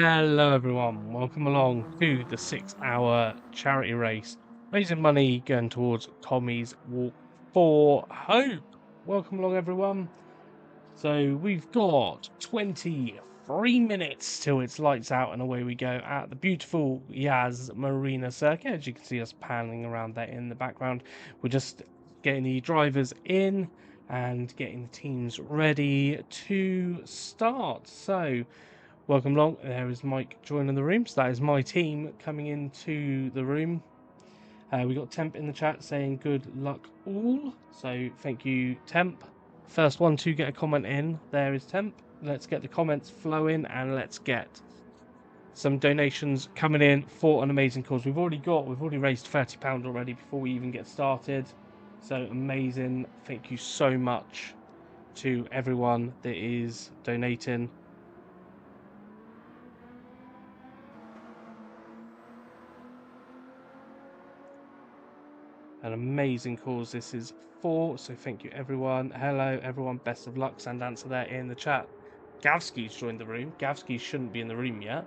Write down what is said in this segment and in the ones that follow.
Hello everyone, welcome along to the 6-hour charity race, raising money going towards Tommy's Walk for Hope. Welcome along everyone. So we've got 23 minutes till it's lights out and away we go at the beautiful Yas Marina circuit. As you can see us panning around there in the background, we're just getting the drivers in and getting the teams ready to start. So welcome along. There is Mike joining the room. So that is my team coming into the room. We got Temp in the chat saying good luck all. So thank you, Temp. First one to get a comment in. There is Temp. Let's get the comments flowing and let's get some donations coming in for an amazing cause. We've already raised £30 already before we even get started. So amazing. Thank you so much to everyone that is donating. An amazing cause this is for, so thank you everyone. Hello everyone, best of luck. Sandancer there in the chat. Gavsky's joined the room. Gavsky shouldn't be in the room yet.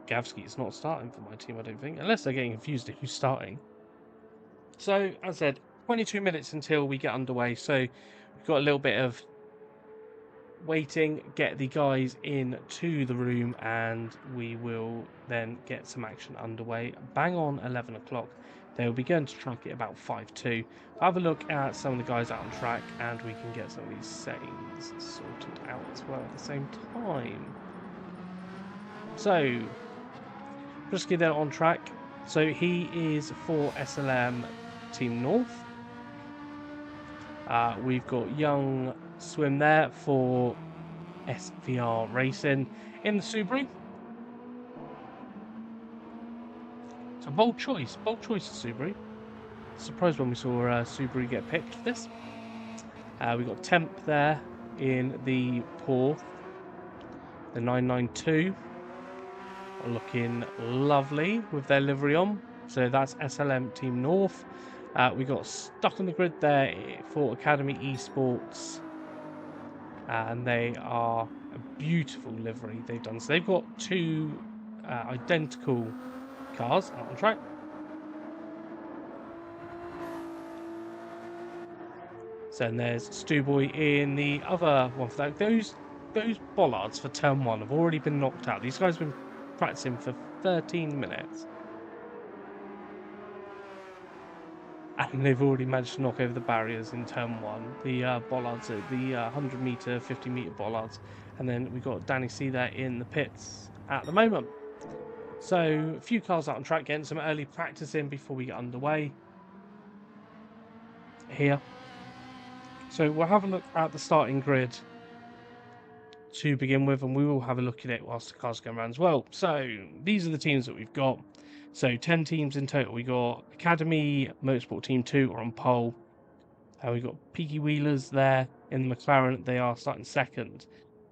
Gavsky is not starting for my team, I don't think, unless they're getting confused at who's starting. So as I said, 22 minutes until we get underway, so we've got a little bit of waiting, get the guys into the room, and we will then get some action underway. Bang on 11 o'clock. They'll be going to track at about 5:2. Have a look at some of the guys out on track, and we can get some of these settings sorted out as well at the same time. So, Brisky there on track. So he is for SLM Team North. We've got Young Swim there for LBRacing in the Subaru. So bold choice of Subaru. Surprised when we saw Subaru get picked for this. We got Temp there in the Porsche, the 992, looking lovely with their livery on. So that's SLM Team North. We got stuck on the grid there for Academy Esports, and they are a beautiful livery they've done. So they've got two identical cars out on track. So then there's Stewboy in the other one for that. Those bollards for turn one have already been knocked out. These guys have been practicing for 13 minutes. And they've already managed to knock over the barriers in turn one. The bollards, the 100 meter, 50 meter bollards. And then we've got Danny C there in the pits at the moment. So a few cars out on track, getting some early practice in before we get underway here. So we'll have a look at the starting grid to begin with, and we will have a look at it whilst the cars go around as well. So these are the teams that we've got. So 10 teams in total. We got Academy Motorsport Team 2 are on pole. We've got Peaky Wheelers there in the McLaren. They are starting second.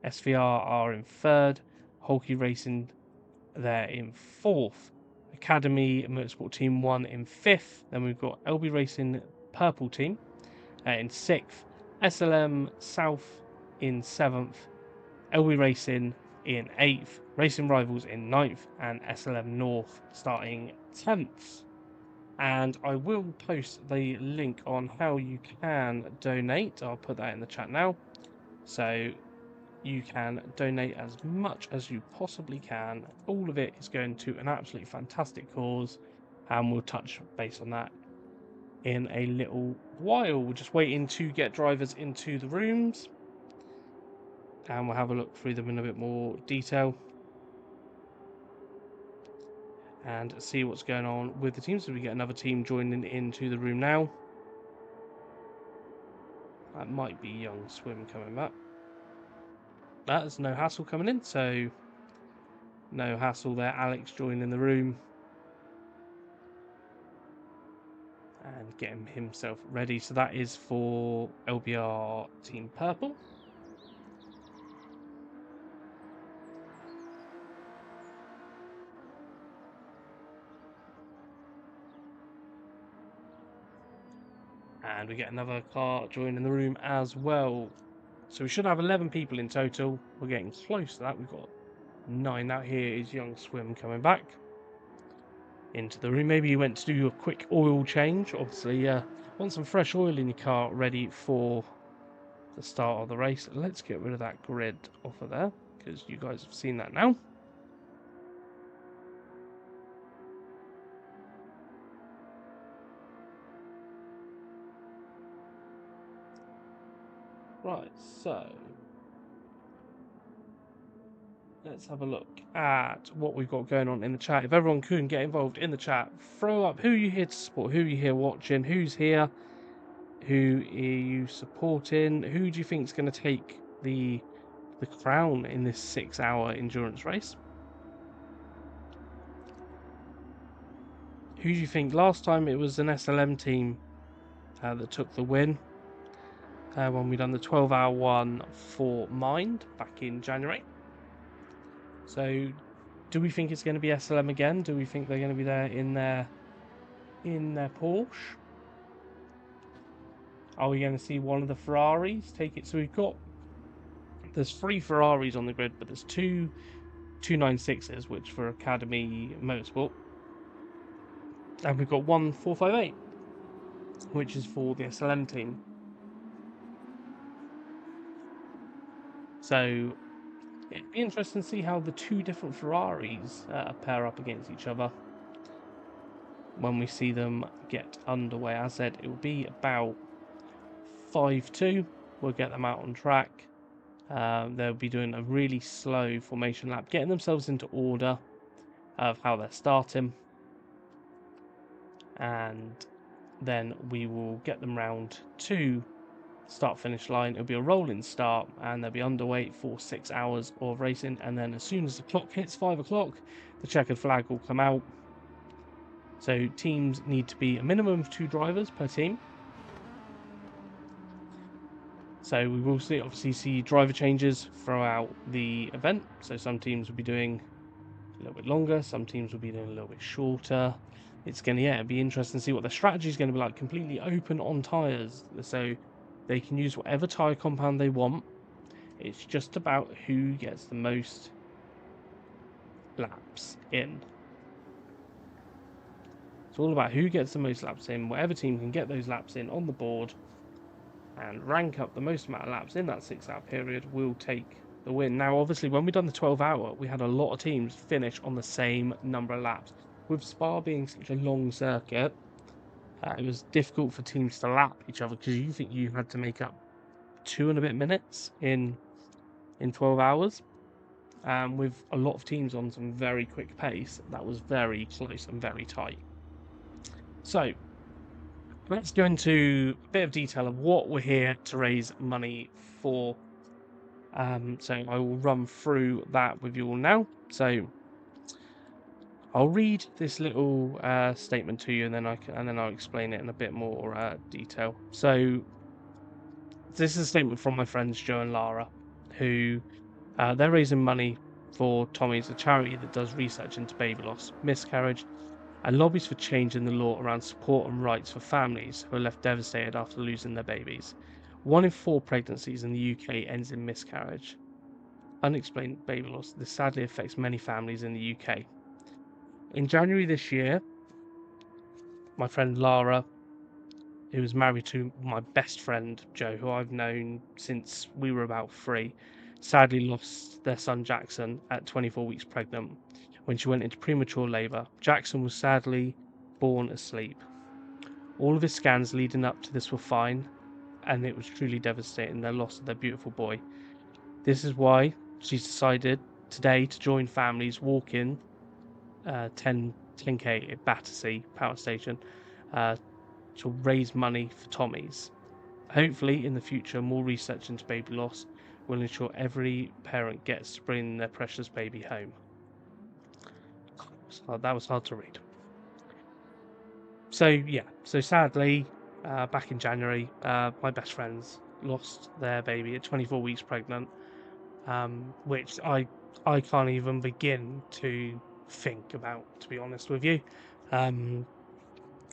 SVR are in third. Holkey Racing there in fourth. Academy Motorsport Team 1 in fifth. Then we've got LB Racing Purple Team in sixth. SLM South in seventh. LB Racing in 8th, Racing Rivals in 9th, and SLM North starting 10th. And I will post the link on how you can donate. I'll put that in the chat now. So you can donate as much as you possibly can. All of it is going to an absolutely fantastic cause, and we'll touch base on that in a little while. We're just waiting to get drivers into the rooms, and we'll have a look through them in a bit more detail and see what's going on with the teams. So we get another team joining into the room now. That might be Young Swim coming back. There's No Hassle coming in, so no hassle there. Alex joining the room and getting himself ready. So that is for LBR Team Purple. And we get another car joining the room as well. So we should have 11 people in total. We're getting close to that. We've got 9. That here is Young Swim coming back into the room. Maybe you went to do a quick oil change. Obviously, want some fresh oil in your car ready for the start of the race. Let's get rid of that grid off of there, because you guys have seen that now. Right, so let's have a look at what we've got going on in the chat. If everyone could get involved in the chat, throw up who you're here to support, who you're here watching, who's here, who are you supporting, who do you think is going to take the crown in this 6-hour endurance race? Who do you think? Last time it was an SLM team that took the win when we done the 12-hour one for Mind back in January. So do we think it's going to be SLM again? Do we think they're going to be there in their Porsche? Are we going to see one of the Ferraris take it? So there's 3 Ferraris on the grid, but there's 2 296s, which for Academy Motorsport, and we've got 1 458, which is for the SLM team. So it'd be interesting to see how the 2 different Ferraris pair up against each other when we see them get underway. As I said, it will be about 5-2. We'll get them out on track. They'll be doing a really slow formation lap, getting themselves into order of how they're starting, and then we will get them round to start finish line. It'll be a rolling start, and they'll be underway for 6 hours of racing, and then as soon as the clock hits 5 o'clock, the checkered flag will come out. So teams need to be a minimum of 2 drivers per team. So we will obviously see driver changes throughout the event. So some teams will be doing a little bit longer, some teams will be doing a little bit shorter. It's going to be interesting to see what their strategy is going to be like. Completely open on tyres, so they can use whatever tyre compound they want. It's just about who gets the most laps in. It's all about who gets the most laps in. Whatever team can get those laps in on the board and rank up the most amount of laps in that 6-hour period will take the win. Now, obviously, when we done the 12-hour, we had a lot of teams finish on the same number of laps. With Spa being such a long circuit, it was difficult for teams to lap each other, because you think you had to make up 2 and a bit minutes in 12 hours. With a lot of teams on some very quick pace, that was very close and very tight. So let's go into a bit of detail of what we're here to raise money for. So I will run through that with you all now. So I'll read this little statement to you, and then I'll explain it in a bit more detail. So this is a statement from my friends Joe and Lara, who they're raising money for Tommy's, a charity that does research into baby loss, miscarriage, and lobbies for change in the law around support and rights for families who are left devastated after losing their babies. 1 in 4 pregnancies in the UK ends in miscarriage. Unexplained baby loss. This sadly affects many families in the UK. In January this year, my friend Lara, who was married to my best friend Joe, who I've known since we were about 3, sadly lost their son Jackson at 24 weeks pregnant when she went into premature labour. Jackson was sadly born asleep. All of his scans leading up to this were fine, and it was truly devastating, their loss of their beautiful boy. This is why she's decided today to join families walking 10k at Battersea Power Station to raise money for Tommy's. Hopefully in the future, more research into baby loss will ensure every parent gets to bring their precious baby home. So that was hard to read. So sadly, back in January, my best friends lost their baby at 24 weeks pregnant, which I can't even begin to think about, to be honest with you.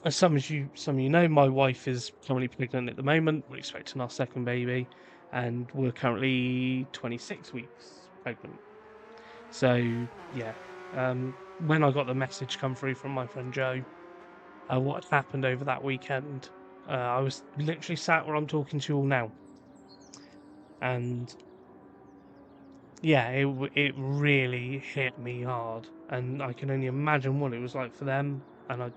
As some of you know, my wife is currently pregnant at the moment. We're expecting our second baby, and we're currently 26 weeks pregnant. So yeah, when I got the message come through from my friend Joe, what had happened over that weekend, I was literally sat where I'm talking to you all now, and yeah, it really hit me hard, and I can only imagine what it was like for them. And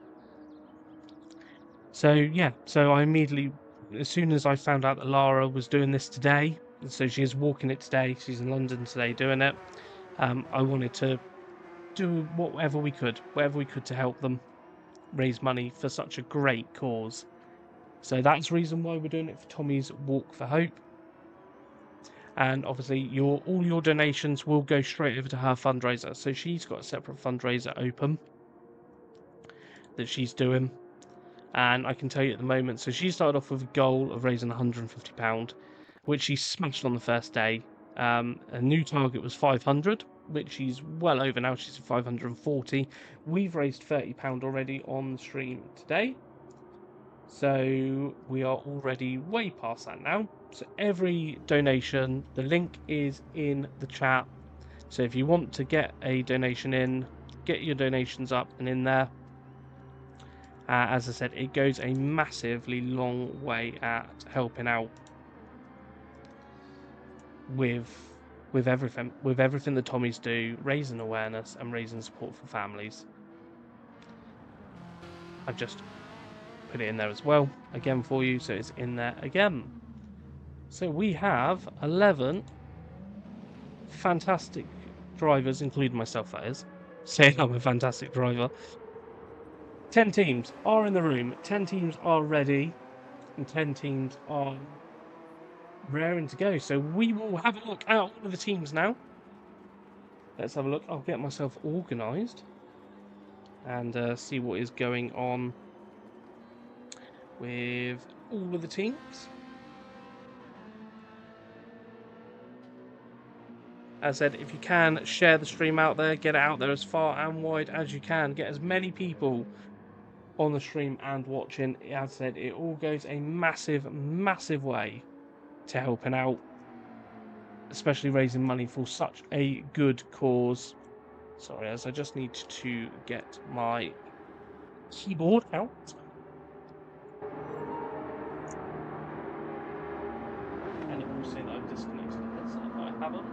so I immediately, as soon as I found out that Lara was doing this today, so she is walking it today, she's in London today doing it. I wanted to do whatever we could to help them raise money for such a great cause. So that's the reason why we're doing it for Tommy's Walk for Hope. And obviously all your donations will go straight over to her fundraiser. So she's got a separate fundraiser open that she's doing. And I can tell you at the moment, so she started off with a goal of raising £150, which she smashed on the first day. A new target was 500, which she's well over now. She's at 540. We've raised £30 already on the stream today. So we are already way past that now. So every donation, the link is in the chat. So if you want to get a donation in, get your donations up and in there. As I said, it goes a massively long way at helping out with everything that Tommies do, raising awareness and raising support for families. I've just put it in there as well again for you, so it's in there again. So we have 11 fantastic drivers, including myself, that is, saying I'm a fantastic driver. 10 teams are in the room, 10 teams are ready, and 10 teams are raring to go. So we will have a look at all of the teams now. Let's have a look. I'll get myself organised and see what is going on with all of the teams. As I said, if you can, share the stream out there, get it out there as far and wide as you can, get as many people on the stream and watching. As I said, it all goes a massive, massive way to helping out, especially raising money for such a good cause. Sorry, as I just need to get my keyboard out. And it will say that I've disconnected the headset, but I haven't.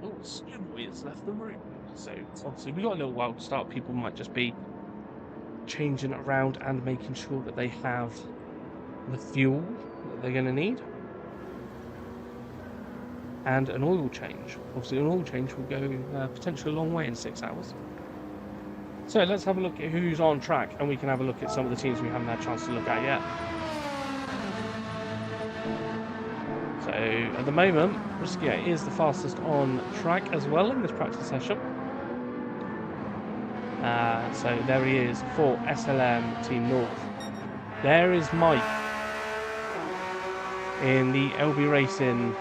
Oh, Schoolboy has left the room. So obviously we got a little while to start. People might just be changing it around and making sure that they have the fuel that they're going to need. And an oil change. Obviously an oil change will go potentially a long way in 6 hours. So let's have a look at who's on track, and we can have a look at some of the teams we haven't had a chance to look at yet. So at the moment, Briskia is the fastest on track as well in this practice session. So there he is for SLM Team North. There is Mike in the LBRacing.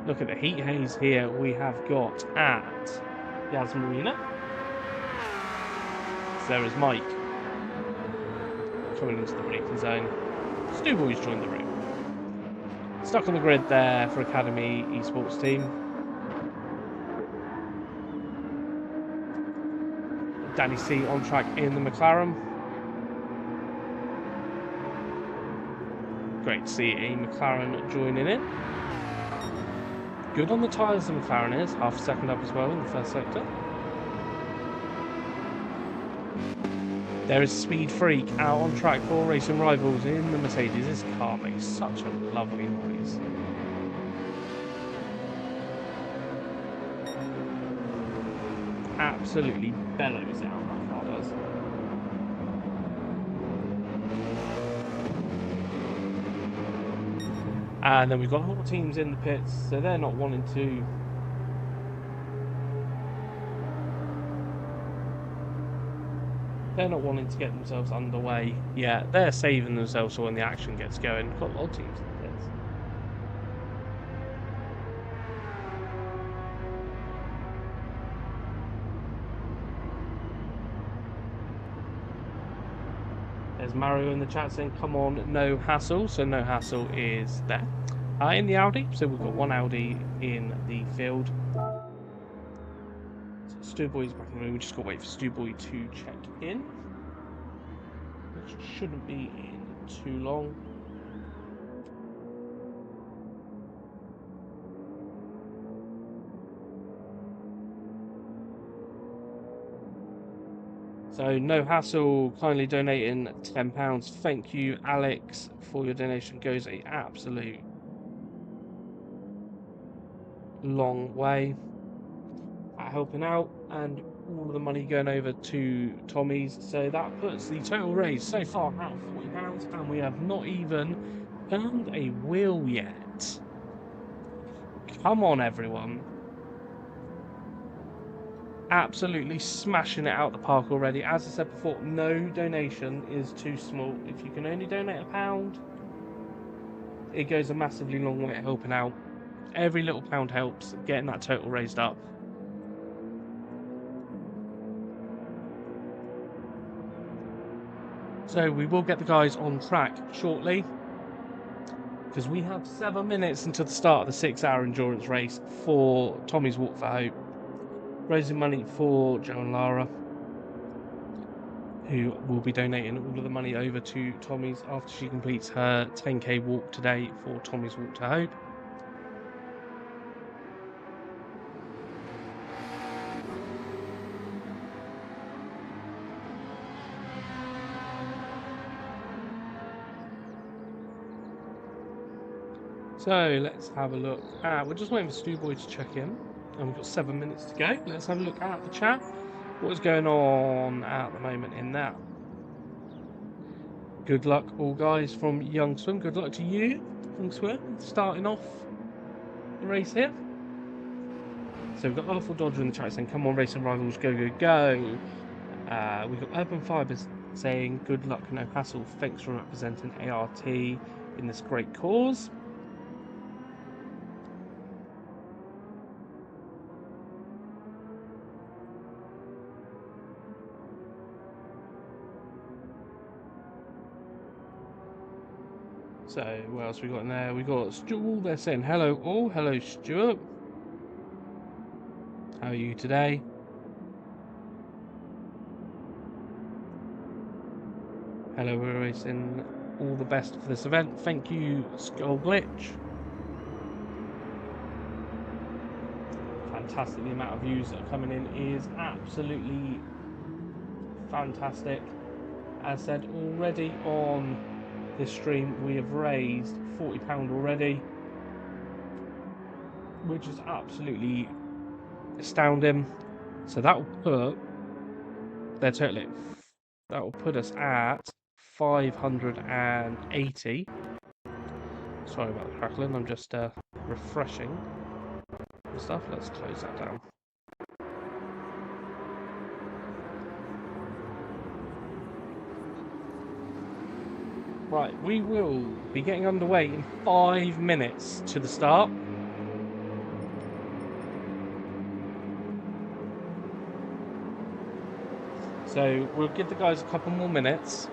Look at the heat haze here we have got at Yas Marina. So there is Mike coming into the braking zone. Stu Boys joined the room. Stuck on the grid there for Academy Esports team. Danny C on track in the McLaren. Great to see a McLaren joining in. Good on the tyres, the McLaren is. Half a second up as well in the first sector. There is Speed Freak out on track for Racing Rivals in the Mercedes. This car makes such a lovely noise. Absolutely bellows out, that car does. And then we've got more teams in the pits, so they're not wanting to get themselves underway. Yeah, they're saving themselves for when the action gets going. We've got a lot of teams in the pits. There's Mario in the chat saying, come on, no hassle. So no hassle is there. In the Audi, so we've got one Audi in the field. So Stu Boy's back in the room. We just got to wait for Stu Boy to check in, which shouldn't be in too long. So no hassle, kindly donating £10. Thank you, Alex, for your donation. Goes a absolute long way at helping out, and all of the money going over to Tommy's. So that puts the total raise so far at £40, and we have not even earned a wheel yet. Come on, everyone. Absolutely smashing it out the park already. As I said before, no donation is too small. If you can only donate £1, it goes a massively long way at helping out. Every little pound helps getting that total raised up. So we will get the guys on track shortly, because we have 7 minutes until the start of the 6-hour endurance race for Tommy's Walk for Hope, raising money for Joe and Lara, who will be donating all of the money over to Tommy's after she completes her 10k walk today for Tommy's Walk to Hope. So let's have a look. We're just waiting for Stu Boy to check in, and we've got 7 minutes to go. Let's have a look at the chat. What is going on at the moment in that? Good luck, all guys from Young Swim. Good luck to you, Young Swim, starting off the race here. So we've got Arthur Dodger in the chat saying, come on, racing rivals, go, go, go. We've got Urban Fibers saying, good luck, no hassle. Thanks for representing ART in this great cause. So, what else we got in there? We got Stuart there saying, hello all. Hello, Stuart. How are you today? Hello, we're racing. All the best for this event. Thank you, Skull Glitch. Fantastic. The amount of views that are coming in is absolutely fantastic. As said, already on this stream, we have raised £40 already, which is absolutely astounding. So that will put their total. That will put us at 580. Sorry about the crackling. I'm just refreshing the stuff. Let's close that down. Right, we will be getting underway in 5 minutes to the start. So we'll give the guys a couple more minutes.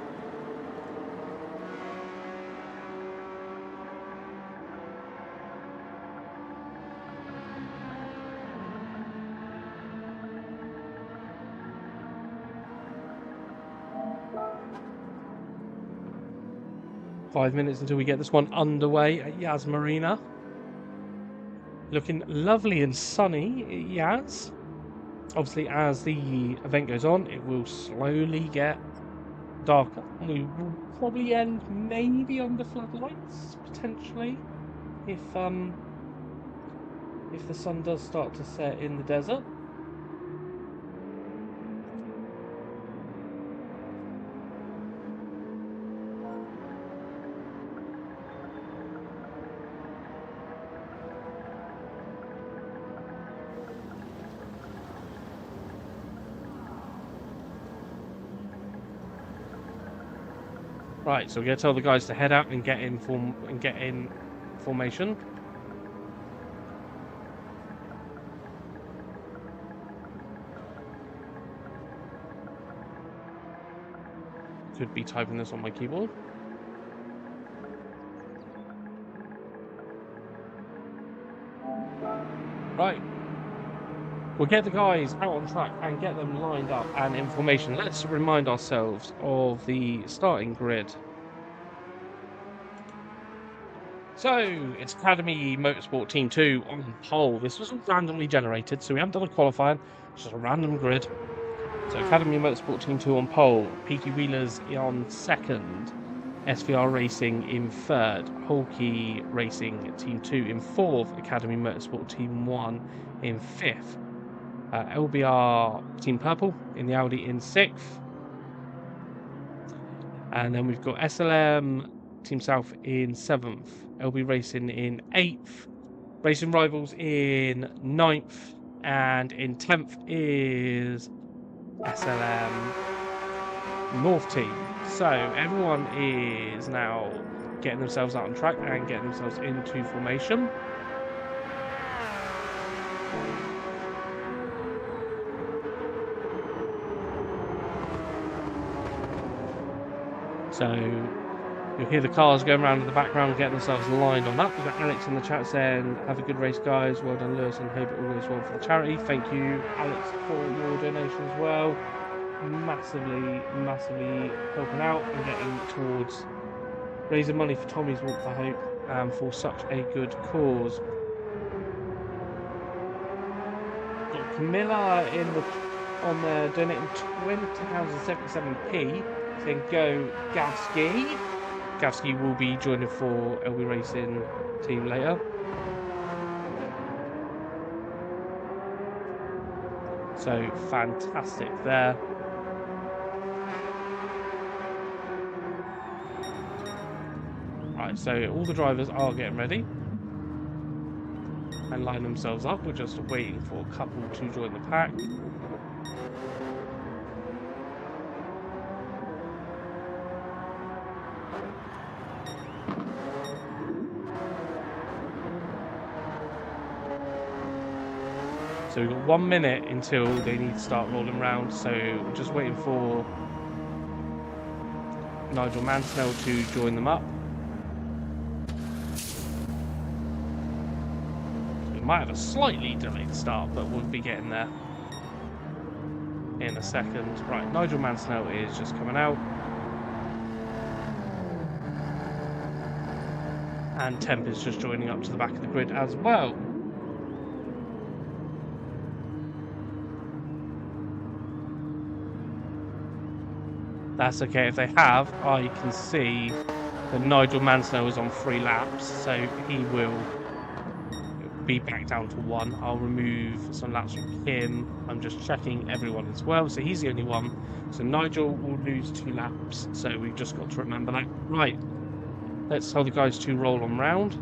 Five minutes until we get this one underway at Yas Marina. Looking lovely and sunny at Yas. Obviously, as the event goes on, it will slowly get darker. We will probably end maybe under floodlights, potentially, if the sun does start to set in the desert. Right, so we're going to tell the guys to head out and get in formation. could be typing this on my keyboard. Right. We'll get the guys out on track and get them lined up and in formation. Let's remind ourselves of the starting grid. So, it's Academy Motorsport Team 2 on pole. This wasn't randomly generated, so we haven't done a qualifying. It's just a random grid. So, Academy Motorsport Team 2 on pole. Peaky Wheelers on second. SVR Racing in third. Holkey Racing Team 2 in fourth. Academy Motorsport Team 1 in fifth. LBR Team Purple in the Audi in sixth. And then we've got SLM Team South in seventh. LB Racing in eighth. Racing Rivals in ninth. And in 10th is SLM North Team. So everyone is now getting themselves out on track and getting themselves into formation. So you'll hear the cars going around in the background, getting themselves lined on up. We've got Alex in the chat saying, "Have a good race, guys. Well done, Lewis, and hope it all goes well for the charity." Thank you, Alex, for your donation as well. Massively helping out and getting towards raising money for Tommy's Walk for Hope for such a good cause. Got Camilla on there donating £20.77p, saying go Gavsky. Gavsky will be joining for LB Racing team later. So fantastic there. Right, so all the drivers are getting ready and line themselves up. We're just waiting for a couple to join the pack. So we've got 1 minute until they need to start rolling around. So we're just waiting for Nigel Mansell to join them up. Might have a slightly delayed start, but we'll be getting there in a second. Right, Nigel Mansell is just coming out. And Temp is just joining up to the back of the grid as well. That's okay. If they have, I can see that Nigel Mansell is on 3 laps, so he will be back down to 1. I'll remove some laps from him. I'm just checking everyone as well. So he's the only one. So Nigel will lose 2 laps. So we've just got to remember that. Right. Let's tell the guys to roll on round.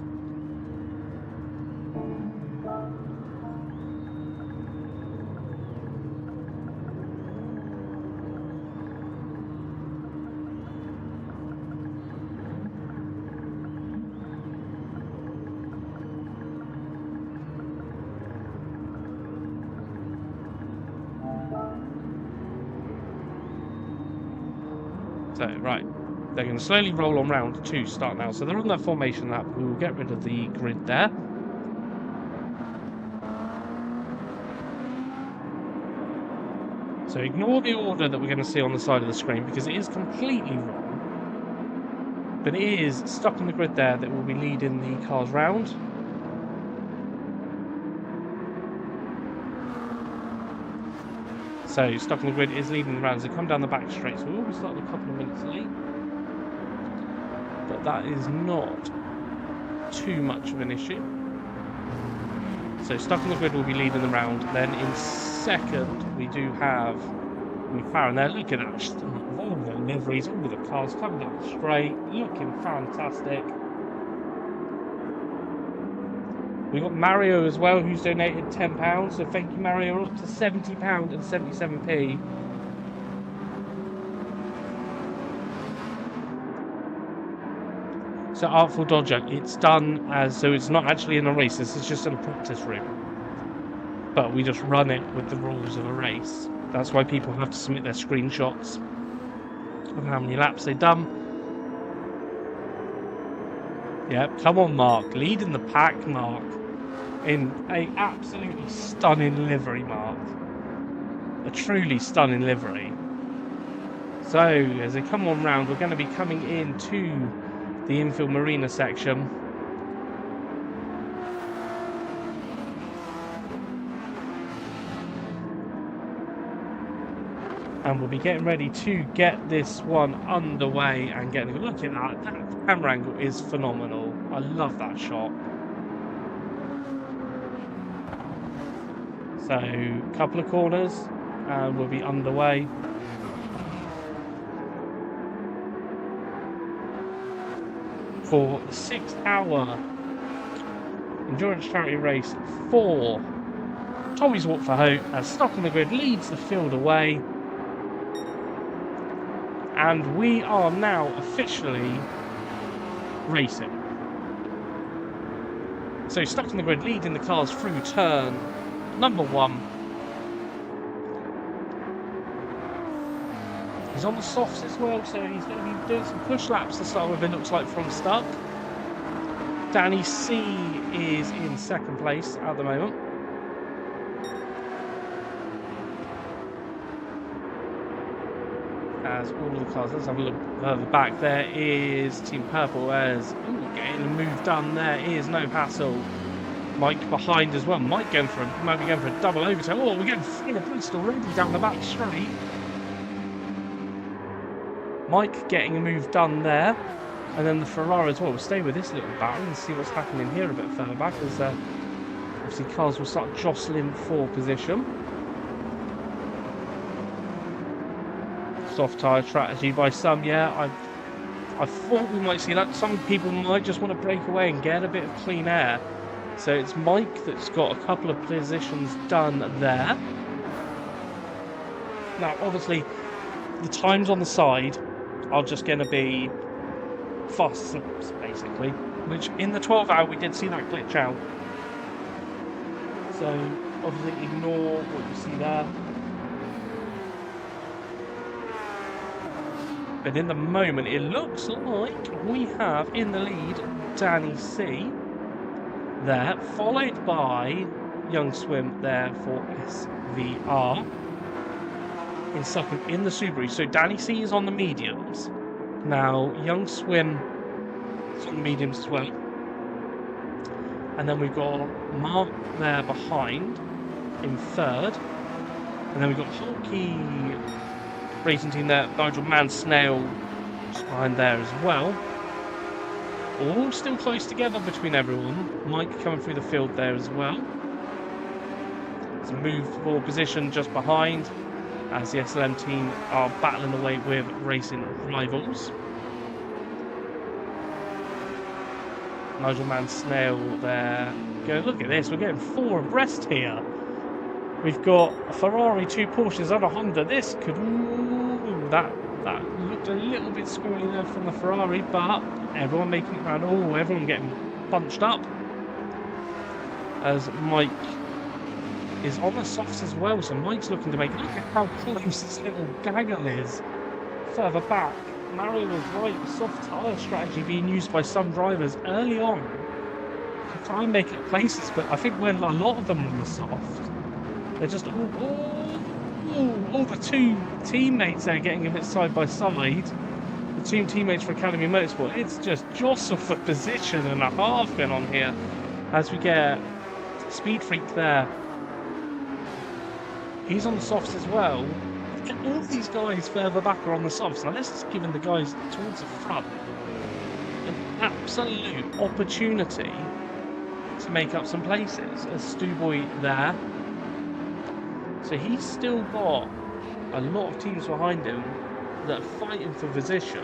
So, right, they're going to slowly roll on round 2 start now. So they're on that formation lap. We will get rid of the grid there. So ignore the order that we're going to see on the side of the screen because it is completely wrong. But it is stuck on the grid there that will be leading the cars round. So stuck on the grid is leading the round as they come down the back straight. So we will be starting a couple of minutes late. But that is not too much of an issue. So stuck on the grid will be leading the round. Then in second we do have McLaren there. Look at that. Volvo liveries, all the cars coming down straight, looking fantastic. We've got Mario as well, who's donated £10. So thank you, Mario. We're up to £70 and 77p. So Artful Dodger, it's done as, so it's not actually in a race. This is just in a practice room. But we just run it with the rules of a race. That's why people have to submit their screenshots of how many laps they've done. Yep, come on, Mark. Leading the pack, Mark. In a absolutely stunning livery, Mark. A truly stunning livery. So, as they come on round, we're going to be coming into the infield marina section. And we'll be getting ready to get this one underway and getting a look at that. That camera angle is phenomenal. I love that shot. So, a couple of corners and we'll be underway. For the 6-hour endurance charity race for Tommy's Walk for Hope, as Stuck on the Grid leads the field away. And we are now officially racing. So Stuck on the Grid leading the cars through turn number 1. He's on the softs as well, so he's going to be doing some push laps to start with, it looks like, from Stuck. Danny C is in 2nd place at the moment. As all of the cars, let's have a look further back. There is Team Purple as getting a move done. There is no hassle. Mike behind as well. Mike might be going for a double overtake. Oh, we're getting full of boost already down the back straight. Mike getting a move done there. And then the Ferrari as well. We'll stay with this little battle and see what's happening here a bit further back, as obviously cars will start jostling for position. Soft tyre strategy by some, yeah. I thought we might see that. Some people might just want to break away and get a bit of clean air. So it's Mike that's got a couple of positions done there. Now, obviously, the times on the side are just going to be fast slips, basically. Which, in the 12-hour, we did see that glitch out. So, obviously, ignore what you see there. But in the moment, it looks like we have in the lead Danny C there, followed by Young Swim there for SVR in 2nd in the Subaru. So Danny C is on the mediums. Now Young Swim is on the mediums as well. And then we've got Mark there behind in 3rd. And then we've got Hulky Racing Team there, Nigel Snail behind there as well. All still close together between everyone. Mike coming through the field there as well. It's a move for position just behind, as the SLM team are battling away with racing rivals. Nigel Snail there. Look at this, we're getting 4 abreast here. We've got a Ferrari, 2 Porsches and a Honda. This could... that looked a little bit squirrely there from the Ferrari, but everyone making it around. Oh, everyone getting bunched up. As Mike is on the softs as well, so Mike's looking to make... Look at how close this little gaggle is. Further back, Mario was right. Soft tyre strategy being used by some drivers early on to try and make it places, but I think when a lot of them are on the soft, they're just all the 2 teammates there getting a bit side by side. The 2 teammates for Academy Motorsport. It's just jostle for position and a half going on here as we get Speed Freak there. He's on the softs as well. All these guys further back are on the softs. Now this is giving the guys towards the front an absolute opportunity to make up some places. As Stu Boy there. So he's still got a lot of teams behind him that are fighting for position.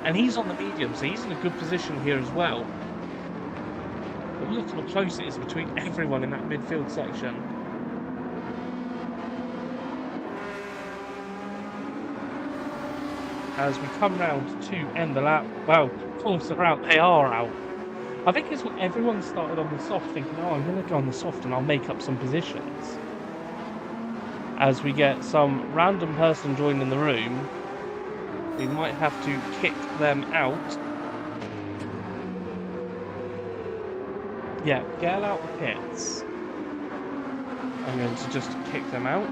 And he's on the medium, so he's in a good position here as well. But look how close it is between everyone in that midfield section. As we come round to end the lap, well, of course they're out, they are out. I think it's when everyone started on the soft thinking, oh, I'm going to go on the soft and I'll make up some positions. As we get some random person joining the room We might have to kick them out. Yeah, get out the pits. I'm going to just kick them out.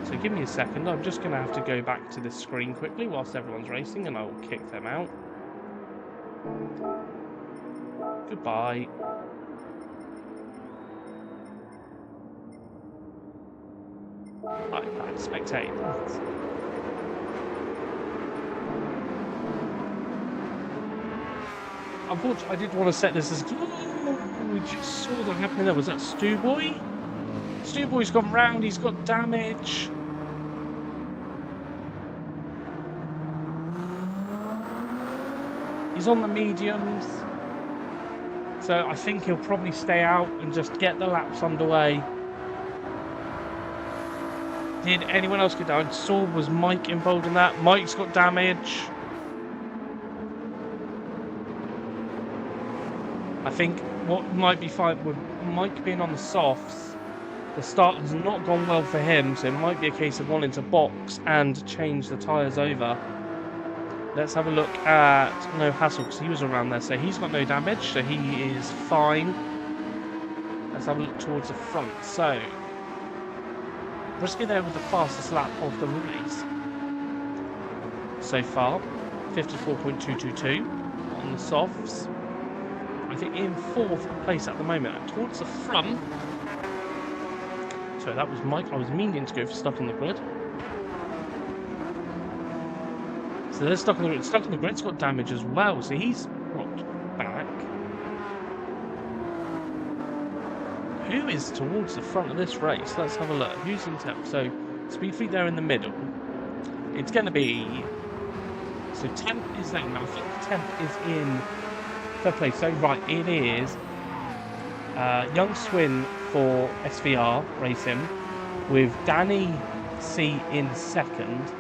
So give me a second. I'm just going to have to go back to this screen quickly whilst everyone's racing, and I will kick them out. Goodbye. Right, spectate. Unfortunately, I did want to set this as... Oh, we just saw that happening there. Was that Stu Boy? Stu Boy's gone round. He's got damage. He's on the mediums. So I think he'll probably stay out and just get the laps underway. Did anyone else get down? I saw, was Mike involved in that? Mike's got damage. I think what might be fine with Mike being on the softs, the start has not gone well for him, so it might be a case of wanting to box and change the tyres over. Let's have a look at No Hassle, because he was around there, so he's got no damage, so he is fine. Let's have a look towards the front. So, Brisky there with the fastest lap of the race so far, 54.222 on the softs. I think in 4th place at the moment, and towards the front. So that was Mike. I was meaning to go for stuck on the grid. So they're stuck on the grid. Stuck on the grid's got damage as well, so he's rocked back. Who is towards the front of this race? Let's have a look. Who's in 10th? So Speed Fleet there in the middle. It's going to be... So 10th is there now. I think 10th is in 3rd place. So right, it is Young Swin for SVR Racing with Danny C in 2nd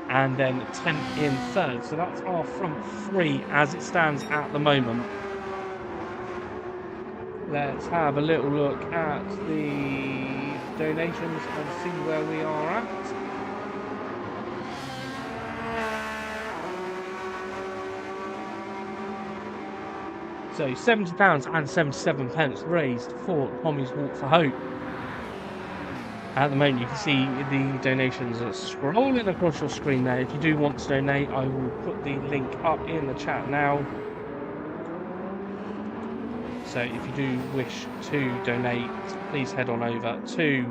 and then 10th in 3rd. So that's our front 3 as it stands at the moment. Let's have a little look at the donations and see where we are at. So £70.77 raised for Tommy's Walk for Hope. At the moment you can see the donations are scrolling across your screen there. If you do want to donate, I will put the link up in the chat now. So if you do wish to donate, please head on over to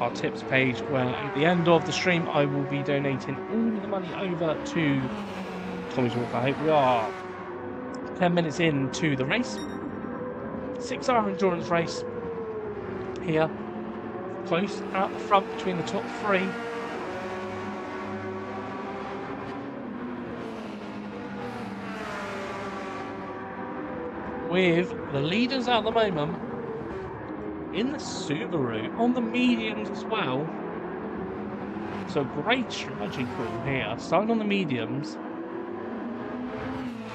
our tips page, where at the end of the stream I will be donating all the money over to Tommy's Walk for Hope. We are 10 minutes into the race. 6-hour endurance race here. Close at the front between the top 3. With the leaders at the moment in the Subaru on the mediums as well. So great strategy call here. Starting on the mediums.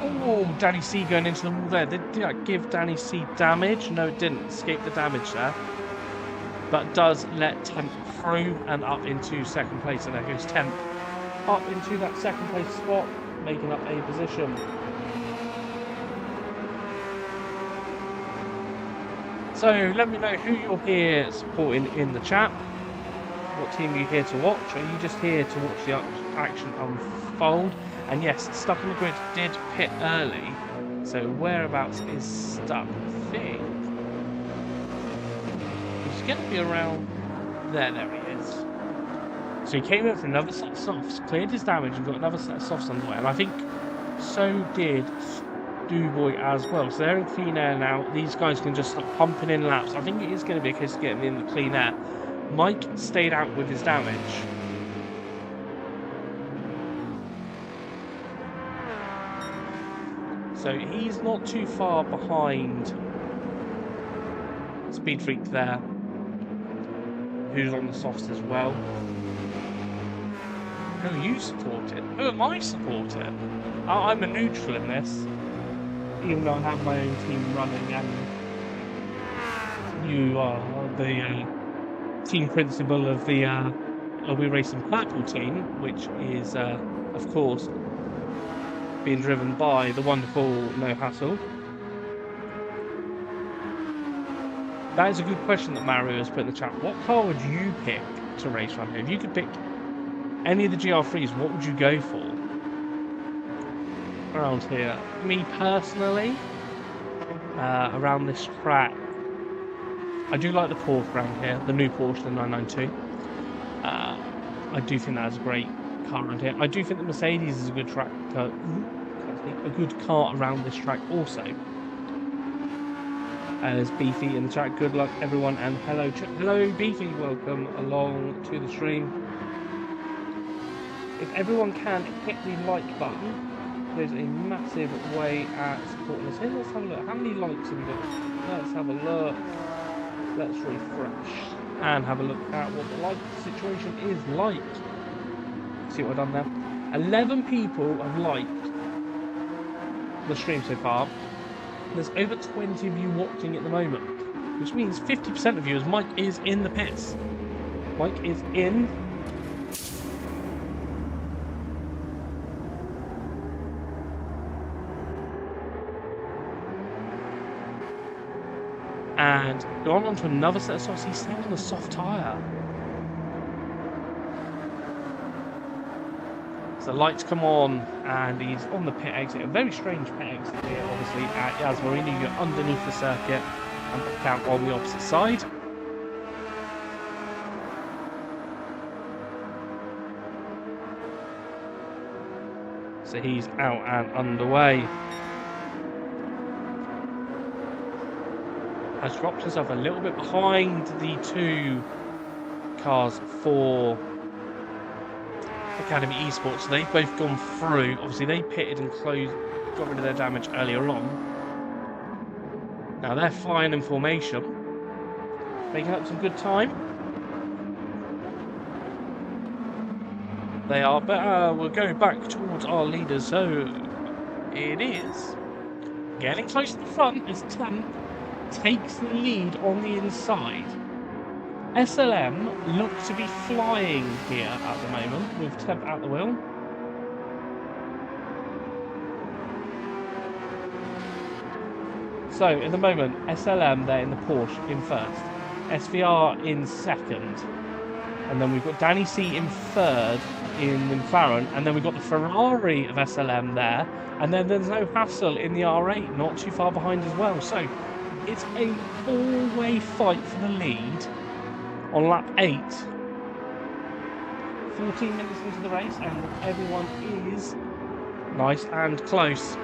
Oh, Danny C going into the wall there. Did that give Danny C damage? No, it didn't. Escape the damage there. But does let Temp through and up into 2nd place. And there goes Temp up into that 2nd place spot, making up a position. So let me know who you're here supporting in the chat. What team are you here to watch? Are you just here to watch the action unfold? And yes, Stuck on the Grid did pit early. So whereabouts is Stuck? I think he's going to be around there. There he is. So he came in for another set of softs, cleared his damage, and got another set of softs on the way. And I think so did Dubois as well. So they're in clean air now. These guys can just start pumping in laps. I think it is going to be a case of getting in the clean air. Mike stayed out with his damage. So he's not too far behind Speed Freak there, who's on the softs as well. Who are you supporting? Who am I supporting? I'm a neutral in this, even though I have my own team running, and you are the team principal of the LBRacing purple team, which is, of course, being driven by the wonderful No Hassle. That is a good question that Mario has put in the chat. What car would you pick to race around here? If you could pick any of the GR3s, what would you go for around here? Me personally, around this track, I do like the Porsche around here, the new Porsche, the 992. I do think that is a great car around here. I do think the Mercedes is a good track, a good car around this track also. There's Beefy in the chat. Good luck, everyone, and hello, Beefy. Welcome along to the stream. If everyone can hit the like button, there's a massive way at supporting us here. Let's have a look. How many likes have we got? Let's have a look. Let's refresh and have a look at what the like situation is like. See what I've done there? 11 people have liked the stream so far. There's over 20 of you watching at the moment, which means 50% of you as Mike is in the pits. Mike is in. And going on to another set of softs. He's staying on the soft tyre. So the lights come on, and he's on the pit exit. A very strange pit exit here, obviously, at Yas Marina. You go underneath the circuit and back out on the opposite side. So he's out and underway. Has dropped himself a little bit behind the two cars for Academy Esports. So they've both gone through. Obviously, they pitted and got rid of their damage earlier on. Now they're flying in formation, making up some good time. They are, but we're going back towards our leaders. So it is getting close to the front as Temp takes the lead on the inside. SLM look to be flying here at the moment with Temp at the wheel. So at the moment, SLM there in the Porsche in first, SVR in second, and then we've got Danny C in third in the McLaren, and then we've got the Ferrari of SLM there, and then there's No Hassle in the R8, not too far behind as well. So it's a four-way fight for the lead on lap 8. 14 minutes into the race, and everyone is nice and close.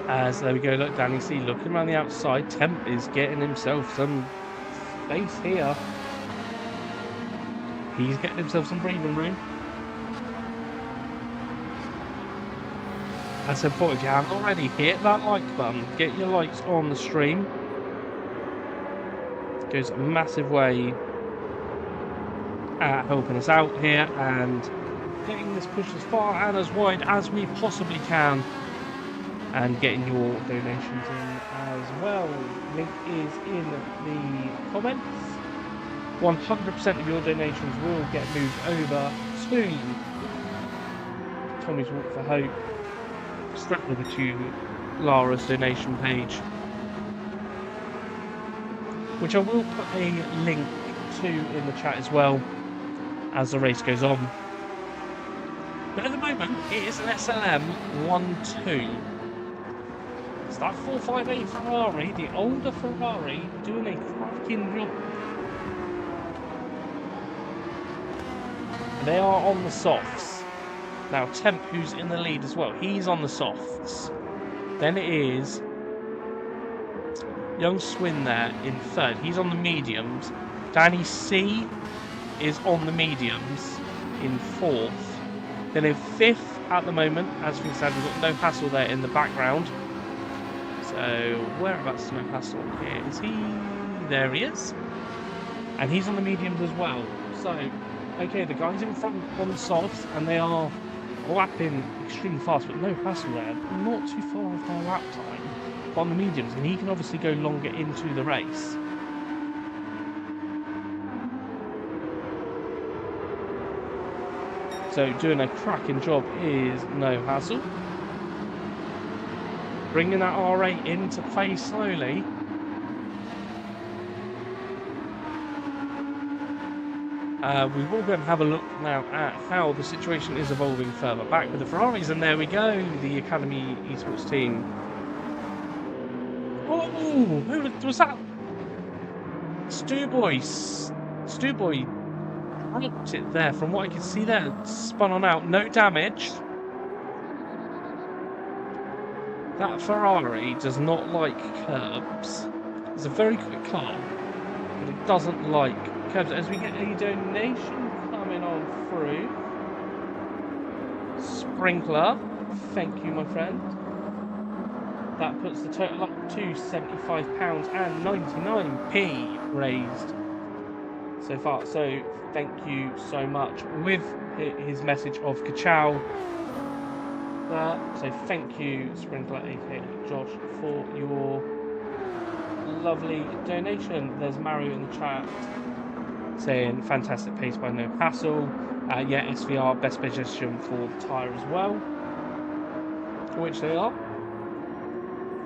As there we go, look, Danny C looking around the outside. Temp is getting himself some space here. He's getting himself some breathing room. As I thought, if you haven't already, hit that like button. Get your likes on the stream. It goes a massive way at helping us out here and getting this push as far and as wide as we possibly can. And getting your donations in as well. Link is in the comments. 100% of your donations will get moved over to Tommy's Walk for Hope. Straight over to Lara's donation page, which I will put a link to in the chat as well as the race goes on. But at the moment, it is an SLM 1-2. It's that 458 Ferrari, the older Ferrari, doing a cracking job. They are on the softs. Now Temp, who's in the lead as well, he's on the softs. Then it is Young Swin there in third. He's on the mediums. Danny C is on the mediums in fourth. Then in fifth at the moment, as we said, we've got No Hassle there in the background. So whereabouts is No Hassle here? Is he? There he is. And he's on the mediums as well. So, okay, the guys in front on the softs, and they are lapping extremely fast, but no hassle there. Not too far off their lap time on the mediums, and he can obviously go longer into the race. So doing a cracking job is no hassle. Bringing that R8 into play slowly. We will go and have a look now at how the situation is evolving further back with the Ferraris, and there we go, the Academy Esports team. Oh, who was that? Stewboy dropped it there. From what I can see there, spun on out, no damage. That Ferrari does not like curbs. It's a very quick car, but it doesn't like curbs. As we get a donation coming on through. Sprinkler, thank you, my friend. That puts the total up to £75.99 raised so far. So thank you so much, with his message of Kachow. So thank you, Sprinkler, aka Josh, for your lovely donation. There's Mario in the chat saying fantastic pace by no hassle. Yeah, SVR best position for the tyre as well, which they are.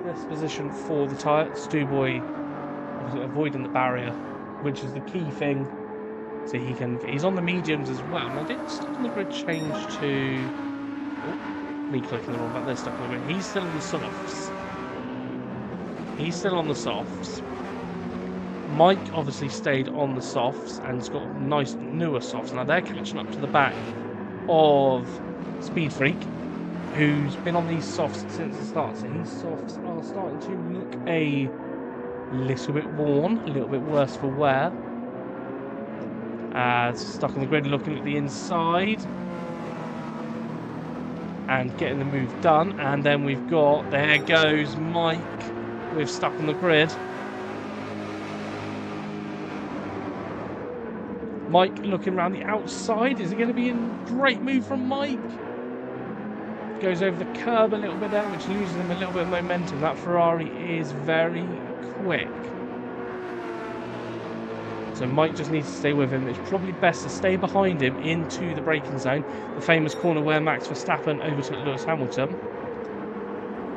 Best position for the tyre. Stewboy avoiding the barrier, which is the key thing. So he's on the mediums as well. Now did stuck on the grid change to me clicking the wrong button. They're stuck on the grid. He's still on the softs. Mike obviously stayed on the softs and's got nice newer softs. Now they're catching up to the back of Speed Freak, who's been on these softs since the start. So his softs are starting to look a little bit worn, a little bit worse for wear. Stuck on the grid, looking at the inside and getting the move done. And then we've got, there goes Mike with stuck on the grid. Mike looking around the outside. Is it going to be a great move from Mike? Goes over the curb a little bit there, which loses him a little bit of momentum. That Ferrari is very quick. So Mike just needs to stay with him. It's probably best to stay behind him into the braking zone. The famous corner where Max Verstappen overtook Lewis Hamilton.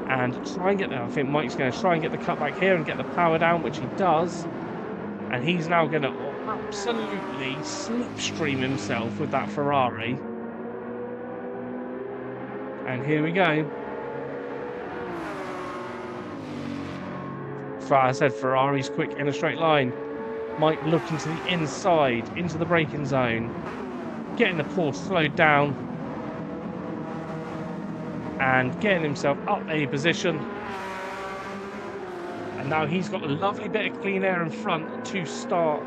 And try and get there. I think Mike's going to try and get the cutback here and get the power down, which he does. And he's now going to absolutely slipstream himself with that Ferrari. And here we go. As I said, Ferrari's quick in a straight line. Mike looking to the inside, into the braking zone. Getting the Porsche slowed down. And getting himself up a position. And now he's got a lovely bit of clean air in front to start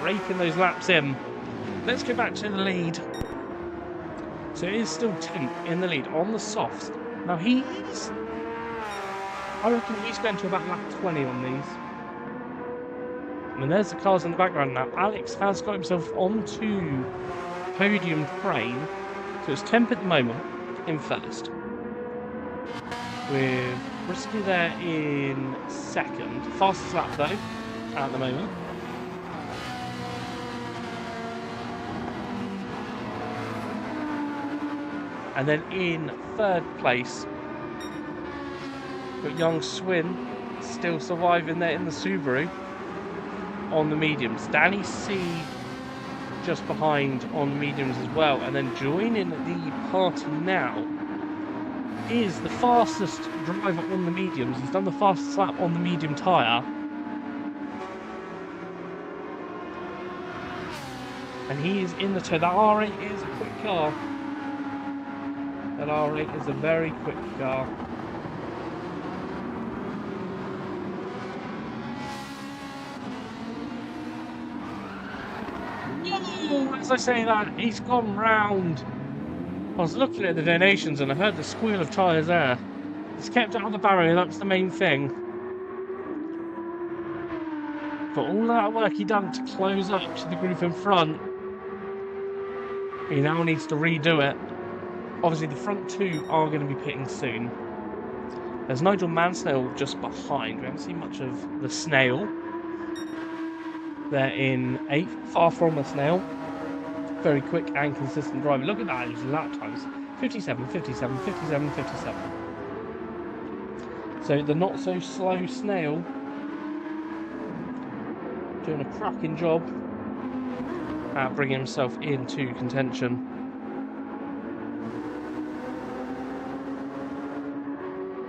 raking those laps in. Let's go back to the lead. So it is still 10th in the lead on the softs. Now I reckon he's going to about lap 20 on these. And there's the cars in the background now. Alex has got himself onto podium frame. So it's 10th at the moment in first. With Brisky there in second. Fastest lap though at the moment. And then in third place, got young Swin still surviving there in the Subaru on the mediums. Danny C just behind on the mediums as well. And then joining the party now is the fastest driver on the mediums. He's done the fastest lap on the medium tyre. And he is in the toe. That R8 is a quick car. That R8 is a very quick car. Oh, as I say that, he's gone round. I was looking at the donations and I heard the squeal of tyres there. He's kept out of the barrier, that's the main thing. But all that work he done to close up to the group in front, he now needs to redo it. Obviously, the front two are going to be pitting soon. There's Nigel Mansell just behind. We haven't seen much of the Snail. They're in 8th, far from a Snail. Very quick and consistent driver. Look at that, his lap times. 57, 57, 57, 57. So the not so slow Snail doing a cracking job at bringing himself into contention.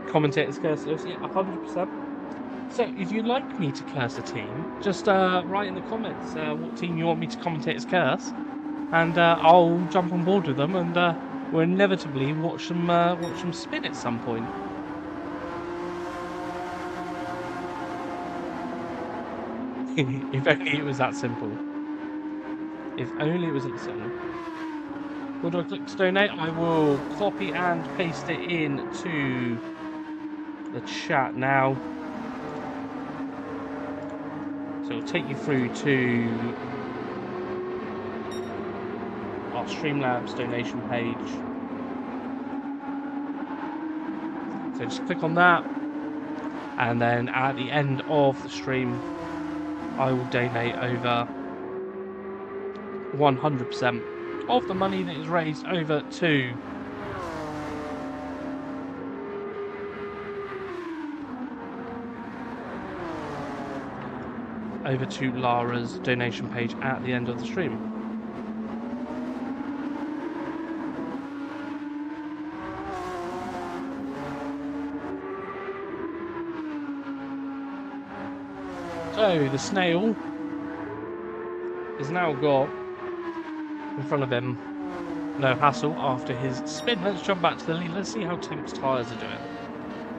Commentators curse us, yeah, 100%. So if you'd like me to curse a team, just write in the comments what team you want me to commentate as curse, and I'll jump on board with them, and we'll inevitably watch them spin at some point. If only it was that simple. If only it was that simple. Where do I click to donate? I will copy and paste it into the chat now. So it'll take you through to our Streamlabs donation page. So just click on that, and then at the end of the stream, I will donate over 100% of the money that is raised over to Lara's donation page at the end of the stream. So the Snail is now got in front of him no hassle after his spin. Let's jump back to the lead. Let's see how Temp's tyres are doing.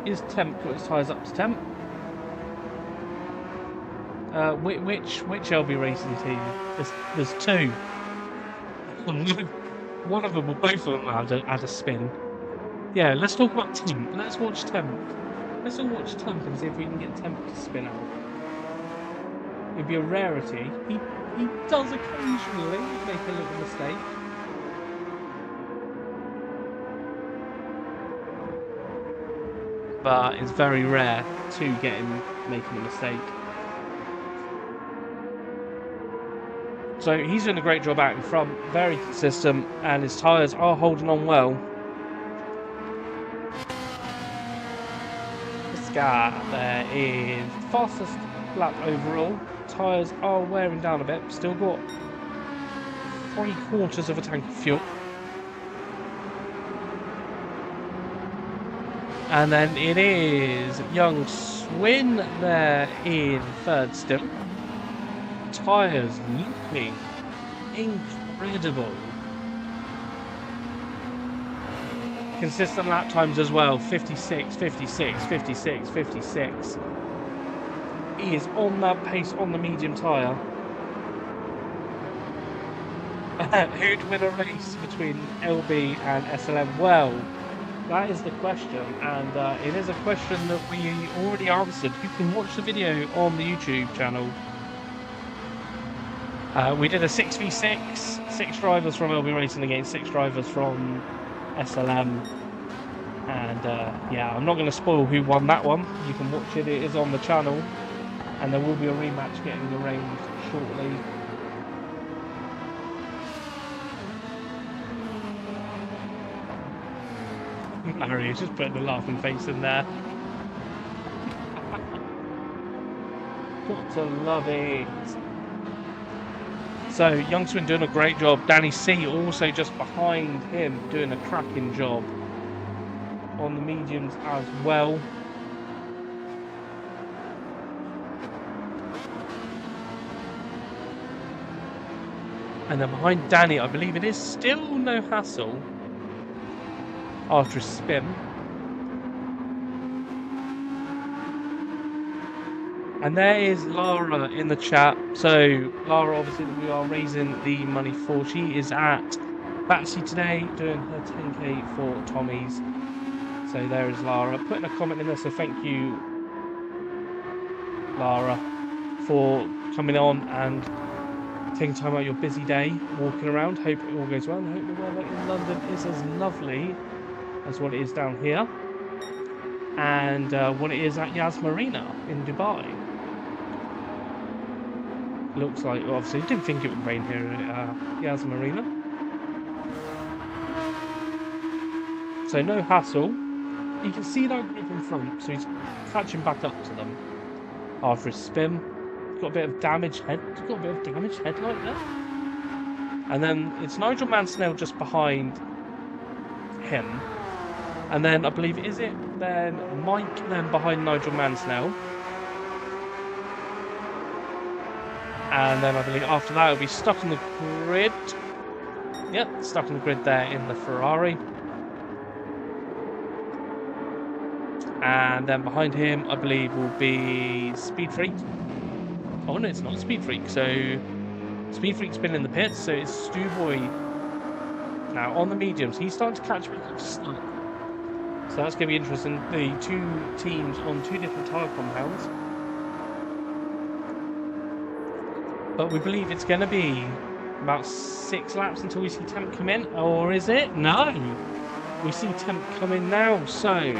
Is Temp got his tyres up to Temp? Which LBRacing team? There's two. One of them or both of them had a spin. Yeah, let's talk about Temp. Let's watch Temp. Let's all watch Temp and see if we can get Temp to spin out. It'd be a rarity. He does occasionally make a little mistake. But it's very rare to get him making a mistake. So he's doing a great job out in front, very consistent, and his tyres are holding on well. This guy there is fastest lap overall. Tyres are wearing down a bit, still got 3/4 of a tank of fuel. And then it is young Swin there in 3rd still. Tyres looking incredible. Consistent lap times as well, 56, 56, 56, 56. He is on that pace on the medium tyre. Who'd win a race between LB and SLM? Well, that is the question, and it is a question that we already answered. You can watch the video on the YouTube channel. We did a 6v6, 6 drivers from LBRacing against 6 drivers from SLM. And yeah, I'm not going to spoil who won that one. You can watch it, it is on the channel. And there will be a rematch getting arranged shortly. Larry is just putting a laughing face in there. Got to love it. So, Young Swin doing a great job. Danny C also just behind him doing a cracking job on the mediums as well. And then behind Danny, I believe it is still no hassle after a spin. And there is Lara in the chat. So Lara, obviously, we are raising the money for. She is at Batsy today doing her 10k for Tommy's. So there is Lara putting a comment in there. So thank you, Lara, for coming on and taking time out of your busy day, walking around. Hope it all goes well, and hope the weather in London is as lovely as what it is down here, and what it is at Yas Marina in Dubai. Looks like, obviously, didn't think it would rain here at Yas Marina. So no hassle. You can see that group in front, so he's catching back up to them after his spin. He's got a bit of damaged headlight there. And then it's Nigel Mansell just behind him. And then I believe, is it then Mike then behind Nigel Mansell? And then I believe after that it'll be stuck in the grid. Yep, stuck in the grid there in the Ferrari. And then behind him, I believe, will be Speed Freak. Oh no, it's not Speed Freak. So Speed Freak's been in the pits, so it's Stu Boy now on the mediums. He's starting to catch me up to start. So that's going to be interesting. The two teams on two different tyre compounds. But we believe it's going to be about 6 laps until we see Temp come in. Or is it? No. We see Temp come in now. So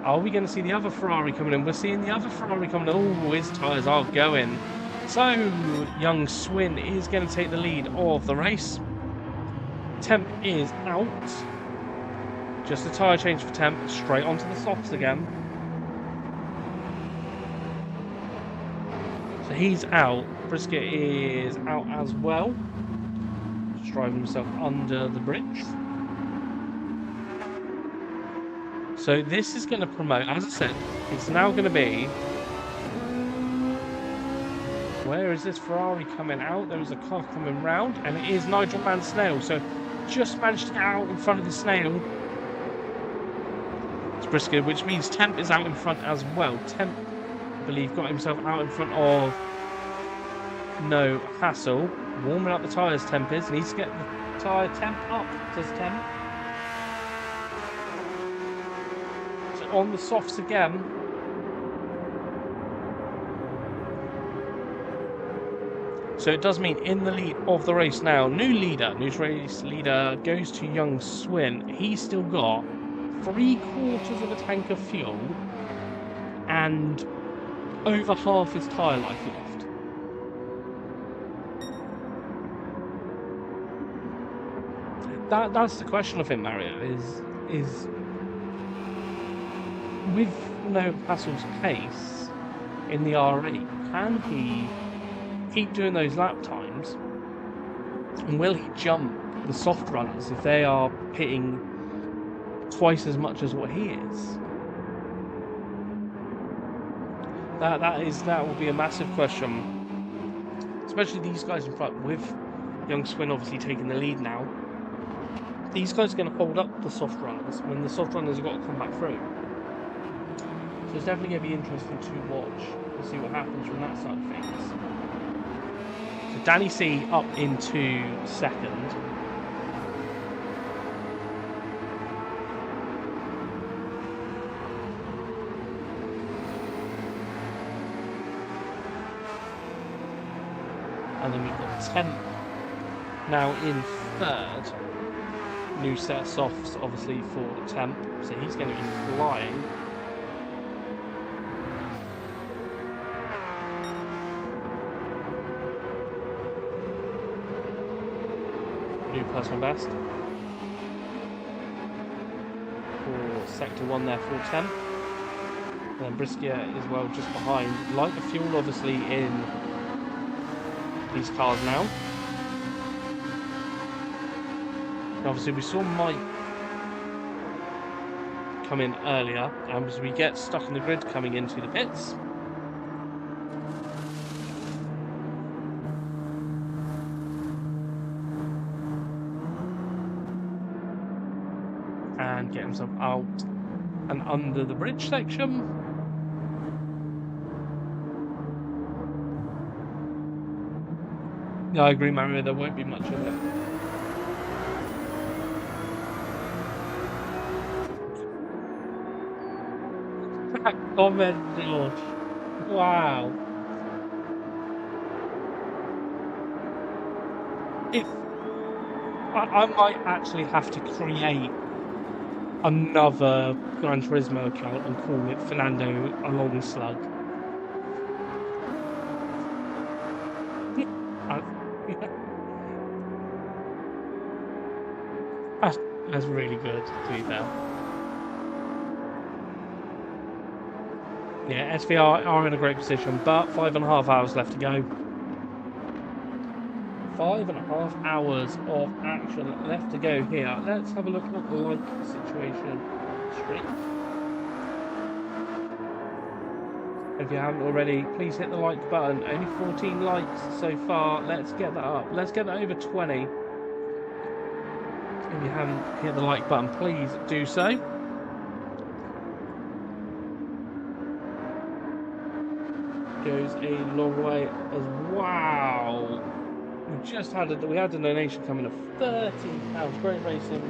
are we going to see the other Ferrari coming in? We're seeing the other Ferrari coming in. Oh, his tyres are going. So young Swin is going to take the lead of the race. Temp is out. Just a tyre change for Temp. Straight onto the softs again. So he's out. Brisket is out as well. Just driving himself under the bridge. So this is going to promote, as I said, it's now going to be... Where is this Ferrari coming out? There is a car coming round, and it is Nigel Mansell. So just managed to get out in front of the snail. It's Brisket, which means Temp is out in front as well. Temp, I believe, got himself out in front of No Hassle. Warming up the tyres, Temp is. Needs to get the tyre temp up, says Temp. So on the softs again. So it does mean in the lead of the race now. New race leader goes to young Swin. He's still got 3/4 of a tank of fuel and over half his tyre life left. That's the question of him, Mario, is with No Hassle's pace in the R8, can he keep doing those lap times, and will he jump the soft runners if they are pitting twice as much as what he is? That will be a massive question, especially these guys in front, with young Swin obviously taking the lead now. These guys are going to hold up the soft runners when the soft runners have got to come back through. So it's definitely going to be interesting to watch and see what happens from that side of things. So Danny C up into second. And then we've got Temp now in third. New set of softs, obviously, for Temp, so he's going to be flying. New personal best for Sector 1 there for Temp. And then Brisket as well just behind. Light the fuel, obviously, in these cars now. Obviously, we saw Mike come in earlier, and as we get stuck in the grid coming into the pits. And get himself out and under the bridge section. Yeah, I agree, Mario, there won't be much of it. Comment, George. Wow. if I might actually have to create another Gran Turismo account and call it Fernando Along Slug. That's really good to be fair. Yeah, SVR are in a great position, but 5.5 hours left to go. 5.5 hours of action left to go here. Let's have a look at the like situation on the stream. If you haven't already, please hit the like button. Only 14 likes so far. Let's get that up. Let's get that over 20. If you haven't hit the like button, please do so. Goes a long way as wow. We had a donation coming of £30. Great racing,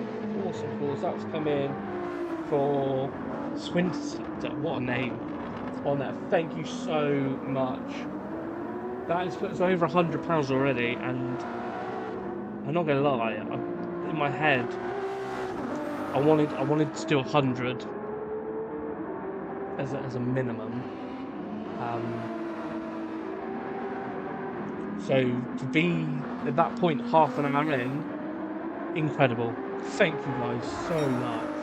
awesome cause. That's come in for Swinton. What a name on that. Thank you so much. That has put us over £100 already, and I'm not gonna lie, in my head I wanted to do 100 as a minimum. So to be at that point half an hour in, incredible. Thank you guys so much.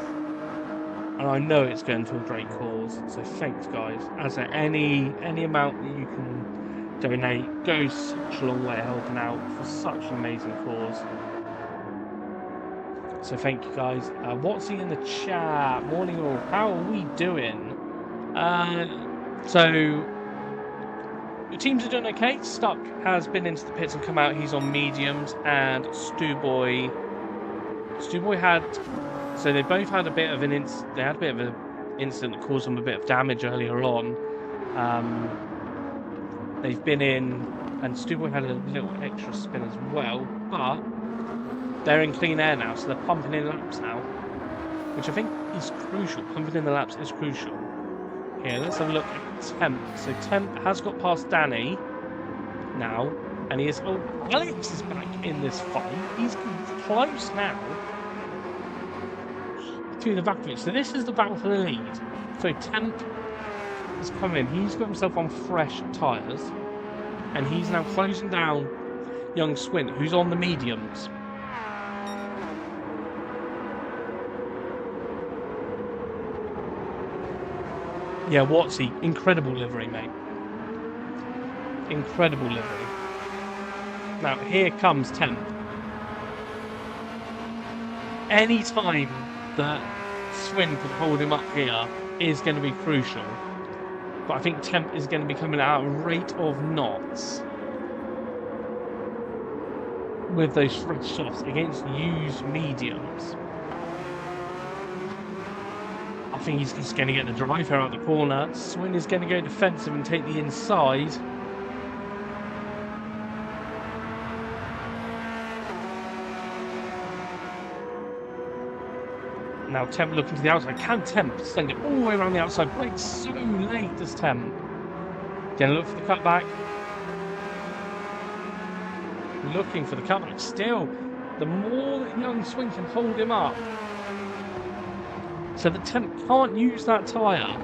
And I know it's going to a great cause, so thanks guys. As at any amount that you can donate goes such a long way helping out for such an amazing cause. So thank you guys. What's he in the chat? Morning all. How are we doing? So the teams are doing okay. Stuck has been into the pits and come out. He's on mediums, and Stewboy had. So they both had a bit of an incident that caused them a bit of damage earlier on. They've been in, and Stewboy had a little extra spin as well, but they're in clean air now, so they're pumping in laps now, which I think is crucial. Pumping in the laps is crucial. Here, let's have a look at Temp. So Temp has got past Danny now, and he is. Oh, Alex is back in this fight. He's close now to the back of it. So this is the battle for the lead. So Temp has come in. He's got himself on fresh tyres, and he's now closing down young Swin, who's on the mediums. Yeah, what's he? Incredible livery, mate. Incredible livery. Now, here comes Temp. Any time that Swin can hold him up here is going to be crucial. But I think Temp is going to be coming out at a rate of knots with those fresh softs against used mediums. I think he's just going to get the drive here out the corner. Swin is going to go defensive and take the inside. Now Temp looking to the outside. Can Temp send it all the way around the outside? Brakes so late, does Temp. Going to look for the cutback. Looking for the cutback. Still, the more that young Swin can hold him up, so the Temp can't use that tyre,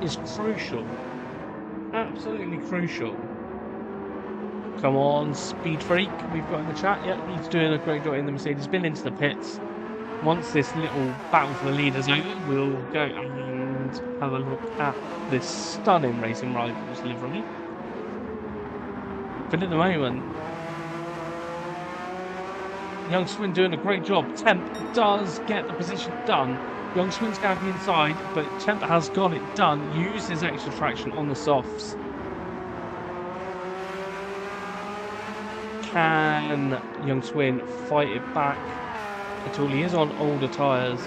is crucial. Absolutely crucial. Come on, Speed Freak, we've got in the chat. Yeah, he's doing a great job in the Mercedes. Been into the pits. Once this little battle for the lead is over, we'll go and have a look at this stunning Racing Rivals livery. But at the moment, young Swin doing a great job. Temp does get the position done. Young Swin's going to be inside, but Temp has got it done. Use his extra traction on the softs. Can young Swin fight it back at all? He is on older tyres.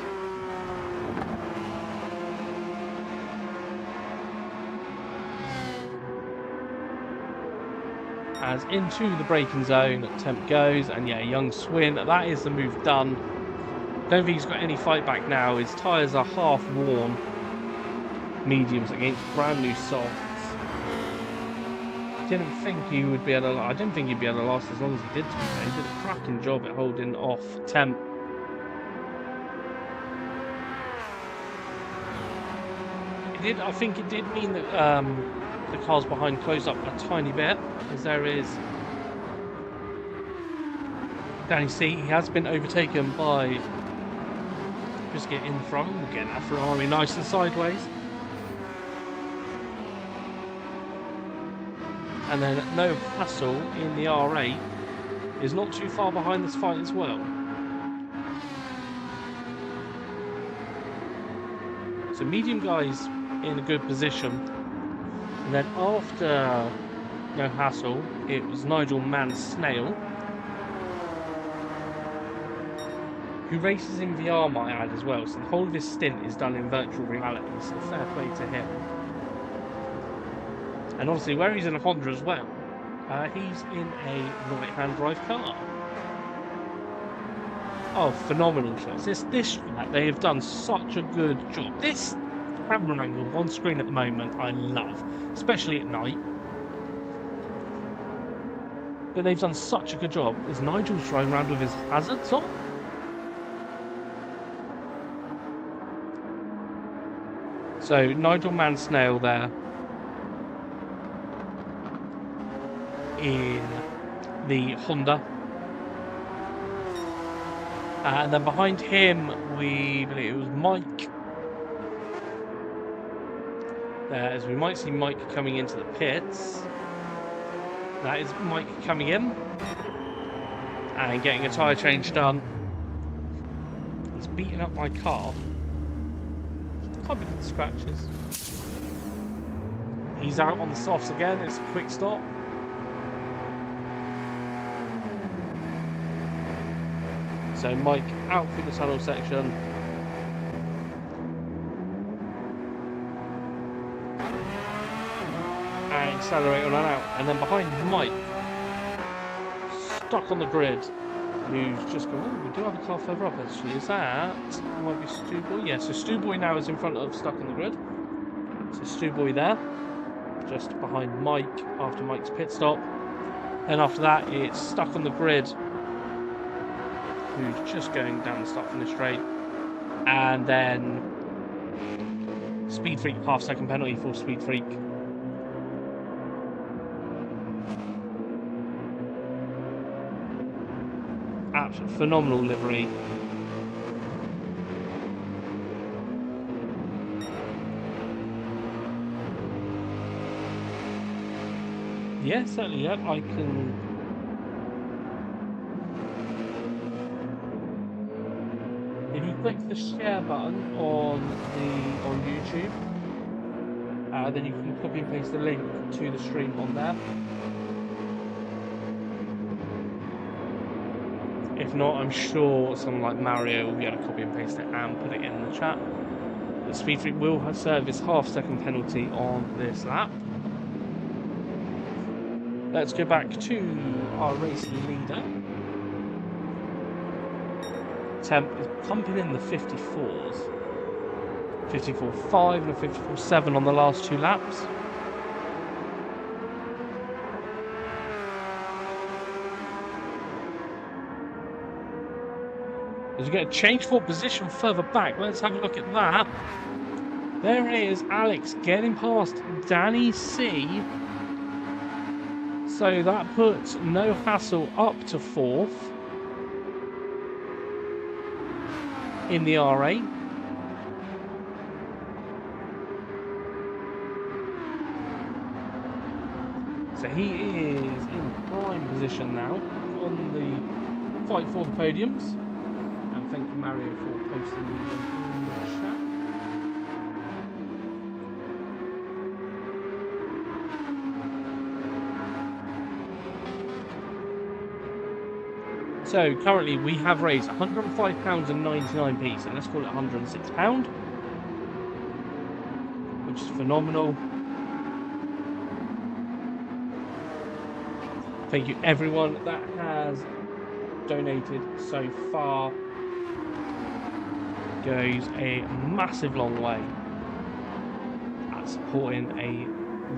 As into the braking zone, Temp goes, and yeah, young Swin, that is the move done. Don't think he's got any fight back now. His tyres are half worn. Mediums against brand new softs. Didn't think he would be able to. I didn't think he'd be able to last as long as he did. To be fair, he did a cracking job at holding off temp. It did. I think it did mean that the cars behind closed up a tiny bit, as there is Danny C. He has been overtaken by just get in front. We'll get that Ferrari nice and sideways. And then no hassle in the R8 is not too far behind this fight as well. So medium guys in a good position. And then after no hassle, it was Nigel Mansnail, who races in VR, might add, as well. So the whole of his stint is done in virtual reality, so fair play to him. And obviously, where he's in a Honda as well, he's in a right-hand drive car. Oh, phenomenal shots. This they have done such a good job. This camera angle on screen at the moment, I love, especially at night. But they've done such a good job. As Nigel's driving around with his hazards on. So Nigel Mansnail there in the Honda. And then behind him, we believe it was Mike. There, as we might see Mike coming into the pits. That is Mike coming in and getting a tyre change done. He's beating up my car. Covered in scratches. He's out on the softs again. It's a quick stop. So Mike out through the tunnel section. And accelerate on and out. And then behind Mike, stuck on the grid, who's just going, oh, we do have a car further up actually. Is that? Might be Stu Boy. Yeah, so Stu Boy now is in front of stuck on the grid. So Stu Boy there, just behind Mike after Mike's pit stop. Then after that, it's stuck on the grid, who's just going down the start finish straight. And then Speed Freak, half-second penalty for Speed Freak. Absolutely phenomenal livery. Yeah, certainly, yeah, I can... If you click the share button on YouTube, then you can copy and paste the link to the stream on there. If not, I'm sure someone like Mario will be able to copy and paste it and put it in the chat. The Speed Freak will serve his half-second penalty on this lap. Let's go back to our race leader. Temp is pumping in the 54s. 54.5 and a 54.7 on the last two laps. As we get a change for position further back, let's have a look at that. There it is, Alex getting past Danny C. So that puts No Hassle up to 4th in the R8. So he is in prime position now on the fight for the podiums. And thank you, Mario, for posting them in the chat. So currently we have raised £105.99, so let's call it £106, which is phenomenal. Thank you everyone that has donated so far. Goes a massive long way at supporting a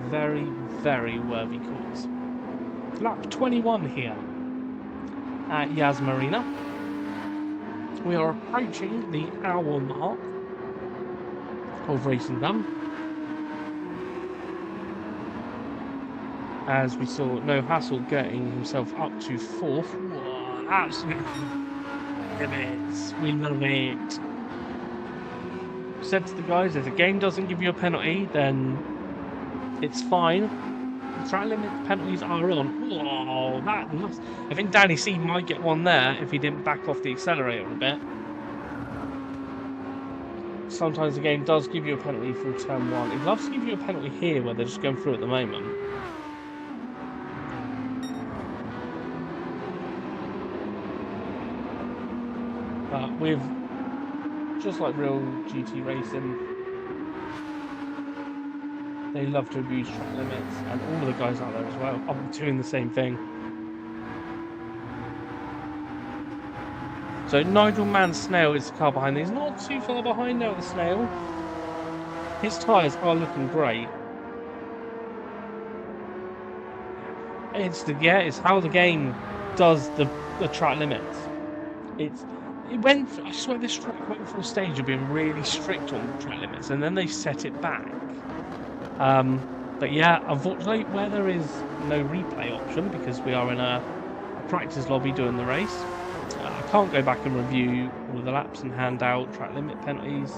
very, very worthy calls. Lap 21 here at Yas Marina. We are approaching the hour mark of racing done. As we saw No Hassle getting himself up to 4th. Whoa, absolutely limits. We love it. Said to the guys, if the game doesn't give you a penalty, then it's fine. The track limit penalties are on. Whoa, that must... I think Danny C might get one there if he didn't back off the accelerator a bit. Sometimes the game does give you a penalty through turn 1. It loves to give you a penalty here where they're just going through at the moment. But with, just like real GT racing, they love to abuse track limits, and all of the guys out there as well are doing the same thing. So Nigel Snail is the car behind. He's not too far behind now, the Snail. His tyres are looking great. It's how the game does the track limits. I swear this track went for a stage of being really strict on track limits, and then they set it back. But yeah, unfortunately, where there is no replay option because we are in a practice lobby doing the race, I can't go back and review all of the laps and hand out track limit penalties.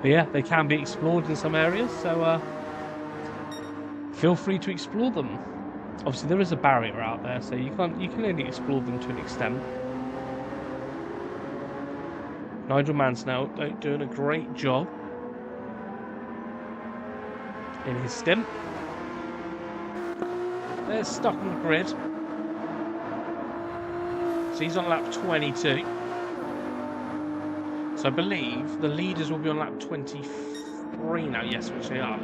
But yeah, they can be explored in some areas, so feel free to explore them. Obviously, there is a barrier out there, so you can only explore them to an extent. Nigel Snail doing a great job in his stint. They're stuck on the grid. So he's on lap 22. So I believe the leaders will be on lap 23 now. Yes, which they are.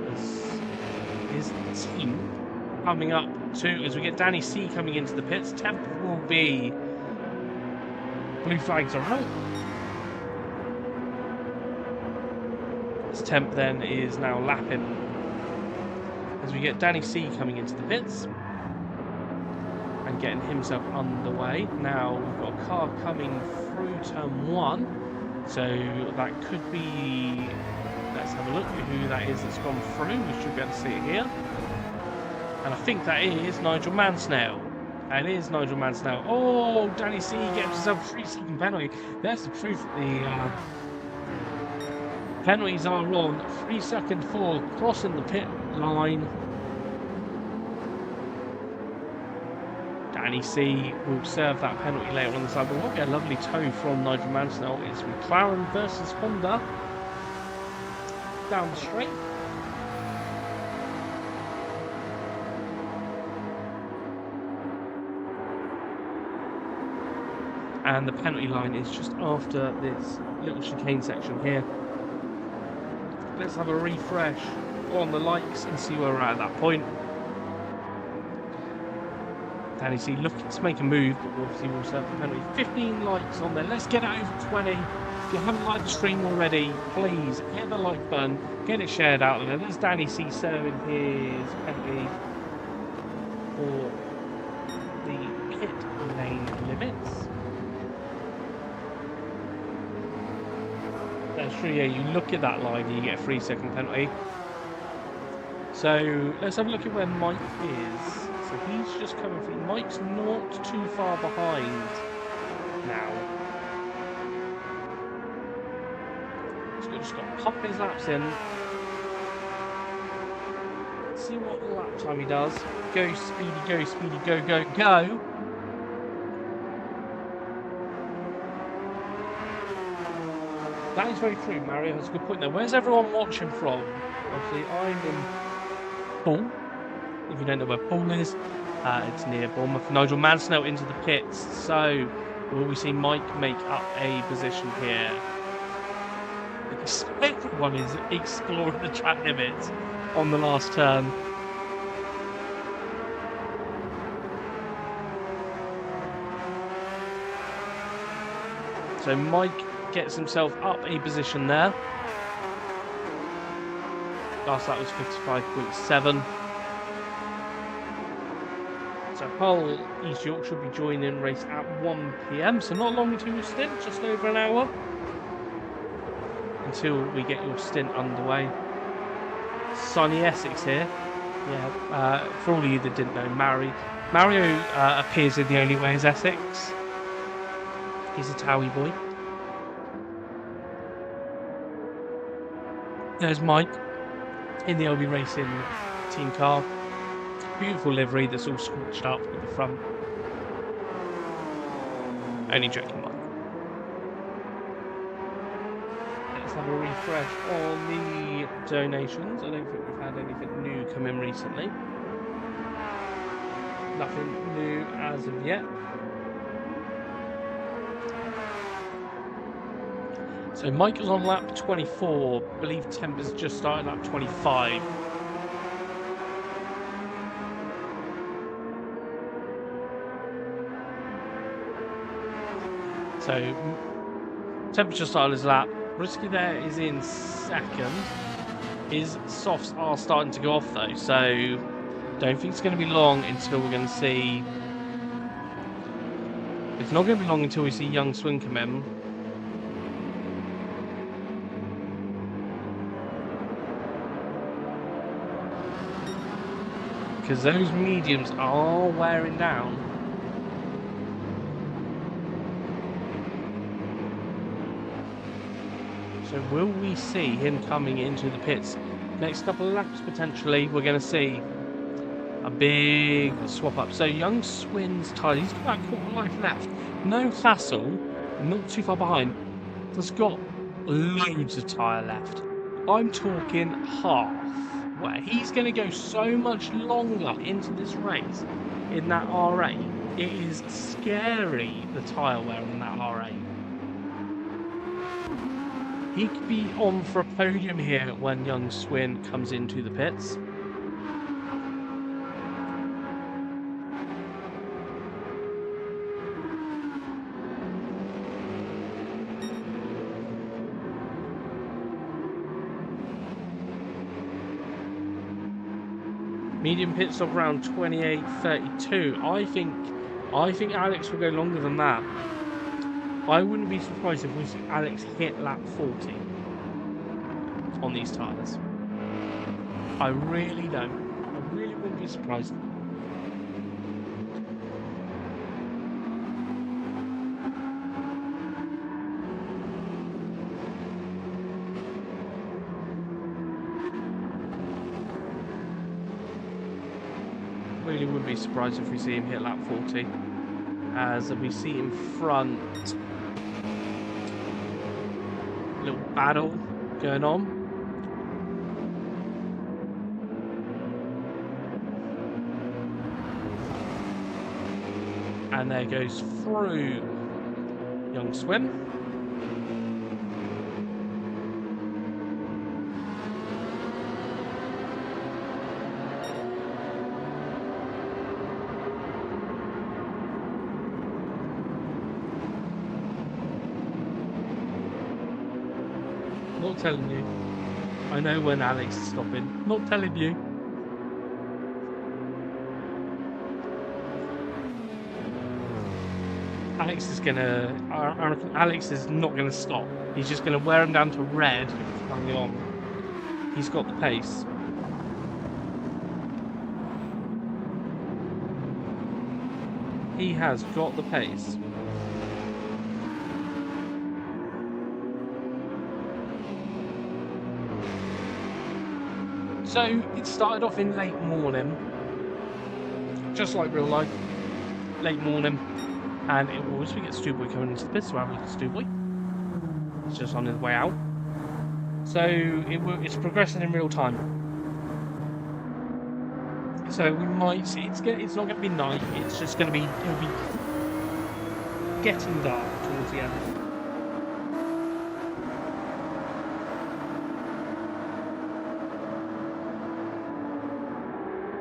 His team coming up to, as we get Danny C coming into the pits. 10th will be blue flags are out. His temp then is now lapping as we get Danny C coming into the pits and getting himself underway. Now we've got a car coming through turn 1, so that could be, let's have a look at who that is that's gone through. We should be able to see it here, and I think that is Nigel Snail. And it is Nigel Snail. Oh, Danny C gets himself a 3-second penalty. There's the proof that the penalties are on. 3-second for crossing the pit line. Danny C will serve that penalty later on the side, but we'll get a lovely tow from Nigel Snail. It's McLaren versus Honda down the straight. And the penalty line is just after this little chicane section here. Let's have a refresh on the likes and see where we're at that point. Danny C looking to make a move, but obviously we'll serve the penalty. 15 likes on there. Let's get it over 20. If you haven't liked the stream already, please hit the like button, get it shared out there. There's Danny C serving his penalty for the pit lane limits. That's true, yeah, you look at that line and you get a 3-second penalty. So let's have a look at where Mike is. So he's just coming through. Mike's not too far behind now. Just got to pop his laps in. Let's see what lap time he does. Go, speedy, go, speedy, go, go, go. That is very true. Mario has a good point there. Where's everyone watching from? Obviously, I'm in Poole. If you don't know where Poole is, it's near Bournemouth. Nigel Snail into the pits. So, will we see Mike make up a position here? Everyone is exploring the track limits on the last turn. So Mike gets himself up a position there. Last lap was 55.7. So Hull East York should be joining race at 1 PM, so not long into your stint, just over an hour until we get your stint underway. Sunny Essex here. Yeah, for all of you that didn't know, Mario appears in The Only Way is Essex. He's a Towie boy. There's Mike in the LBRacing team car. Beautiful livery that's all scorched up at the front. Only joking, Mike. Let's have a refresh on the donations. I don't think we've had anything new come in recently. Nothing new as of yet. So Mike is on lap 24. I believe Tempest just started lap 25. So Tempest just started his lap. Risky there is in second. His softs are starting to go off though, so don't think it's going to be long until we're going to see. It's not going to be long until we see Young Swin come in. Because those mediums are wearing down. So will we see him coming into the pits? Next couple of laps potentially, we're going to see a big swap up. So Young Swin's tyre, he's got about quarter life left. No hassle, not too far behind. He's got loads of tyre left. I'm talking half. Where he's going to go so much longer into this race in that R8. It is scary, the tyre wear on that R8. He could be on for a podium here when Young Swin comes into the pits. Medium pit stop around 28.32. I think Alex will go longer than that. I wouldn't be surprised if we see Alex hit lap 40 on these tyres. I really don't. I really wouldn't be surprised. Really wouldn't be surprised if we see him hit lap 40. As we see in front, a little battle going on. And there goes through Young Swin. Not telling you. I know when Alex is stopping. Not telling you. Alex is not gonna stop. He's just gonna wear him down to red if it's hanging on. He's got the pace. He has got the pace. So it started off in late morning, just like real life, late morning, and it was, we get Stewboy coming into the pits, so have a look at Stewboy. He's just on his way out. So it's progressing in real time. So we might see, it's not going to be night, it's just going to be, it'll be getting dark towards the end.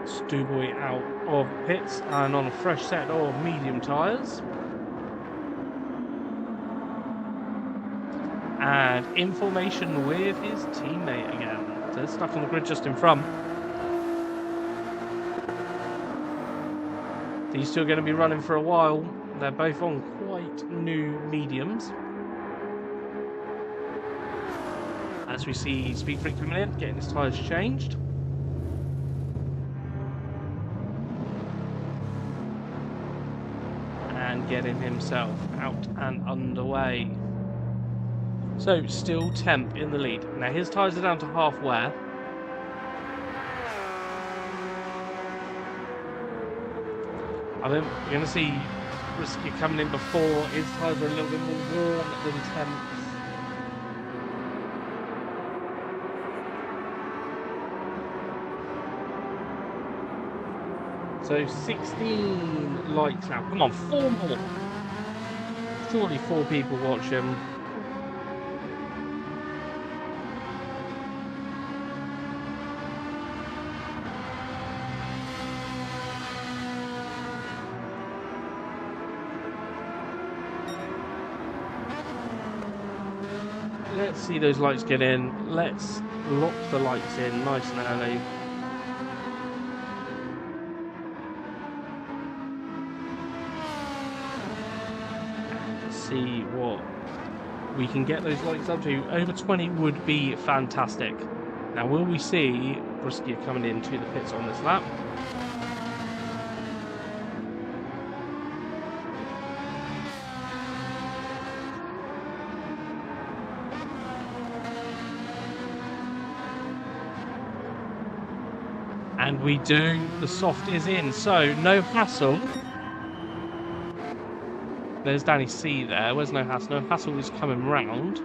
Stewboy out of pits and on a fresh set of medium tyres. And in formation with his teammate again. So they're stuck on the grid just in front. These two are going to be running for a while. They're both on quite new mediums. As we see Speed Freak coming in, getting his tyres changed. And getting himself out and underway. So, still Temp in the lead. Now his tyres are down to half wear. I think we're going to see Risky coming in before. His tyres are a little bit more worn than Temp's. So 16 likes now. Come on, 4 more. Surely 4 people watch him. Let's see those lights get in. Let's lock the lights in nice and early. See what we can get those lights up to. Over 20 would be fantastic. Now, will we see Brisky coming into the pits on this lap? And we do. The soft is in, so no hassle. There's Danny C there. Where's No Hassle? No Hassle is coming round.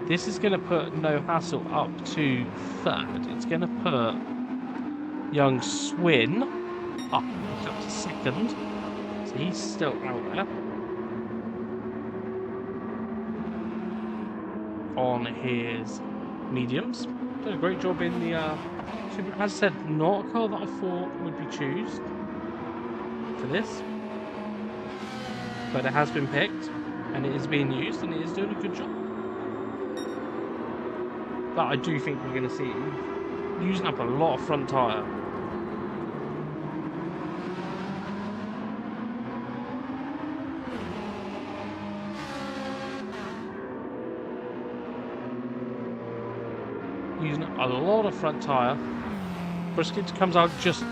This is going to put No Hassle up to 3rd. It's going to put young Swin up to 2nd. So he's still out there. On his mediums. Did a great job in the... as I said, not a car that I thought would be chosen for this. But it has been picked, and it is being used, and it is doing a good job. But I do think we're going to see it using up a lot of front tyre. Using up a lot of front tyre. Brisket comes out just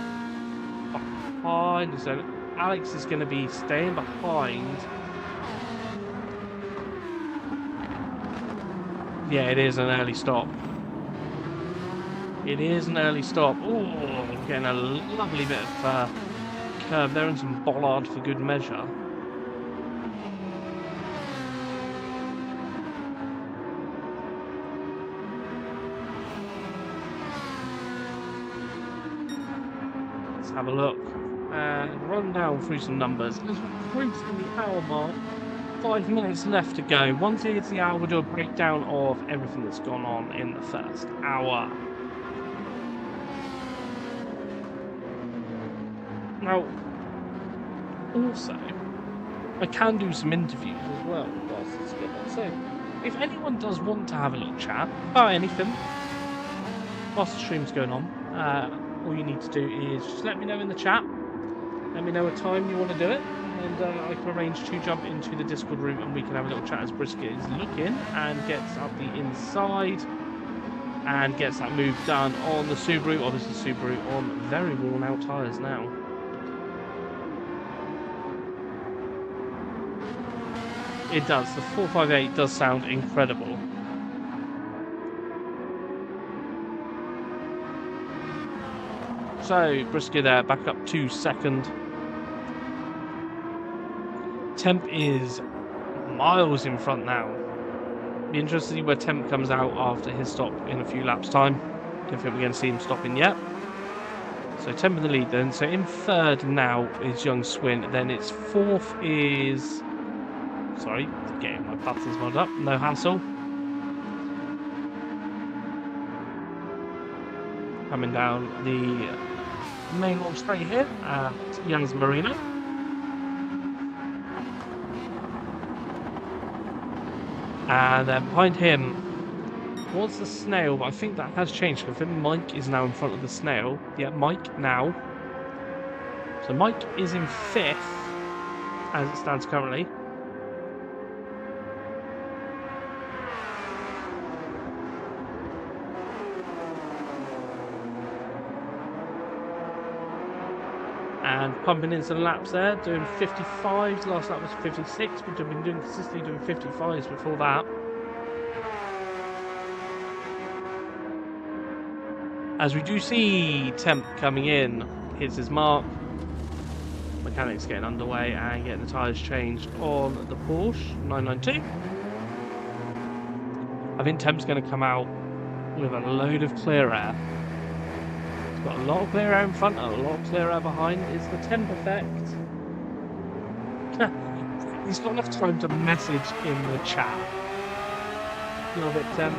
behind, so Alex is going to be staying behind. Yeah, it is an early stop. It is an early stop. Oh, getting a lovely bit of curve there and some bollard for good measure. Let's have a look. And run down through some numbers. As we're approaching the hour mark, 5 minutes left to go. Once it hits the hour, we'll do a breakdown of everything that's gone on in the first hour. Now, also, I can do some interviews as well whilst it's going on. So, if anyone does want to have a little chat about anything whilst the stream's going on, all you need to do is just let me know in the chat. Let me know a time you want to do it, and I can arrange to jump into the Discord room and we can have a little chat as Brisket is looking and gets up the inside and gets that move done on the Subaru. Obviously, Subaru on very worn out tyres now. It does. The 458 does sound incredible. So, Brisket there, back up to 2nd. Temp is miles in front now. Be interested to see where Temp comes out after his stop in a few laps' time. Don't think we're going to see him stopping yet. So Temp in the lead then. So in 3rd now is young Swin. Then it's 4th is... Sorry, getting my buttons muddled up. No Hassle. Coming down the main launch straight here at Yas Marina. And then behind him was the Snail, but I think that has changed. I think Mike is now in front of the Snail. Yeah, Mike now. So Mike is in 5th as it stands currently. And pumping in some laps there, doing 55s. Last lap was 56, but I've been doing consistently doing 55s before that. As we do see Temp coming in, hits his mark. Mechanics getting underway and getting the tyres changed on the Porsche 992. I think Temp's going to come out with a load of clear air. He's got a lot of clear air in front and a lot of clear air behind. It's the Temp effect. He's got enough time to message in the chat. Love it, Temp.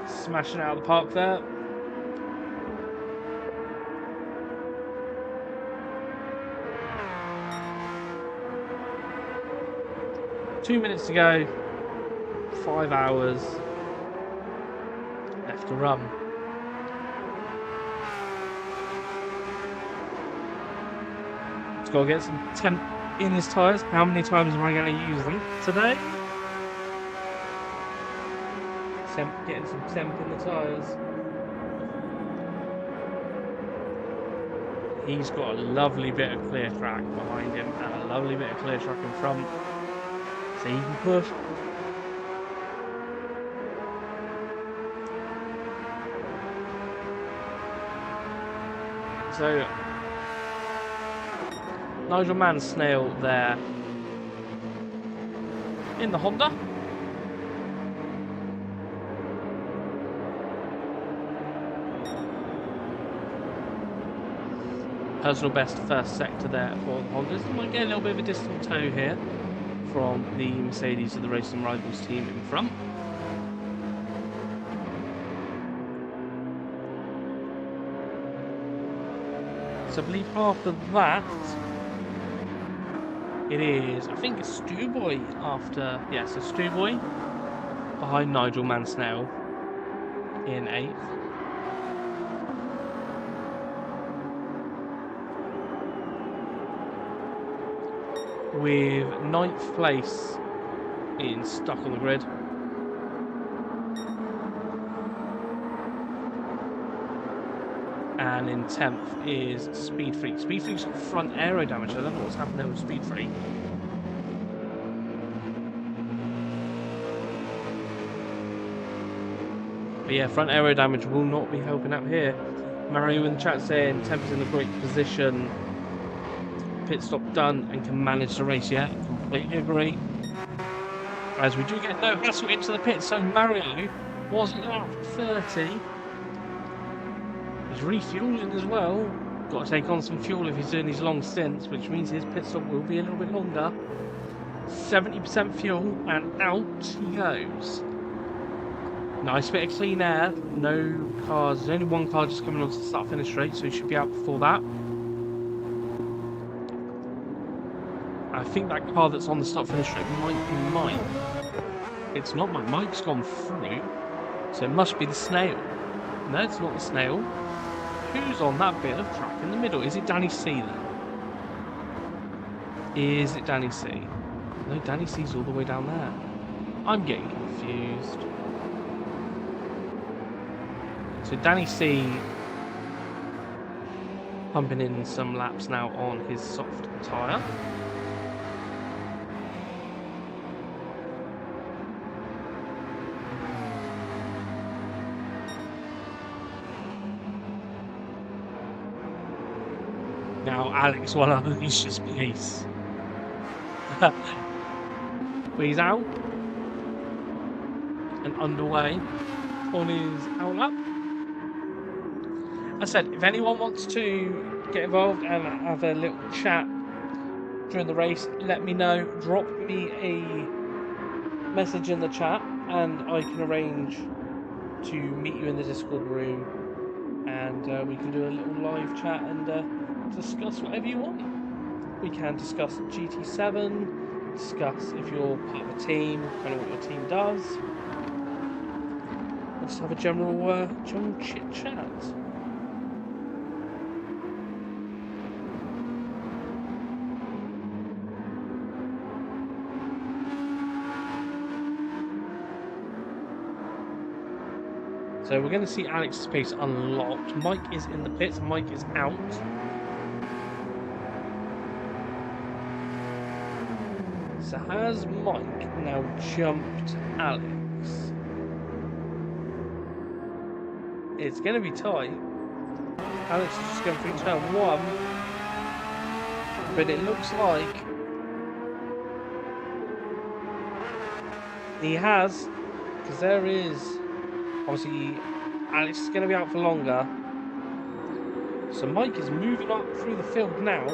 Smashing out of the park there. Two minutes to go. 5 hours left to run. He's got to get some Temp in his tyres. How many times am I going to use them today? Getting some Temp in the tyres. He's got a lovely bit of clear track behind him and a lovely bit of clear track in front. So he can push. So Nigel Mansell there in the Honda. Personal best first sector there for the Hondas. Might get a little bit of a distant tow here from the Mercedes of the Racing Rivals team in front. So I believe after that, it is, I think it's Stewboy after, yeah, so Stewboy behind Nigel Mansell in 8th. With 9th place being stuck on the grid. And in 10th is Speed Freak. Speed Freak's got front aero damage. I don't know what's happening with Speed Freak. But yeah, front aero damage will not be helping out here. Mario in the chat saying Temp's in a great position. Pit stop done and can manage the race. Yeah, completely agree. As we do get no hassle into the pit, so Mario wasn't out for 30. He's refueling as well. Got to take on some fuel if he's doing these long stints, which means his pit stop will be a little bit longer. 70% fuel and out he goes. Nice bit of clean air. No cars. There's only one car just coming onto the start finish straight, so he should be out before that. I think that car that's on the start finish straight might be mine. It's not mine. Mike's gone through, so it must be the Snail. No, it's not the Snail. Who's on that bit of track in the middle? Is it Danny C then? Is it Danny C? No, Danny C's all the way down there. I'm getting confused. So Danny C pumping in some laps now on his soft tyre. Now Alex will unleash his pace. But he's out and underway on his out lap. I said, if anyone wants to get involved and have a little chat during the race, let me know. Drop me a message in the chat and I can arrange to meet you in the Discord room and we can do a little live chat and discuss whatever you want. We can discuss GT7, discuss if you're part of a team, kind of what your team does. Let's have a general chit chat. So we're going to see Alex's pace unlocked. Mike is in the pits. Mike is out. So has Mike now jumped Alex? It's going to be tight. Alex is just going through turn 1. But it looks like he has, because there is, obviously, Alex is going to be out for longer. So Mike is moving up through the field now.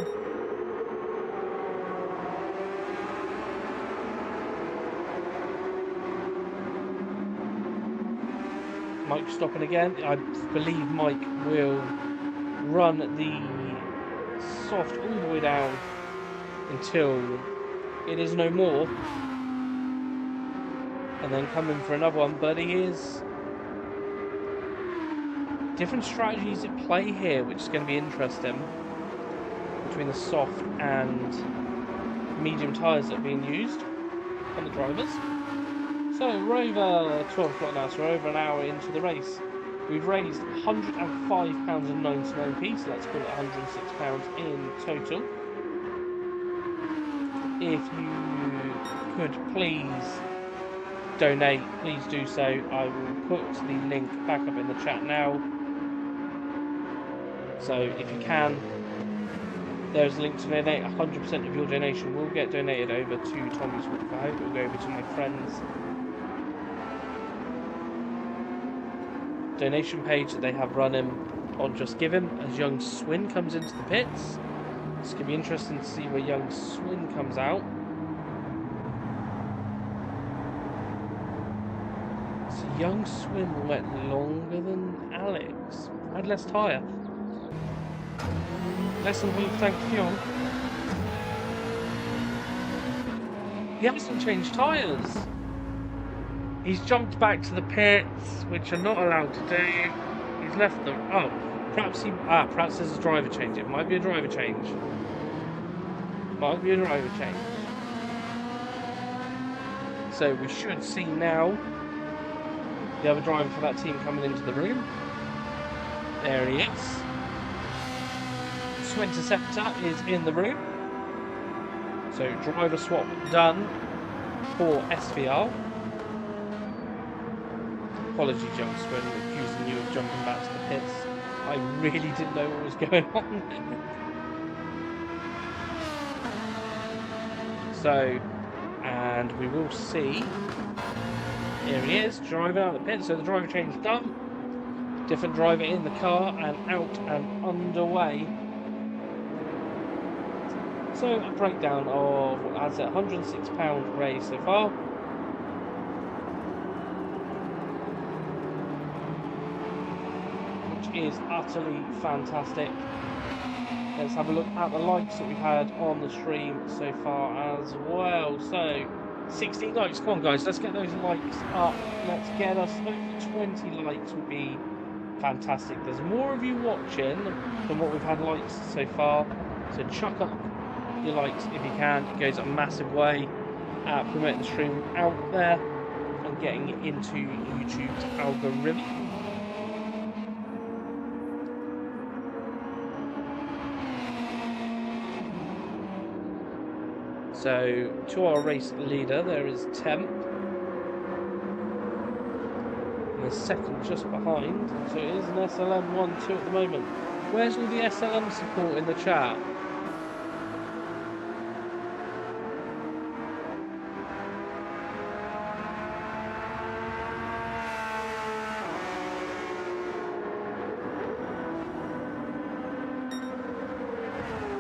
Mike stopping again. I believe Mike will run the soft all the way down until it is no more. And then come in for another one. But he is... different strategies at play here, which is going to be interesting, between the soft and medium tyres that are being used on the drivers. So we're over 12 o'clock now, so we're over an hour into the race. We've raised £105.99, so let's call it £106 in total. If you could please donate, please do so. I will put the link back up in the chat now. So if you can, there's a link to donate. 100% of your donation will get donated over to Tommy's Walk for Hope. It will go over to my friends' donation page that they have running on Just Give Him as Young Swin comes into the pits. It's going to be interesting to see where Young Swin comes out. So Young Swin went longer than Alex. Had less tyre. Less than we've tanked fuel. He hasn't changed tyres. He's jumped back to the pits, which are not allowed to do. He's left them. Oh, perhaps there's a driver change. It might be a driver change. Might be a driver change. So we should see now the other driver for that team coming into the room. There he is. Interceptor is in the room. So driver swap done for SVR. Apologies, Young Swin, accusing you of jumping back to the pits. I really didn't know what was going on. So, and we will see. Here he is, driving out of the pit. So the driver change done. Different driver in the car and out and underway. So a breakdown of what adds a £106 raise so far. Which is utterly fantastic. Let's have a look at the likes that we've had on the stream so far as well. So 16 likes, come on guys, let's get those likes up. Let's get us over 20 likes would be fantastic. There's more of you watching than what we've had likes so far. So chuck up your likes if you can. It goes a massive way at promoting the stream out there and getting it into YouTube's algorithm. So to our race leader there is Temp, and the second just behind, so it is an SLM 1-2 at the moment. Where's all the SLM support in the chat?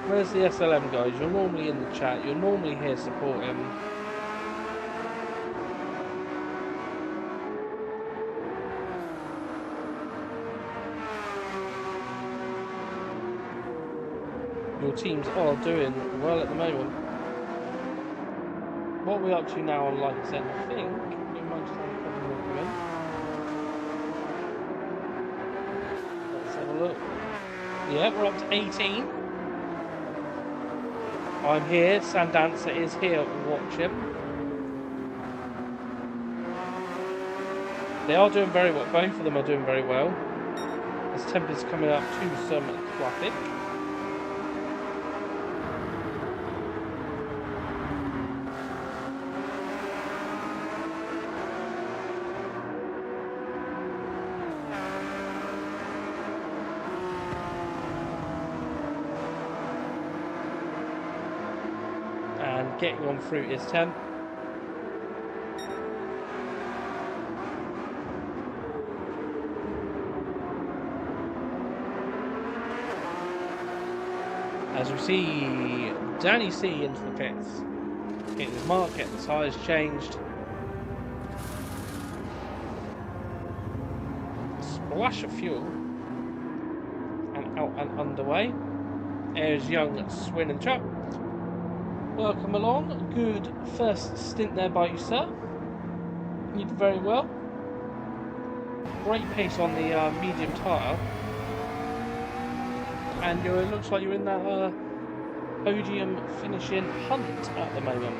Where's the SLM guys? You're normally in the chat. You're normally here supporting. Your teams are doing well at the moment. what we're up to now on lights then, I think we might just have a couple more come in. Let's have a look. Yeah, we're up to 18. I'm here, Sandancer is here watching. They are doing very well, both of them are doing very well. As temp is coming up to some traffic. And getting on through is temp. As we see Danny C into the pits, getting his mark, getting the tyres changed. Splash of fuel. And out and underway. There's young Swin and Chuck. Welcome along. Good first stint there by you, sir. You did very well. Great pace on the medium tyre. And it looks like you're in that podium finishing hunt at the moment.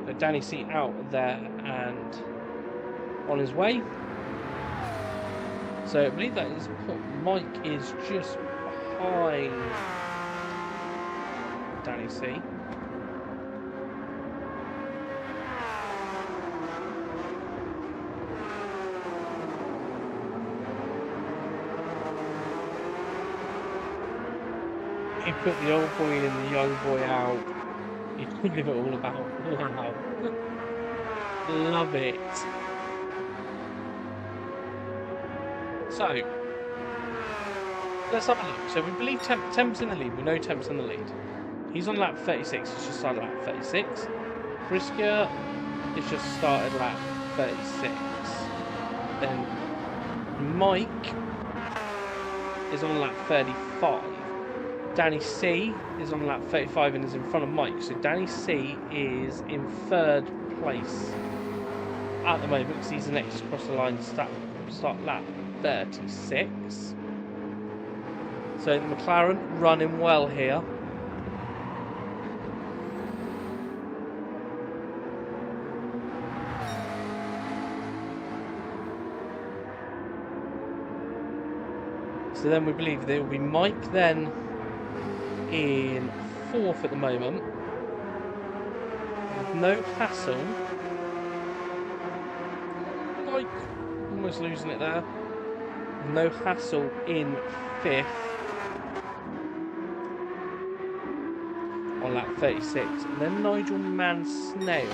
So Danny C out there and on his way. So I believe that is Mike is just behind Danny C. He put the old boy in, the young boy out. He could give it all about. Wow. Love it. So, let's have a look. So we believe Temp's in the lead. We know Temp's in the lead. He's on lap 36. He's just started lap 36. Frisker is just started lap 36. Then Mike is on lap 35. Danny C is on lap 35 and is in front of Mike. So Danny C is in third place at the moment because he's the next across the line start lap 36. So the McLaren running well here. So then we believe there will be Mike then in fourth at the moment. With no hassle. Mike almost losing it there. No hassle in fifth on lap 36. And then Nigel Mansell.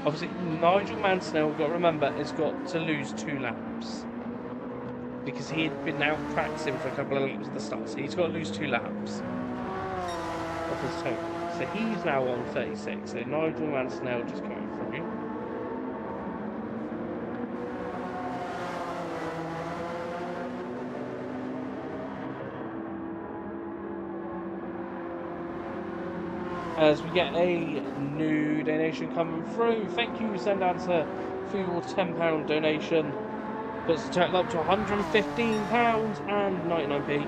Obviously, Nigel Mansell, we've got to remember, has got to lose 2 laps. Because he had been out practicing for a couple of laps at the start. So he's got to lose 2 laps of his total. So he's now on 36. So Nigel Mansell just coming through. As we get a new donation coming through. Thank you, Sandancer, for your £10 donation. Puts the total up to £115.99p.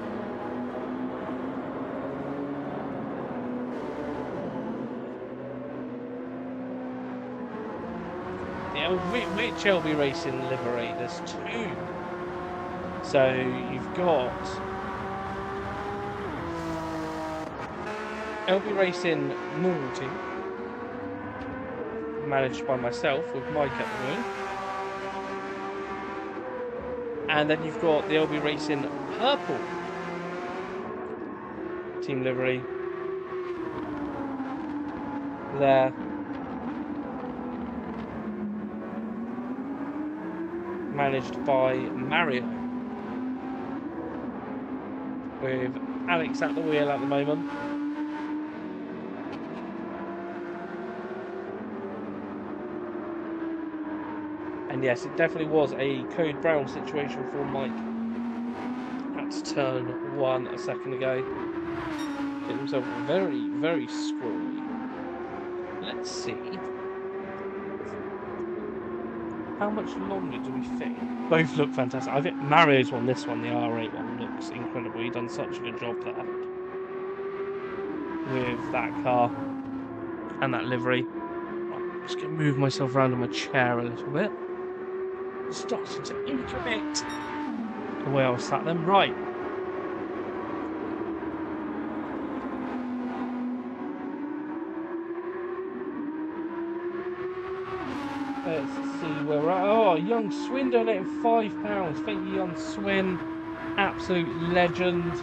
Yeah, which LBRacing livery? There's 2. So you've got LBRacing normal team, managed by myself with Mike at the wheel. And then you've got the LBRacing purple team livery there. Managed by Mario. with Alex at the wheel at the moment. And yes, it definitely was a Code Brown situation for Mike. Had to turn 1 a second ago. Getting himself very, very squirrely. Let's see. How much longer do we think? Both look fantastic. I think Mario's won this one. The R8 one looks incredible. He's done such a good job there with that car and that livery. Right, I'm just going to move myself around on my chair a little bit. Starting to ink a bit the way I was sat then. Right. Let's see where we're at. Oh, Young Swin donated £5. Thank you, Young Swin. Absolute legend.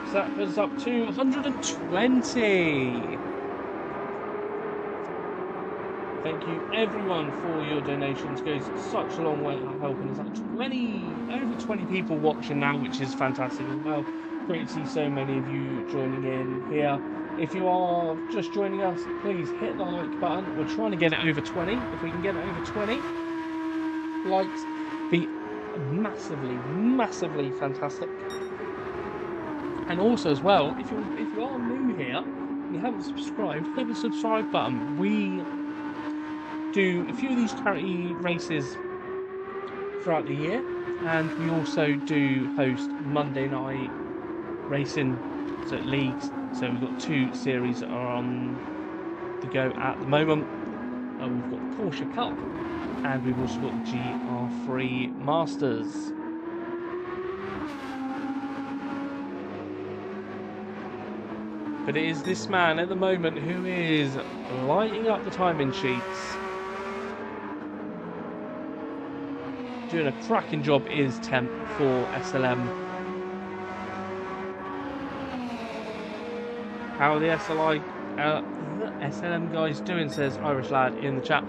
So that puts us up to 120. Thank you everyone for your donations. It goes such a long way at helping us out. Over 20 people watching now, which is fantastic as well. Great to see so many of you joining in here. If you are just joining us, please hit the like button. We're trying to get it over 20. If we can get it over 20 likes, be massively, massively fantastic. And also as well, if you are new here and you haven't subscribed, hit the subscribe button. We do a few of these charity races throughout the year, and we also do host Monday night racing, so leagues. So we've got 2 series that are on the go at the moment. We've got the Porsche Cup, and we've also got the GR3 Masters. But it is this man at the moment who is lighting up the timing sheets. Doing a cracking job is Temp for SLM. How are the SLM guys doing, says Irish Lad in the chat.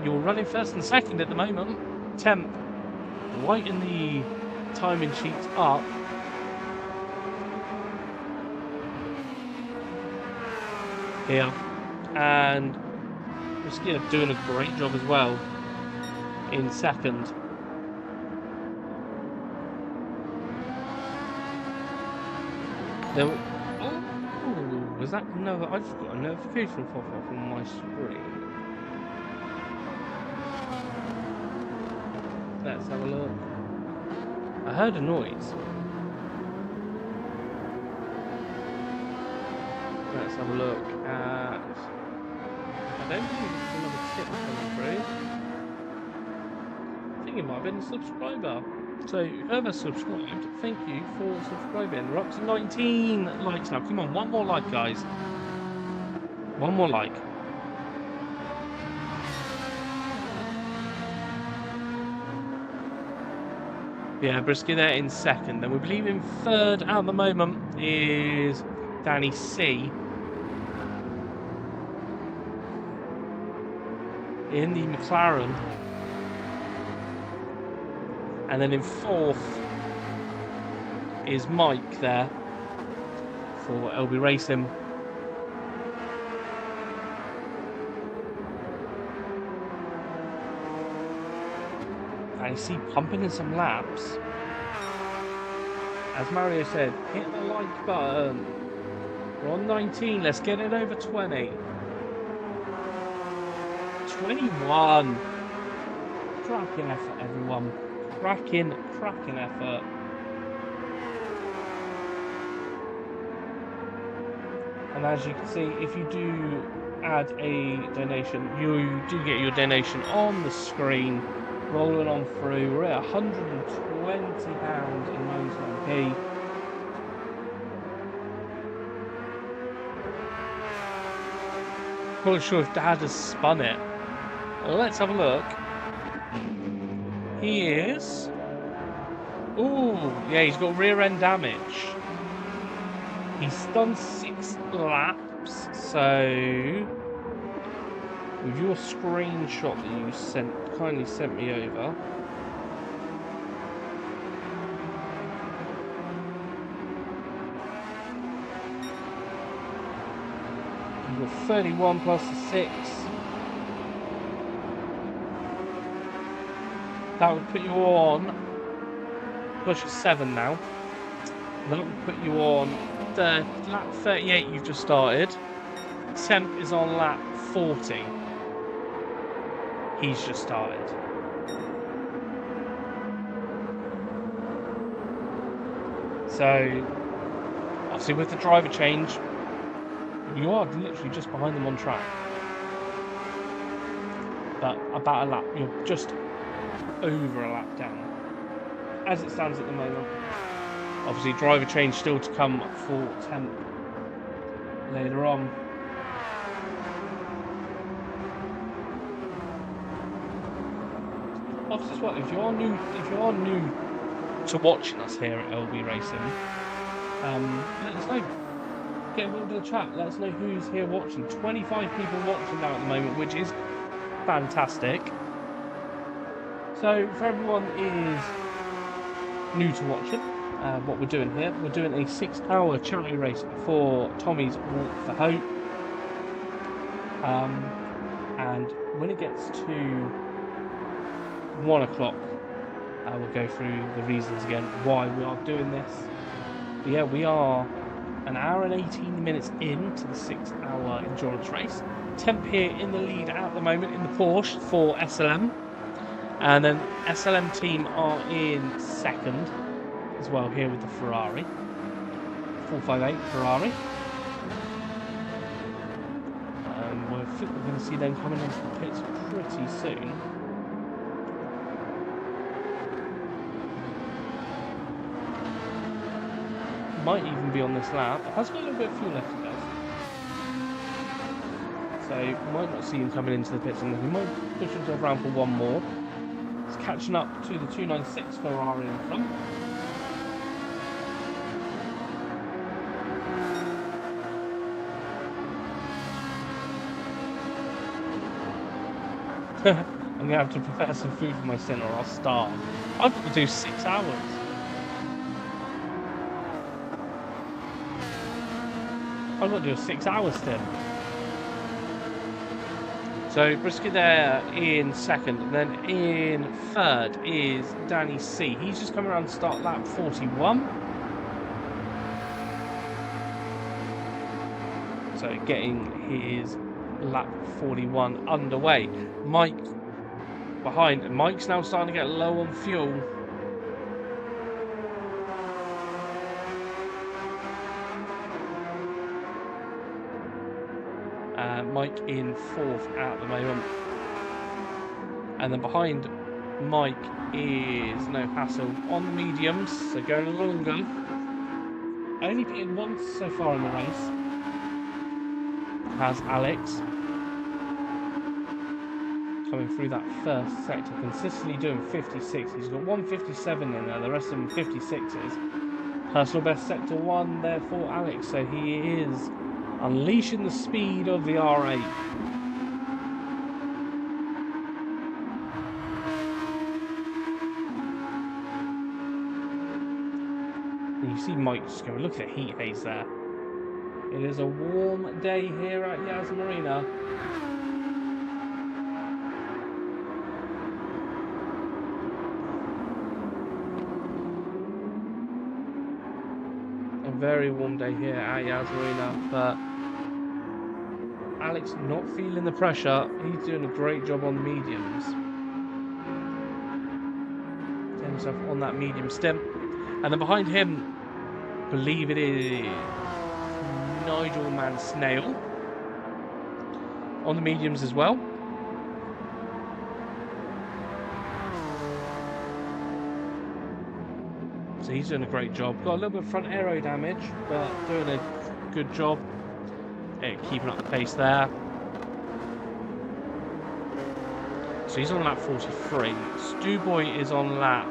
You're running first and second at the moment. Temp lighting the timing sheets up. Here. And Riskia doing a great job as well in second. Was that another? I just got a notification pop up on my screen. Let's have a look. I heard a noise. Let's have a look at. I don't think it's another tip coming through. I think it might have been a subscriber. So whoever subscribed, thank you for subscribing. We're up to 19 likes now. Come on, one more like, guys. One more like. Yeah, Brisket there in second. Then we believe in third at the moment is Danny C. In the McLaren. And then in fourth is Mike there for LBRacing. I see pumping in some laps. As Mario said, hit the like button. We're on 19, let's get it over 20. 21. Cracking effort, everyone. Cracking effort. And as you can see, if you do add a donation, you do get your donation on the screen, rolling on through. We're at £120.99p. Not sure if Dad has spun it. Well, let's have a look. He is. Ooh, yeah, he's got rear end damage. He's done 6 laps, so with your screenshot that you kindly sent me over, You've got 31 plus the 6. That would put you on, plus your 7 now. That would put you on lap 38 you've just started. Temp is on lap 40. He's just started. So, obviously with the driver change, you are literally just behind them on track. But about a lap, you're just over a lap down. As it stands at the moment. Obviously driver change still to come for Temp later on. Obviously as well, if you are new to watching us here at LBRacing, let us know. Get involved in the chat. Let us know who's here watching. 25 people watching now at the moment, which is fantastic. So for everyone is new to watching, what we're doing here, we're doing a 6-hour charity race for Tommy's Walk for Hope. And when it gets to 1 o'clock, we'll go through the reasons again why we are doing this. But yeah, we are an hour and 18 minutes into the 6-hour endurance race. Temp here in the lead at the moment in the Porsche for SLM. And then SLM team are in second as well here with the Ferrari. 458 Ferrari. I think we're going to see them coming into the pits pretty soon. Might even be on this lap. It has got a little bit of fuel left, it does. So you might not see him coming into the pits, and he might push himself around for one more. He's catching up to the 296 Ferrari in front. I'm going to have to prepare some food for my stint or I'll starve. I've got to do 6 hours. I've got to do a 6-hour stint. So Brisket there in second, and then in third is Danny C. He's just coming around to start lap 41. So getting his lap 41 underway. Mike behind. Mike's now starting to get low on fuel. Mike in fourth at the moment. And then behind Mike is No Hassle on the mediums, so going longer. Only pitted once so far in the race. Has Alex. Coming through that first sector, consistently doing 56. He's got 157 in there, the rest of them 56s. Personal best sector 1 there for Alex, so he is unleashing the speed of the R8. And you see Mike just going, look at the heat haze there. It is a warm day here at Yas Marina. A very warm day here at Yas Marina, but Alex not feeling the pressure. He's doing a great job on the mediums. Getting himself on that medium stem. And then behind him, I believe it is Nigel Man Snail on the mediums as well. So he's doing a great job. Got a little bit of front aero damage, but doing a good job at keeping up the pace there. So he's on lap 43. Stu Boy is on lap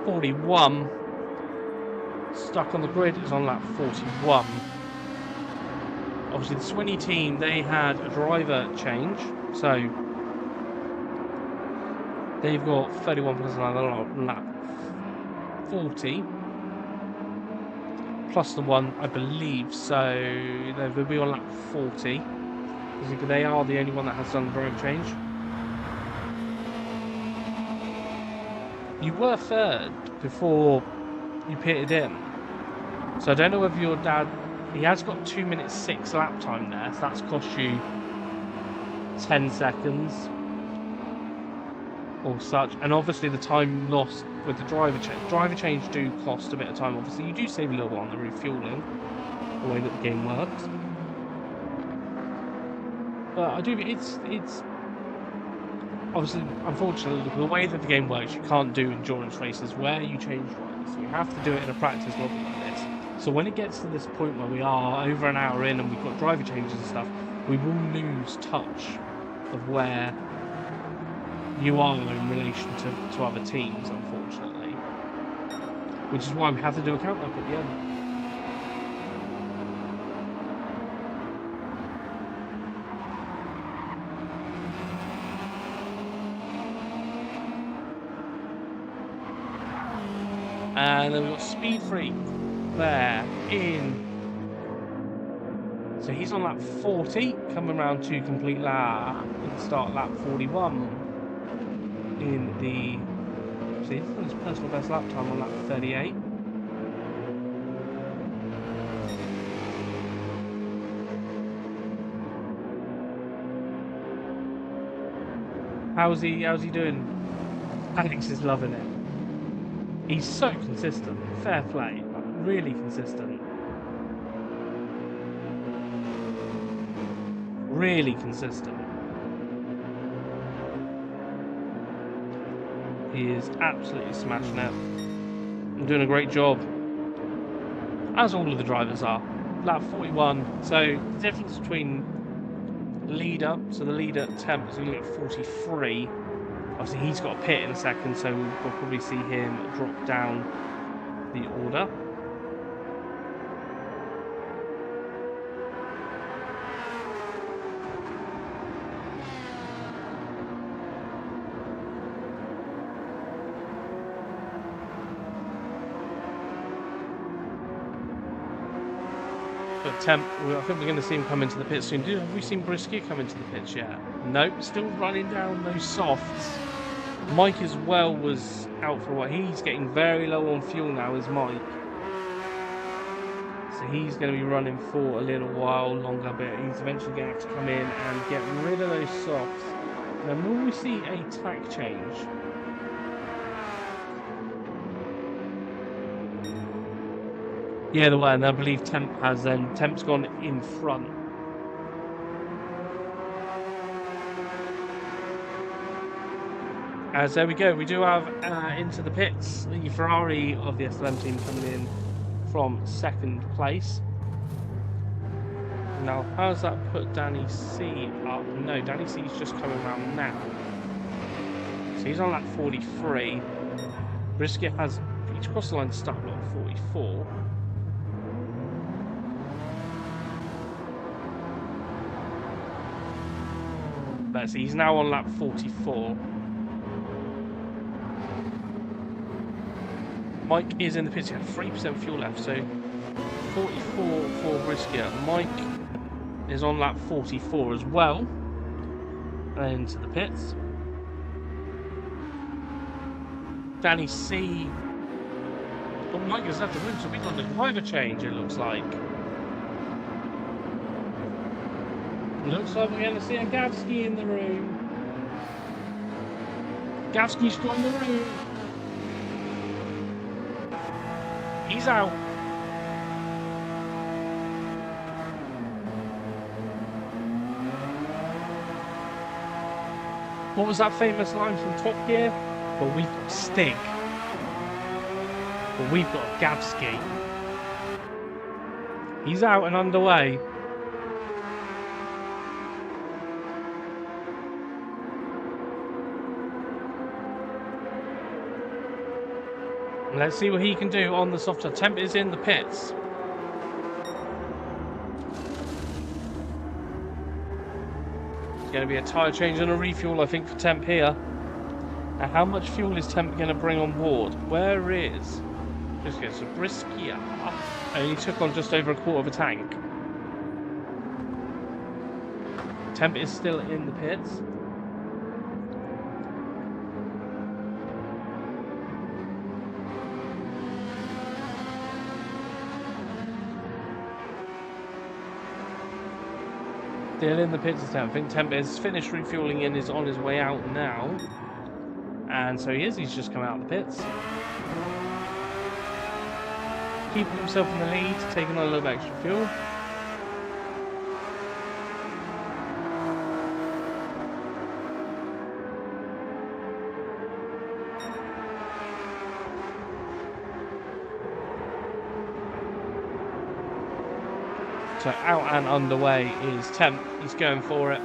41. Stuck on the grid is on lap 41. Obviously the Swinney team, they had a driver change, so they've got 31 plus another lap 40 cluster one, I believe, so they'll be on lap 40. Because they are the only one that has done the drive change. You were third before you pitted in. So I don't know whether your dad... He has got 2 minutes 6 lap time there, so that's cost you 10 seconds or such. And obviously the time lost with the driver change. Driver change do cost a bit of time, obviously. You do save a little bit on the refueling, the way that the game works. But I do... It's obviously, unfortunately, the way that the game works, you can't do endurance races where you change drivers. So you have to do it in a practice lobby like this. So when it gets to this point where we are over an hour in and we've got driver changes and stuff, we will lose touch of where you are in relation to other teams, unfortunately. Which is why we have to do a count-up at the end. And then we've got Speed Freak there in. So he's on lap 40, coming around to complete lap, start lap 41 in the. See, his personal best lap time on lap 38. How's he doing? Alex is loving it. He's so consistent. Fair play. Really consistent. Really consistent. He is absolutely smashing it. I'm doing a great job. As all of the drivers are. Lap 41. So the difference between leader, so the leader Temp is only at 43. Obviously, he's got a pit in a second, so we'll probably see him drop down the order. But Temp, I think we're going to see him come into the pit soon. Have we seen Brisket come into the pits yet? Nope, still running down those softs. Mike as well was out for a while. He's getting very low on fuel now, is Mike. So he's going to be running for a little while longer, but he's eventually going to have to come in and get rid of those softs. Now, will we see a tack change? Yeah, the one I believe Temp has then. Temp's gone in front. As there we go, we do have into the pits the Ferrari of the SLM team coming in from second place. Now, how does that put Danny C up? No, Danny C is just coming around now. So he's on lap 43. Brisket has each cross the line to start at 44. But see, he's now on lap 44. Mike is in the pits. He had 3% fuel left, so 44 for Brisket. Mike is on lap 44 as well. And into the pits. Danny C. But Mike has left the room, so we've got the driver change, it looks like. Looks like we're going to see a Gavsky in the room. Gavsky's joined the room. He's out. What was that famous line from Top Gear? Well, we've got Stig. But we've got Gavsky. He's out and underway. Let's see what he can do on the soft side. Temp is in the pits. It's going to be a tyre change and a refuel, I think, for Temp here. Now, how much fuel is Temp going to bring on board? Where is Briscoe. So Briscoe only took on just over a quarter of a tank. Temp is still in the pits. Still in the pits is Temp. I think Temp is finished refueling and is on his way out now. And so he is. He's just come out of the pits. Keeping himself in the lead, taking on a little bit extra fuel. So out and underway is Temp. He's going for it.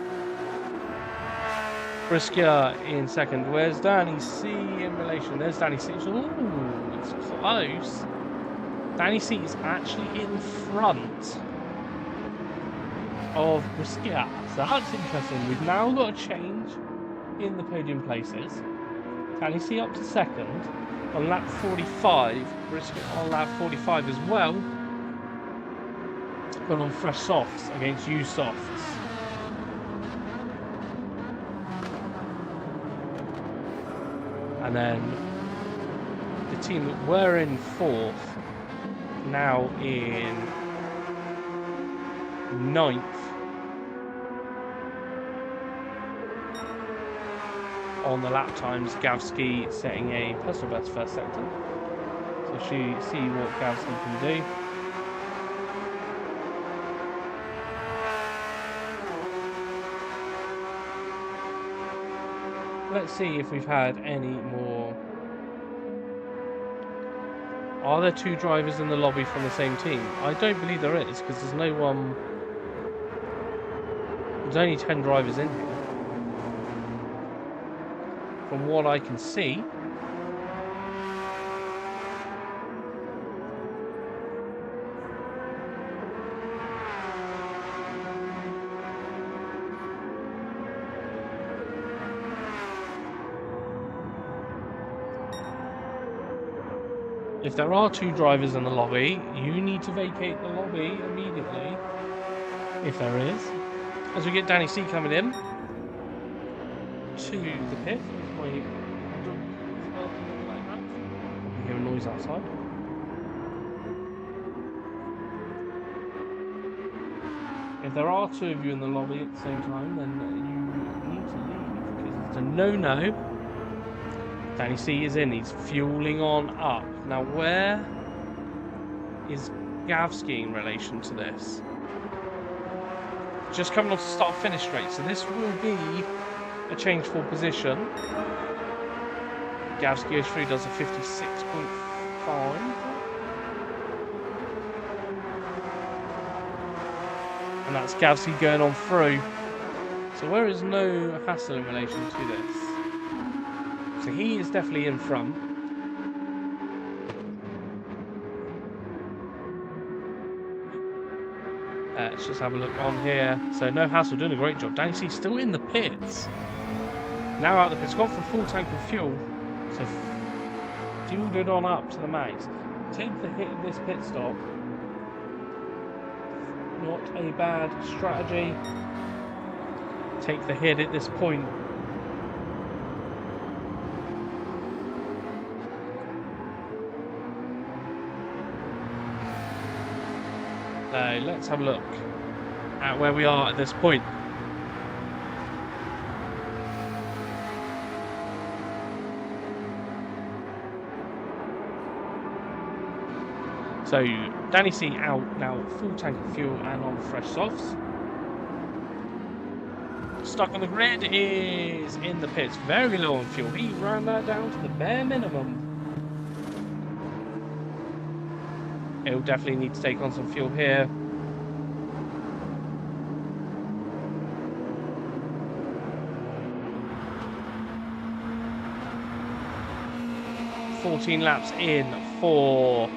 Briscoe in second. Where's Danny C in relation? There's Danny C. Ooh, it's close. Danny C is actually in front of Briscoe. So that's interesting. We've now got a change in the podium places. Danny C up to second on lap 45. Briscoe on lap 45 as well. Gone on fresh softs against used softs. And then the team that were in fourth now in ninth on the lap times. Gavsky setting a personal best first sector. So see what Gavsky can do. Let's see if we've had any more. Are there two drivers in the lobby from the same team? I don't believe there is, because there's no one. There's only 10 drivers in here. From what I can see. If there are two drivers in the lobby, you need to vacate the lobby immediately. If there is. As we get Danny C coming in to the pit. You hear a noise outside. If there are two of you in the lobby at the same time, then you need to leave because it's a no-no. Danny C is in, he's fueling on up. Now where is Gavsky in relation to this? Just coming off the start-finish straight, so this will be a change for position. Gavsky goes through, does a 56.5. And that's Gavsky going on through. So there is no hassle in relation to this. So he is definitely in front. Let's just have a look on here. So no hassle, doing a great job. Danny C still in the pits. Now out of the pits, gone for full tank of fuel. So fueled it on up to the max. Take the hit of this pit stop. Not a bad strategy. Take the hit at this point. Let's have a look at where we are at this point. So Danny C out now, full tank of fuel and on fresh softs. Stuck on the grid is in the pits, very low on fuel. He ran that down to the bare minimum. He'll definitely need to take on some fuel here. $14 laps in for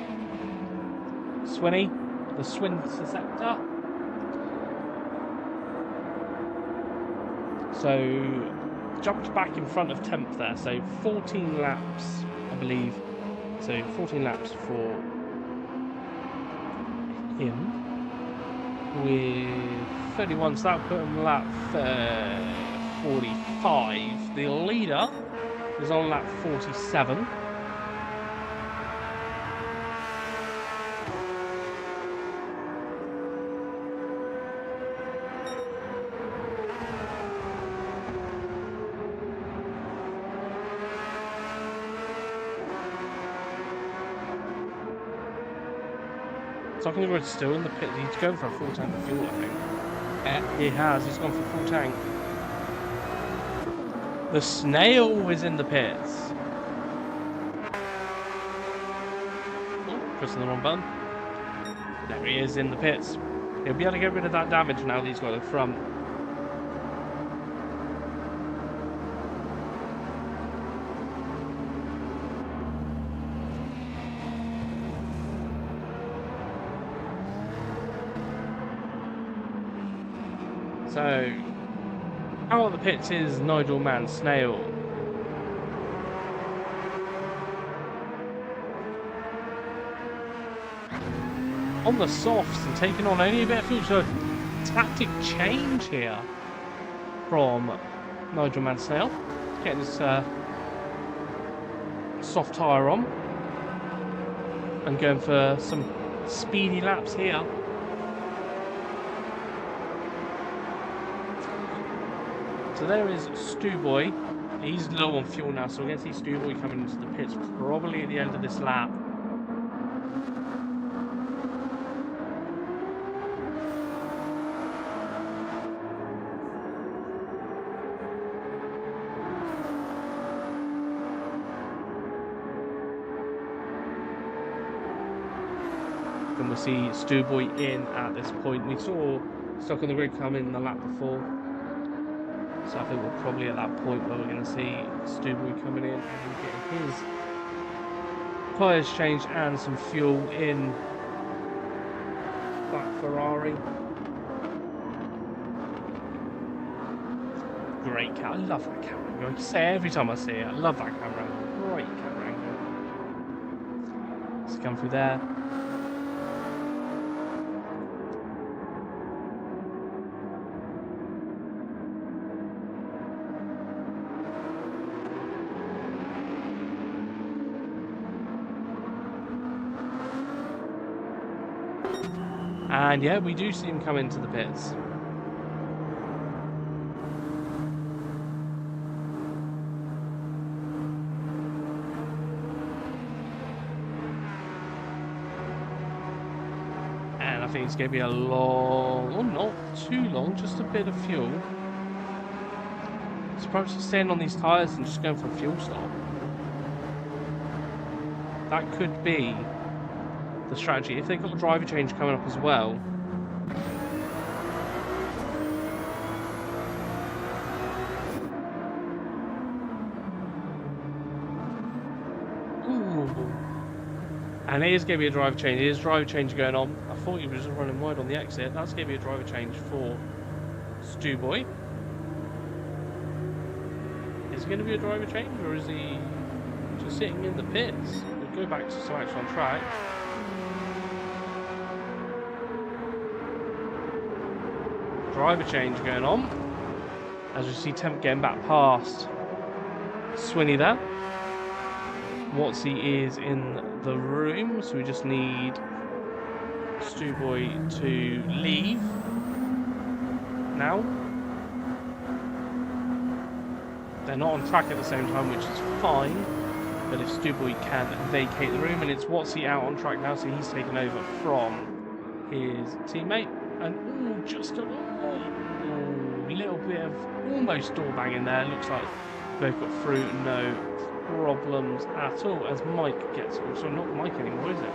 Swinney, the Swinter sector. So jumped back in front of 10th there. So 14 laps, I believe, So 14 laps for him with 31, so that put him lap 45. The leader is on lap 47. Zuckerberg's still in the pit. He's going for a full tank of fuel, I think. He has. He's gone for full tank. The snail is in the pits. Oh, pressing the wrong button. There he is in the pits. He'll be able to get rid of that damage now that he's got the front. So, out of the pits is Nigel Man Snail. On the softs and taking on only a bit of fuel. So, tactic change here from Nigel Man Snail. Getting his soft tyre on and going for some speedy laps here. So there is Stu Boy. He's low on fuel now, so we're going to see Stu Boy coming into the pits probably at the end of this lap. And we'll see Stu Boy in at this point. We saw Stuck on the Grid come in the lap before. So I think we're probably at that point where we're going to see Stu Boy coming in and getting his tyres changed and some fuel in that Ferrari. Great camera. I love that camera angle. I say every time I see it, I love that camera angle. Great camera angle. Let's come through there. And yeah, we do see him come into the pits. And I think it's going to be a long, or not too long, just a bit of fuel. Surprised he's staying on these tyres and just going for a fuel stop. That could be the strategy. If they've got a driver change coming up as well. Ooh. And it is going to be a driver change. It is driver change going on. I thought he was just running wide on the exit. That's going to be a driver change for Stu Boy. Is it going to be a driver change, or is he just sitting in the pits? We'll go back to some action on track. Driver change going on as we see Temp getting back past Swinney there. Watsy is in the room, so we just need Stu Boy to leave now. They're not on track at the same time, which is fine, but if Stu Boy can vacate the room, and it's Watsy out on track now, so he's taken over from his teammate. And just a little bit of almost door banging there. Looks like they've got through, no problems at all. As Mike gets, so not Mike anymore, is it?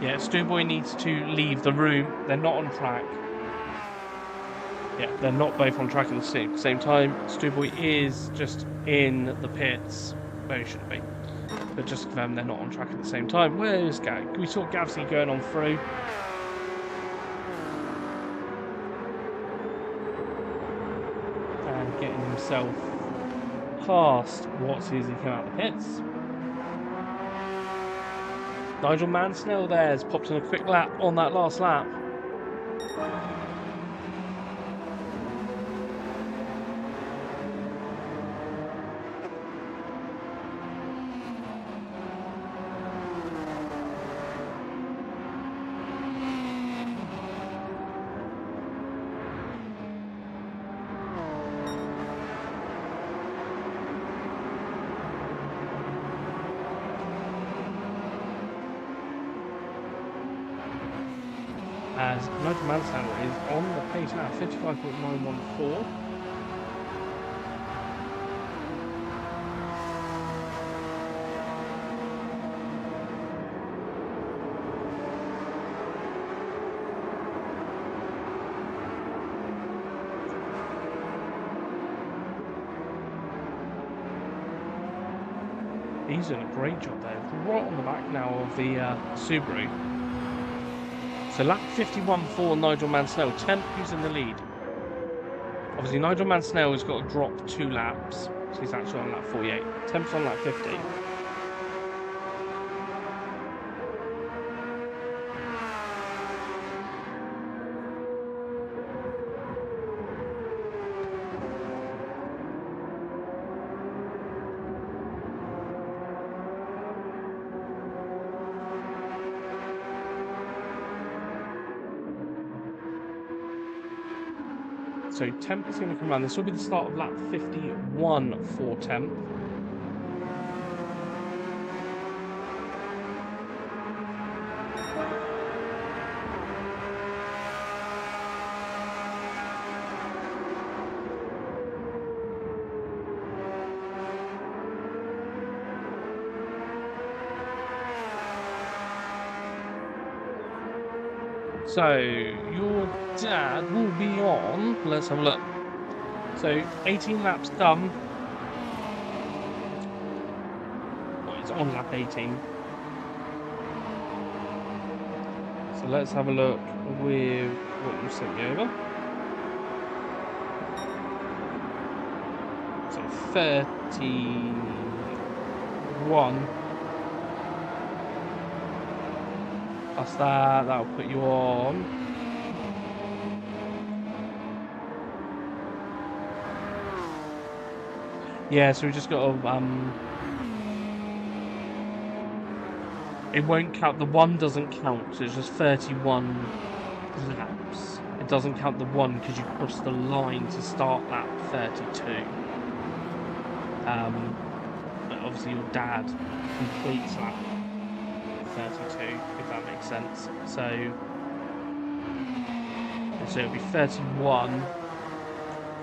Yeah, Stu Boy needs to leave the room. They're not on track. Yeah, they're not both on track at the same time. Stu Boy is just in the pits. Where he should be. But just to confirm, they're not on track at the same time. Where is Gav? We saw Gavsy going on through. Getting himself past Watsy as he came out of the pits. Nigel Mansell there has popped in a quick lap on that last lap. As Nigel Mansell is on the pace now, 55.914. He's doing a great job there, right on the back now of the Subaru. So lap 51 for Nigel Mansell, Temp who's in the lead. Obviously Nigel Mansell has got to drop 2 laps, so he's actually on lap 48. Temp's on lap 50. So Temp is going to come around. This will be the start of lap 51 for Temp. So your dad will be on. Let's have a look. So 18 laps done. Oh, it's on lap 18. So let's have a look with what you sent me over. So 31. Plus that'll put you on. Yeah, so we just got to, it won't count, the 1 doesn't count, so it's just 31 laps. It doesn't count the 1 because you crossed the line to start lap 32. But obviously your dad completes lap 32, if that makes sense. So it'll be 31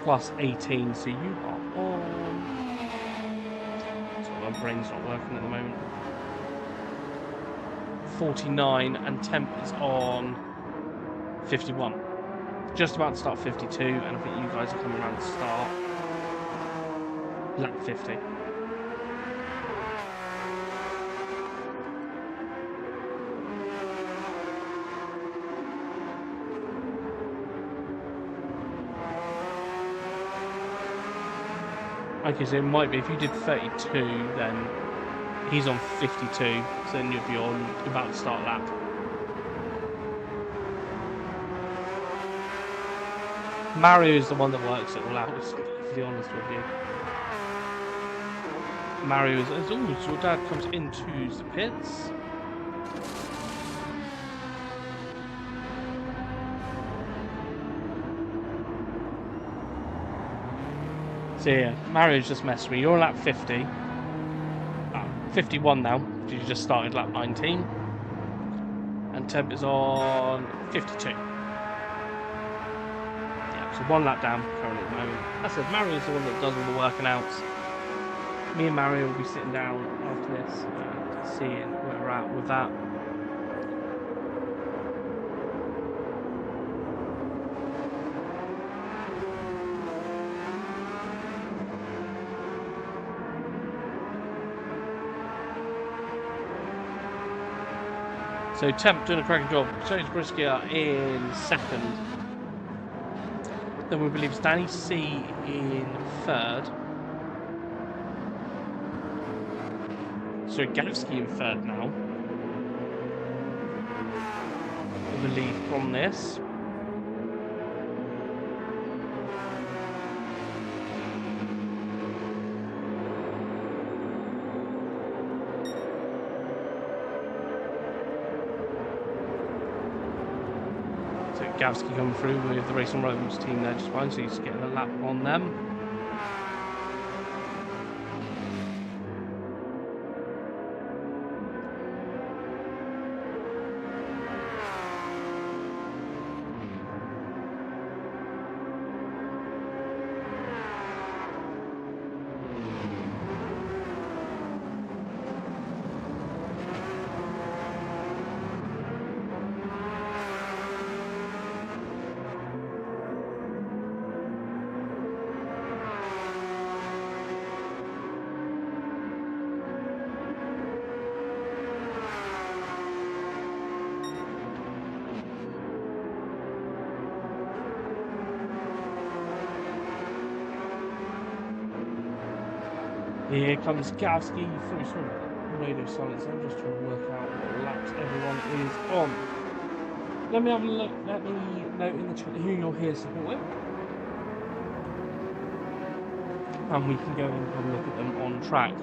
plus 18, so you are on. So my brain's not working at the moment. 49, and Temp is on 51. Just about to start 52, and I think you guys are coming around to start lap 50. Okay, so it might be, if you did 32, then he's on 52, so then you'll be on, about to start lap. Mario is the one that works it all out, to be honest with you. Mario is, as always, your dad comes into the pits. So yeah, Mario's just messed with me. You're on lap 50. 51 now, because you just started lap 19. And Temp is on 52. Yeah, so 1 lap down currently at the moment. As I said, Mario's the one that does all the working out. Me and Mario will be sitting down after this and seeing where we're at with that. So Temp doing a cracking job. James Briscoe in second. Then we believe it's Danny C in third. So Gavsky in third now. of a lead from this. So Gavsky coming through with the Racing Rivals team there just fine, so he's getting a lap on them. Here comes Gavsky through. Sorry about that radio silence. I'm just trying to work out what laps everyone is on. Let me have a look. Let me note in the chat who you're here supporting, and we can go and have a look at them on track.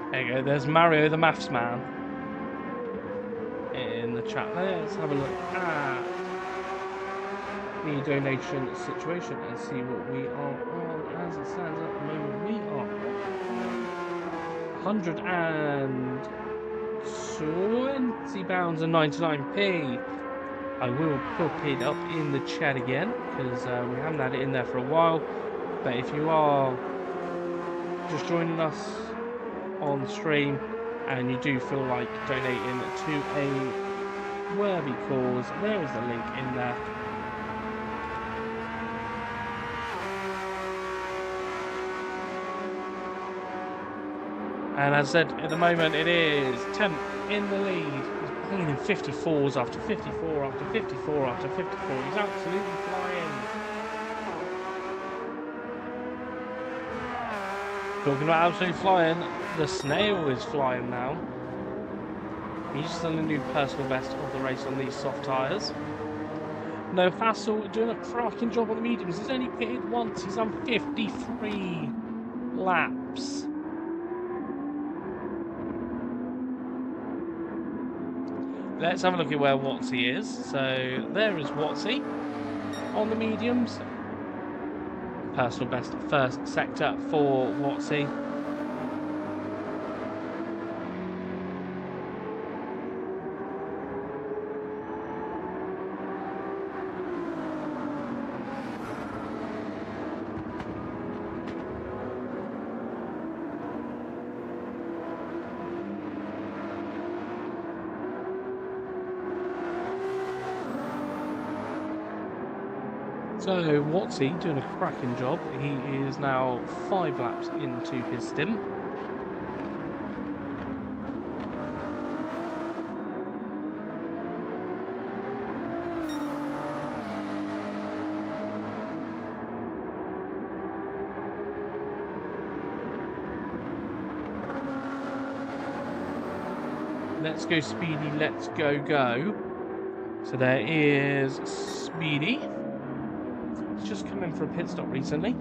There you go, there's Mario the Maths Man in the chat. Let's have a look at the donation situation and see what we are on as it stands at the moment. We are £120.99. I will put it up in the chat again because we haven't had it in there for a while. But if you are just joining us on stream and you do feel like donating to a worthy cause, there is a link in there. And as I said, at the moment it is 10th in the lead. He's banging in 54s after 54 after 54 after 54. He's absolutely flying. Talking about absolutely flying, the snail is flying now. He's still a new personal best of the race on these soft tyres. No hassle, doing a cracking job on the mediums. He's only pitted once. He's done 53 laps. Let's have a look at where Watsy is. So there is Watsy on the mediums. Personal best first sector for Watsy. So Watsy doing a cracking job. He is now 5 laps into his stint. Let's go Speedy, let's go go. So there is Speedy. Just come in for a pit stop recently.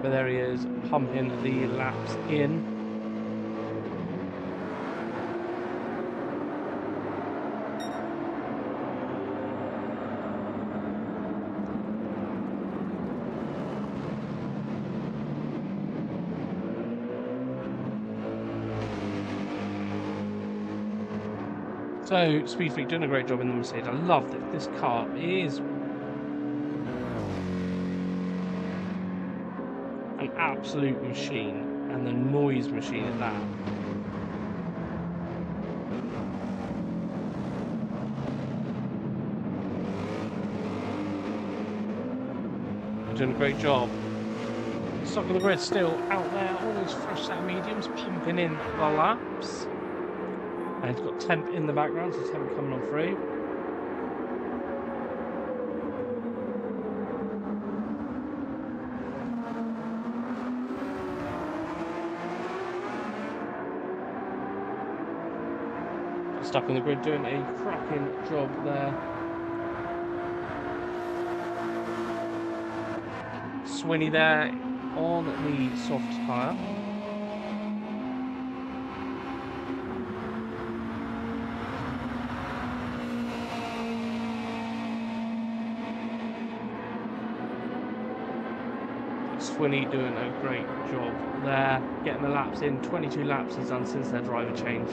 But there he is, pumping the laps in. So, Speed Freak doing a great job in the Mercedes. I love that this car is an absolute machine, and the noise machine at that. They're doing a great job. Stock of the grid still out there, all those fresh set of mediums pumping in the laps. And it's got Temp in the background, so Temp coming on through. Stuck on the grid doing a cracking job there. Swinney there on the soft tyre. Swinney doing a great job there, getting the laps in. 22 laps he's done since their driver change.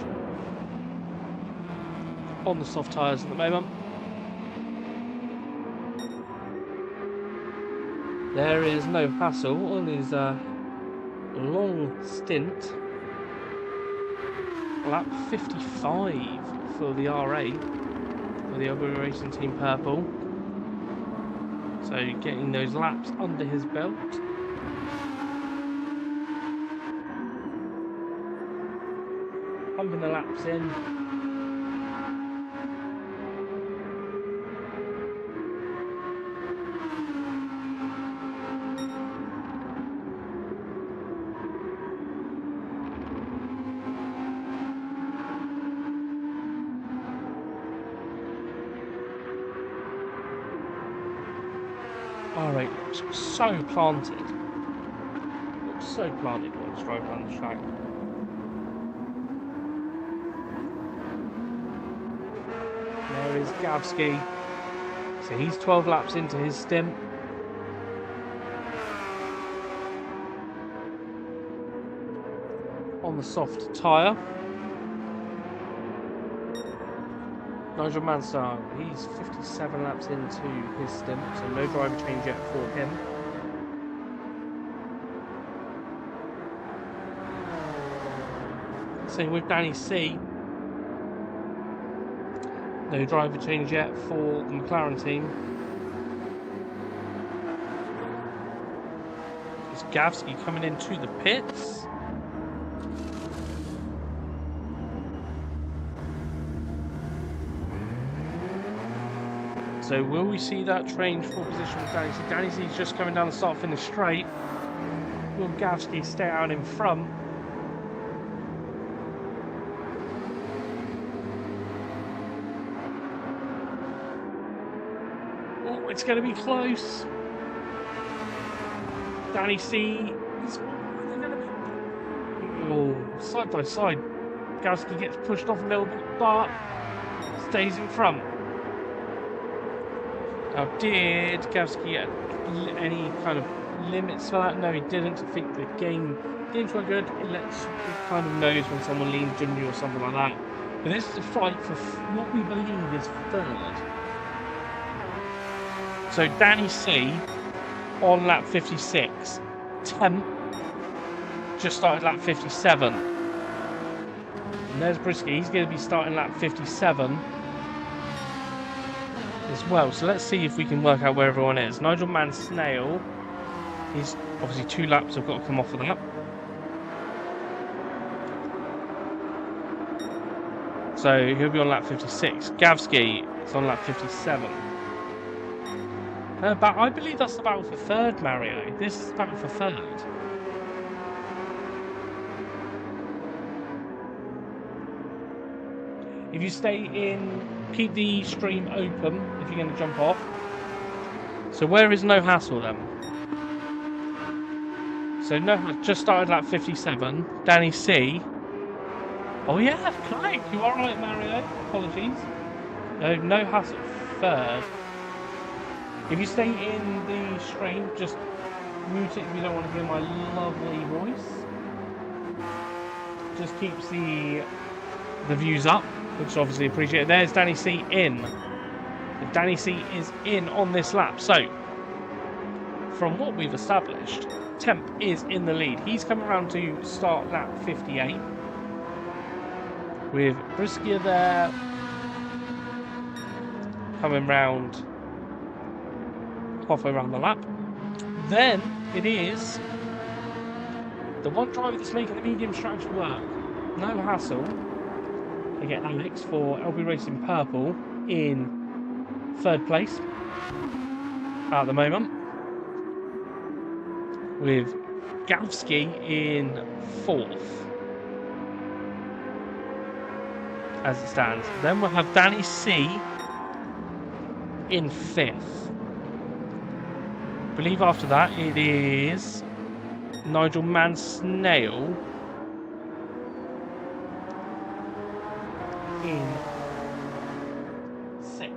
On the soft tyres at the moment. There is no hassle on his long stint. Lap 55 for the RA, for the LBRacing Team Purple. So getting those laps under his belt. Pumping the laps in. Alright, looks so planted. Looks so planted when it's driving around the track. There is Gavsky. So he's 12 laps into his stint. On the soft tyre. Nigel Mansell, he's 57 laps into his stint, so no driver change yet for him. Same with Danny C. No driver change yet for the McLaren team. It's Gavsky coming into the pits. So will we see that change for position with Danny C? Danny C's just coming down the start-finish straight. Will Gavsky stay out in front? Oh, it's going to be close. Danny C is... Oh, side by side. Gavsky gets pushed off a little bit, but stays in front. Now, did Gavsky get any kind of limits for that? No, he didn't. I think the game's quite good. It kind of knows when someone leans into you or something like that. But this is a fight for what we believe is third. So Danny C on lap 56. Temp just started lap 57. And there's Brisky. He's going to be starting lap 57. As well, so let's see if we can work out where everyone is. Nigel Mansell, he's obviously 2 laps have got to come off of that. So he'll be on lap 56. Gavsky is on lap 57. But I believe that's the battle for third, Mario. This is the battle for third. If you stay in, keep the stream open if you're going to jump off. So where is No Hassle then? So No just started lap 57. Danny C. Oh yeah, correct. You are right, Mario. Apologies. No Hassle third. If you stay in the stream, just mute it if you don't want to hear my lovely voice. Just keeps the views up, which is obviously appreciated. There's Danny C in. Danny C is in on this lap. So, from what we've established, Temp is in the lead. He's coming around to start lap 58. With Brisky there coming round halfway around the lap. Then it is the one driver that's making the medium strategy work. No hassle. I get Alex for LBRacing Purple in 3rd place at the moment, with Gavsky in 4th as it stands. Then we'll have Danny C in 5th. I believe after that it is Nigel Mansnail in 6th.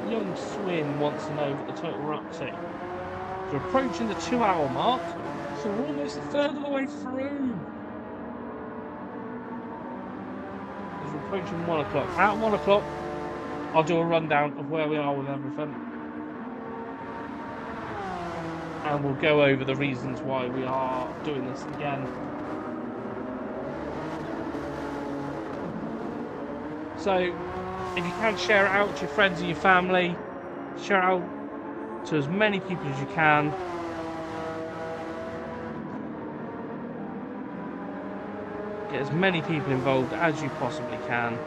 Young Swin wants to know what the total we're up to. We're approaching the 2-hour mark, so we're almost a third of the way through. As we're approaching 1 o'clock. At 1 o'clock, I'll do a rundown of where we are with everything. And we'll go over the reasons why we are doing this again. So, if you can, share it out to your friends and your family. Share it out to as many people as you can. Get as many people involved as you possibly can.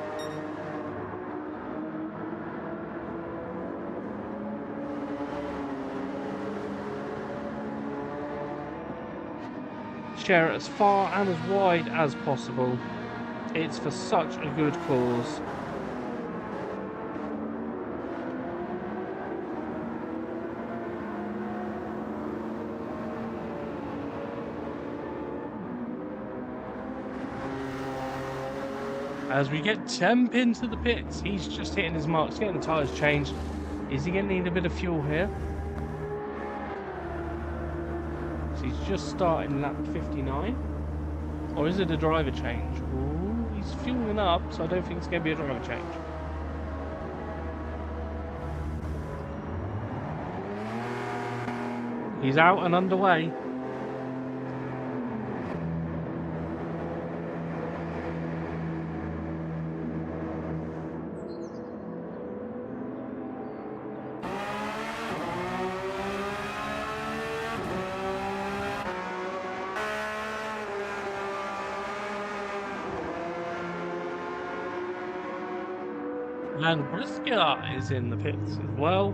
Share it as far and as wide as possible. It's for such a good cause. As we get Temp into the pits, he's just hitting his marks, getting the tyres changed. Is he going to need a bit of fuel here? So he's just starting lap 59. Or is it a driver change? Ooh, he's fueling up, so I don't think it's going to be a driver change. He's out and underway. And Briscoe is in the pits as well.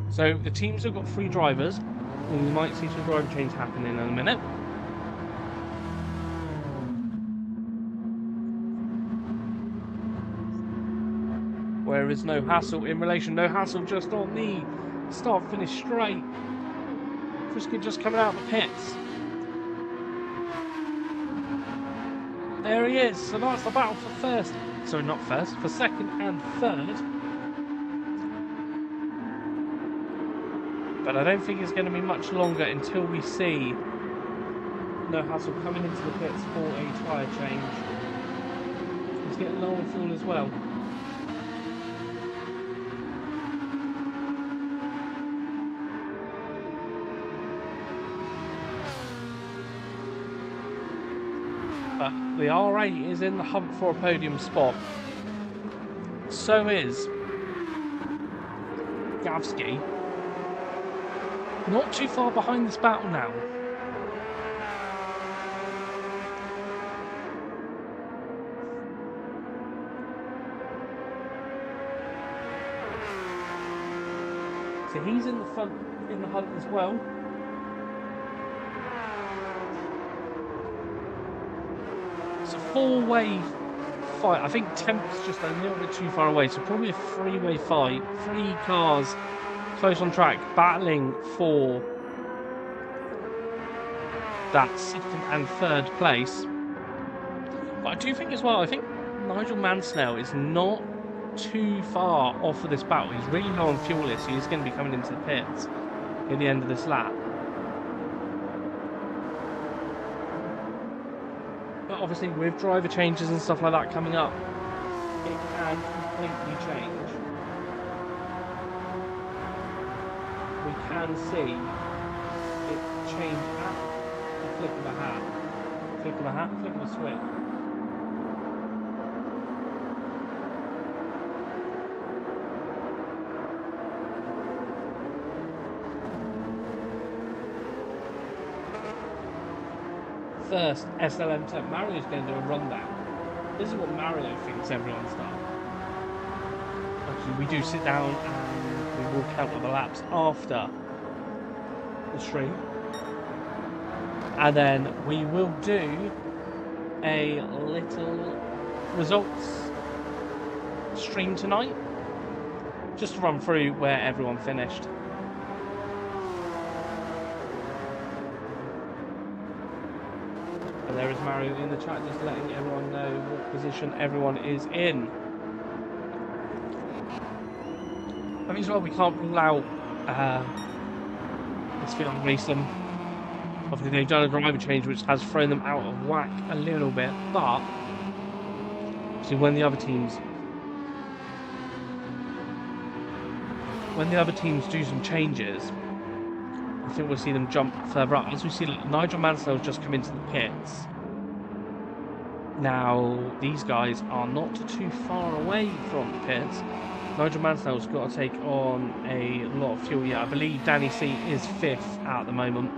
So the teams have got 3 drivers, and we might see some driver change happening in a minute. Where is No Hassle in relation? No Hassle just on the start finish straight. Briscoe just coming out of the pits. There he is, so that's the battle for first. Sorry, not first, for second and third. But I don't think it's going to be much longer until we see No Hassle coming into the pits for a tyre change. He's getting low on fuel as well. But the R8 is in the hunt for a podium spot. So is Gavsky. Not too far behind this battle now. So he's in the front, in the hunt as well. It's a 4-way fight. I think Temp's just a little bit too far away, so probably a 3-way fight. 3 cars close on track, battling for that 2nd and 3rd place. But I do think as well, I think Nigel Mansnail is not too far off of this battle. He's really low on fuel here, so he's going to be coming into the pits at the end of this lap. But obviously with driver changes and stuff like that coming up, it can completely change. we can see it change at the flick of a hat. Flick of a hat, flick of a switch. First, SLM10, Mario's going to do a rundown. This is what Mario thinks everyone's done. Actually, we do sit down and we will count the laps after the stream. And then we will do a little results stream tonight. Just to run through where everyone finished. There is Mario in the chat, just letting everyone know what position everyone is in. I think as well we can't rule out this field racing. Obviously they've done a driver change which has thrown them out of whack a little bit, but see when the other teams do some changes, I think we'll see them jump further up. As we see, Nigel Mansell's just come into the pits. Now, these guys are not too far away from the pits. Nigel Mansell's got to take on a lot of fuel. Yeah, I believe Danny C is 5th at the moment.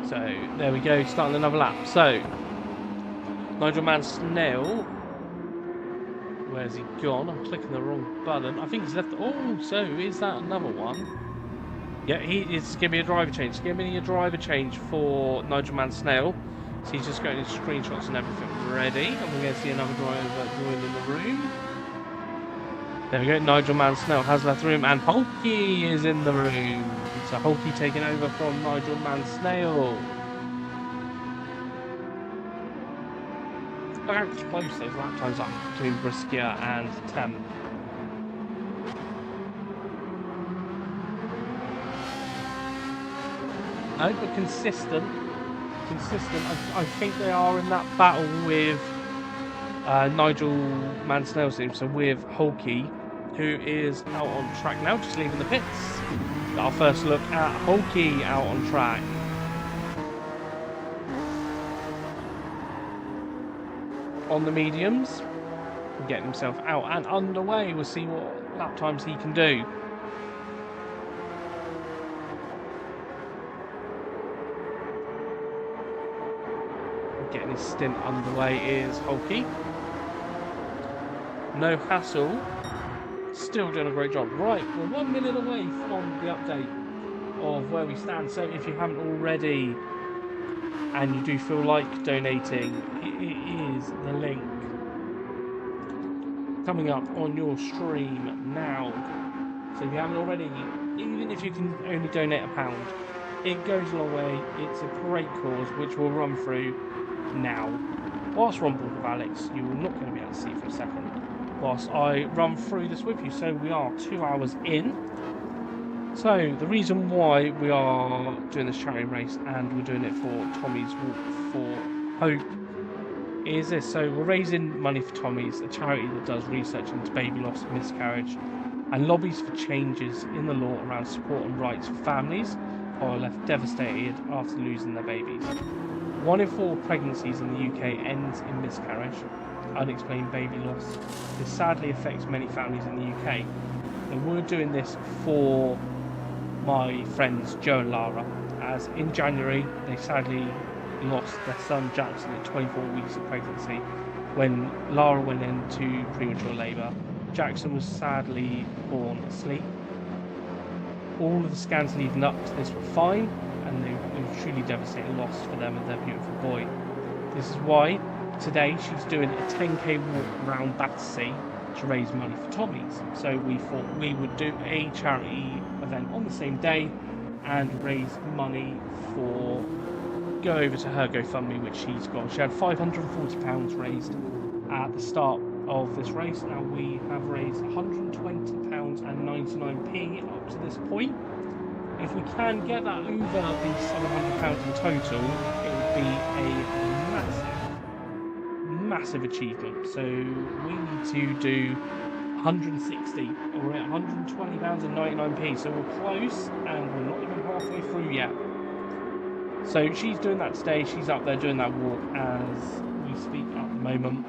So there we go, starting another lap. So Nigel Mansell, where's he gone? I'm clicking the wrong button. I think he's left. Oh, so is that another one? Yeah, it's giving me a driver change. It's giving me a driver change for Nigel Mansell. So he's just getting his screenshots and everything ready. And we're going to see another driver join in the room. There we go, Nigel Mansell has left the room and Hulky is in the room. So Hulky taking over from Nigel Mansell. Look how close those lap times are between Briskia and Temp. No, but consistent. I think they are in that battle with Nigel Mansell's team, so with Hulky, who is out on track now, just leaving the pits. Our first look at Hulky out on track. On the mediums, getting himself out and underway. We'll see what lap times he can do. Getting his stint underway is Hulky. No hassle. Still doing a great job. Right, we're 1 minute away from the update of where we stand. So if you haven't already and you do feel like donating, it is the link coming up on your stream now. So if you haven't already, even if you can only donate £1, it goes a long way. It's a great cause, which we'll run through now. Whilst we're on board with Alex, you're not going to be able to see for a second whilst I run through this with you. So we are 2 hours in. So the reason why we are doing this charity race and we're doing it for Tommy's Walk for Hope is this. So we're raising money for Tommy's, a charity that does research into baby loss and miscarriage and lobbies for changes in the law around support and rights for families who are left devastated after losing their babies. 1 in 4 pregnancies in the UK ends in miscarriage, unexplained baby loss. This sadly affects many families in the UK. And we're doing this for my friends Joe and Lara, as in January they sadly lost their son Jackson at 24 weeks of pregnancy when Lara went into premature labour. Jackson was sadly born asleep. All of the scans leading up to this were fine, and it was truly devastating loss for them and their beautiful boy. This is why today she's doing a 10k walk around Battersea to raise money for Tommy's. So we thought we would do a charity event on the same day and raise money for, go over to her GoFundMe, which she's got. She had £540 raised at the start of this race. Now we have raised £120.99 up to this point. if we can get that over the £700 in total, it would be a massive achievement. So we need to do 160, and we're at £120.99. So we're close, and we're not even halfway through yet. So she's doing that today. She's up there doing that walk as we speak at the moment.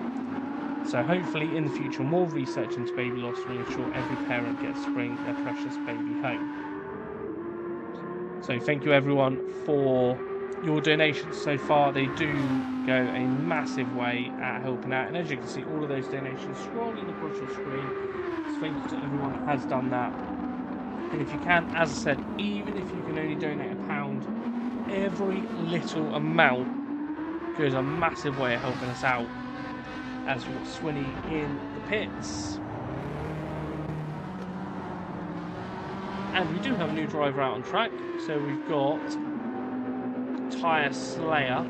So hopefully in the future, more research into baby loss will ensure every parent gets to bring their precious baby home. So thank you everyone for your donations so far. They do go a massive way at helping out. And as you can see, all of those donations scrolling across your screen. So thank you to everyone that has done that. And if you can, as I said, even if you can only donate £1, every little amount goes a massive way of helping us out. As we've got Swinny in the pits. And we do have a new driver out on track. So we've got Tyre Slayer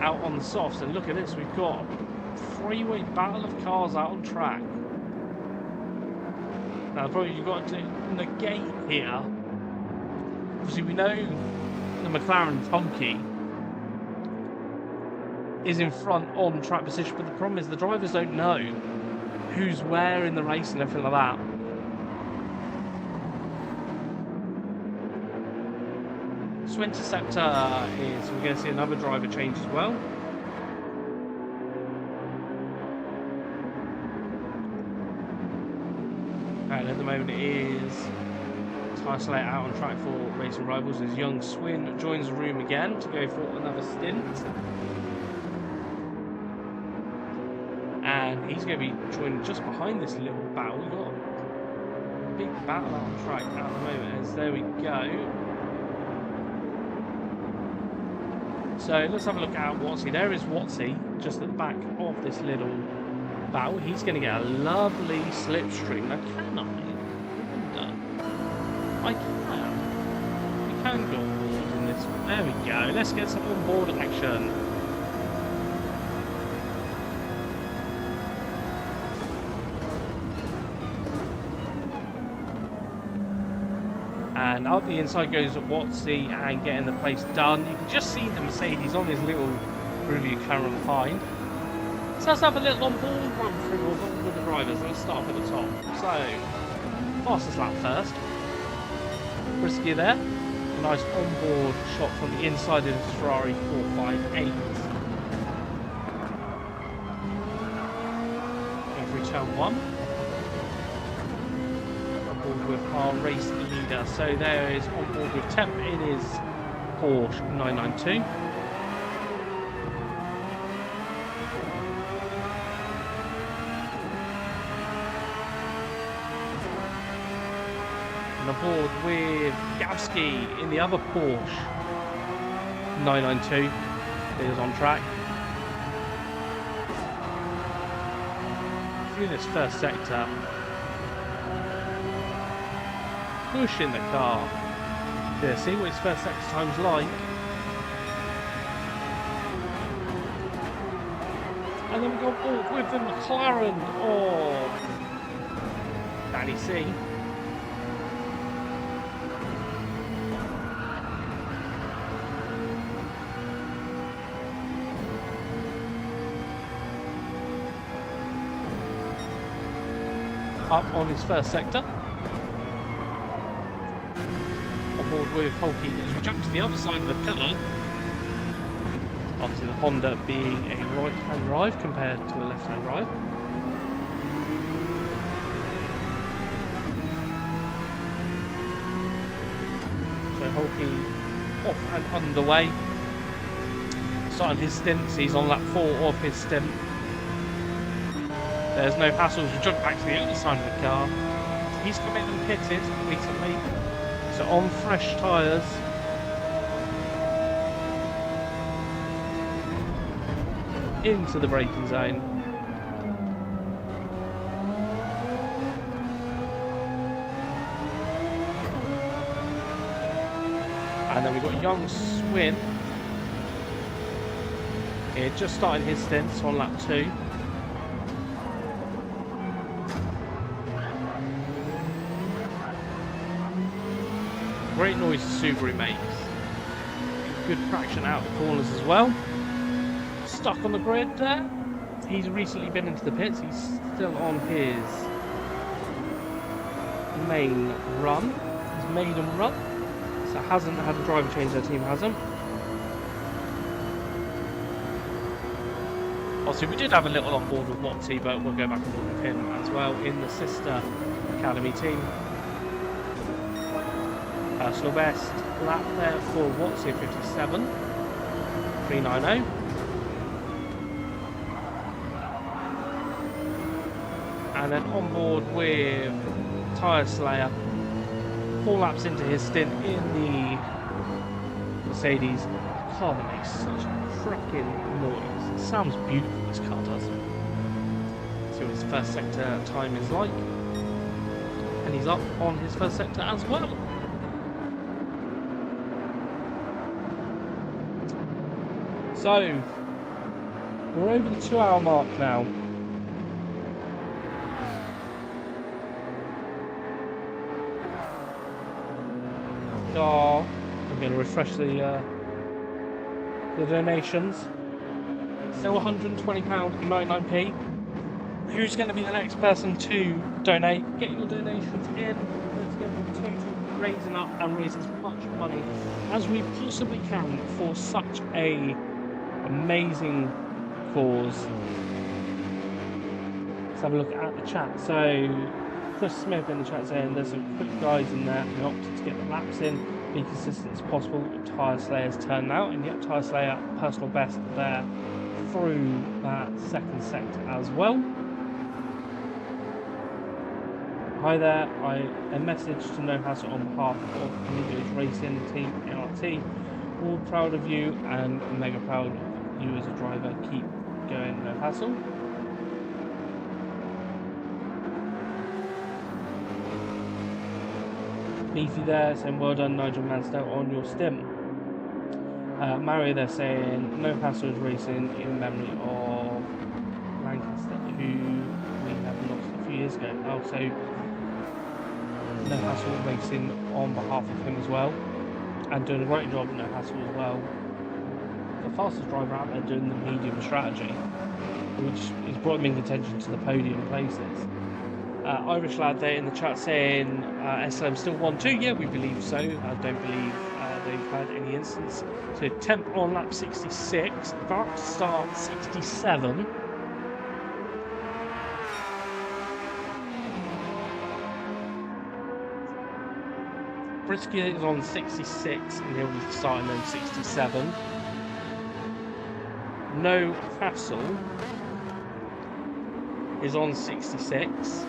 out on the softs. And look at this, we've got a three-way battle of cars out on track. Now, probably you've got to negate here. Obviously, we know the McLaren Tonki is in front on track position, but the problem is the drivers don't know who's where in the race and everything like that. So Interceptor is, we're going to see another driver change as well. And at the moment it is Tyre Slayer out on track for Racing Rivals as Young Swin joins the room again to go for another stint. And he's going to be joining just behind this little battle. We've got a big battle out on track at the moment as there we go. So let's have a look at Watsy. There is Watsy just at the back of this little battle. He's going to get a lovely slipstream. Now can I can. We can go on board in this one. There we go. Let's get some on board action. And up the inside goes Watsy and getting the place done. You can just see the Mercedes on his little review camera behind. So let's have a little on-board run through with the drivers. Let's start at the top. So, fastest lap first. Brisky there. A nice on-board shot from the inside of his Ferrari 458. Every turn one. With our race leader. So there is on board with Temp in his Porsche 992. And aboard with Gavsky in the other Porsche 992. It is on track. Through this first sector. Pushing the car. Yeah, see what his first sector time's like. And then we go forward with the McLaren of Danny C. Up on his first sector. With Holkey as we jump to the other side of the pillar. Obviously the Honda being a right-hand drive compared to a left-hand drive. So Holkey off and underway. Starting his stints, he's on lap 4 of his stint. There's no hassles, we jump back to the other side of the car. He's come in and pitted recently. So on fresh tyres. Into the braking zone. And then we've got Young Swin here, just starting his stints on lap 2. great noise the Subaru makes. Good traction out the corners as well. Stuck on the grid there. He's recently been into the pits. He's still on his main run, his maiden run. So hasn't had a driver change, their team hasn't. Obviously, we did have a little on board with Moxie, but we'll go back on board with him as well in the sister academy team. Personal best lap there for Moxie, 57. 390. And then on board with Tyre Slayer, 4 laps into his stint in the Mercedes. The car that makes such a cracking noise. It sounds beautiful, this car does. See what his first sector time is like. And he's up on his first sector as well. So, we're over the 2-hour mark now. I'm going to refresh the donations. Still £120.99p. Who's going to be the next person to donate? Get your donations in. Let's get the total raising up and raise as much money as we possibly can for such a amazing cause. Let's have a look at the chat. So Chris Smith in the chat saying there's some quick guys in there who opted to get the laps in, be consistent as possible. Tyre Slayer's turn out, and yet Tyre Slayer personal best there through that second sector as well. Hi there, a message to No Hassle on behalf of LBRacing team LRT. All proud of you and mega proud of you as a driver. Keep going, No Hassle. Beefy there saying well done Nigel Mansell on your stint. Mario there saying No Hassle is racing in memory of Lancaster, who we have lost a few years ago. Also, No Hassle racing on behalf of him as well, and doing a great job at No Hassle as well. The fastest driver out there doing the medium strategy, which has brought him in contention to the podium places. Irish lad there in the chat saying SLM still 1-2. Yeah, we believe so. I don't believe they've had any instance. So 10th on lap 66, about to start 67. Brisket is on 66 and he'll be starting on 67. No Hassle is on 66.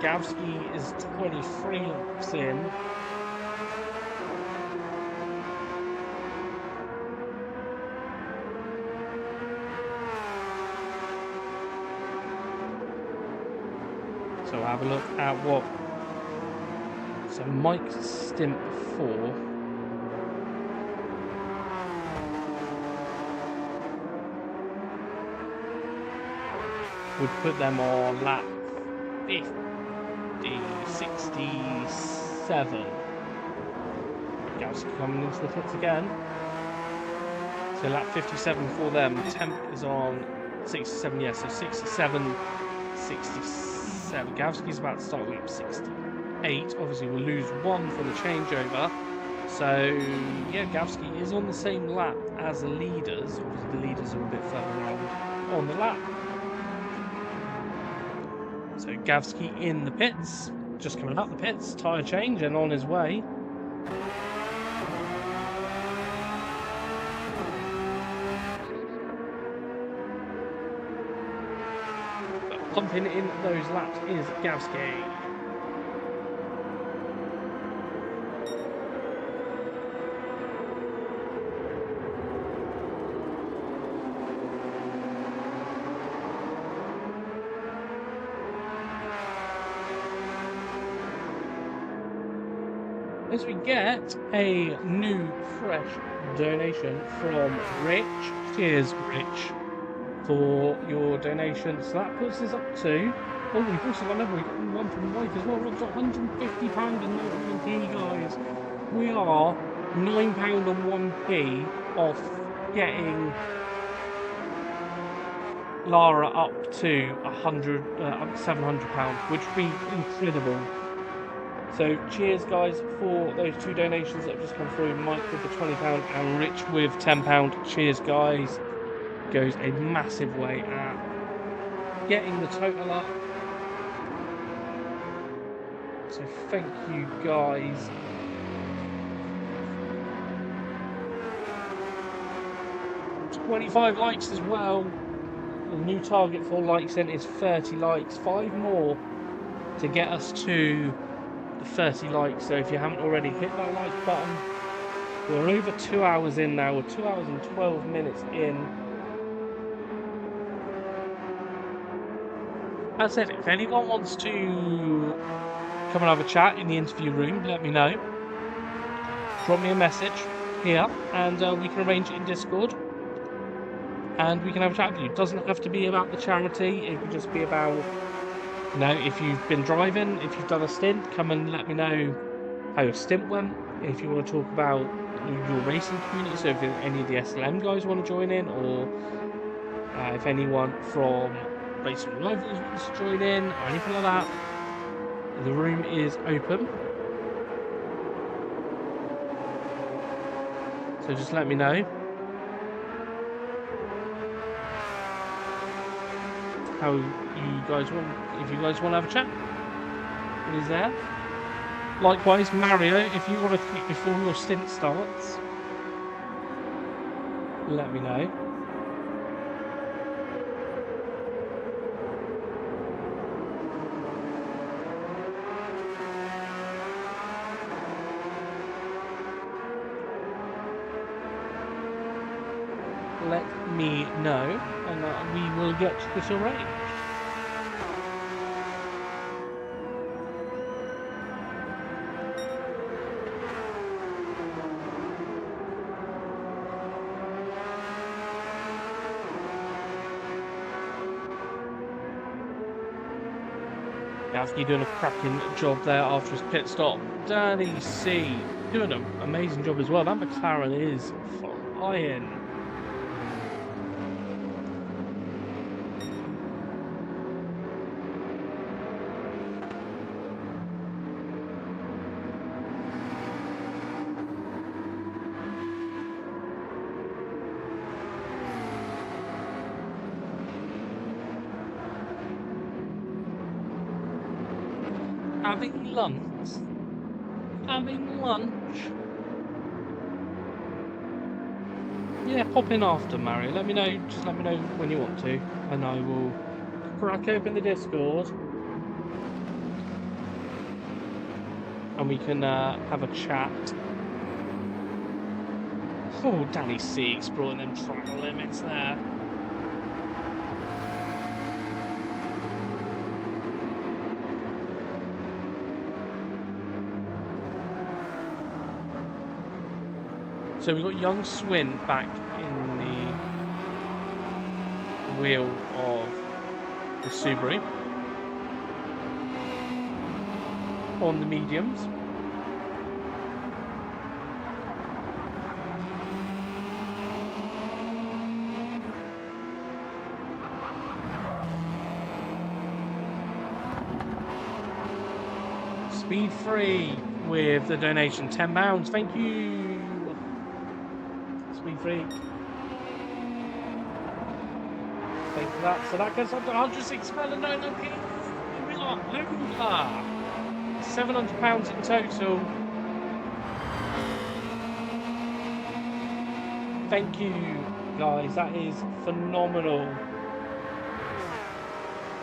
Gavsky is 23 laps in. So we'll have a look at what. So Mike's stint before. Would put them on lap 67. Gavsky coming into the pits again. So lap 57 for them. 10th is on 67, yeah, so 67, 67. Gavsky's about to start lap 68. Obviously we'll lose one for the changeover. So yeah, Gavsky is on the same lap as the leaders. Obviously the leaders are a bit further around on the lap. So Gavsky in the pits, just coming up the pits, tyre change and on his way. But pumping in those laps is Gavsky. As we get a new, fresh donation from Rich. Cheers, Rich. for your donation. So that puts us up to... Oh, we've also got another. We've got one from Mike as well. We've got £150 and 99p, guys. We are £9 and 1p off getting Lara up to £700, which would be incredible. So cheers, guys, for those two donations that have just come through. Mike with the £20 and Rich with £10. Cheers, guys. Goes a massive way at getting the total up. So thank you, guys. $25 likes as well. The new target for likes then is 30 likes. 5 more to get us to the 30 likes. So if you haven't already, hit that like button. We're over 2 hours in now. We're 2 hours and 12 minutes in. As I said, if anyone wants to come and have a chat in the interview room, let me know. Drop me a message here and we can arrange it in Discord. And we can have a chat with you. It doesn't have to be about the charity. It can just be about, you know, if you've been driving, if you've done a stint, come and let me know how your stint went. If you want to talk about your racing community, so if any of the SLM guys want to join in, or if anyone from Racing Rivals wants to join in, or anything like that, the room is open. So just let me know. How you guys want, if you guys want to have a chat, it is there. Likewise, Mario, if you want to click before your stint starts, let me know. Let me know, and we will get this arranged. Gavsky doing a cracking job there after his pit stop. Danny C doing an amazing job as well. That McLaren is flying. Having lunch. Having lunch. Yeah, pop in after, Mario. Let me know. Just let me know when you want to, and I will crack open the Discord, and we can have a chat. Oh, Danny C exploring them track limits there. So we've got young Swin back in the wheel of the Subaru on the mediums. Speed free with the donation, £10. Thank you. Speed free. Thank you for that. So that goes up to 106 and 99p. We are over £700 in total. Thank you, guys. That is phenomenal.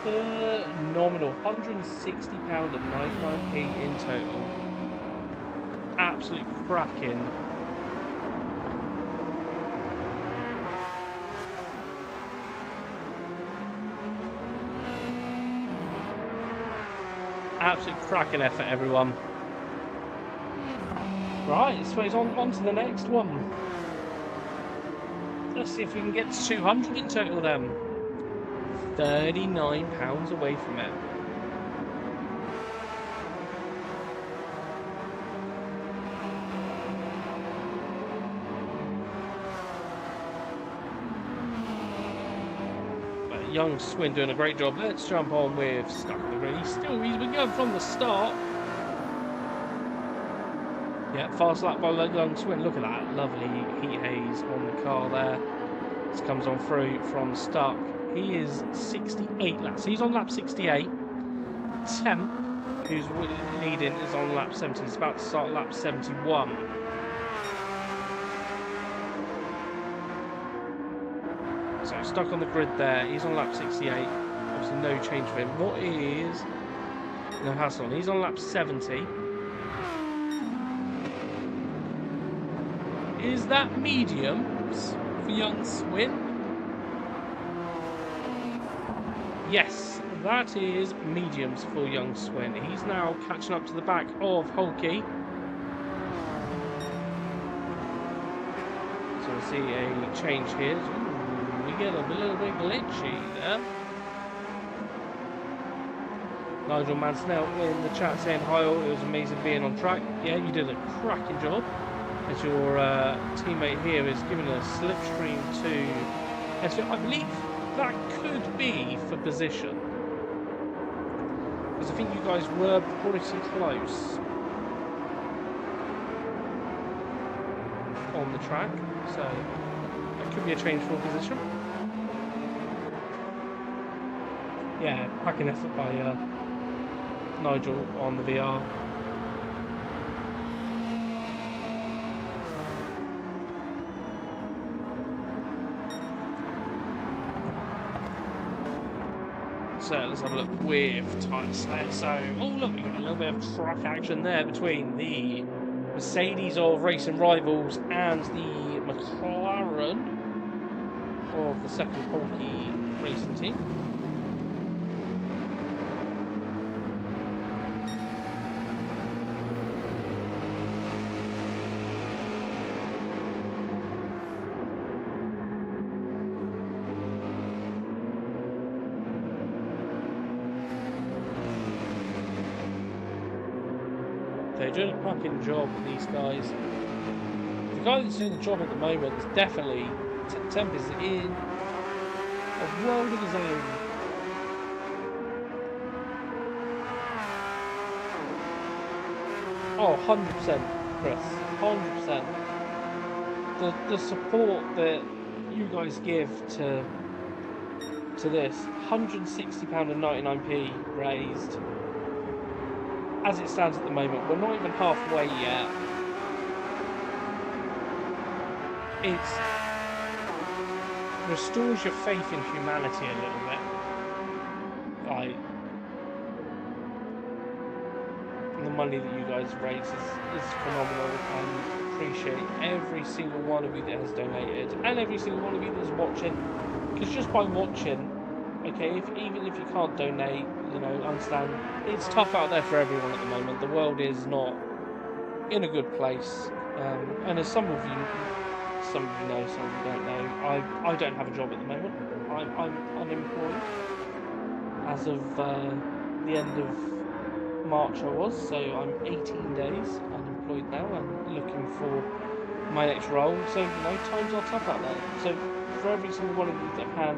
Phenomenal. £160 and 99p in total. Absolute cracking. Absolute cracking effort, everyone. Right, so it's on to the next one. Let's see if we can get to 200 in total then. £39 away from it. But young Swin doing a great job. Let's jump on with Stuck on the Grid. He's been going from the start. Yeah, fast lap by young Swin. Look at that lovely heat haze on the car there. This comes on through from Stuck. He is 68 laps. He's on lap 68. Temp, who's leading, is on lap 70. He's about to start lap 71. So Stuck on the grid there. He's on lap 68. Obviously no change for him. What is... No hassle. He's on lap 70. Is that mediums for young Swin? Yes, that is mediums for young Swin. He's now catching up to the back of Hulky. So we'll see a change here. Ooh, we get a little bit glitchy there. Nigel Mansnell in the chat saying, hi all, it was amazing being on track. Yeah, you did a cracking job. As your teammate here is giving a slipstream to SVO. I believe that could be for position. Because I think you guys were pretty close on the track. So that could be a change for position. Yeah, cracking effort by Nigel on the VR. So let's have a look with tyres there. So, oh look, we've got a little bit of track action there between the Mercedes of Racing Rivals and the McLaren of the second Hulky racing team. They're doing a cracking job with these guys. The guy that's doing the job at the moment is definitely Temp is in a world of his own. Oh, 100%, Chris. 100%. The support that you guys give to this, £160.99 raised. As it stands at the moment, we're not even halfway yet. It restores your faith in humanity a little bit. Like, the money that you guys raise is phenomenal, and appreciate every single one of you that has donated, and every single one of you that's watching. Because just by watching, okay, even if you can't donate, you know, understand it's tough out there for everyone at the moment. The world is not in a good place, and as some of you know, some of you don't know, I don't have a job at the moment. I'm unemployed as of the end of March. I was, so I'm 18 days unemployed now and looking for my next role. So you know, times are tough out there. So for every single one of you that can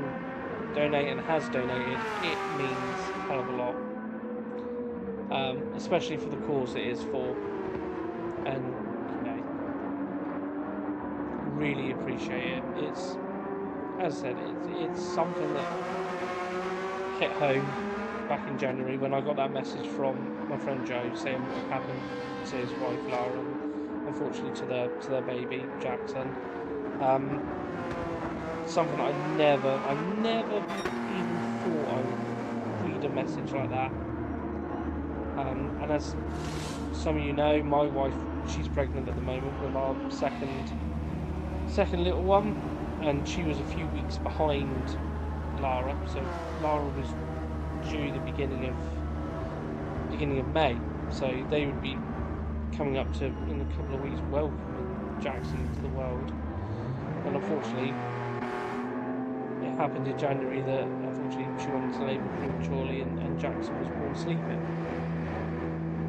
donate and has donated, it means a hell of a lot, especially for the cause it is for, and you know, really appreciate it. It's, as I said, it's something that hit home back in January when I got that message from my friend Joe saying what had happened to his wife Lara, and unfortunately to their baby Jackson. Something I never even thought I would read a message like that. And as some of you know, my wife, she's pregnant at the moment with our second little one, and she was a few weeks behind Lara. So Lara was due the beginning of May. So they would be coming up to, in a couple of weeks, welcoming Jackson into the world. And unfortunately, it happened in January that unfortunately she went into labour prematurely, and Jackson was born sleeping.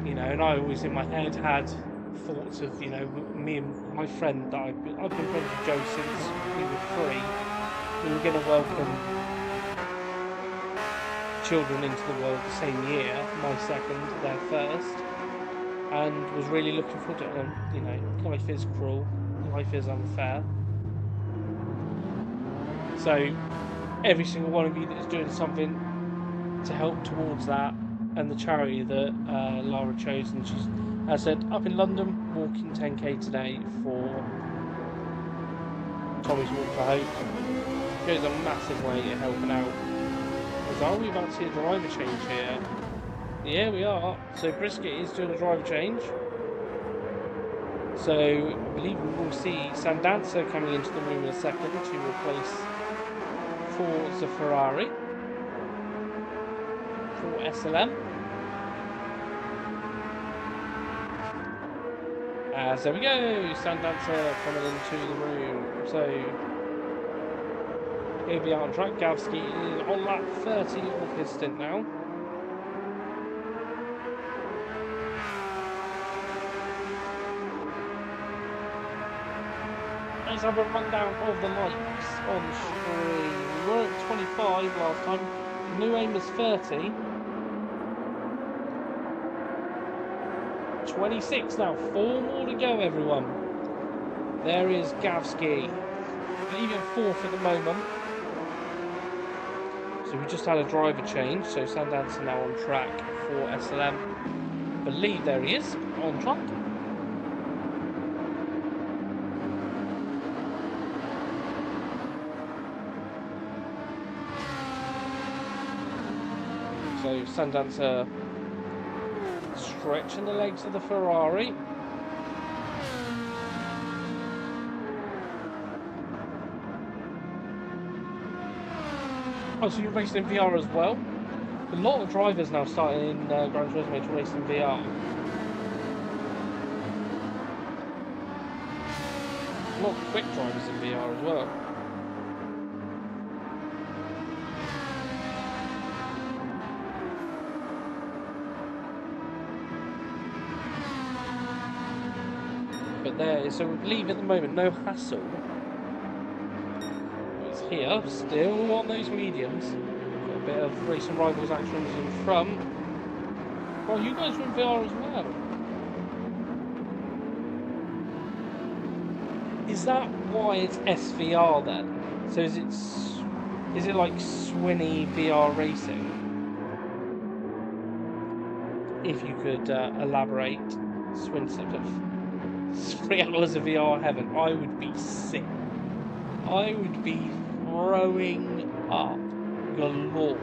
You know, and I always in my head had thoughts of, you know, me and my friend that I've been friends with Joe since we were 3. We were going to welcome children into the world the same year, my second, their first, and was really looking forward to it. And, you know, life is cruel, life is unfair. So every single one of you that is doing something to help towards that, and the charity that Lara chose, and she's, as I said, up in London, walking 10k today for Tommy's Walk for Hope, goes a massive way in helping out. Are we about to see a driver change here? Yeah, we are. So Brisket is doing a driver change. So I believe we will see Sandanza coming into the room in a second to replace Forza Ferrari for SLM. So we go, Sandanza coming into the room. So he'll be out on track. Gavsky is on lap 30 of his stint now. Let's have a rundown of the lights on the screen. We were at 25 last time. The new aim is 30. 26 now. 4 more to go, everyone. There is Gavsky. Leaving 4th at the moment. So we just had a driver change. So Sandanza now on track for SLM. I believe there he is on track. So Sandanza stretching the legs of the Ferrari. Oh, so you're racing in VR as well? A lot of drivers now starting in Gran Turismo to race in VR. A lot of quick drivers in VR as well. But there, so we believe at the moment, no hassle. It's here, still on those mediums. Got a bit of Racing Rivals actions in front. Well, you guys are in VR as well. Is that why it's SVR then? So is it like Swinny VR racing? If you could elaborate, Swin sort of 3 hours of VR heaven, I would be sick. I would be throwing up galore.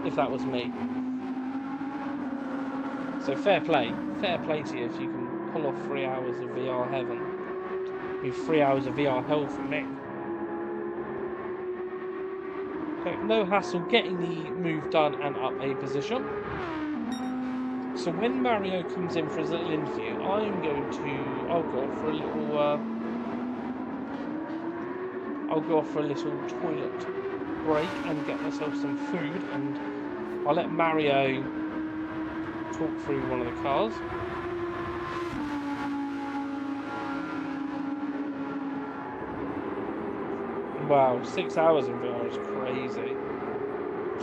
If that was me. So fair play to you if you can pull off 3 hours of VR heaven. I mean, 3 hours of VR hell for me. No hassle getting the move done and up a position. So when Mario comes in for his little interview, I'm going to I'll go off for a little toilet break and get myself some food, and I'll let Mario talk through one of the cars. Wow, 6 hours in VR is crazy.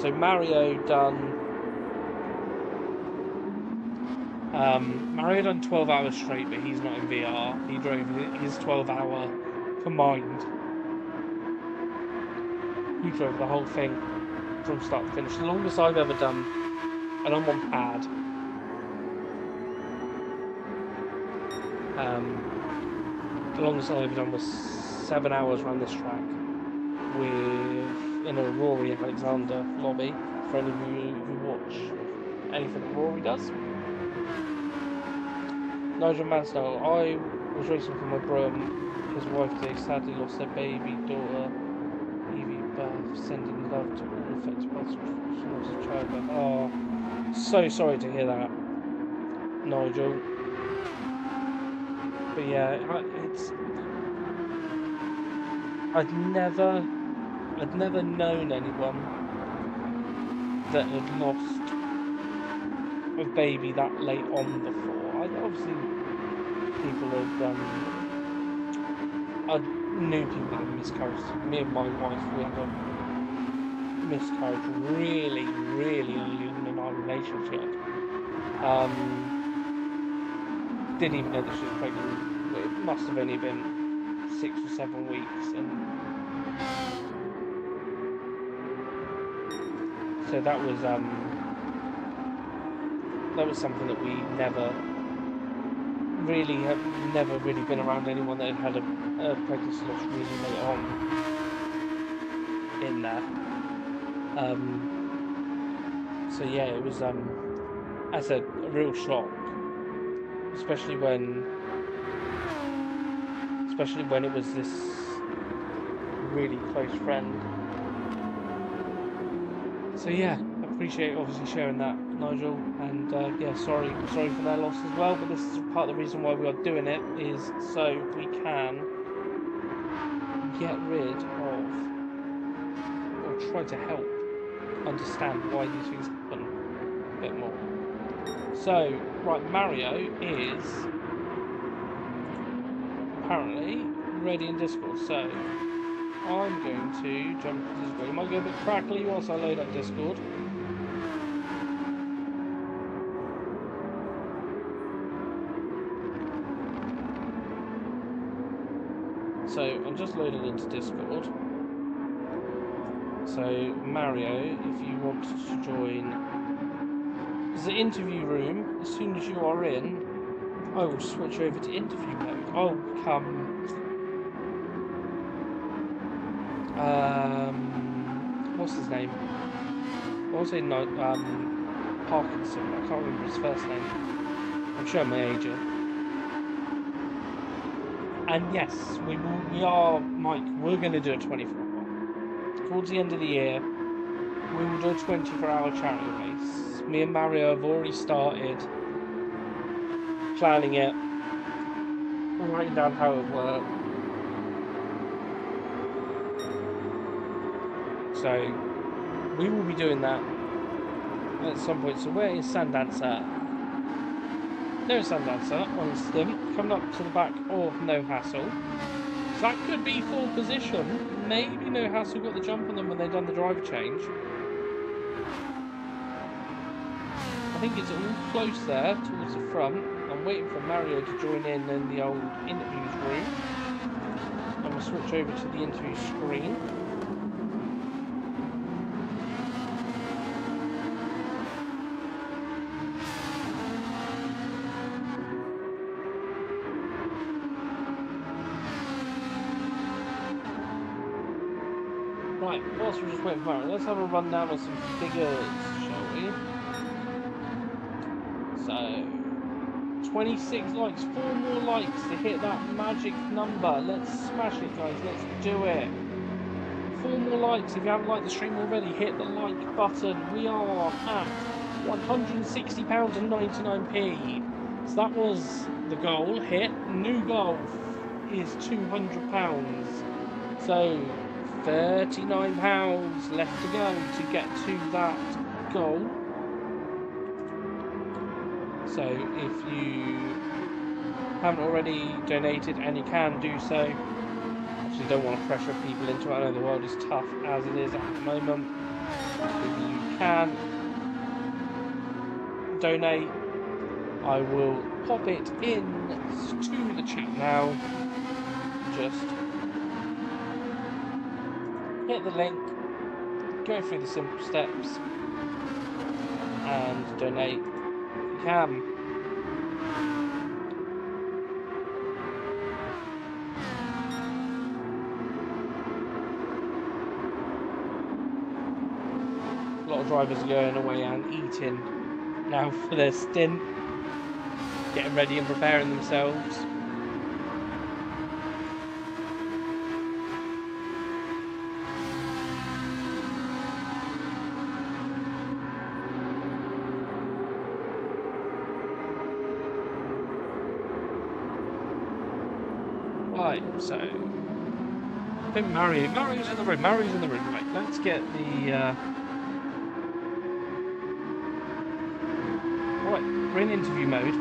So Mario done 12 hours straight, but he's not in VR. He drove his 12-hour combined. He drove the whole thing from start to finish. The longest I've ever done, and I'm on pad. The longest I've ever done was 7 hours around this track, in a Rory Alexander lobby, for any of you who watch anything that Rory does. Nigel Mansell, I was racing for my bro and his wife today, sadly lost their baby daughter, Evie Beth, sending love to all affected by the loss of childbirth. Oh, so sorry to hear that, Nigel. But yeah, I'd never known anyone that had lost a baby that late on before. Obviously people had I knew people that had miscarriages. Me and my wife, we had a miscarriage really, really early on in our relationship. Didn't even know that she was pregnant. It must have only been 6 or 7 weeks, and so that was something that we never really have never really been around anyone that had a pregnancy loss really late on in there. So yeah, it was as a real shock, especially when it was this really close friend. So yeah, appreciate obviously sharing that, Nigel, and yeah, sorry for their loss as well. But this is part of the reason why we are doing it, is so we can get rid of, or try to help understand why these things happen a bit more. So right, Mario is apparently ready in Discord, so I'm going to jump into Discord. It might go a bit crackly whilst I load up Discord. So I'm just loaded into Discord. So Mario, if you want to join the interview room, as soon as you are in, I will switch over to interview mode. I'll become what's his name? I want to say no, Parkinson. I can't remember his first name. I'm showing my age here. And yes, we are, Mike. We're going to do a 24-hour. Towards the end of the year, we will do a 24-hour charity race. Me and Mario have already started planning it, writing down how it works. So we will be doing that at some point. So where is Sandancer? There's Sandancer on Stint, coming up to the back of No Hassle. So that could be full position. Maybe No Hassle got the jump on them when they done the driver change. I think it's all close there towards the front. I'm waiting for Mario to join in the old interviews room. I'm going to switch over to the interview screen. Right, whilst we're just waiting for Mario, let's have a rundown of some figures, shall we? So, 26 likes, 4 more likes to hit that magic number. Let's smash it, guys. Let's do it. 4 more likes. If you haven't liked the stream already, hit the like button. We are at £160.99p. So that was the goal hit. New goal is £200. So £39 left to go to get to that goal. So if you haven't already donated, and you can do so, obviously don't want to pressure people into it. I know the world is tough as it is at the moment. If you can donate, I will pop it in to the chat now. Just hit the link, go through the simple steps, and donate if you can. A lot of drivers are going away and eating now for their stint, getting ready and preparing themselves. Right, so I think Mario's in the room. Mario's in the room. Right, let's get the. All right, we're in interview mode.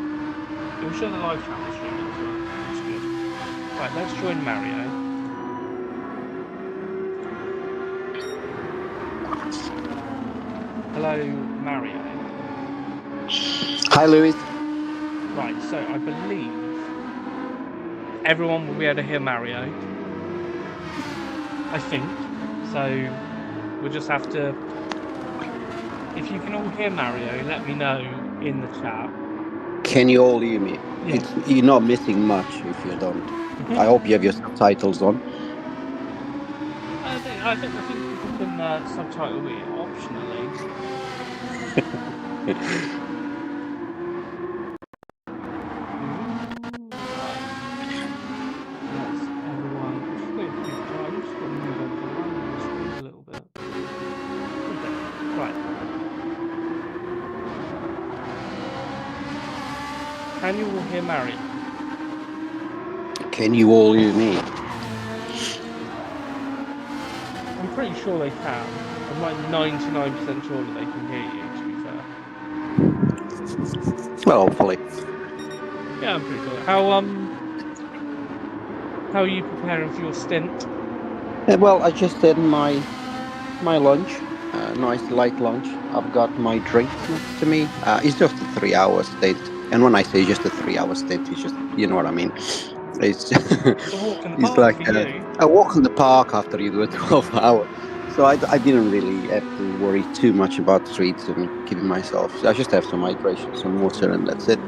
It will show the live chat we're streaming as well. That's good. Right, let's join Mario. Hello, Mario. Hi, Louis. Right, so I believe everyone will be able to hear Mario. I think. So we'll just have to. If you can all hear Mario, let me know in the chat. Can you all hear me? Yeah. You're not missing much if you don't. I hope you have your subtitles on. I think people can subtitle me optionally. Right. Yes, everyone. I'm just waiting for people to. I'm just going to move everything around on the screen a little bit. Okay. Right. Can you all hear Mario? Can you all hear me? I'm pretty sure they can. I'm like 99% sure that they can hear you, to be fair. Well, hopefully. Yeah, I'm pretty sure. How are you preparing for your stint? Well, I just had my lunch. Nice light lunch. I've got my drinks next to me. It's just a 3 hour stint. And when I say just a 3 hour stint, it's just, you know what I mean. It's It's a walk in the it's park like for you. a walk in the park after you do a 12 hour. So I didn't really have to worry too much about treats and keeping myself. So I just have some hydration, some water, and that's it.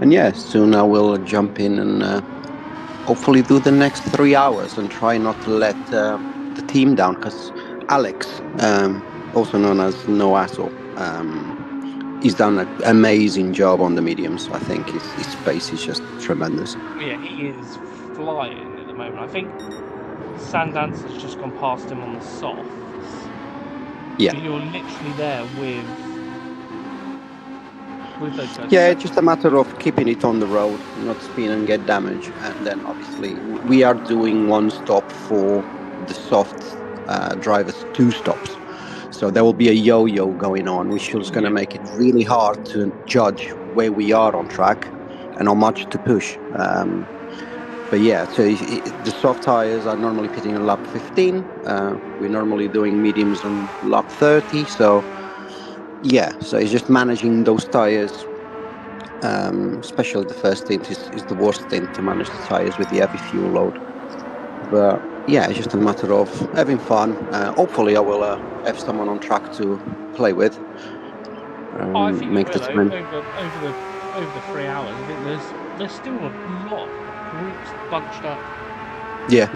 And yeah, soon I will jump in and hopefully do the next 3 hours and try not to let the team down because Alex, also known as No Asshole, he's done an amazing job on the mediums. I think his pace is just tremendous. Yeah, he is flying at the moment. I think Sundance has just gone past him on the softs. Yeah. But you're literally there with those guys. Yeah, So, it's just a matter of keeping it on the road, not spin and get damage. And then obviously we are doing one stop for the soft drivers, two stops. So there will be a yo-yo going on, which is going to yeah. make it really hard to judge where we are on track and how much to push. But yeah, so the soft tires are normally pitting on lap 15. We're normally doing mediums on lap 30. So yeah, so it's just managing those tires. Especially the first stint is the worst stint to manage the tires with the heavy fuel load. But yeah, it's just a matter of having fun. Hopefully, I will have someone on track to play with. I think you Make the will time. over the 3 hours. I think there's still a lot of groups bunched up. Yeah,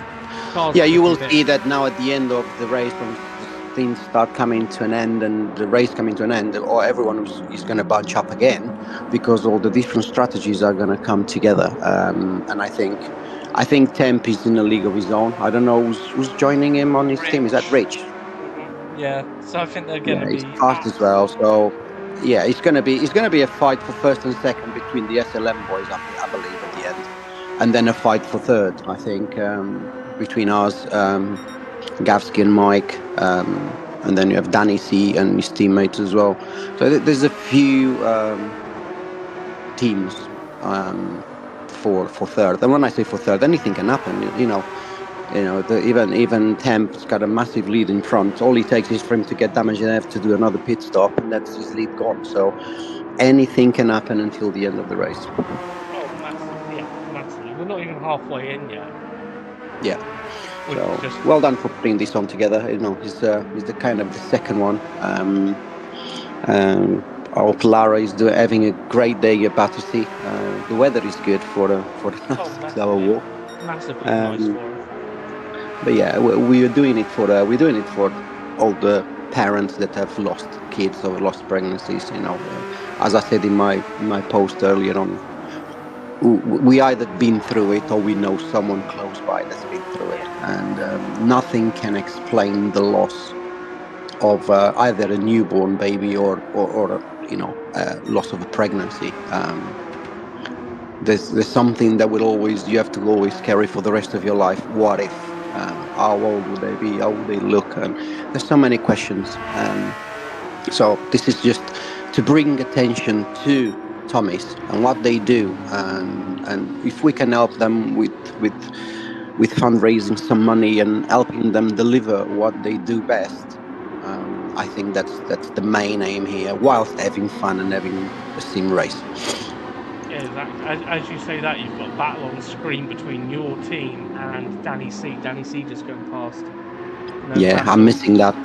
Cars yeah. that You could will do this. see that now at the end of the race when the things start coming to an end and the race coming to an end, or everyone is going to bunch up again because all the different strategies are going to come together. And I think Temp is in a league of his own. I don't know who's joining him on his team. Is that Rich. Rich? Yeah. So I think they're going Yeah, to he's be fast as well. absolute. So yeah, it's gonna be a fight for first and second between the SLM boys, I believe, at the end, and then a fight for third. I think between us, Gavsky and Mike, and then you have Danny C and his teammates as well. So there's a few teams for third. And when I say for third, anything can happen. Even Temp's got a massive lead in front. All he takes is for him to get damaged and have to do another pit stop, and that's his lead gone. So anything can happen until the end of the race. Oh, massively. Yeah, massively. We're not even halfway in yet, Yeah. which is So just. well done for putting this on together. He's the kind of the second one. I hope Lara is having a great day at Battersea. The weather is good for a Oh, nice 6 hour massively. walk. Massively nice Um, for us. but yeah, we are doing it for all the parents that have lost kids or lost pregnancies. As I said in my post earlier on, we either been through it or we know someone close by that's been through it, Yeah. and nothing can explain the loss of either a newborn baby or loss of a pregnancy. there's something that you have to always carry for the rest of your life. What if? How old would they be? How would they look? And there's so many questions. So this is just to bring attention to Tommies and what they do, and if we can help them with fundraising some money and helping them deliver what they do best. I think that's the main aim here, whilst having fun and having a sim race. Yeah, exactly. As you say that, you've got a battle on the screen between your team and Danny C. Danny C just going past. No Yeah, I'm battle. missing that.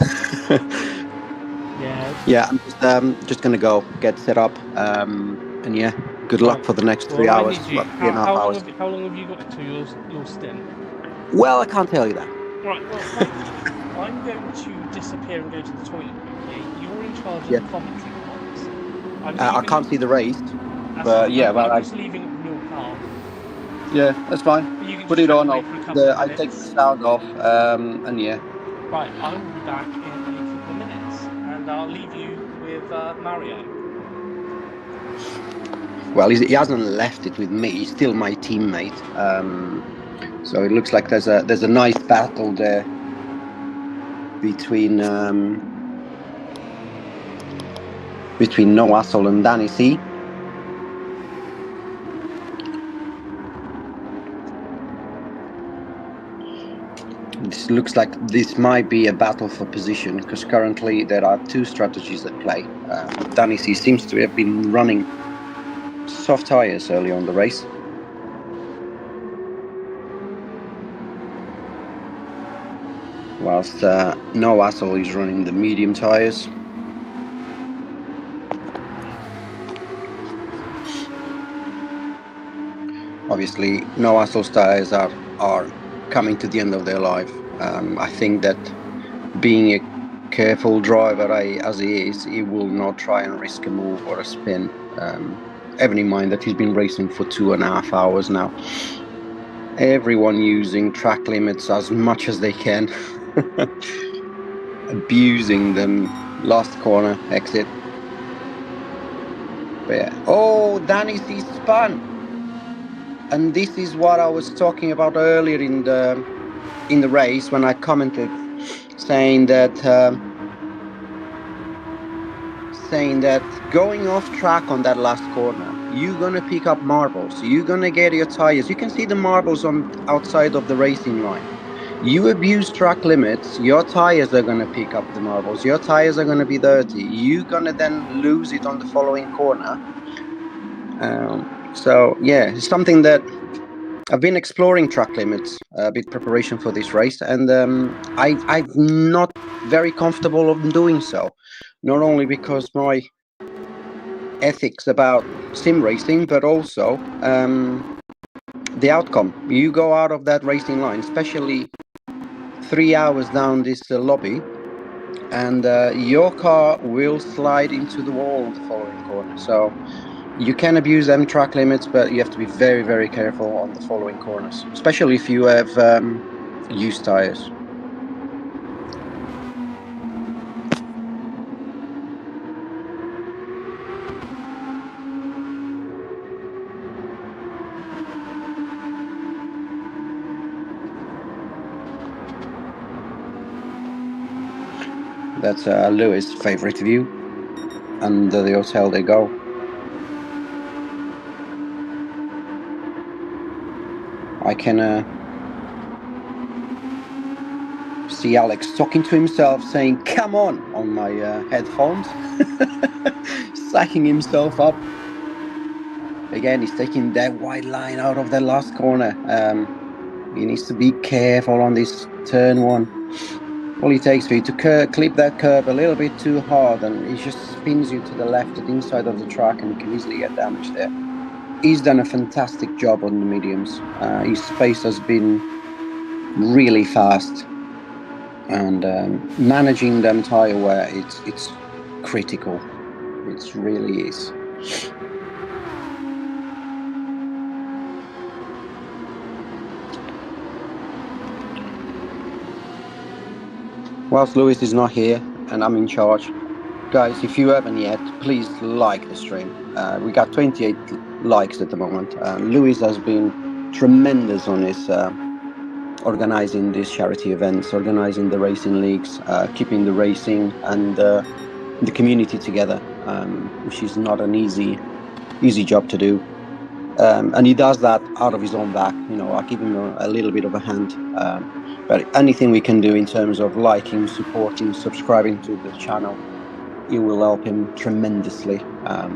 Yeah. Yeah, I'm just gonna go get set up. And yeah, good luck Right. for the next Well, 3 hours. I need Well, you. three and a half hours. How long have you got to your stint? Well, I can't tell you that. Right. Well, thank you. I'm going to disappear and go to the toilet quickly. You're in charge of Yeah, the commentary box. I'm I leaving. can't see the race, That's but fine. yeah, well, I'm just leaving it with your car. yeah, that's fine. But you can Put just it chat on. away I'll for a put couple of I take the minutes. sound off. And yeah. Right, I will be back in a couple of minutes, and I'll leave you with Mario. Well, he hasn't left it with me. He's still my teammate. So it looks like there's a nice battle there between No Hassle and Danny C. This looks like this might be a battle for position, because currently there are two strategies at play. Danny C seems to have been running soft tires early on the race, whilst No Hassle is running the medium tires. Obviously, No Hassle's tires are coming to the end of their life. I think that, being a careful driver as he is, he will not try and risk a move or a spin. Having in mind that he's been racing for 2.5 hours now. Everyone using track limits as much as they can, abusing them. Last corner exit. But yeah. Oh, Danny C spun, and this is what I was talking about earlier in the race when I commented, saying that. Going off track on that last corner, you're gonna pick up marbles. You're gonna get your tires. You can see the marbles on outside of the racing line. You abuse track limits, your tires are gonna pick up the marbles. Your tires are gonna be dirty. You're gonna then lose it on the following corner. So yeah, it's something that I've been exploring track limits with preparation for this race, and I'm not very comfortable of doing so. Not only because my ethics about sim racing, but also the outcome. You go out of that racing line, especially 3 hours down this lobby, and your car will slide into the wall on the following corner. So you can abuse them track limits, but you have to be very, very careful on the following corners, especially if you have used tires. That's Lewis' favorite view. Under the hotel they go. I can see Alex talking to himself, saying "Come on" my headphones, psyching himself up. Again, he's taking that wide line out of the last corner. He needs to be careful on this turn one. All it takes for you to clip that curb a little bit too hard, and it just spins you to the left at the inside of the track, and you can easily get damaged there. He's done a fantastic job on the mediums. His pace has been really fast, and managing them tire wear, it's critical. It really is. Whilst Lewis is not here and I'm in charge, guys, if you haven't yet, please like the stream. We got 28 likes at the moment. Lewis has been tremendous on his organizing these charity events, organizing the racing leagues, keeping the racing and the community together, which is not an easy job to do. And he does that out of his own back. I give him a little bit of a hand. But anything we can do in terms of liking, supporting, subscribing to the channel, it will help him tremendously. Hello,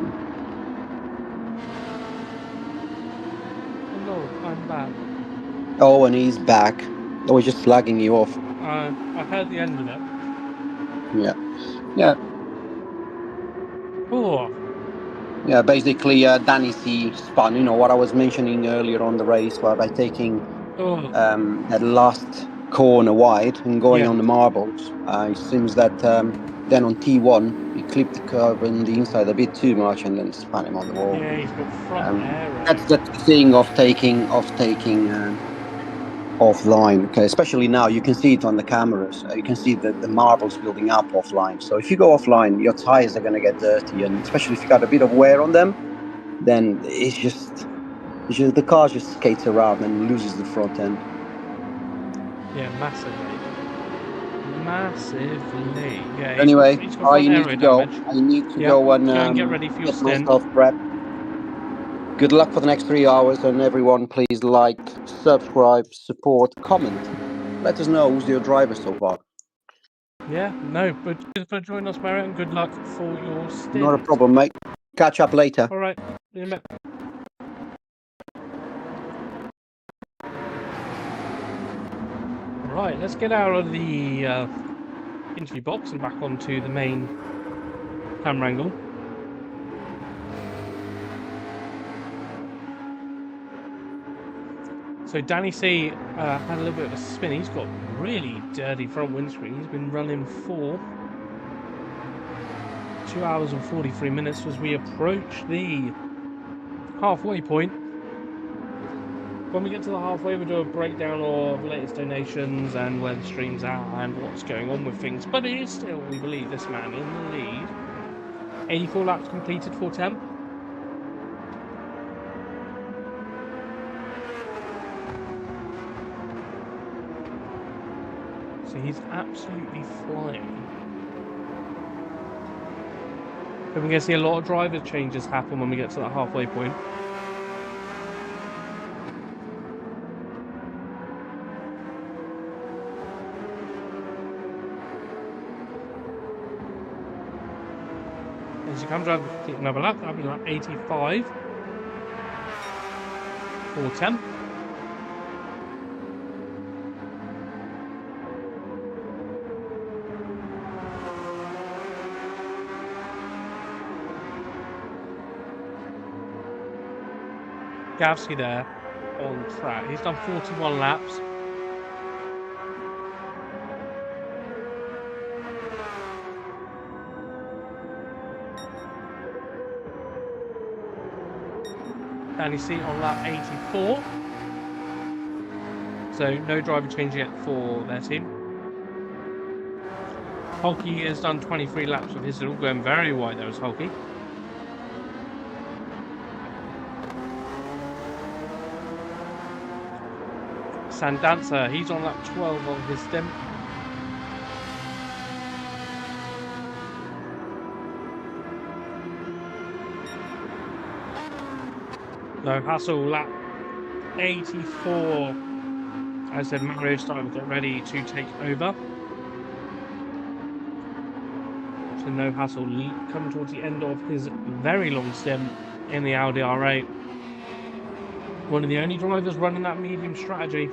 I'm back. Oh, and he's back. Oh, he's just slagging you off. I heard the end of it. Yeah. Oh, Yeah, basically, Danny C spun, what I was mentioning earlier on the race, by taking that last corner wide and going on the marbles. It seems that then on T1, he clipped the curb on the inside a bit too much and then spun him on the wall. yeah, he's got front aero. That's the thing of taking offline. Okay, especially now you can see it on the cameras. You can see the marbles building up offline. So if you go offline, your tires are going to get dirty, and especially if you got a bit of wear on them, then it's just the car just skates around and loses the front end. Yeah, massively. Yeah. Anyway, he's got front aero damage. I need to go and get ready for your stint. myself prepped. Good luck for the next 3 hours, and everyone, please like, subscribe, support, comment. Let us know who's your driver so far. Yeah, no, but just for joining us, Marriott, and good luck for your stint. Not a problem, mate. Catch up later. All right. See you in a bit. Right, let's get out of the interview box and back onto the main camera angle. So Danny C had a little bit of a spin. He's got really dirty front windscreen. He's been running for 2 hours and 43 minutes as we approach the halfway point. When we get to the halfway, we'll do a breakdown of latest donations and where the stream's at and what's going on with things. But it is still, we believe, this man in the lead. 84 laps completed for Temp. So he's absolutely flying. Then we're going to see a lot of driver changes happen when we get to that halfway point. As he comes around to complete another lap, that'll be lap 85 for Temp. Gavsky there on track. He's done 41 laps. Danny C on lap 84. So no driver change yet for their team. Holke has done 23 laps with his all going very wide. There was Holke. Sandanza, he's on lap 12 on his stint. No hassle, lap 84. As I said, Mario's starting to get ready to take over. So no hassle, coming towards the end of his very long stint in the Audi R8. One of the only drivers running that medium strategy.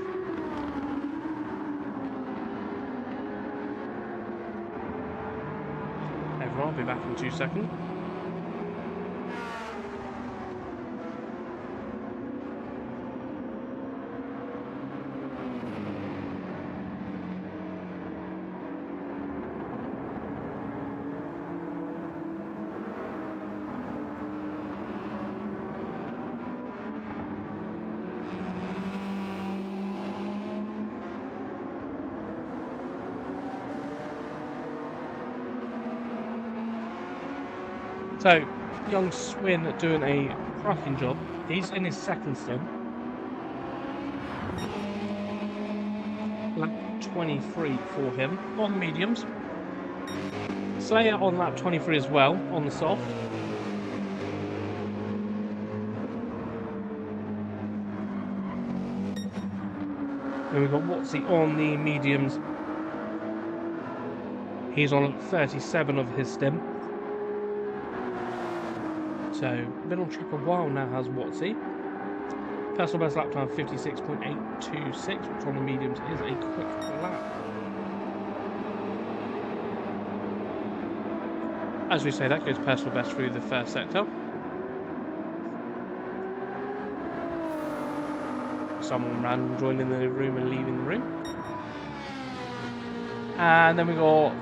Everyone, I'll be back in 2 seconds. So, young Swin doing a cracking job. He's in his second stint. Lap 23 for him on mediums. Slayer on lap 23 as well on the soft. Then we've got Watsy on the mediums. He's on 37 of his stim. So, been on track a while now, has Watsy. Personal best lap time 56.826, which on the mediums is a quick lap. As we say, that goes personal best through the first sector. Someone random joining the room and leaving the room. And then we got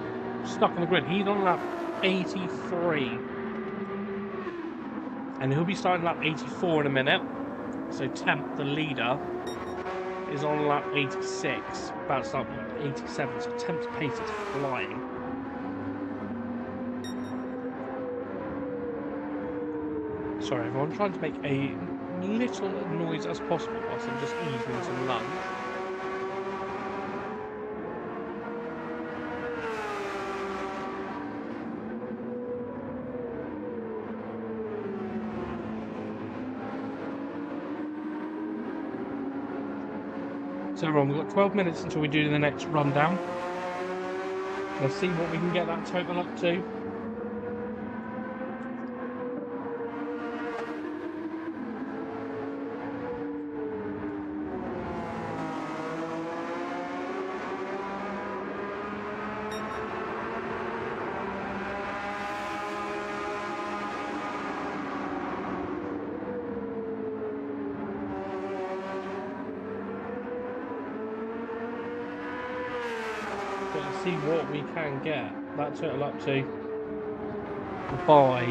stuck on the grid. He's on lap 83. And he'll be starting lap 84 in a minute. So Temp, the leader, is on lap 86. About to start lap 87. So Temp's pace is flying. Sorry everyone, trying to make a little noise as possible whilst I'm just eating some lunch. So everyone, we've got 12 minutes until we do the next rundown. Let's see what we can get that total up to. Let's see what we can get that total up to by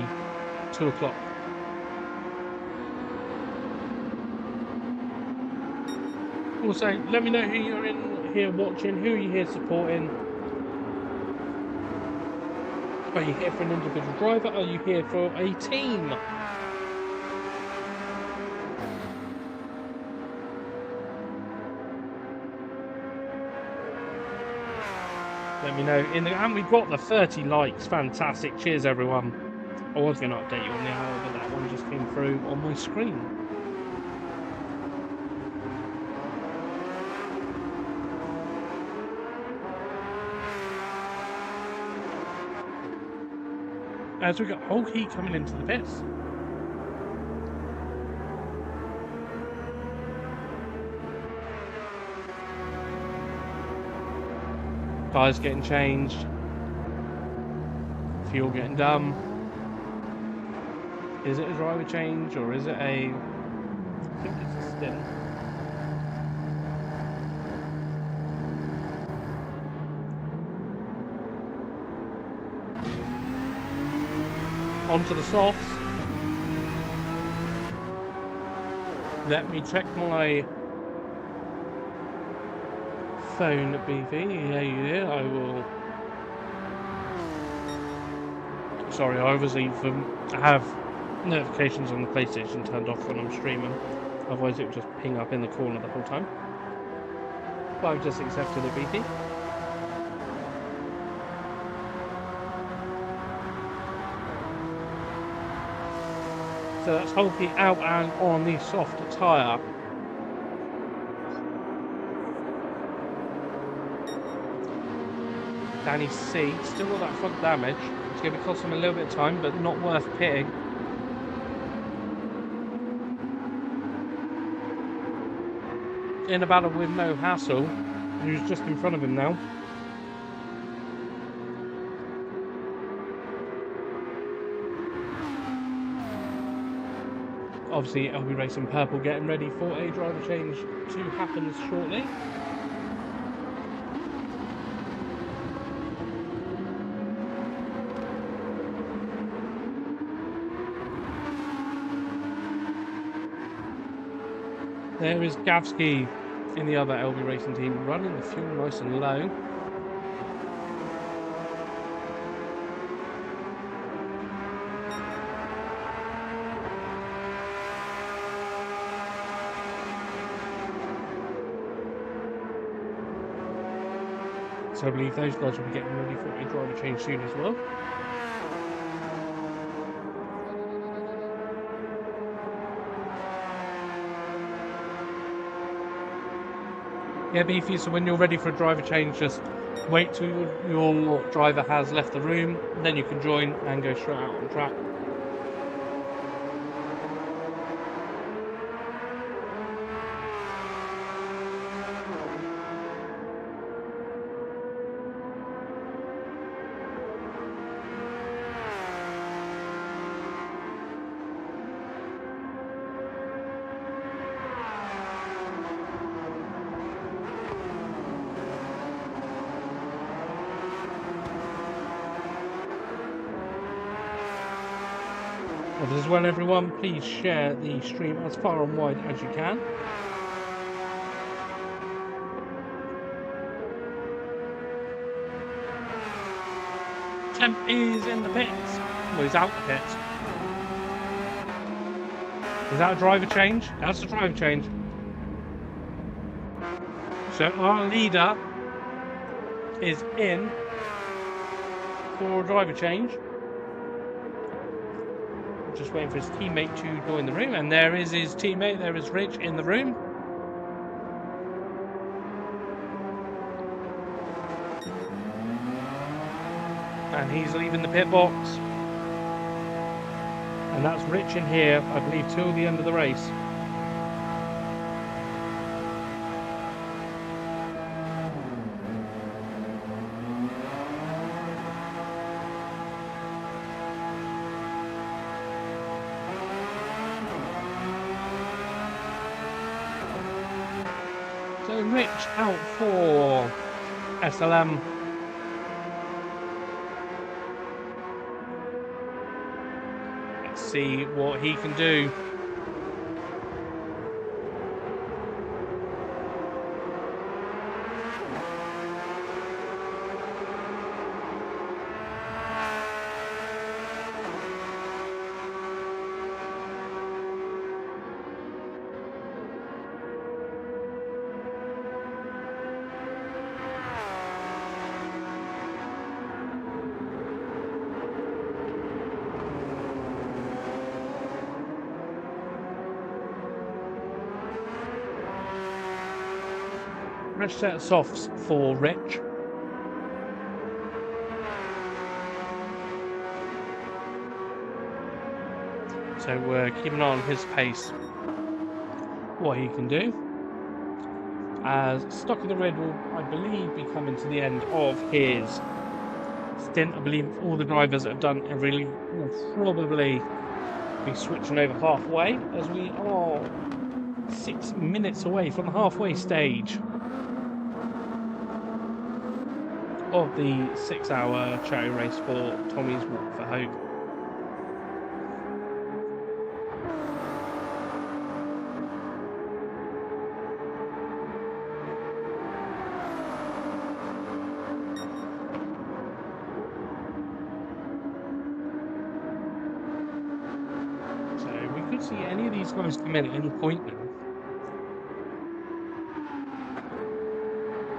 2 o'clock. Also, let me know who you're in here watching, who are you here supporting. Are you here for an individual driver? Are you here for a team? Let me know. And we've got the 30 likes. Fantastic. Cheers, everyone. I was going to update you on the hour, but that one just came through on my screen. As we got whole heat coming into the pits. Tyres getting changed. Fuel getting done. Is it a driver change or is it a... I think it's a stint. Onto the softs. Let me check my phone, BV. Yeah, you did. I will. Sorry, I obviously have notifications on the PlayStation turned off when I'm streaming. Otherwise, it would just ping up in the corner the whole time. But I've just accepted it, BV. So that's whole heat out and on the soft tyre. Danny C, still got that front damage. It's going to cost him a little bit of time, but not worth pitting. In a battle with no hassle, who's just in front of him now. Obviously, LBRacing Purple getting ready for a driver change to happen shortly. There is Gavsky in the other LBRacing team running the fuel nice and low. So I believe those guys will be getting ready for a driver change soon as well. Yeah, Beefy, so when you're ready for a driver change, just wait till your driver has left the room, then you can join and go straight out on track. As well, everyone, please share the stream as far and wide as you can. Temp is in the pits. Well, he's out the pits. Is that a driver change? That's a driver change. So our leader is in for a driver change. Just waiting for his teammate to join the room, and there is his teammate. There is Rich in the room. And he's leaving the pit box. And that's Rich in here, I believe, till the end of the race. So Rich out for SLM. Let's see what he can do. Fresh set of softs for Rich. So we're keeping an eye on his pace, what he can do. As Stock of the Red will, I believe, be coming to the end of his stint. I believe all the drivers that have done every league will probably be switching over halfway, as we are 6 minutes away from the halfway stage of the 6-hour charity race for Tommy's Walk for Hope. So we could see any of these guys come in at any point now.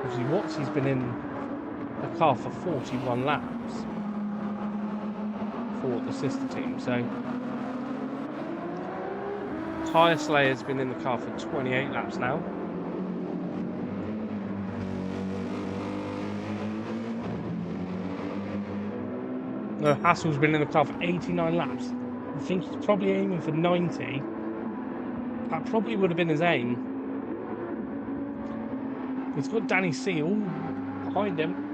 Obviously, Watsy's been in the car for 41 laps for the sister team, so Tyre Slayer's been in the car for 28 laps now. No, Hassel's been in the car for 89 laps. I think he's probably aiming for 90. That probably would have been his aim. He's got Danny C all behind him.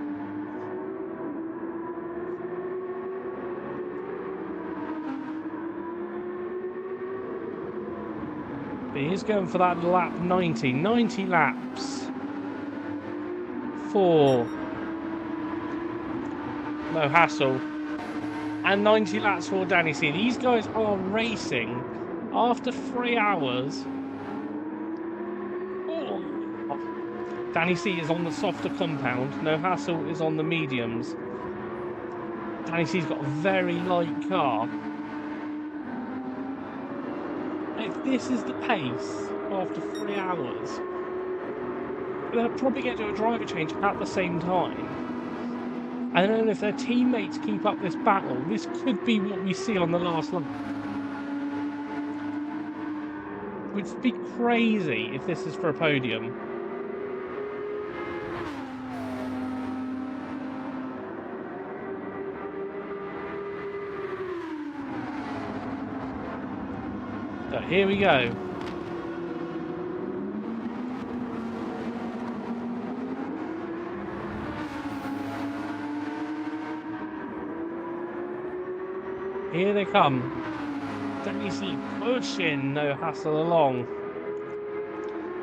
He is going for that lap 90. 90 laps for Mo Hassel. And 90 laps for Danny C. These guys are racing after 3 hours. Oh. Danny C is on the softer compound. No Hassel is on the mediums. Danny C's got a very light car. If this is the pace after 3 hours, they're probably going to do a driver change at the same time. And then if their teammates keep up this battle, this could be what we see on the last lap. Which would be crazy if this is for a podium. So here we go. Here they come. Don't you see pushing no hassle along.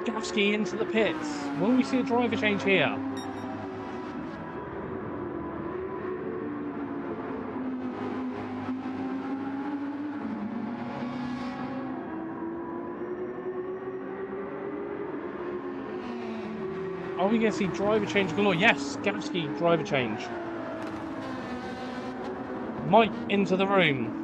Gavsky into the pits. Will we see a driver change here? Are we going to see driver change galore? Yes, Gavsky driver change. Mike into the room.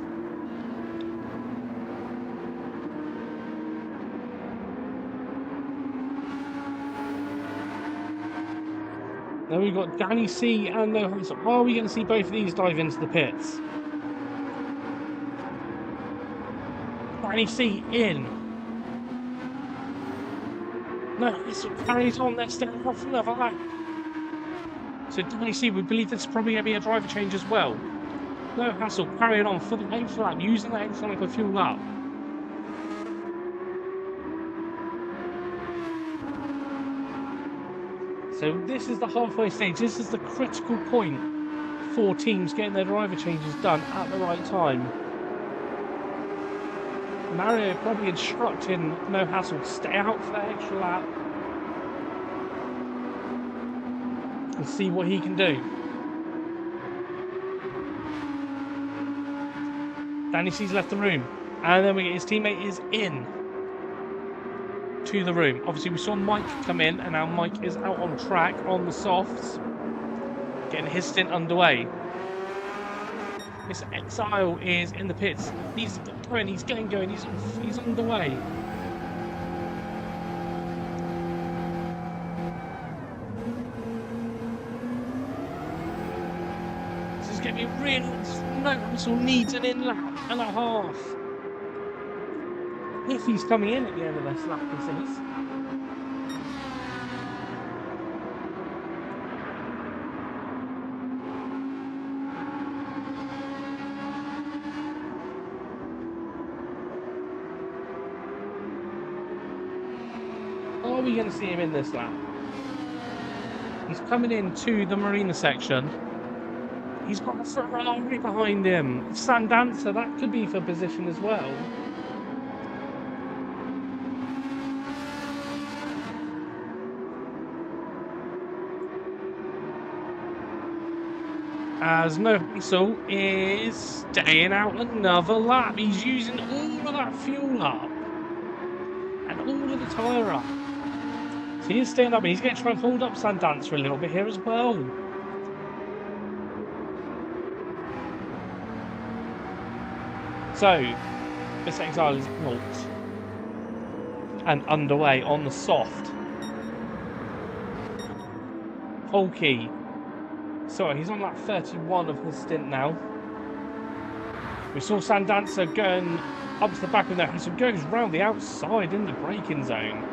Then we've got Danny C and no Hansel. Are we going to see both of these dive into the pits? Danny C in. No, this carries on. They're still off another lap. So Danny C, we believe this is probably going to be a driver change as well. No hassle, carrying on for the extra lap, using that extra lap for fuel up. So this is the halfway stage. This is the critical point for teams getting their driver changes done at the right time. Mario probably instructing no hassle to stay out for that extra lap and see what he can do. Danny C's left the room, and then his teammate is in to the room. Obviously, we saw Mike come in, and now Mike is out on track on the softs, getting his stint underway. Mr. Exile is in the pits. He's going, he's getting going, he's underway. This is going to be really no hassle, needs an in lap and a half. If he's coming in at the end of this lap, he says. Are we going to see him in this lap? He's coming into the Marina section. He's got a Ferrari behind him. Sandanza, that could be for position as well. As no hassle is staying out another lap. He's using all of that fuel up and all of the tyre up. So he's staying up, and he's going to try and hold up Sandanza a little bit here as well. So, this Exile is built and underway on the soft. Polkey. So he's on lap 31 of his stint now. We saw Sandanza going up to the back of that, so goes round the outside in the braking zone.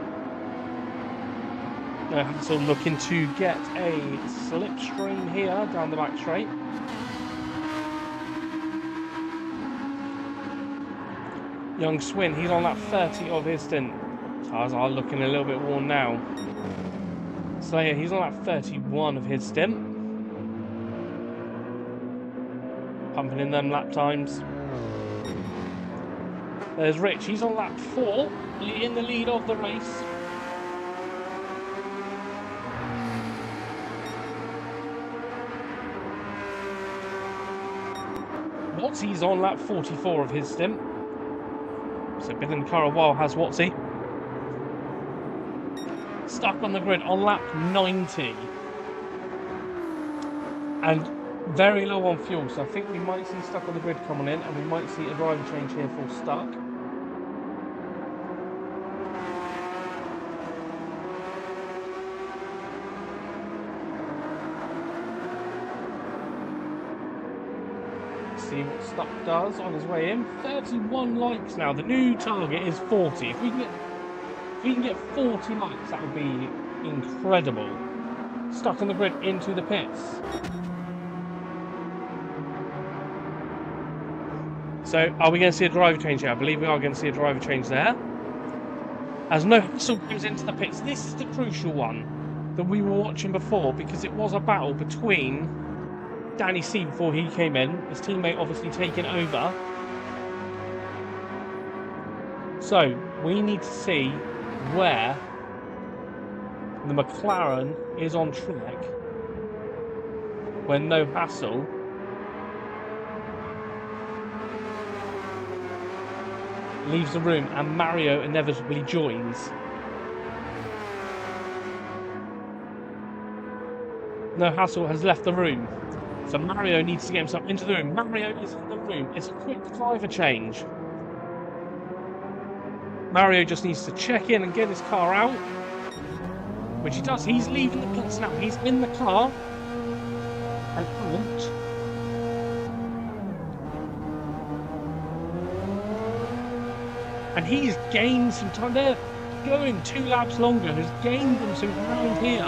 Hansel looking to get a slipstream here down the back straight. Young Swin, he's on lap 30 of his stint. Tires are looking a little bit worn now. So yeah, he's on lap 31 of his stint. Pumping in them lap times. There's Rich, he's on lap 4, in the lead of the race. Watsy's on lap 44 of his stint. So been in the car a while, has Watsy. Stuck on the grid on lap 90. And very low on fuel, so I think we might see Stuck on the Grid coming in, and we might see a driver change here for Stuck. see what Stuck does on his way in. 31 likes now. The new target is 40. If we can get 40 likes, that would be incredible. Stuck on the grid into the pits. So, are we going to see a driver change here? I believe we are going to see a driver change there. As no hassle goes into the pits. This is the crucial one that we were watching before, because it was a battle between Danny C before he came in. His teammate obviously taking over. So, we need to see where the McLaren is on track when no hassle leaves the room and Mario inevitably joins. No hassle has left the room, so Mario needs to get himself into the room. Mario is in the room. It's a quick driver change. Mario just needs to check in and get his car out, which he does. He's leaving the pits now. He's in the car and out. And he's gained some time. They're going 2 laps longer. He's gained them some ground here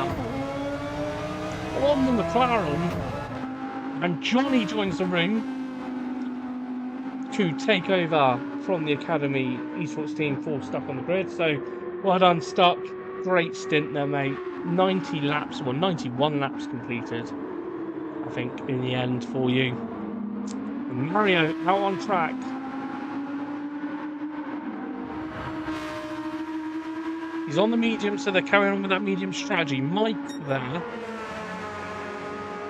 on the McLaren. And Johnny joins the room to take over from the Academy Esports team for Stuck on the Grid. So, well done, Stuck. Great stint there, mate. 90 laps, well, 91 laps completed, I think, in the end for you. And Mario out on track. He's on the medium, so they're carrying on with that medium strategy. Mike there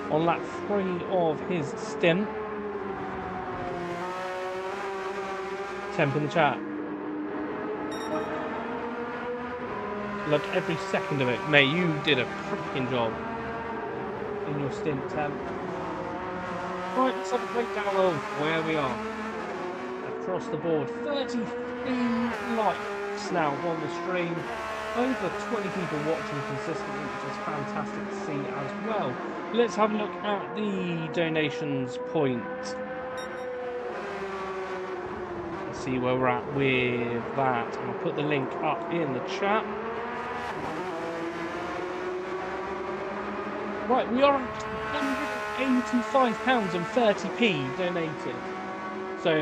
on lap 3 of his stint. Temp in the chat. Loved every second of it. Mate, you did a cracking job in your stint, Temp. Right, let's have a breakdown of where we are across the board. 33 likes now on the stream. Over 20 people watching consistently, which is fantastic to see as well. Let's have a look at the donations point. Let's see where we're at with that. And I'll put the link up in the chat. Right, we are at £185.30p donated. So,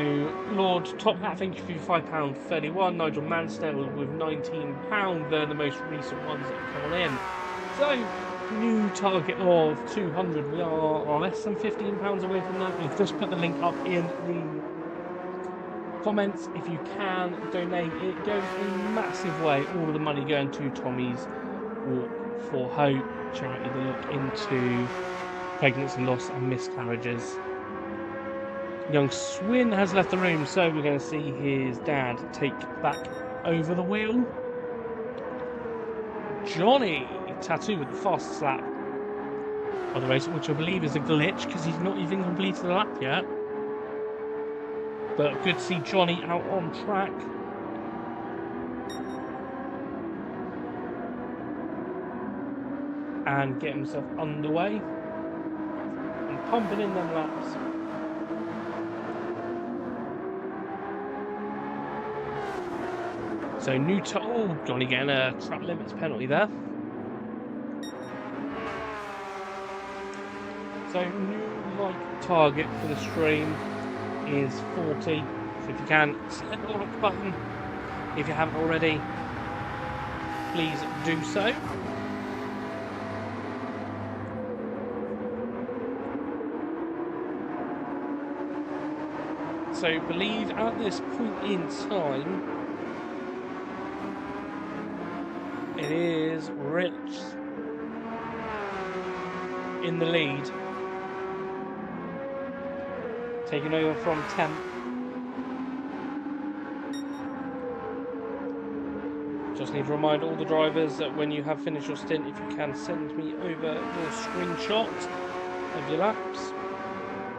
Lord Top Hat, thank you for your £5.31. Nigel Mansdale with £19. They're the most recent ones that have come in. So, new target of 200. We are less than £15 away from that. We've just put the link up in the comments. If you can donate, it goes a massive way. All of the money going to Tommy's Walk for Hope charity that look into pregnancy loss and miscarriages. Young Swin has left the room, so we're going to see his dad take back over the wheel. Johnny Tattoo with the fastest lap of the race, which I believe is a glitch because he's not even completed the lap yet. But good to see Johnny out on track. And get himself underway. And pumping in them laps. So new to Johnny getting a track limits penalty there. So new like target for the stream is 40. So if you can, hit the like button. If you haven't already, please do so. So believe at this point in time, it is Rich in the lead, taking over from Temp. Just need to remind all the drivers that when you have finished your stint, if you can send me over your screenshot of your laps.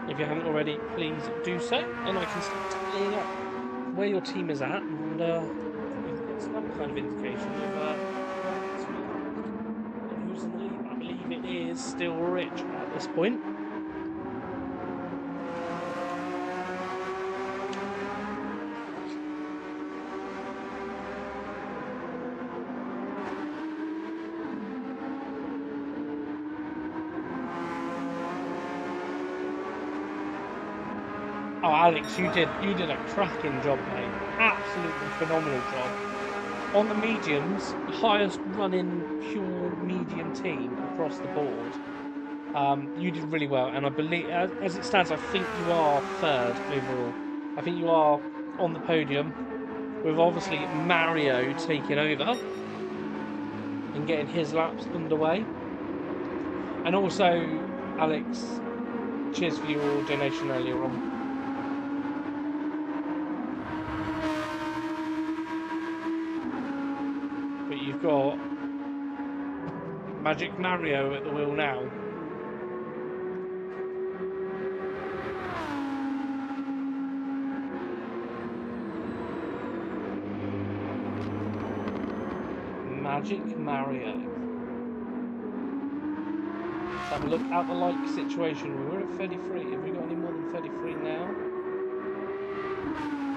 If you haven't already, please do so, and I can start tallying up where your team is at, and get some kind of indication of who's in the lead. I believe it is still Rich at this point. Oh, Alex, you did a cracking job, mate. Absolutely phenomenal job. On the mediums, highest running pure medium team across the board. You did really well, and I believe, as it stands, I think you are third overall. I think you are on the podium, with obviously Mario taking over and getting his laps underway. And also, Alex, cheers for your donation earlier on. But you've got Magic Mario at the wheel now. Magic Mario. Let's have a look at the like situation. We were at 33. Have we got any more than 33 now?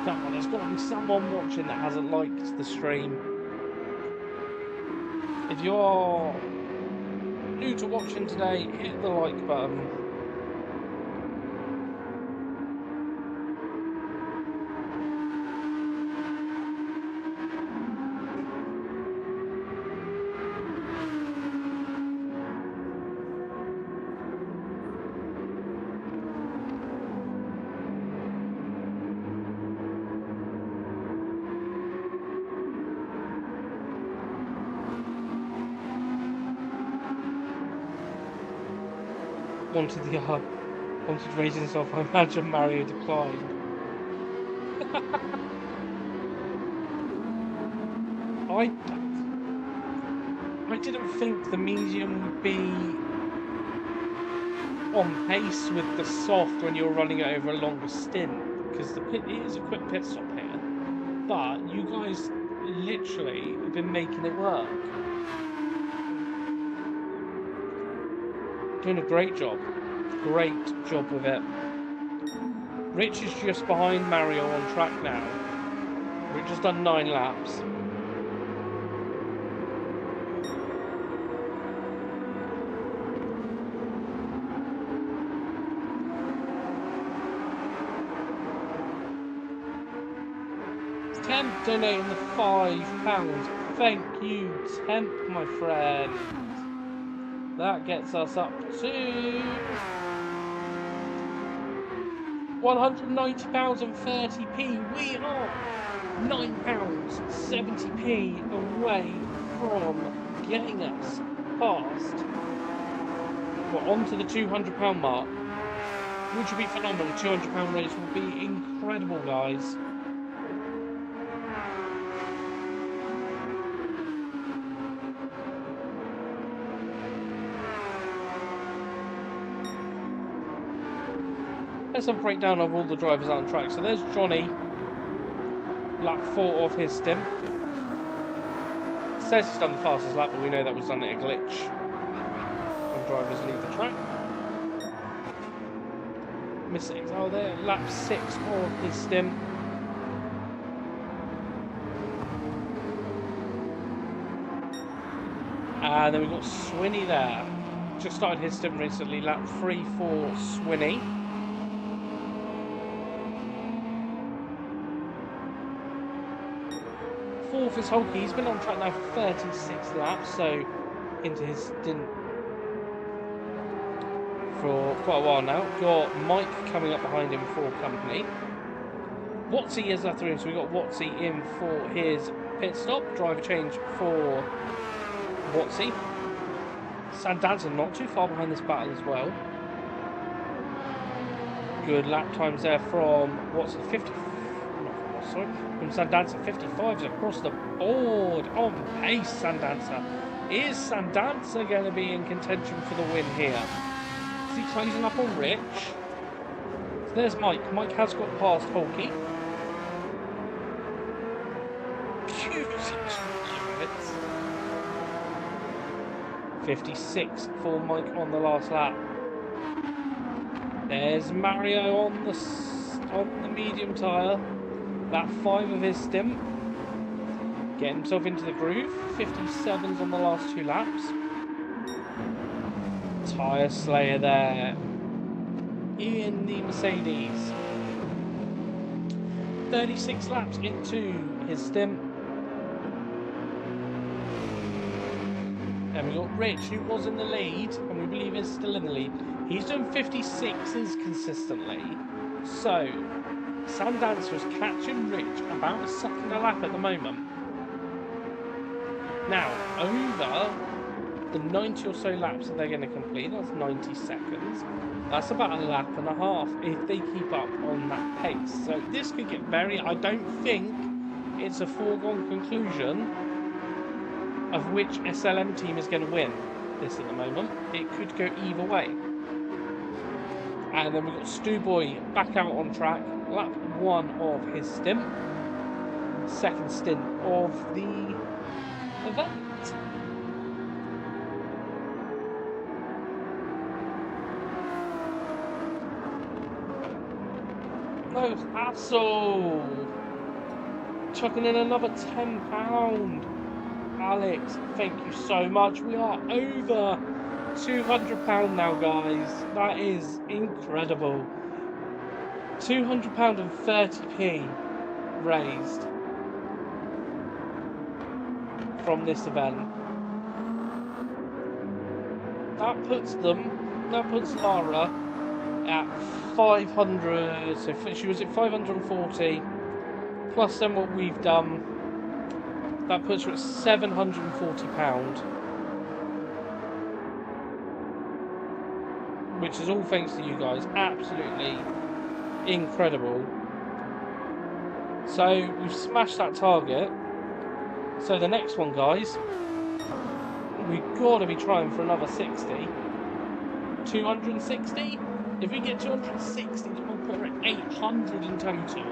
Come on, there's got to be someone watching that hasn't liked the stream. If you're new to watching today, hit the like button. Wanted to raise himself. I imagine Mario declined. I didn't think the medium would be on pace with the soft when you're running it over a longer stint, because it is a quick pit stop here. But you guys literally have been making it work. Doing a great job. Great job with it. Rich is just behind Mario on track now. Rich has done 9 laps. Temp donating the £5. Thank you, Temp, my friend. That gets us up to £190.30p. We are £9.70p away from getting us past. We're on to the £200 mark, which would be phenomenal. The £200 race will be incredible, guys. Let's have a breakdown of all the drivers on track. So there's Johnny, lap 4 of his stint. It says he's done the fastest lap, but we know that was done at a glitch when drivers leave the track. Missing, oh there, lap 6 of his stint. And then we've got Swinney there. Just started his stint recently, lap 3 for Swinney. Fourth is Holkey. He's been on track now for 36 laps, so into his stint for quite a while now. Got Mike coming up behind him for company. Watsy is after him, so we got Watsy in for his pit stop. Driver change for Watsy. Sandanza not too far behind this battle as well. Good lap times there from Watsy, 50. From Sandanza, 55s across the board on pace. Sandanza. Is Sandanza going to be in contention for the win here? Is he closing up on Rich? So there's Mike. Mike has got past Holkey. 56 for Mike on the last lap. There's Mario on the medium tyre. Lap 5 of his stint. Getting himself into the groove. 57s on the last 2 laps. Tyre Slayer there in the Mercedes. 36 laps into his stint. And we got Rich, who was in the lead, and we believe is still in the lead. He's doing 56s consistently. So, Sandancer is catching Rich about a second a lap at the moment. Now, over the 90 or so laps that they're going to complete, that's 90 seconds. That's about a lap and a half if they keep up on that pace. So this could get very... I don't think it's a foregone conclusion of which SLM team is going to win this at the moment. It could go either way. And then we've got Stu Boy back out on track. Lap 1 of his stint. Second stint of the event. No hassle. Chucking in another £10. Alex, thank you so much. We are over £200 now, guys. That is incredible. £200 and 30p raised from this event. That puts Lara at 500. So she was at 540 plus then what we've done. That puts her at £740, which is all thanks to you guys. Absolutely incredible. So we've smashed that target. So the next one, guys, we've got to be trying for another 60. 260? If we get 260, then we'll put her at 800 in total.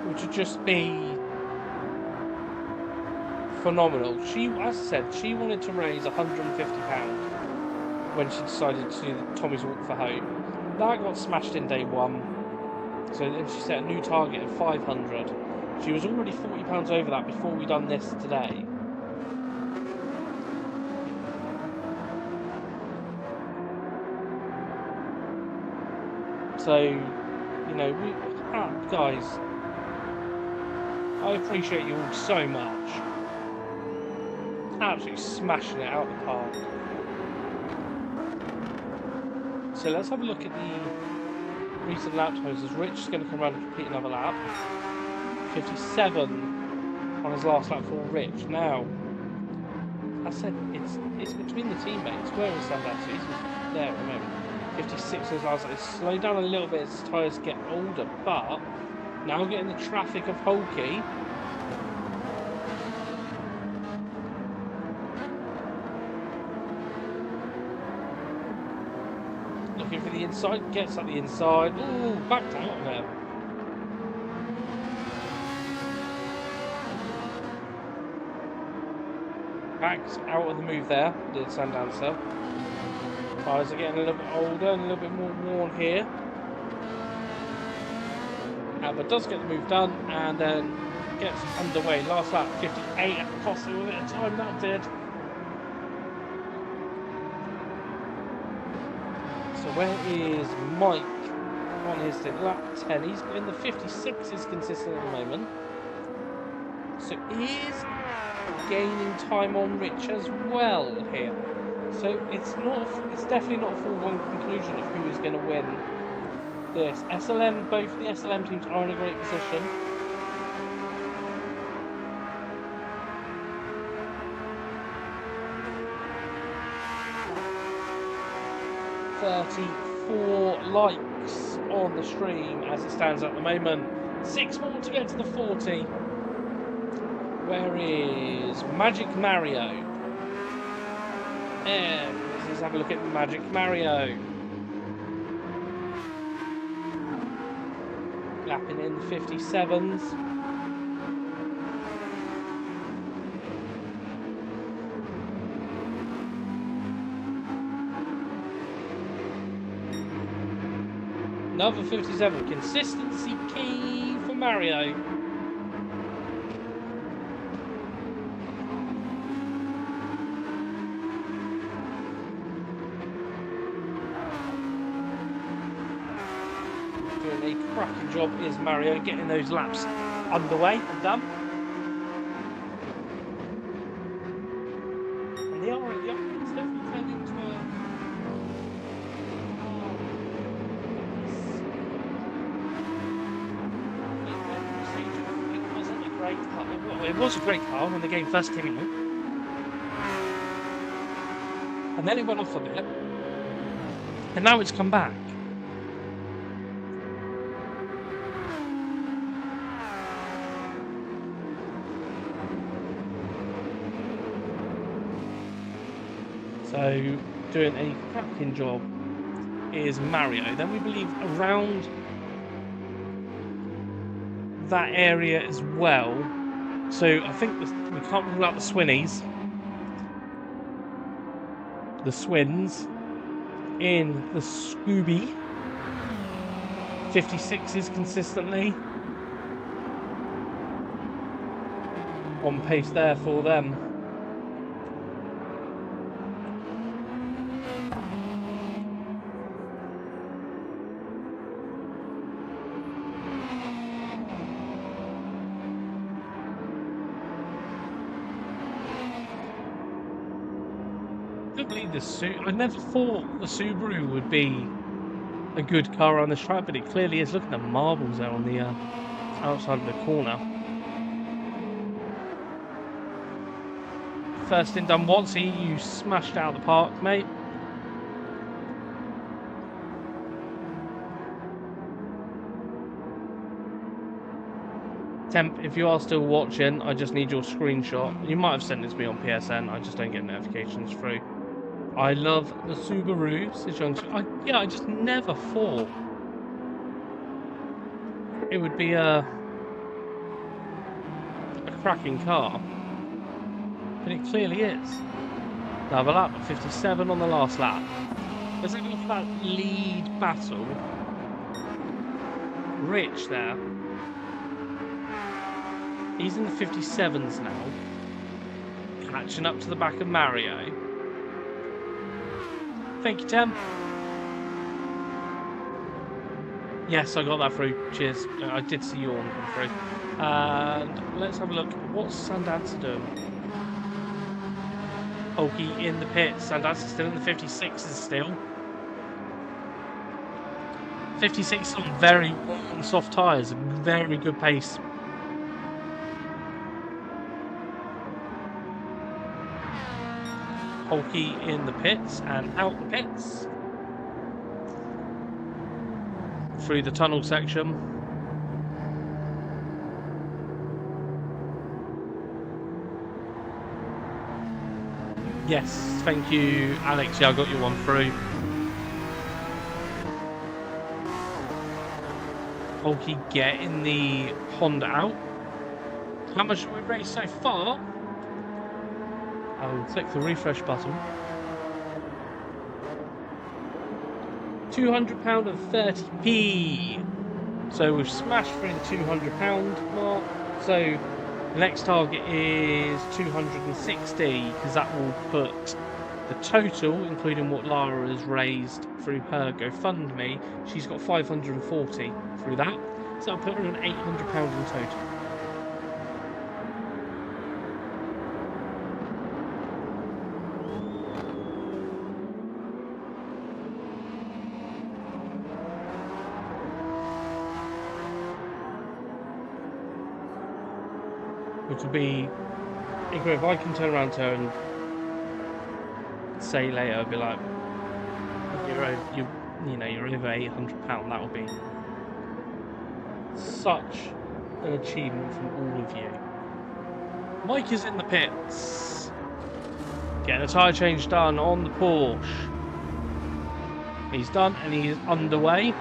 Which would just be phenomenal. She, as I said, she wanted to raise £150 when she decided to do the Tommy's Walk for Hope. That got smashed in day 1. So then she set a new target of 500. She was already £40 over that before we done this today. So, you know, guys, I appreciate you all so much. Absolutely smashing it out of the park. So let's have a look at the recent lap times. As Rich is going to come around and complete another lap. 57 on his last lap for Rich. Now, I said it's between the teammates. Where is Sandax? He's there at the moment. 56 on his last lap. It's slowed down a little bit as his tyres get older, but now getting the traffic of Holkey. Looking for the inside, gets at the inside. Ooh, backed out of it. Backed out of the move there, did Sandancer. Tyres are getting a little bit older and a little bit more worn here. But does get the move done and then gets underway. Last lap, 58. Cost a little bit of time, that did. So where is Mike on his lap 10? He's in the 56s consistent at the moment. So he is gaining time on Rich as well here. So it's definitely not a foregone conclusion of who is going to win this. SLM, both the SLM teams are in a great position. $34 likes on the stream as it stands at the moment. 6 more to get to the 40. Where is Magic Mario? Let's have a look at Magic Mario. Lapping in the 57s. Another 57. Consistency key for Mario. a cracking job is Mario getting those laps underway and done. And the Arian's definitely turned into a... It wasn't a great car. Well, it was a great car when the game first came out. And then it went off a bit. And now it's come back. So, doing a cracking job is Mario. Then we believe around that area as well. So I think we can't rule out the Swinnies. The Swins in the Scooby 56s consistently on pace there for them. I believe I never thought the Subaru would be a good car on this track, but it clearly is. Look at the marbles there on the outside of the corner. First in done, Watsy, you smashed out the park, mate. Temp, if you are still watching, I just need your screenshot. You might have sent it to me on PSN, I just don't get notifications through. I love the Subaru. I just never thought it would be a cracking car, but it clearly is. Another lap, 57 on the last lap. There's a little that lead battle. Rich there. He's in the 57s now, catching up to the back of Mario. Thank you, Tim. Yes, I got that through. Cheers. I did see your one come through. And let's have a look. What's Sandancer doing? Okie in the pits. Sandancer still in the 56s still. 56 on very long soft tyres. Very good pace. Holkey in the pits and out the pits through the tunnel section. Yes, thank you, Alex. Yeah, I got your one through. Holkey getting the Honda out. How much have we raced so far? I'll click the refresh button. £200 and 30p. So we've smashed through the £200 mark. So the next target is 260, because that will put the total, including what Lara has raised through her GoFundMe. She's got 540 through that. So that'll put her on £800 in total. Which would be, if I can turn around to her and say later, I'd be like, you're over £800. That would be such an achievement from all of you. Mike is in the pits, getting a tyre change done on the Porsche. He's done and he is underway.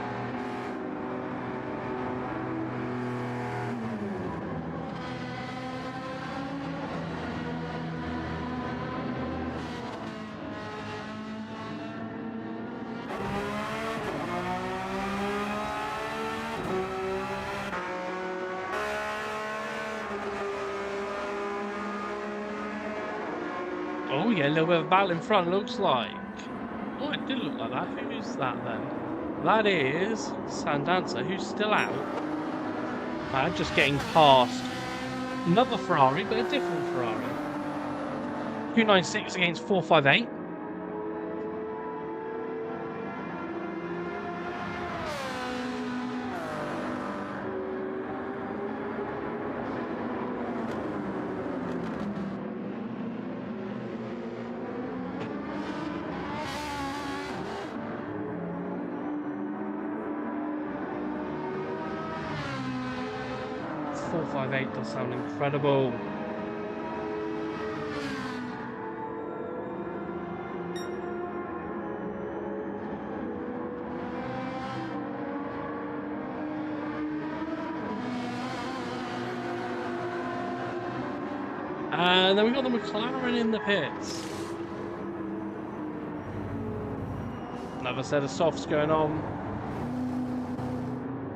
Oh yeah, a little bit of a battle in front, looks like. Oh, it did look like that. Who is that then? That is Sandancer, who's still out. Just getting past another Ferrari, but a different Ferrari. 296 against 458. .458 does sound incredible. And then we've got the McLaren in the pits. Another set of softs going on.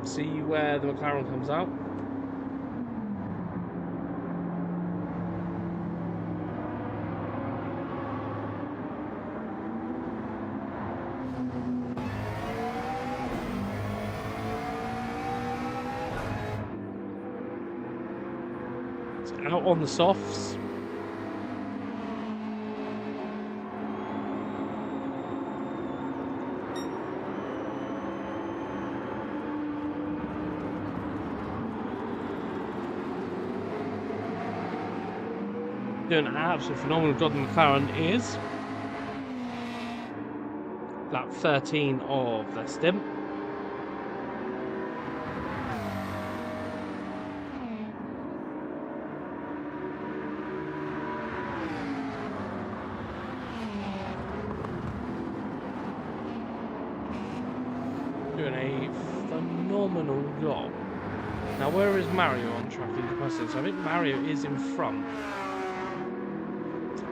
See where the McLaren comes out. It's out on the softs. Doing an absolutely phenomenal job. The McLaren is lap 13 of their stint. Doing a phenomenal job. Now, where is Mario on track in comparison? So I think Mario is in front.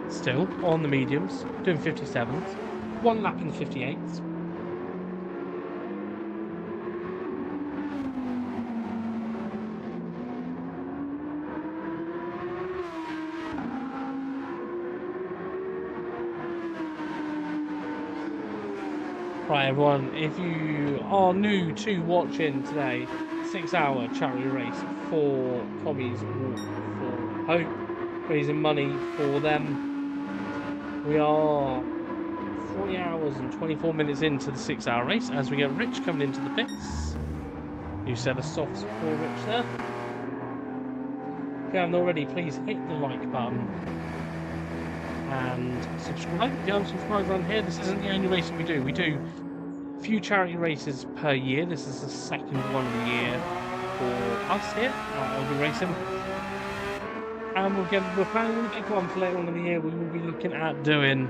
Still on the mediums, doing 57s, one lap in the 58s. Right, everyone, if you are new to watching today, 6-hour charity race for Tommy's Walk for Hope, raising money for them. We are 40 hours and 24 minutes into the 6-hour race as we get Rich coming into the pits. You set a softs for Rich there. If you haven't already, please hit the like button and subscribe. If you haven't subscribed around here, this isn't the only race we do. We do a few charity races per year. This is the second one of the year for us here at LBRacing. And we're planning a big one for later on in the year. We will be looking at doing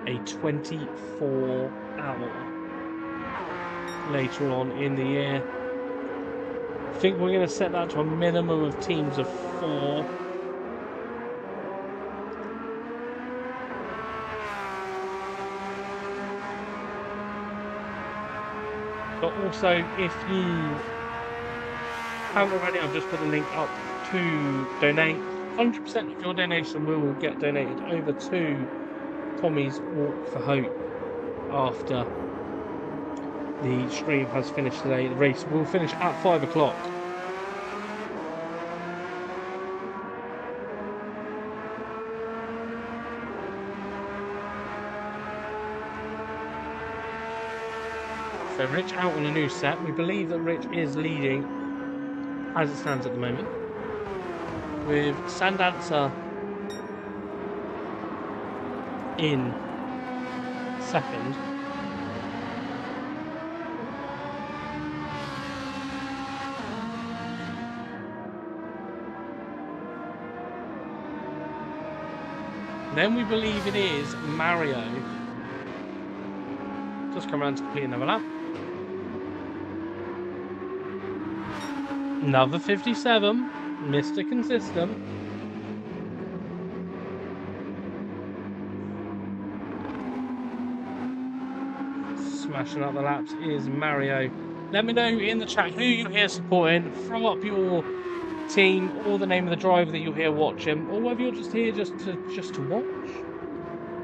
a 24-hour later on in the year. I think we're going to set that to a minimum of teams of 4. But also, if you haven't already, I've just put the link up to donate. 100% of your donation will get donated over to Tommy's Walk for Hope after the stream has finished today. The race will finish at 5 o'clock. So Rich out on a new set. We believe that Rich is leading as it stands at the moment, with Sandancer in second. Then we believe it is Mario. Just come around to complete another lap. Another 57, Mr. Consistent. Smashing up the laps is Mario. Let me know in the chat who you're here supporting. Throw up your team or the name of the driver that you're here watching, or whether you're just here just to watch.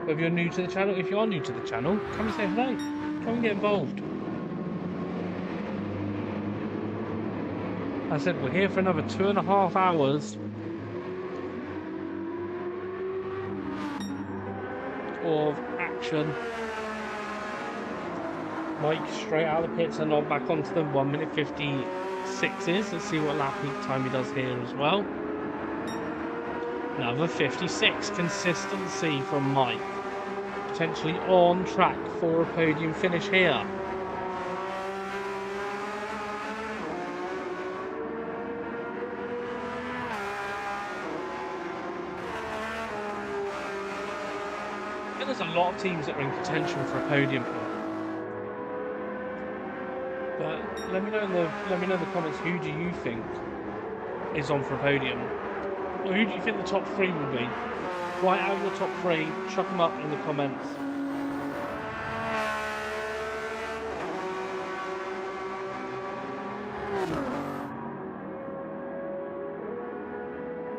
Whether you're new to the channel, if you are new to the channel, come and say hello. Come and get involved. I said we're here for another 2.5 hours of action. Mike straight out of the pits and on back onto them. 1 minute 56s. Let's see what lap time he does here as well. Another 56. Consistency from Mike. Potentially on track for a podium finish here. And there's a lot of teams that are in contention for a podium here. But let me know in the comments, who do you think is on for a podium? Or who do you think the top 3 will be? Write out your top 3, chuck them up in the comments.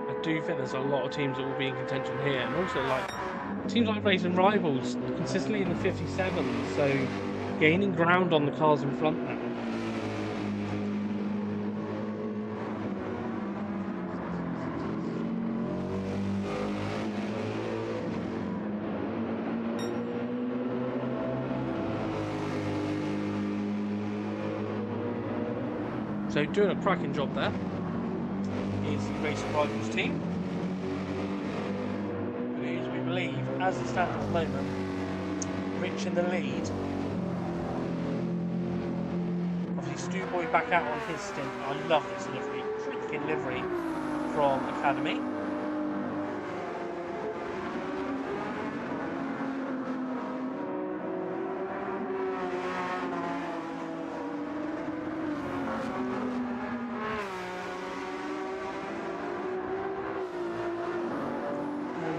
I do think there's a lot of teams that will be in contention here, and also like teams like Racing Rivals consistently in the 57s, so gaining ground on the cars in front now. So doing a cracking job there is the Racing Rivals team. Who we believe, as it stands at the moment, Rich in the lead. Obviously Stu Boy back out on his stint. I love this livery, cracking livery from Academy.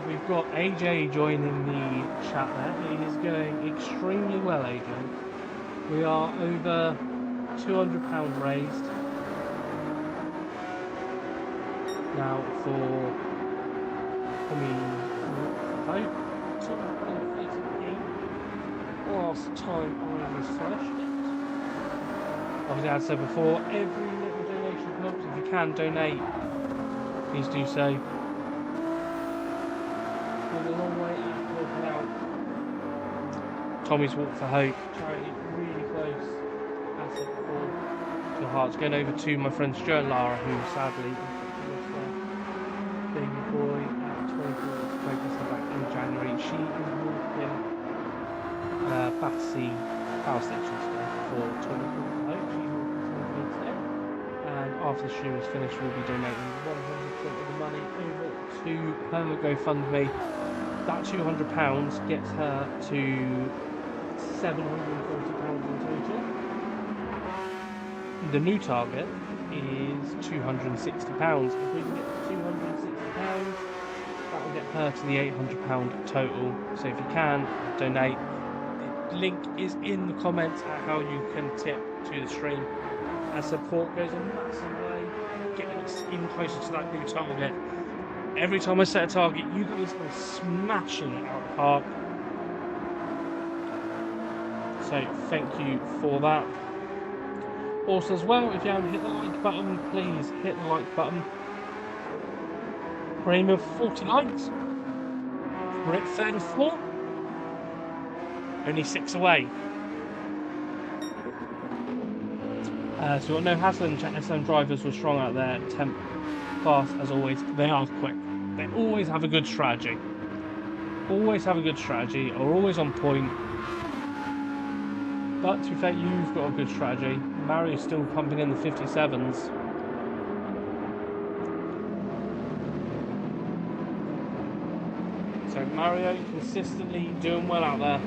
We've got AJ joining the chat there. He is going extremely well, AJ. We are over £200 raised now for vote. Last time I refreshed it. Obviously, as I said before, every little donation helps. If you can donate, please do so. A long way walking out. Tommy's Walk for Hope charity, really close. That's it for your hearts. Going over to my friend Stuart and Lara, who sadly lost their baby boy at 24 pregnancy back in January. She is walking Battersea Power Station today for Tommy's Walk for Hope. She's walking today. And after the stream is finished, we'll be donating 100% of the money over to her GoFundMe. That £200 gets her to £740 in total. The new target is £260. If we can get to £260, that will get her to the £800 total. So if you can, donate. The link is in the comments at how you can tip to the stream. As support goes a massive way, getting us even closer to that new target. Every time I set a target, you guys are smashing it out of the park. So thank you for that. Also as well, if you haven't hit the like button, please hit the like button. We're aiming for 40 likes. We're at 34. Only 6 away. So we've got no hassle, and SM drivers were strong out there. Temp class, as always, they are quick. They always have a good strategy. Always have a good strategy, are always on point. But to be fair, you've got a good strategy. Mario's still pumping in the 57s. So Mario consistently doing well out there.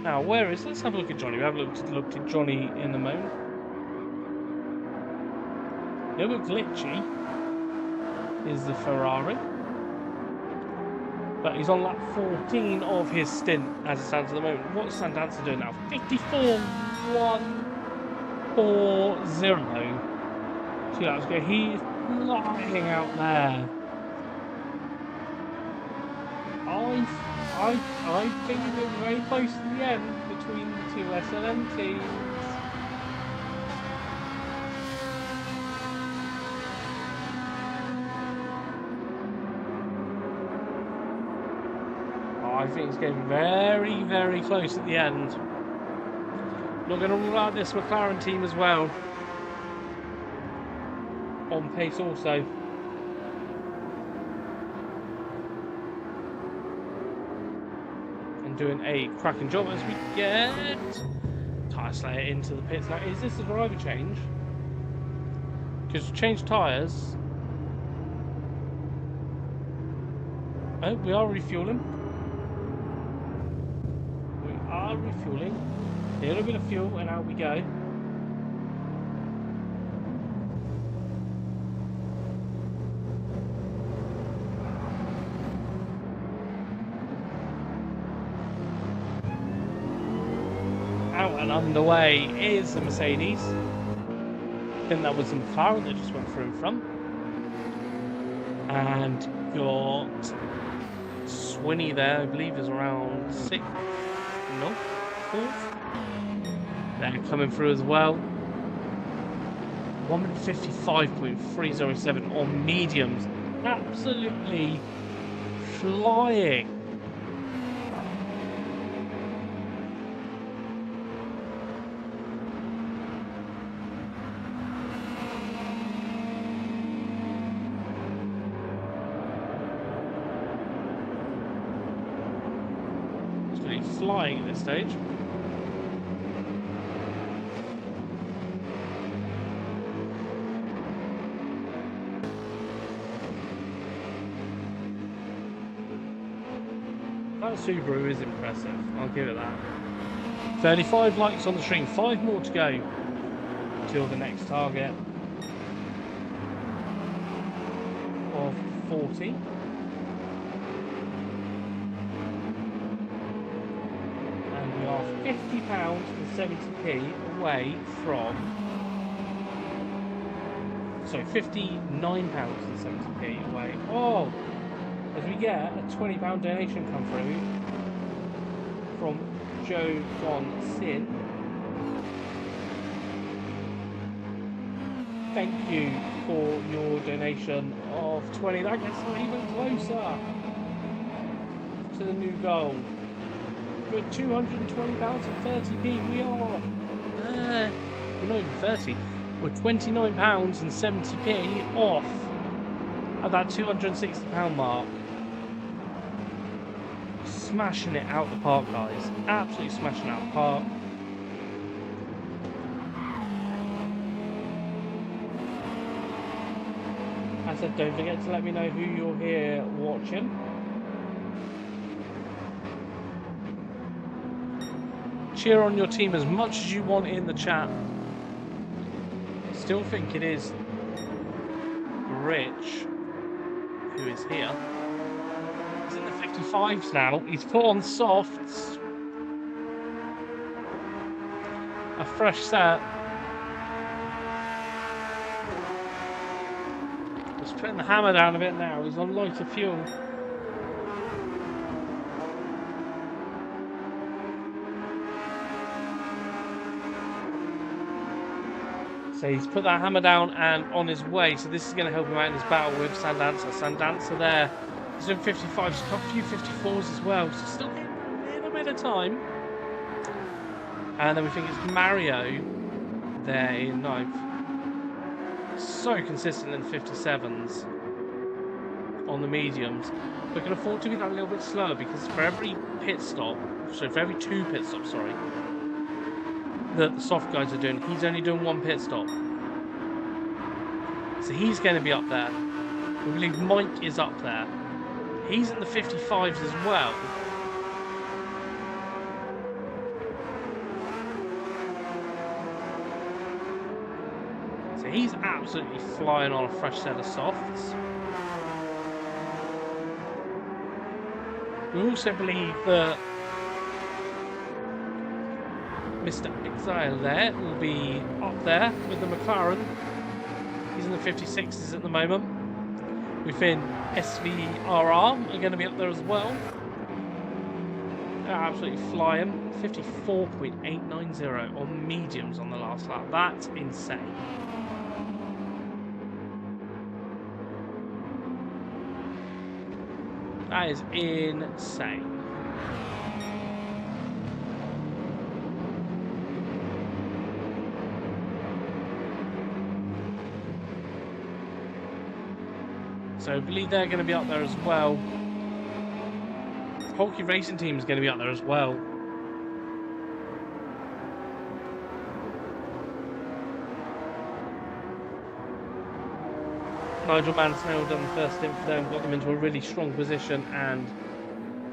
Now, where is... Let's have a look at Johnny. We haven't looked at Johnny in a moment. A little bit glitchy is the Ferrari. But he's on lap 14 of his stint as it stands at the moment. What's Sandanza doing now? 54.140. 2 laps ago. He's flying out there. I think we're very close to the end between the two SLM teams. I think it's getting very, very close at the end. Not going to rule out this McLaren team as well. On pace also. And doing a cracking job as we get tyre slayer into the pits. Now, is this a driver change? Because change tyres. Oh, we are refueling. We are refueling. A little bit of fuel and out we go. Out and underway is the Mercedes. I think that was the McLaren that just went through in front. And got Swinney there, I believe is around 6th. No, 4th. They're coming through as well. 155.307 on mediums. Absolutely flying. It's really flying at this stage. That Subaru is impressive, I'll give it that. 35 likes on the stream, 5 more to go till the next target of 40. And we are £50 and 70p away from... Sorry, £59 and 70p away. Oh! As we get a £20 donation come through from Joe Don Sin. Thank you for your donation of 20. That gets us even closer to the new goal. We're at £220 and 30p. We are we're not even 30. We're £29 and 70p off at that £260 mark. Smashing it out the park, guys. Absolutely smashing it out the park. I said, don't forget to let me know who you're here watching. Cheer on your team as much as you want in the chat. Still think it is Rich who is here. He's in the 55s now. He's put on softs. A fresh set. He's putting the hammer down a bit now. He's on lighter fuel. So he's put that hammer down and on his way. So this is going to help him out in his battle with Sandancer. Sandancer there. He's doing 55s, a few 54s as well. So still getting a little bit of time. And then we think it's Mario there in 9th. So consistent in the 57s on the mediums. We can afford to be that little bit slower because for every pit stop, so for every 2 pit stops, sorry, that the soft guys are doing, he's only doing 1 pit stop. So he's going to be up there. We believe Mike is up there. He's in the 55s as well. So he's absolutely flying on a fresh set of softs. We also believe that Mr. Exile there will be up there with the McLaren. He's in the 56s at the moment. within SVRR are going to be up there as well. They're absolutely flying. 54.890 on mediums on the last lap. That's insane. That is insane. So I believe they're going to be up there as well. Polky Racing Team is going to be up there as well. Nigel Mansell done the first stint for them, got them into a really strong position, and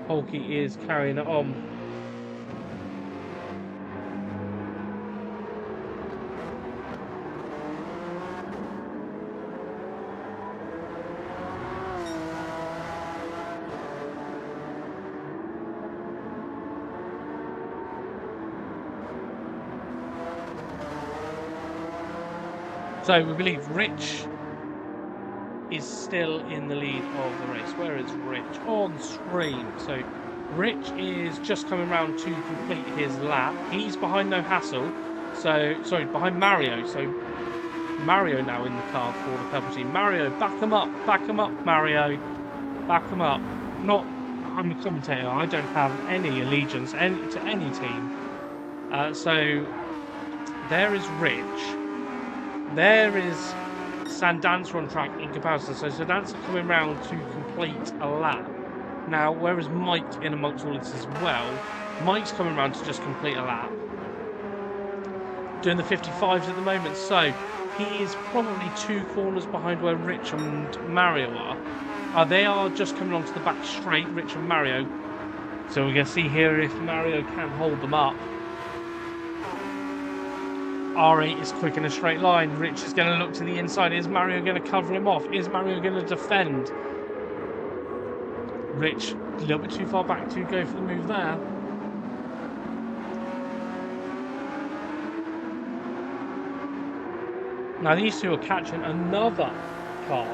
Polky is carrying it on. So we believe Rich is still in the lead of the race. Where is Rich? On screen. So Rich is just coming round to complete his lap. He's behind No Hassle. So, sorry, behind Mario. So Mario now in the car for the purple team. Mario, back him up, Mario. Back him up. I'm a commentator. I don't have any allegiance to any team. So there is Rich. There is Sandancer on track in comparison. So Sandancer coming round to complete a lap. Now, whereas Mike in amongst all this as well, Mike's coming round to just complete a lap. Doing the 55s at the moment. So he is probably 2 corners behind where Rich and Mario are. They are just coming onto the back straight, Rich and Mario. So we're going to see here if Mario can hold them up. R8 is quick in a straight line. Rich is going to look to the inside. Is Mario going to cover him off? Is Mario going to defend? Rich, a little bit too far back to go for the move there. Now these two are catching another car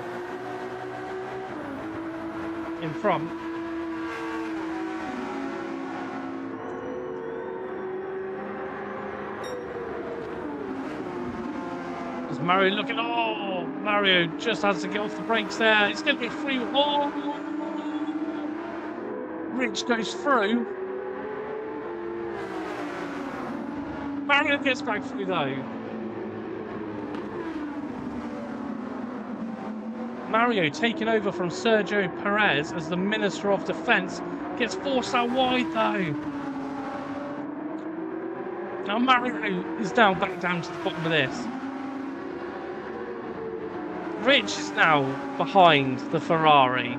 in front. Mario looking, oh, Mario just has to get off the brakes there. It's going to be free. Oh, Rich goes through. Mario gets back through though. Mario taking over from Sergio Perez as the Minister of Defence gets forced out wide though. Now Mario is back down to the bottom of this. Rich is now behind the Ferrari.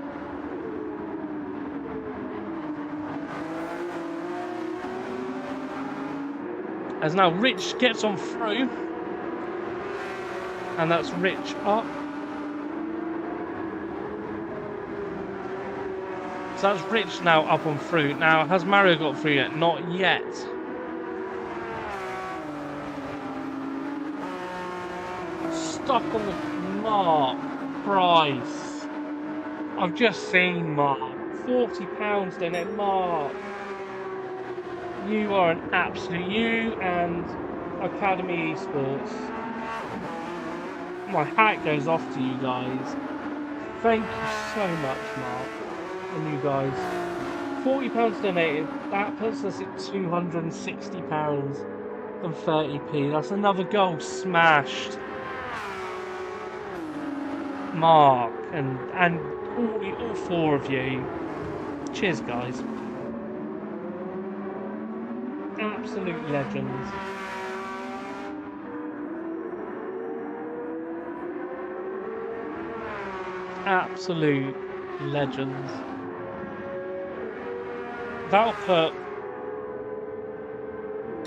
As now Rich gets on through. And that's Rich up. So that's Rich now up on through. Now, has Mario got through yet? Not yet. Stuck on the Mark Price. I've just seen Mark. £40 donate. Mark. You are an absolute. You and Academy Esports. My hat goes off to you guys. Thank you so much, Mark. And you guys. £40 donated. That puts us at £260 and 30p. That's another goal smashed. Mark and all 4 of you. Cheers, guys. Absolute legends. Absolute legends. That'll put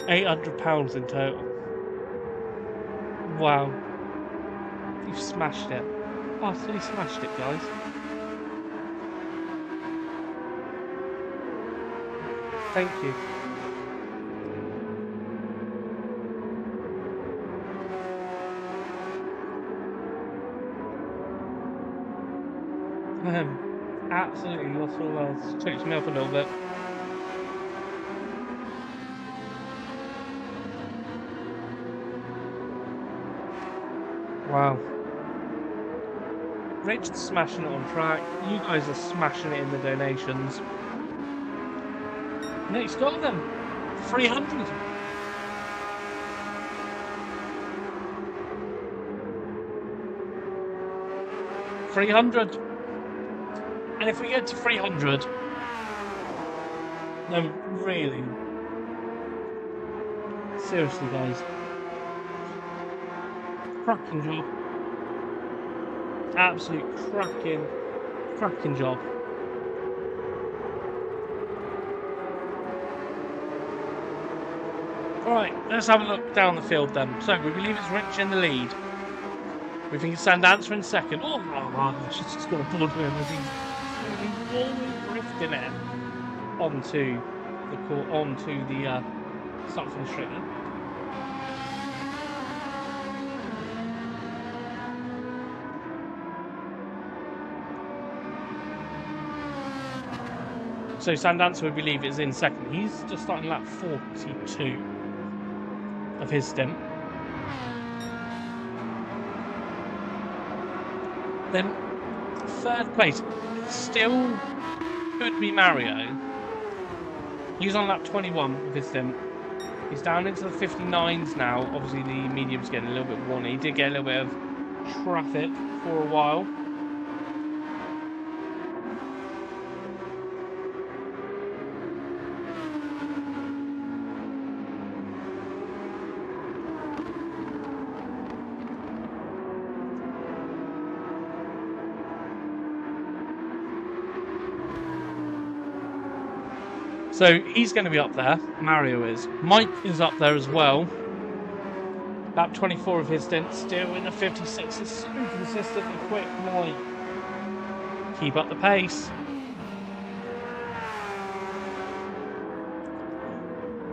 £800 in total. Wow. You've smashed it. Utterly smashed it, guys. Thank you. Absolutely lost all else. Chokes me up a little bit. Wow. Richard's smashing it on track. You guys are smashing it in the donations. Next got them. 300. And if we get to 300, then really, seriously, guys, cracking job. Absolute cracking job. Alright, let's have a look down the field then. So, we believe it's Rich in the lead. We think it's Sandancer in second. Oh my gosh, it's just got a board with him. He's drifting it onto the start finish straight then. So Sandancer, we believe, is in second. He's just starting lap 42 of his stint. Then third place still could be Mario. He's on lap 21 of his stint. He's down into the 59s now. Obviously the medium's getting a little bit worn. He did get a little bit of traffic for a while. So he's going to be up there. Mario is. Mike is up there as well. Lap 24 of his stint, still in the 56. It's so consistently quick, Mike. Keep up the pace.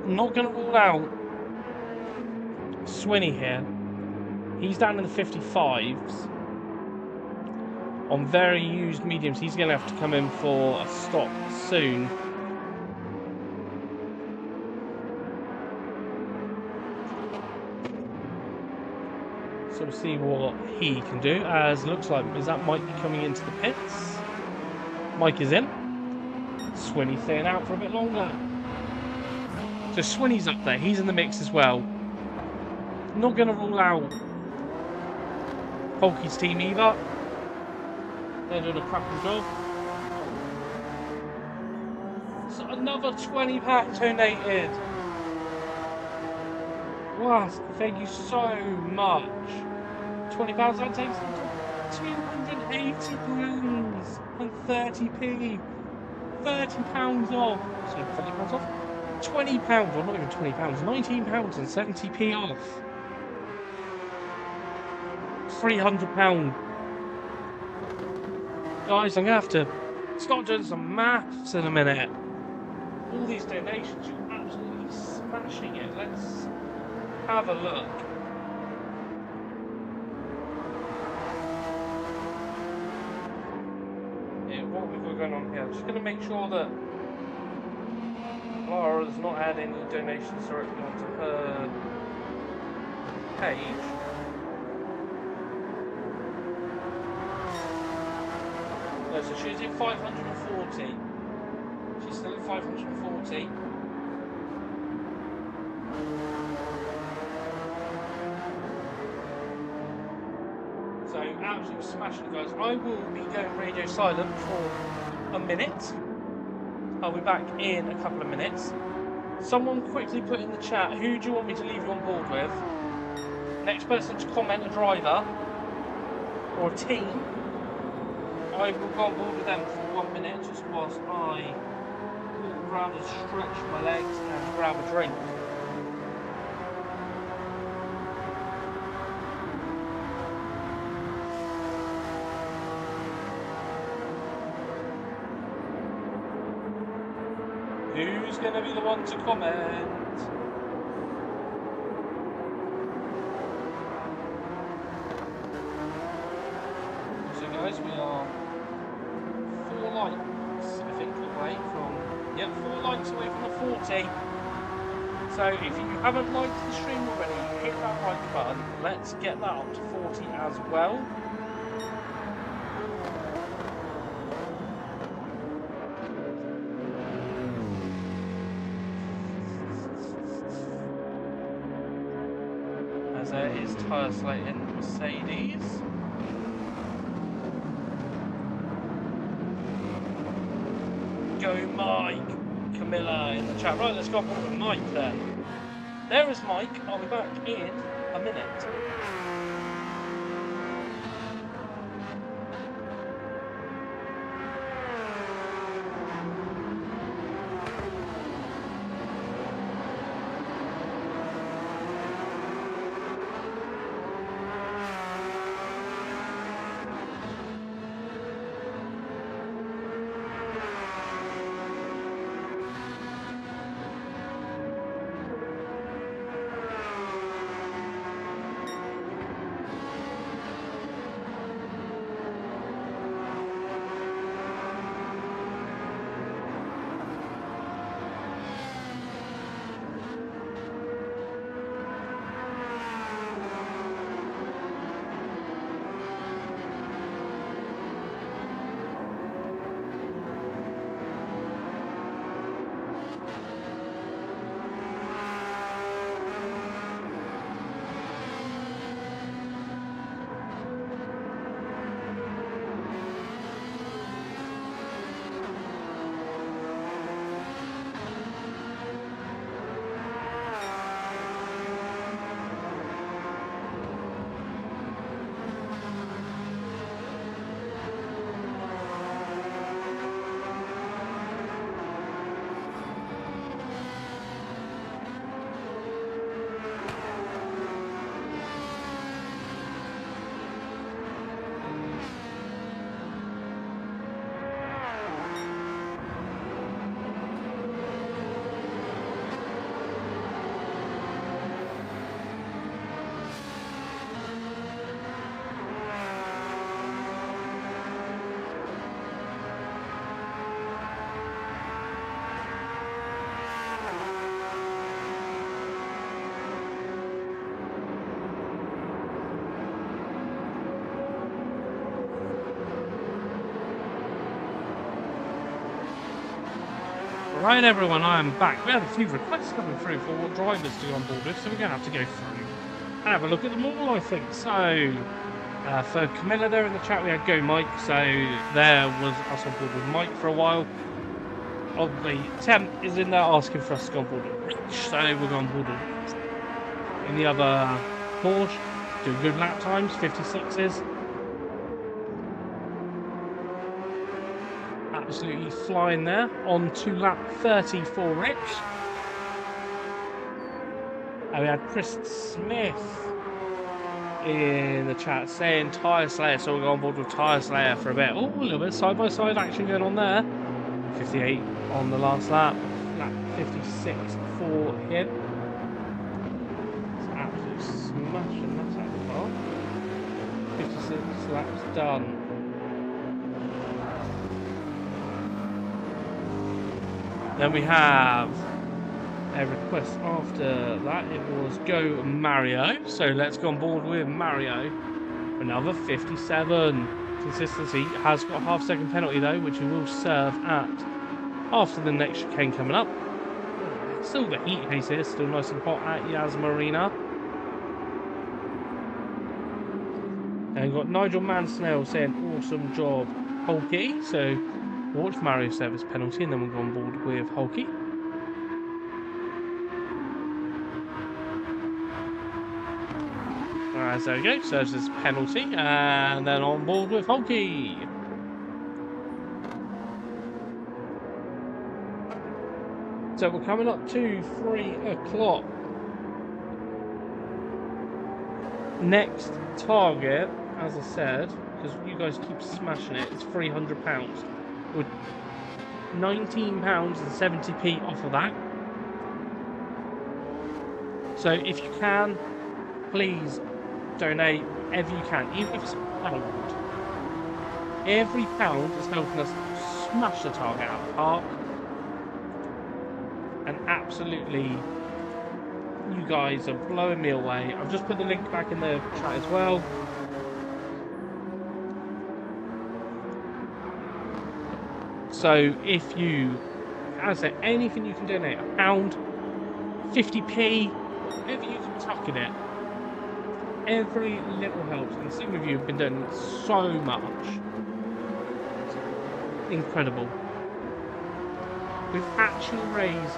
I'm not going to rule out Swinney here. He's down in the 55s. On very used mediums, he's going to have to come in for a stop soon. So we'll see what he can do, as looks like, is that Mike coming into the pits? Mike is in. Swinney staying out for a bit longer. So Swinney's up there, he's in the mix as well. Not going to rule out Polky's team either. They're doing a cracking job. So another £20 donated. Wow, thank you so much. £20, that takes them to £280 and 30p. £30 off. So £30 off? £20, or not even £20, £19 and 70p off. £300. Guys, I'm going to have to start doing some maths in a minute. All these donations, you're absolutely smashing it. Let's have a look. Yeah, what have we got going on here? I'm just going to make sure that Laura's not adding any donations directly onto her page. No, so she's at 540. She's still at 540. So absolutely smashing it, guys. I will be going radio silent for a minute. I'll be back in a couple of minutes. Someone quickly put in the chat, who do you want me to leave you on board with? Next person to comment, a driver or a team. I will go on board with them for 1 minute, just whilst I walk around and stretch my legs and grab a drink. Who's going to be the one to comment? So guys, we are away from, yep, 4 likes away from the 40. So if you haven't liked the stream already, hit that like button. Let's get that up to 40 as well. As there is tyre slating Mercedes. Go Mike! Camilla in the chat. Right, let's go on with Mike then. There is Mike. I'll be back in a minute. Right everyone, I am back. We had a few requests coming through for what drivers to go on board with, so we're going to have to go through and have a look at them all, I think. So, for Camilla there in the chat, we had Go Mike, so there was us on board with Mike for a while. The temp is in there asking for us to go on board with Rich, so we're going on board with Rich. In the other Porsche, doing good lap times, 56s. Absolutely flying there. On to lap 30 for Rich. And we had Chris Smith in the chat saying Tyre Slayer, so we'll go on board with Tyre Slayer for a bit. Oh, a little bit side-by-side action going on there. 58 on the last lap. Lap 56 for him. It's absolutely smashing that out of the car. 56 laps done. Then we have a request after that. It was Go Mario. So let's go on board with Mario. Another 57. Consistency has got a half-second penalty though, which he will serve at after the next chicane coming up. Still the heat haze here, still nice and hot at Yas Marina. And got Nigel Mansnell saying awesome job, Hulky. So watch Mario service penalty and then we'll go on board with Hulky. Alright, there we go, serves as penalty and then on board with Hulky. So we're coming up to 3 o'clock. Next target, as I said, because you guys keep smashing it, it's £300. With £19.70 off of that. So if you can, please donate whatever you can, even if it's a pound. Every pound is helping us smashed the target out of the park. And absolutely, you guys are blowing me away. I've just put the link back in the chat as well. So if you, as I say, anything you can donate, £1, 50p, whatever you can chuck in it, every little helps. And some of you have been doing so much. It's incredible. We've actually raised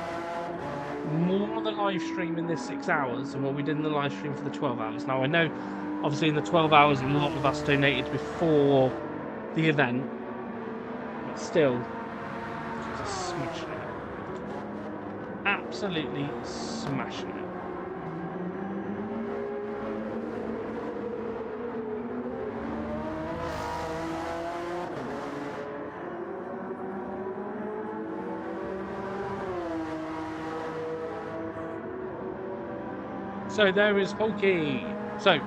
more on the live stream in this 6 hours than what we did in the live stream for the 12 hours. Now I know obviously in the 12 hours a lot of us donated before the event, but still just smashing it. Absolutely smashing it. So there is Hulky. So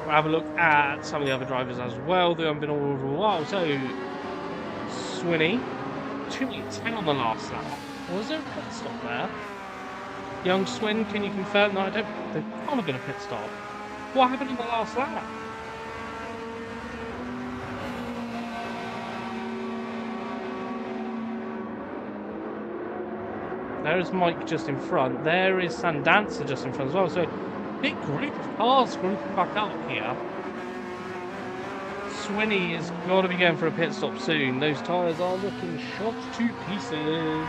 we'll have a look at some of the other drivers as well that haven't been all over a while. So Swinney, 2:10 on the last lap. Was there a pit stop there? Young Swin, can you confirm? No, I don't. There can't have been a pit stop. What happened in the last lap? There's Mike just in front. There is Sandancer just in front as well. So, big group of cars grouping back up here. Swinney has got to be going for a pit stop soon. Those tyres are looking shot to pieces.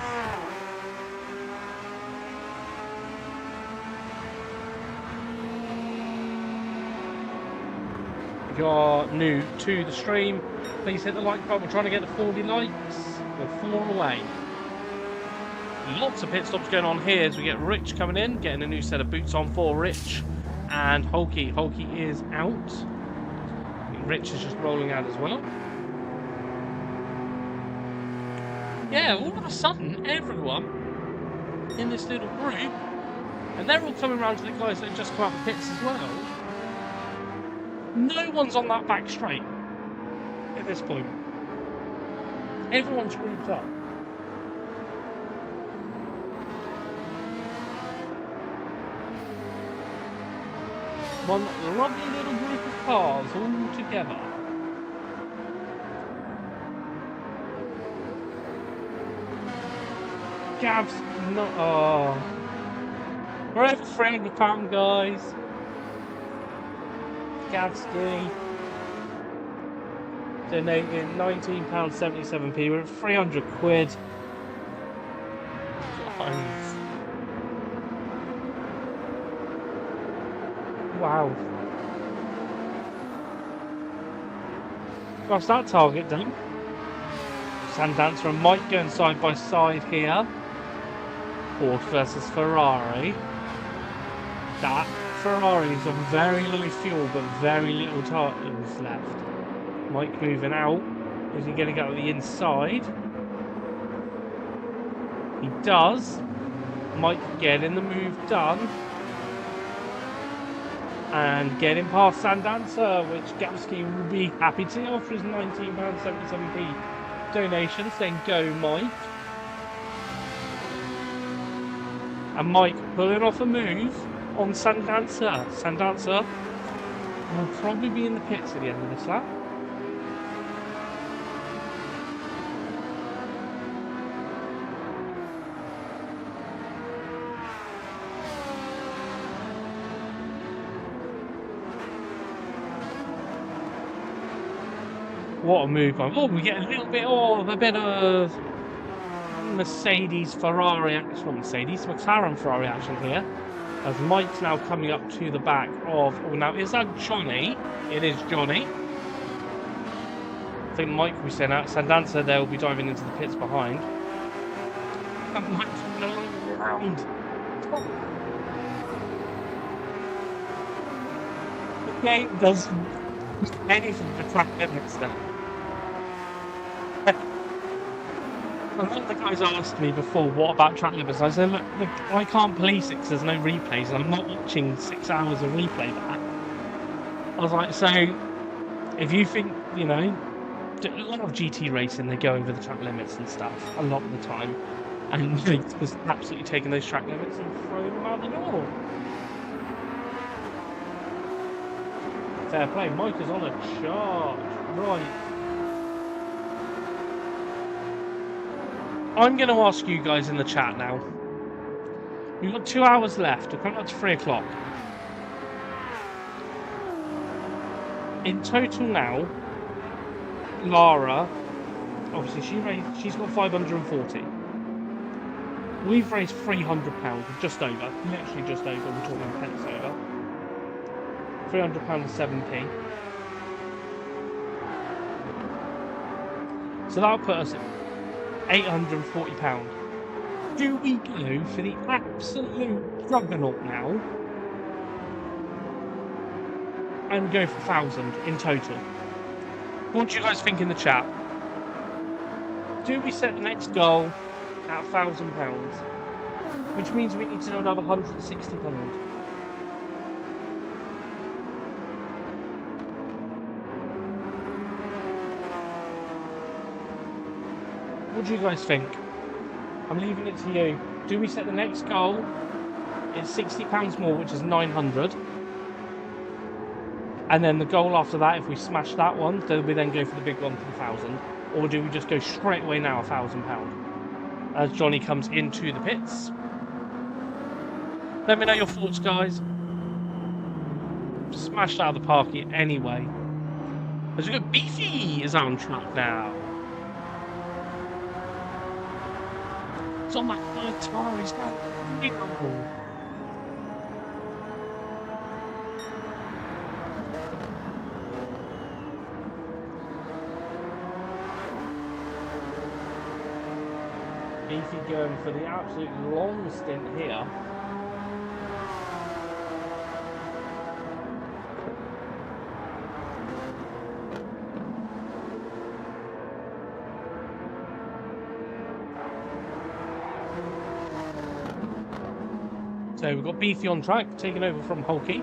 If you're new to the stream, please hit the like button. We're trying to get to 40 likes. We're 4 away. Lots of pit stops going on here as we get Rich coming in, getting a new set of boots on for Rich. And Hulky. Hulky is out. I think Rich is just rolling out as well. Yeah, all of a sudden, everyone in this little group, and they're all coming around to the guys that have just come out the pits as well. No one's on that back straight at this point. Everyone's grouped up. One lovely little group of cars all together. Gav's not. Oh. We're over £300, guys. Gavski donated £19.77p. We're at 300 quid. Guys. Wow. What's that target done? Sandancer and Mike going side by side here. Ford versus Ferrari. That Ferrari's on very low fuel but very little tires left. Mike moving out. Is he going to go to the inside? He does. Mike getting the move done. And getting past Sandancer, which Gapski will be happy to offer his £19.77p donation, saying go Mike. And Mike pulling off a move on Sandancer. Sandancer will probably be in the pits at the end of this lap. What a move. Oh, we get a little bit of a bit of Mercedes Ferrari action, not Mercedes, McLaren Ferrari action here. As Mike's now coming up to the back of, oh, now is that Johnny? It is Johnny. I think Mike will be sent out. Sandancer there will be diving into the pits behind. And Mike's going around. The game does anything for track limits now. A lot of the guys asked me before, what about track limits? I said, look, I can't police it because there's no replays, and I'm not watching 6 hours of replay back. I was like, so, if you think, you know, a lot of GT racing, they go over the track limits and stuff a lot of the time, and they've just absolutely taken those track limits and thrown them out the door. Fair play, Mike is on a charge. Right. I'm going to ask you guys in the chat now. We've got 2 hours left. We're coming up to 3 o'clock. In total now, Lara, obviously she's got 540. We've raised £300, just over, literally just over. We're talking pence over. £300 and 7p. So that'll put us at £840. Do we go for the absolute juggernaut now and go for 1,000 in total? What do you guys think in the chat? Do we set the next goal at £1,000? Which means we need to do another £160. What do you guys think? I'm leaving it to you. Do we set the next goal? It's £60 more, which is 900. And then the goal after that, if we smash that one, then we then go for the big one for the 1,000. Or do we just go straight away now, £1,000? As Johnny comes into the pits. Let me know your thoughts, guys. Smashed out of the park anyway. As we got Beefy is on track now. It's on that third tire, he's got Beefy going for the absolute long stint here. So we've got Beefy on track, taking over from Hulky.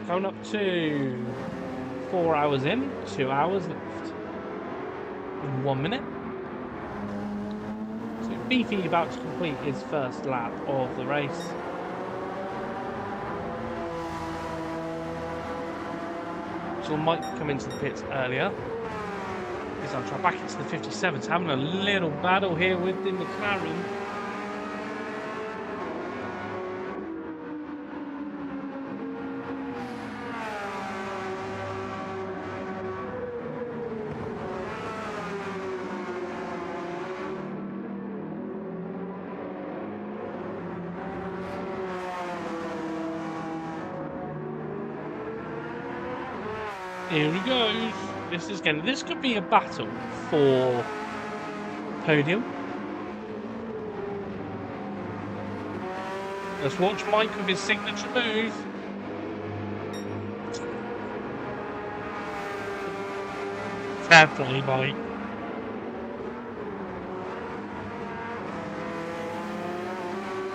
Coming up to 4 hours in, 2 hours left. In 1 minute. So Beefy about to complete his first lap of the race. So Mike come into the pits earlier. He's on track back into the 57s, having a little battle here with the McLaren. Here he goes. This could be a battle for podium. Let's watch Mike with his signature move. Fair play, Mike.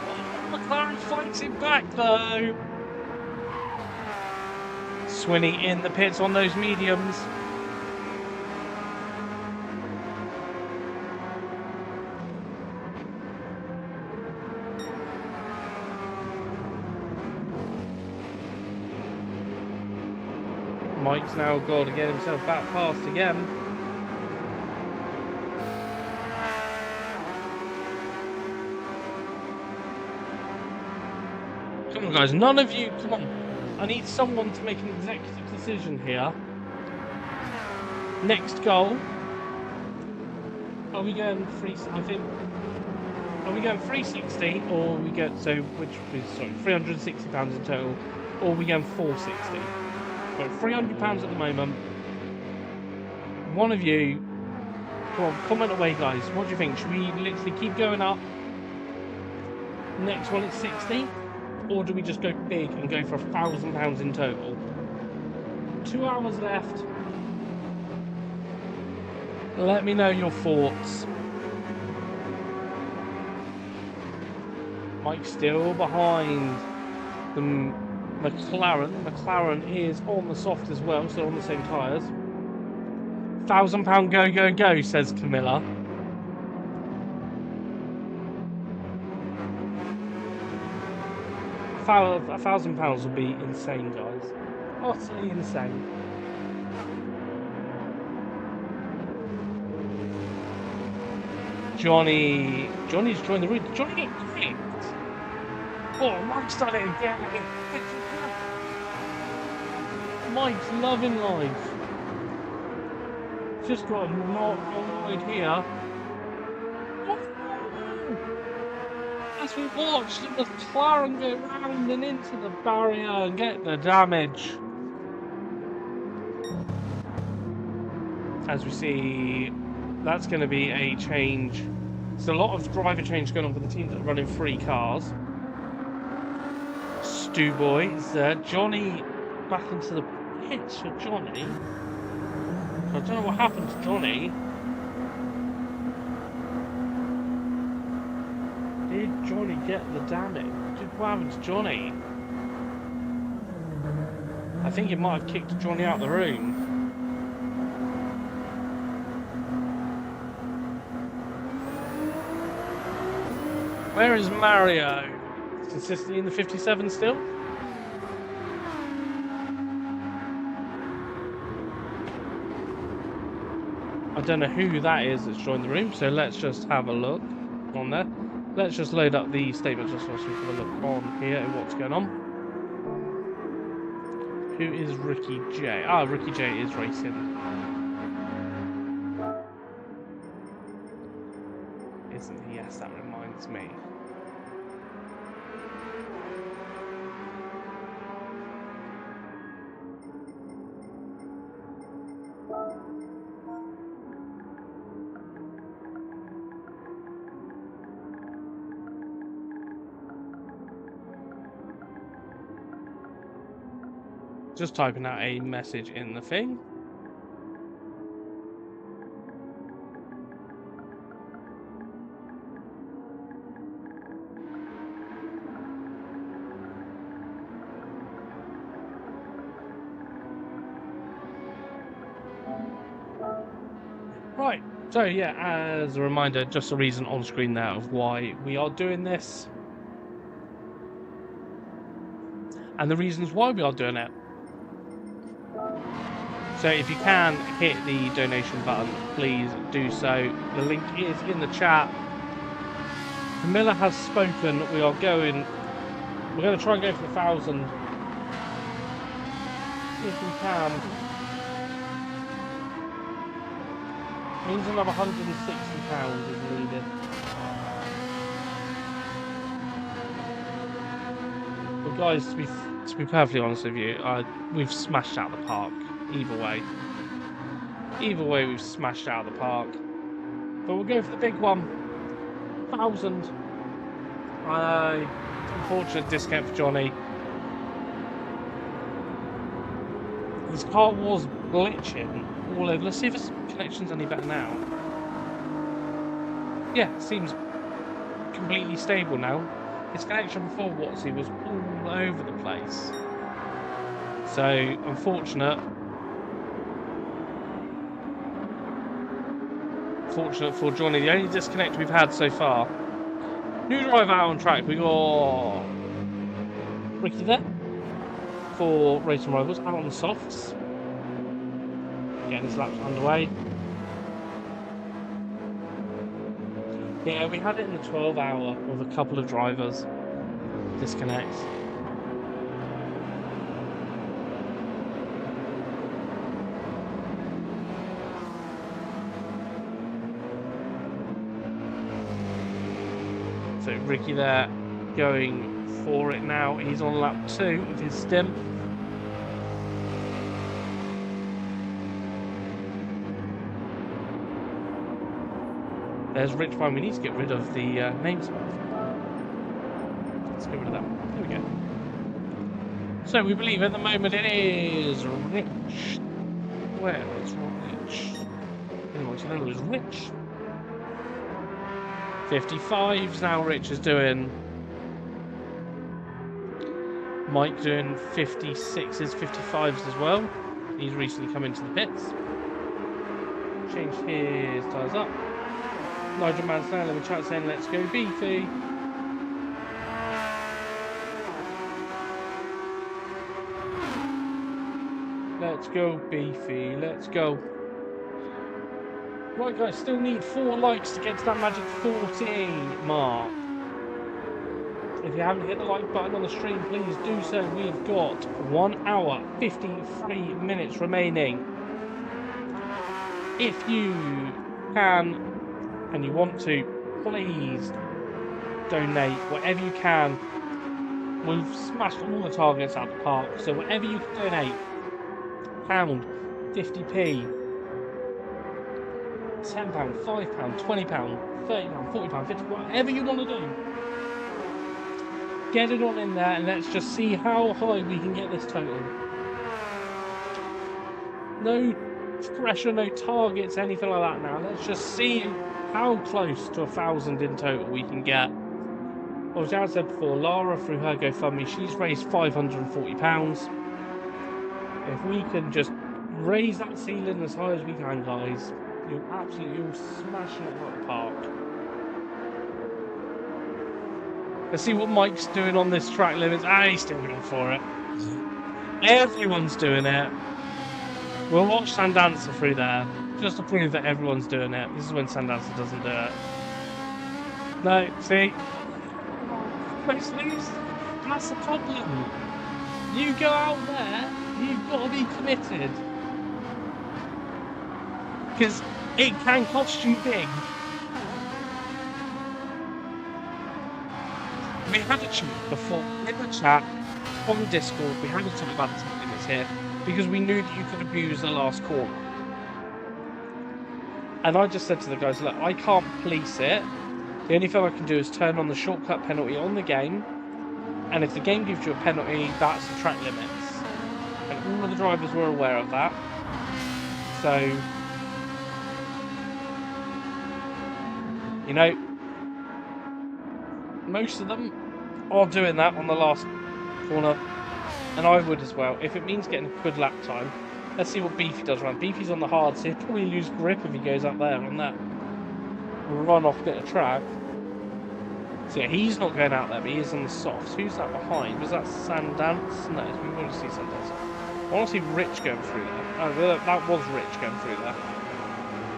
Oh, McLaren fights him back though. Swinny in the pits on those mediums. Mike's now got to get himself back past again. Come on guys, none of you, come on. I need someone to make an executive decision here. Next goal. Are we going 360? Are we going 360 or we go £360 in total, or are we going 460? Got £300 at the moment. One of you, come on, comment away, guys. What do you think? Should we literally keep going up? Next one at 60, or do we just go big and go for £1,000 in total? 2 hours left. Let me know your thoughts. Mike's still behind the McLaren is on the soft as well, so they're on the same tyres. £1,000 go, go, go, says Camilla. £1,000 would be insane, guys. Utterly insane. Johnny's joined the route. Johnny got kicked. Oh, Mike's done it again. Mike's loving life. Just got annoyed here. As we watched the McLaren go round and into the barrier and get the damage. As we see, that's going to be a change. There's a lot of driver change going on for the teams that are running 3 cars. Stu Boy is there. Johnny back into the pits for Johnny. I don't know what happened to Johnny. Did Johnny get the damage? What happened to Johnny? I think it might have kicked Johnny out of the room. Where is Mario? Consistently in the 57 still? I don't know who that is that's joined the room, so let's just have a look on there. Let's just load up the statement just so we can have a look on here at what's going on. Who is Ricky J? Ah, Ricky J is racing. Isn't he? Yes, that reminds me. Just typing out a message in the thing. Right, so yeah, as a reminder, just a reason on screen now of why we are doing this. And the reasons why we are doing it. So if you can hit the donation button, please do so. The link is in the chat. Camilla has spoken. We're going to try and go for 1,000 if we can. Means another £160 is needed. But guys, to be perfectly honest with you, we've smashed out the park. Either way, we've smashed out the park. But we'll go for the big one. 1,000. Unfortunate discount for Johnny. His car was glitching all over. Let's see if his connection's any better now. Yeah, seems completely stable now. His connection before Watsy was all over the place. So, unfortunate. Fortunate for Johnny, the only disconnect we've had so far. New driver out on track, we got Ricky there for Racing Rivals out on the softs. Getting his laps underway. Yeah, we had it in the 12-hour with a couple of drivers disconnect. So Ricky there going for it now. He's on lap 2 of his stint. There's Rich Fine. We need to get rid of the names. Let's get rid of that. There we go. So we believe at the moment it is Rich. Where is Rich? Anyone know is Rich? 55s now Rich is doing. Mike doing 56s, 55s as well. He's recently come into the pits. Changed his tyres up. Nigel Mansell in the chat saying, let's go Beefy. Let's go Beefy, let's go. Right guys, still need 4 likes to get to that magic 40 mark. If you haven't hit the like button on the stream, please do so. We've got 1 hour, 53 minutes remaining. If you can and you want to, please donate whatever you can. We've smashed all the targets out of the park, so whatever you can donate, £1, 50p, £10, £5, £20, £30, £40, £50, whatever you want to do. Get it on in there and let's just see how high we can get this total. No pressure, no targets, anything like that now. Let's just see how close to 1,000 in total we can get. Obviously, as I said before, Lara, through her GoFundMe, she's raised £540. If we can just raise that ceiling as high as we can, guys, you're smashing it out of the park. Let's see what Mike's doing on this track limits. He's still going for it. Everyone's doing it. We'll watch Sandancer through there, just to prove that everyone's doing it. This is when Sandancer doesn't do it. No, see? That's the problem. You go out there, you've got to be committed. Because it can cost you big. We had a chat before, in the chat, on Discord, we had a chat about the time limits here, because we knew that you could abuse the last corner. And I just said to the guys, look, I can't police it. The only thing I can do is turn on the shortcut penalty on the game, and if the game gives you a penalty, that's the track limits. And all of the drivers were aware of that. So, you know, most of them are doing that on the last corner, and I would as well. If it means getting a good lap time, let's see what Beefy does around. Beefy's on the hard, so he'll probably lose grip if he goes up there on that run-off bit of track. So yeah, he's not going out there, but he is on the softs. Who's that behind? Was that Sandance? No, we want to see Sandance. I want to see Rich going through there. Oh, that was Rich going through there.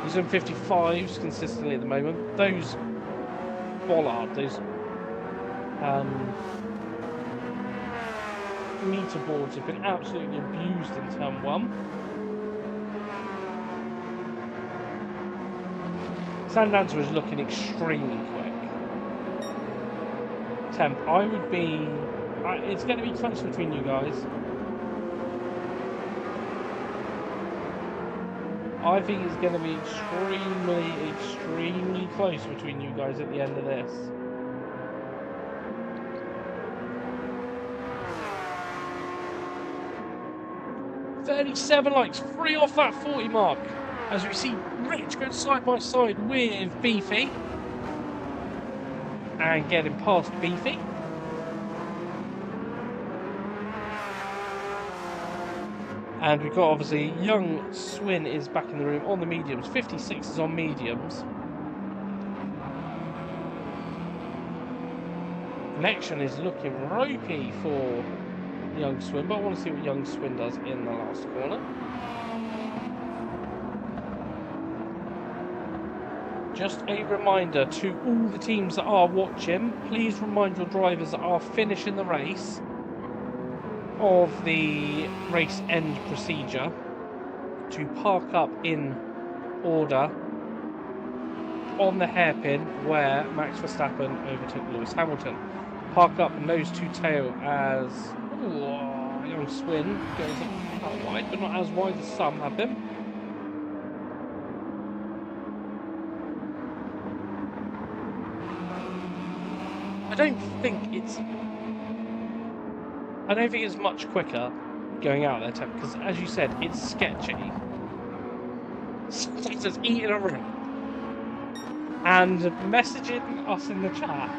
He's in 55s consistently at the moment. Those bollard, those meter boards have been absolutely abused in turn 1. Sandancer is looking extremely quick. Temp, I would be... it's going to be close between you guys. I think it's going to be extremely close between you guys at the end of this. $37 likes, 3 off that 40 mark. As we see Rich going side by side with Beefy. And getting past Beefy. And we've got obviously Young Swin is back in the room on the mediums. 56 is on mediums. Connection is looking ropey for Young Swin, but I want to see what Young Swin does in the last corner. Just a reminder to all the teams that are watching, please remind your drivers that are finishing the race of the race end procedure to park up in order on the hairpin where Max Verstappen overtook Lewis Hamilton. Park up nose to tail as Young Swin goes up wide, but not as wide as some have been. I don't think it's much quicker going out there, Tim, because as you said, it's sketchy. Sometimes it's eating a ring and messaging us in the chat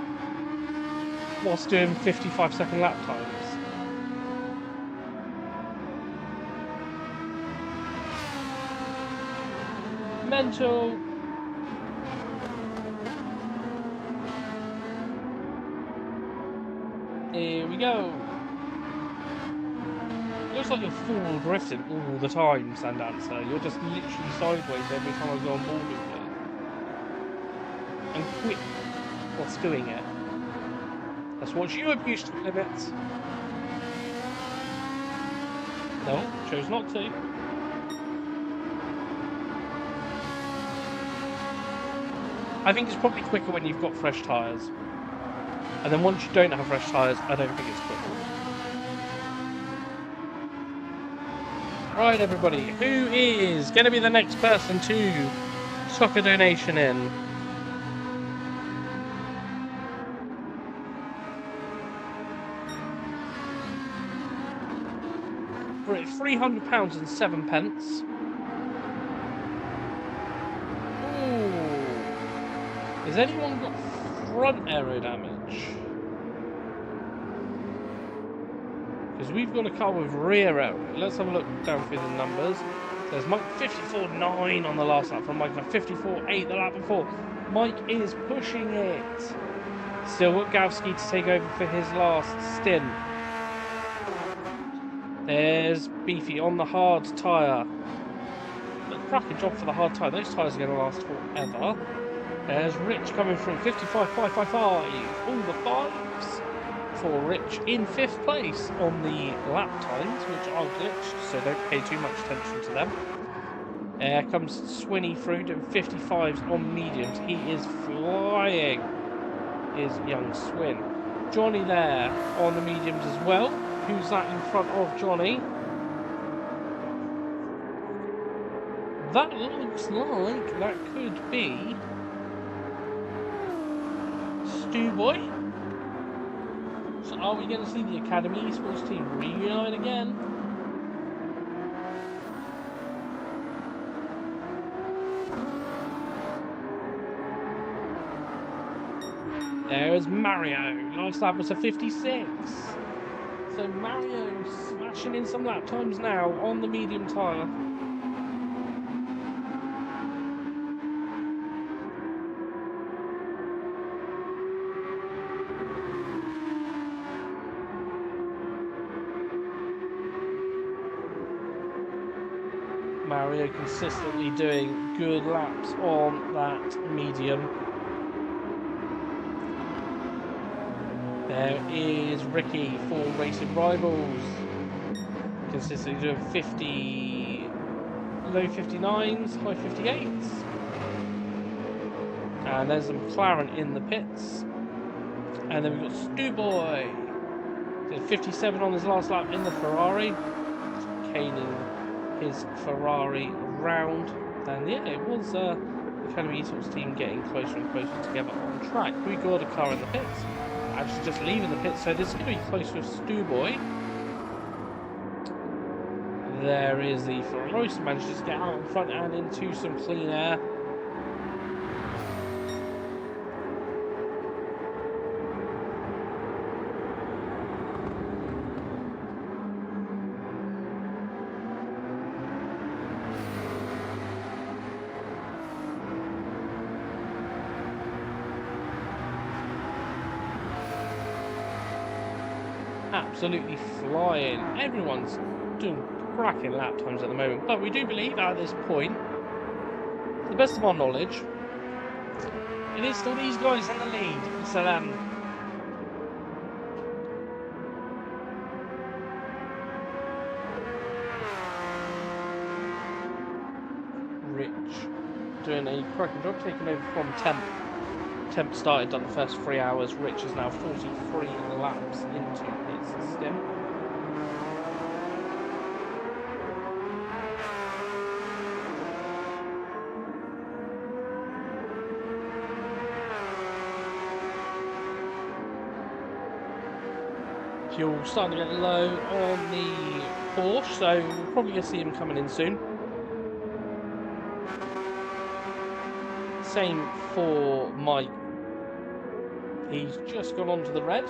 whilst doing 55-second lap times. Mental. Here we go. Looks like you're full drifting all the time, Sandancer. You're just literally sideways every time I go on board with you. And quick what's doing it. That's what you abuse to limits. No, chose not to. I think it's probably quicker when you've got fresh tyres. And then once you don't have fresh tyres, I don't think it's quicker. Right, everybody, who is going to be the next person to sock a donation in? We're at £300 and 7 pence. Ooh. Has anyone got front aero damage? Because we've got a car with rear aero. Let's have a look down through the numbers. There's Mike 54.9 on the last lap from Mike, 54.8 the lap before. Mike is pushing it. Still got Gavsky to take over for his last stint. There's Beefy on the hard tyre. A cracking job for the hard tyre. Those tyres are going to last forever. There's Rich coming through. 55.555. All the fives for Rich in 5th place on the lap times, which are glitched, so don't pay too much attention to them. Comes Swinny through doing 55s on mediums. He is flying, is young Swin. Johnny there on the mediums as well. Who's that in front of Johnny? That looks like that could be Stu Boy. So are we going to see the Academy Esports team reunite again? There's Mario. Last lap was a 56. So Mario smashing in some lap times now on the medium tyre. Mario consistently doing good laps on that medium. There is Ricky for Racing Rivals. Consistently doing 50, low 59s, high 58s. And there's a McLaren in the pits. And then we've got Stu Boy. Did 57 on his last lap in the Ferrari. Caning his Ferrari round. And yeah, it was the Academy Esports team getting closer and closer together on track. We got a car in the pits. Actually just leaving the pits, so this is going to be close with Stu Boy. There is the Ferrari, managed to just get out in front and into some clean air. Absolutely flying. Everyone's doing cracking lap times at the moment, but we do believe at this point, to the best of our knowledge, it is still these guys in the lead. So Rich doing a cracking job, taking over from Temp. Temp started on the first 3 hours. Rich is now 43 laps into his stint. Fuel starting to get low on the Porsche, so we're probably going to see him coming in soon. Same for Mike. He's just gone onto the red.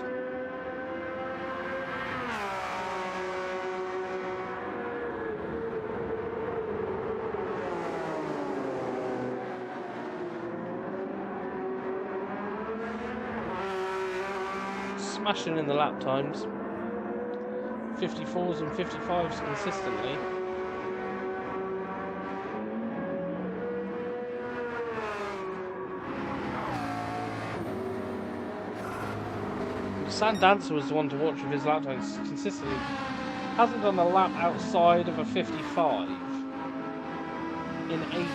smashing in the lap times. 54s and 55s consistently. Sandancer was the one to watch with his lap times consistently. Hasn't done a lap outside of a 55 in ages.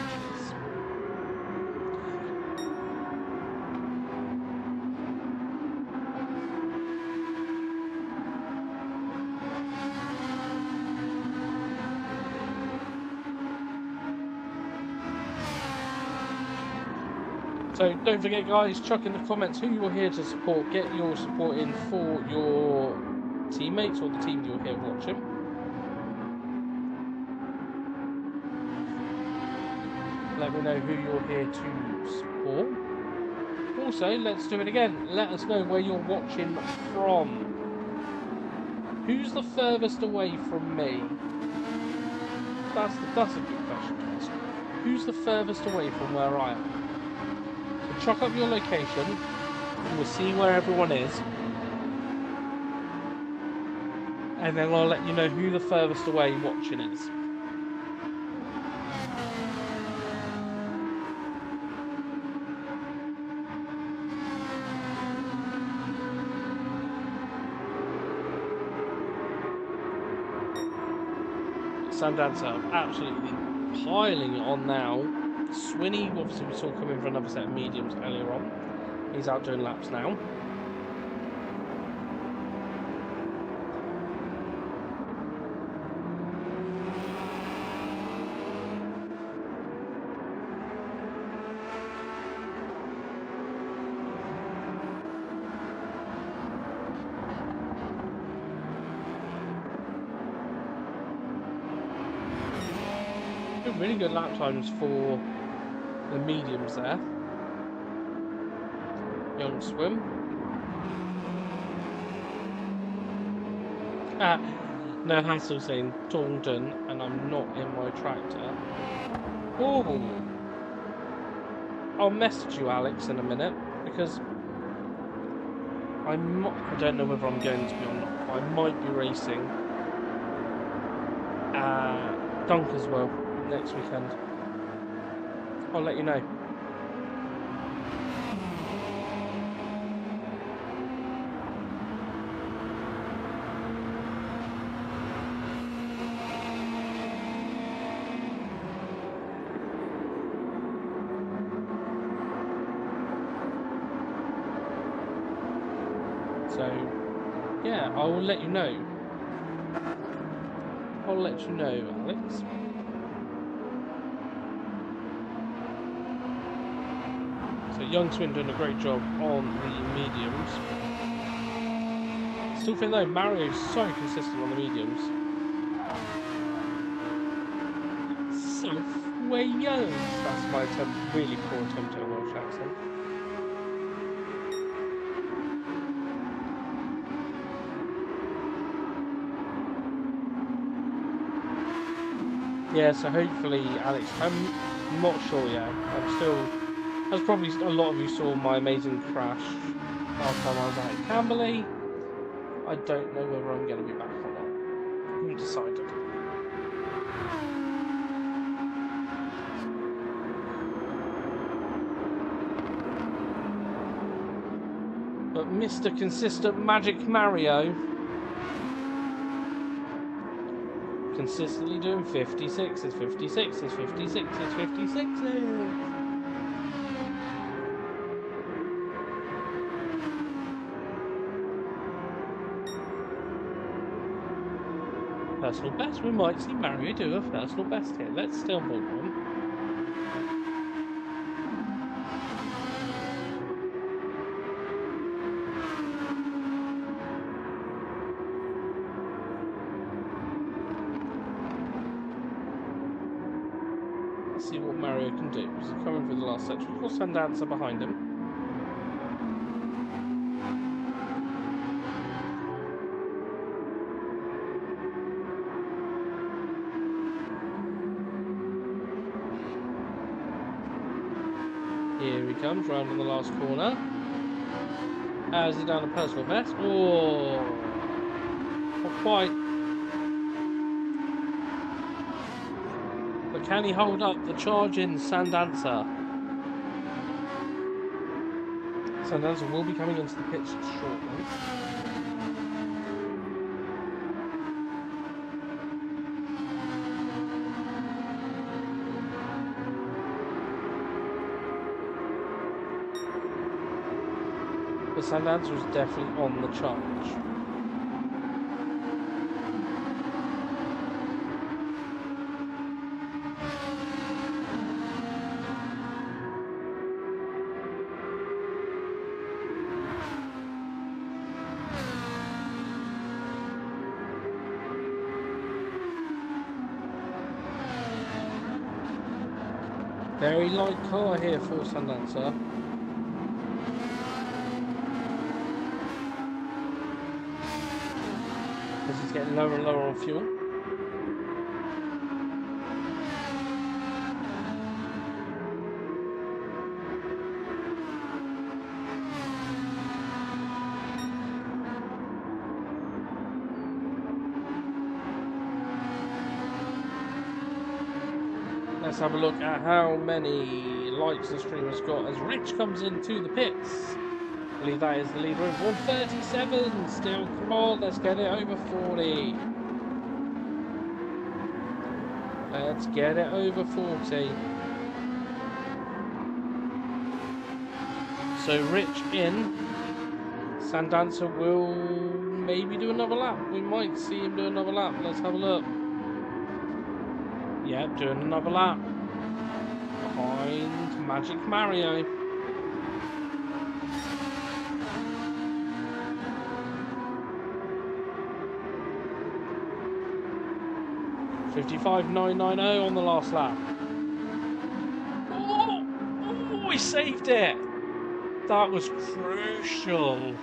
So don't forget, guys, chuck in the comments who you're here to support. Get your support in for your teammates or the team you're here watching. Let me know who you're here to support. Also, let's do it again. Let us know where you're watching from. Who's the furthest away from me? That's a good question to ask. Who's the furthest away from where I am? So chuck up your location, and we'll see where everyone is. And then I'll let you know who the furthest away watching is. Sandancer absolutely piling it on now. Swinney, obviously we saw coming for another set of mediums earlier on. He's out doing laps now. Really good lap times for the mediums there. Young Swim. No hassle saying Taunton, and I'm not in my tractor. Oh, I'll message you, Alex, in a minute, because I don't know whether I'm going to be or not, but I might be racing Dunkerswell next weekend. I'll let you know. So, yeah, I will let you know. I'll let you know, Alex. So Young Swin doing a great job on the mediums. Still think though, Mario's so consistent on the mediums. Self-way-yo. That's my really poor attempt at a Welsh accent. Yeah, so hopefully, Alex, I'm not sure yet. I'm still, as probably a lot of you saw my amazing crash last time I was at Camberley. I don't know whether I'm going to be back or not. I haven't decided. But Mr. Consistent Magic Mario consistently doing 56s, 56s, 56s, 56s. Personal best. We might see Mario do a personal best here. Let's stay on board one. Let's see what Mario can do. He's coming through the last section. We've got Sandancer behind him. Here he comes, round on the last corner. As he done a personal best? Oh, not quite. But can he hold up the charge in Sandancer? Sandancer will be coming into the pits shortly. But Sandancer is definitely on the charge. Very light car here for Sandancer. As he's getting lower and lower on fuel. Let's have a look at how many likes the stream has got as Rich comes into the pits. I believe that is the leader of 137. Still, come on, let's get it over 40. Let's get it over 40. So Rich in. Sandancer will maybe do another lap. We might see him do another lap. Let's have a look. Yeah, doing another lap. Behind Magic Mario. $55,990 on the last lap. Oh, he saved it. That was crucial.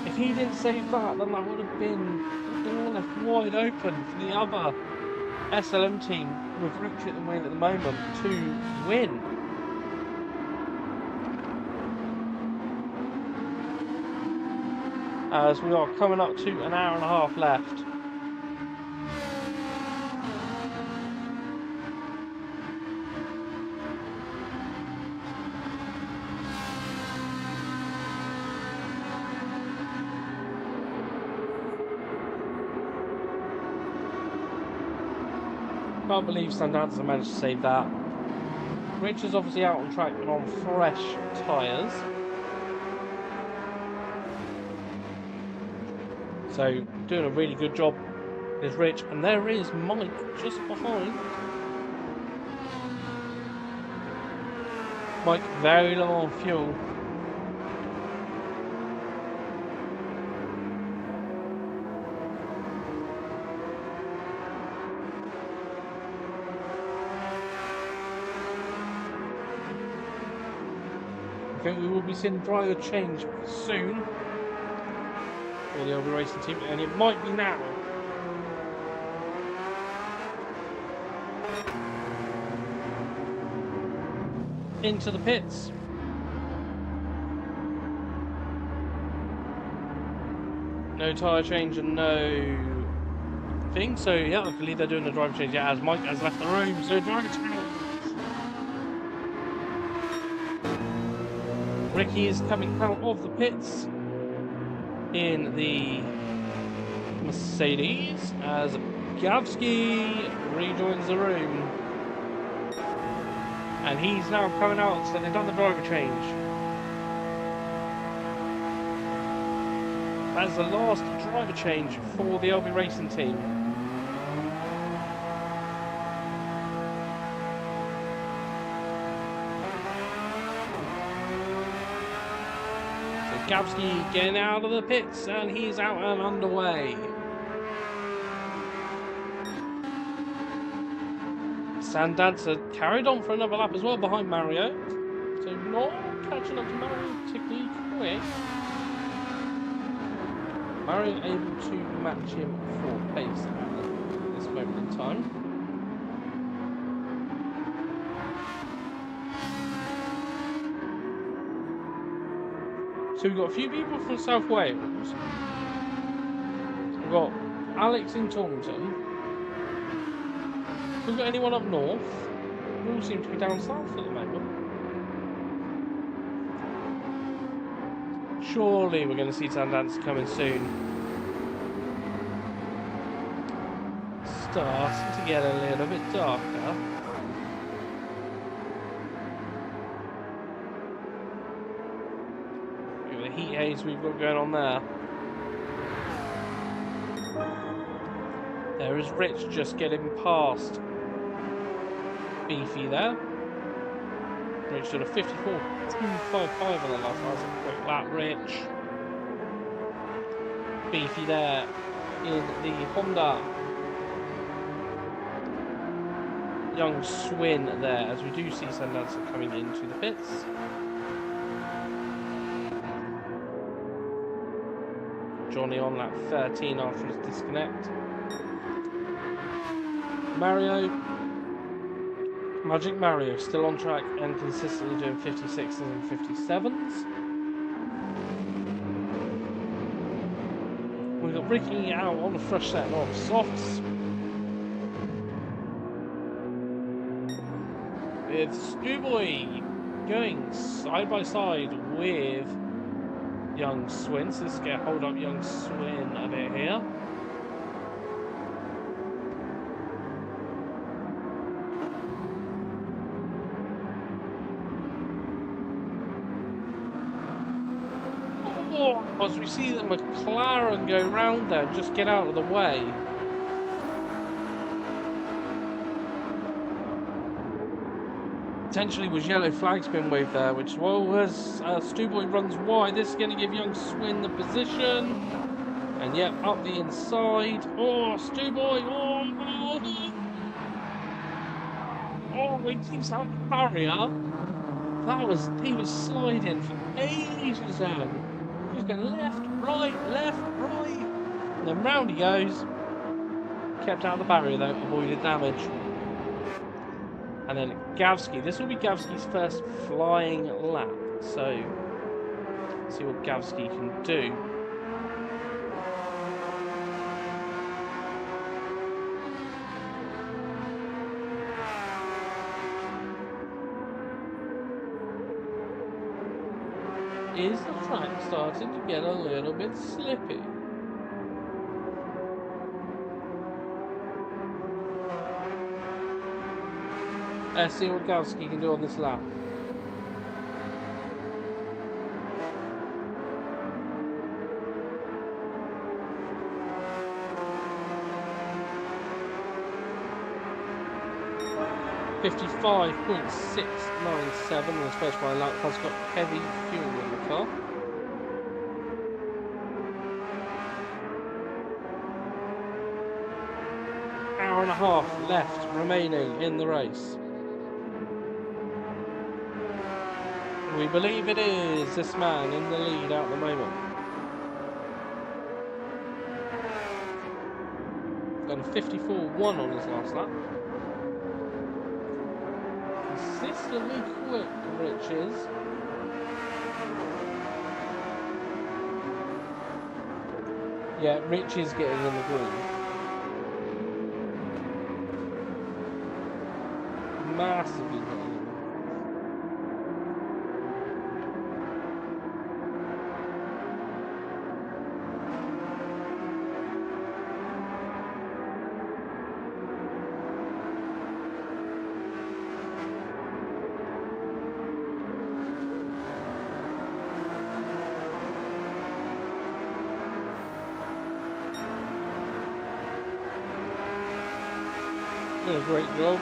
If he didn't save that, then that would have been all left wide open for the other SLM team with Rich at the wheel at the moment to win. As we are coming up to an hour and a half left. Can't believe Sandancer managed to save that. Rich is obviously out on track but on fresh tyres. So doing a really good job is Rich, and there is Mike just behind. Mike very low on fuel. We will be seeing driver change soon for the LBRacing team, and it might be now. Into the pits. No tyre change and no thing, so yeah, I believe they're doing the driver change. Yeah, as Mike has left the room, so driver change. Ricky is coming out of the pits in the Mercedes as Gavsky rejoins the room. And he's now coming out, so they've done the driver change. That's the last driver change for the LBRacing team. Gavsky getting out of the pits, and he's out and underway. Sandancer carried on for another lap as well behind Mario, so not catching up to Mario particularly quick. Mario able to match him for pace at this moment in time. So we've got a few people from South Wales. We've got Alex in Taunton. Have we got anyone up north? We all seem to be down south at the moment. Surely we're going to see Sundance coming soon. Starting to get a little bit darker. Look at the heat haze we've got going on there. There is Rich just getting past Beefy there. Rich did a 54.255 on the last lap. A quick lap, Rich. Beefy there in the Honda. Young Swin there, as we do see Sundancer coming into the pits. Johnny on lap 13 after his disconnect. Magic Mario still on track and consistently doing 56s and 57s. We've got Ricky out on a fresh set of softs. With Stewboy going side by side with Young Swin. So let's get hold up Young Swin a bit here. As we see the McLaren go round there, just get out of the way. Potentially was yellow flags been waved there, which well as Stewboy runs wide, this is going to give Young Swin the position. And yep, up the inside. Oh, Stewboy! Oh, he keeps out the barrier. He was sliding for ages then. He's going left, right, and then round he goes. Kept out of the barrier though, avoided damage. And then Gavsky. This will be Gavsky's first flying lap, so let's see what Gavsky can do. Is the track starting to get a little bit slippy? Let's see what Gavsky can do on this lap. .697 on his first flying lap. Has got heavy fuel in the car. Hour and a half left remaining in the race. We believe it is this man in the lead at the moment. Done 54.1 on his last lap. Consistently quick, Rich is. Yeah, Rich is getting in the groove. Massively getting in. Did a great job.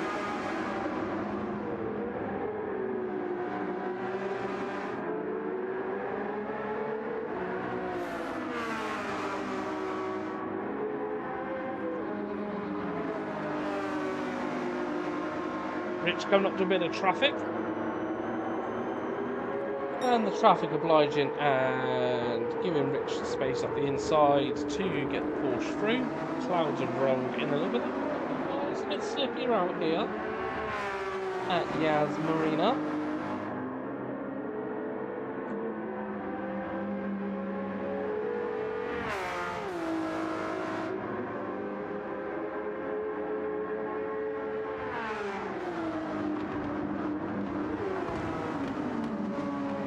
Rich coming up to a bit of traffic. And the traffic obliging and giving Rich the space up the inside to get the Porsche through. Clouds are wrong in a little bit. It's a bit slippy around here at Yas Marina.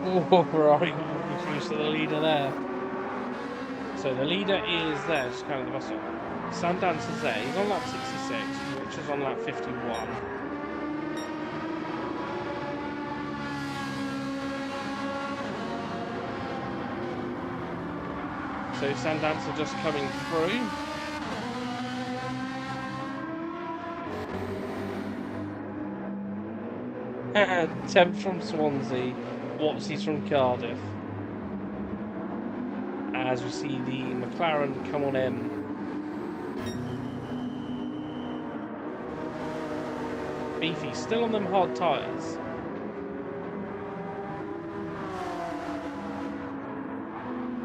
Oh, right, we're close to the leader there. So the leader is there, just kind of the bus stop. Sundance is there. He's on lap 66. Rich is on lap 51. So Sundance are just coming through. Temp from Swansea. Watsy's from Cardiff. As we see the McLaren come on in. Beefy still on them hard tyres.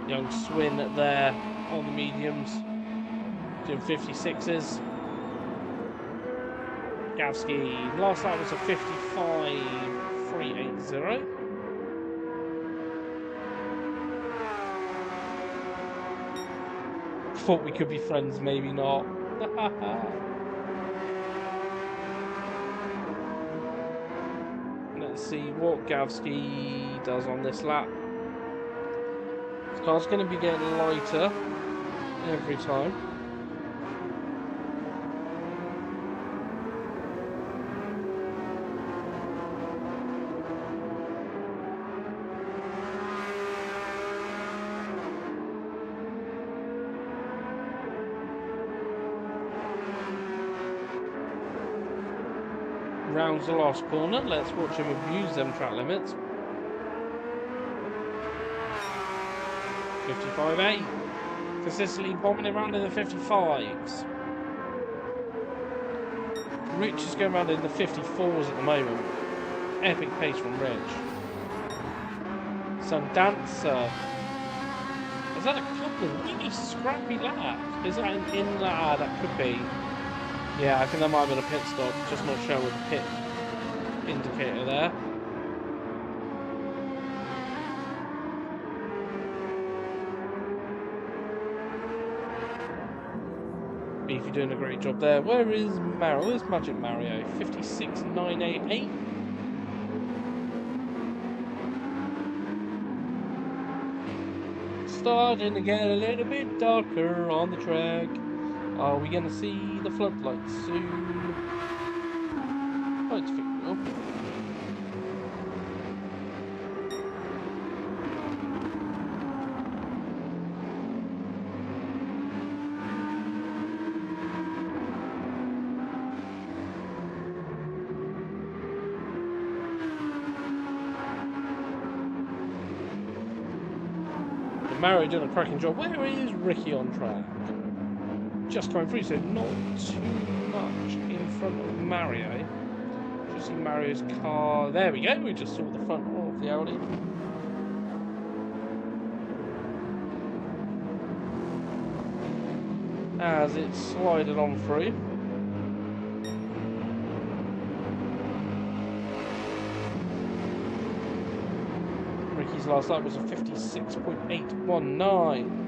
Young Swin there on the mediums, doing 56s. Gavsky, last lap was a 55.380. Thought we could be friends, maybe not. Let's see what Gavsky does on this lap. This car's going to be getting lighter every time. Rounds the last corner. Let's watch him abuse them track limits. 55.8. Consistently bombing it around in the 55s. Rich is going around in the 54s at the moment. Epic pace from Rich. Sundancer. Is that a couple of really scrappy laps? Is that an in lap? That could be. Yeah, I think that might have been a pit stop, just not showing with the pit indicator there. Beefy doing a great job there. Where is Mario? Where's Magic Mario? 56.988. Starting to get a little bit darker on the track. Are we going to see the floodlights soon? Lights fixed up. Mario doing a cracking job. Where is Ricky on track? Just coming through, so not too much in front of Mario. Just see Mario's car. There we go. We just saw the front of the Audi. As it slided on through. Ricky's last lap was a 56.819.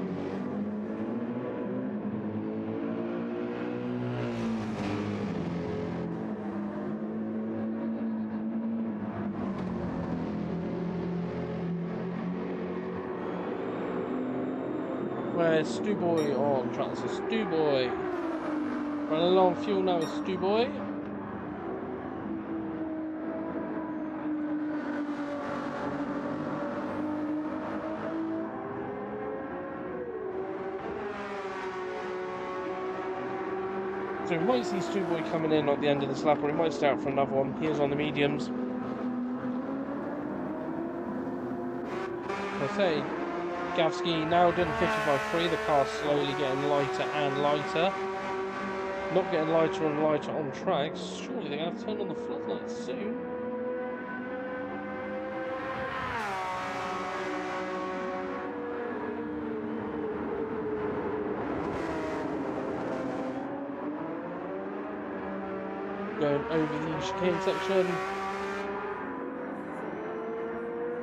Where's Stu Boy on track? So Stu Boy running low on fuel now with Stu Boy. So we might see Stu Boy coming in at the end of this lap, or he might stay out for another one. He is on the mediums. I say, Gavsky now doing 55.3. The car's slowly getting lighter and lighter. Not getting lighter and lighter on tracks. Surely they're going to have to turn on the floodlights soon. Going over the chicane section.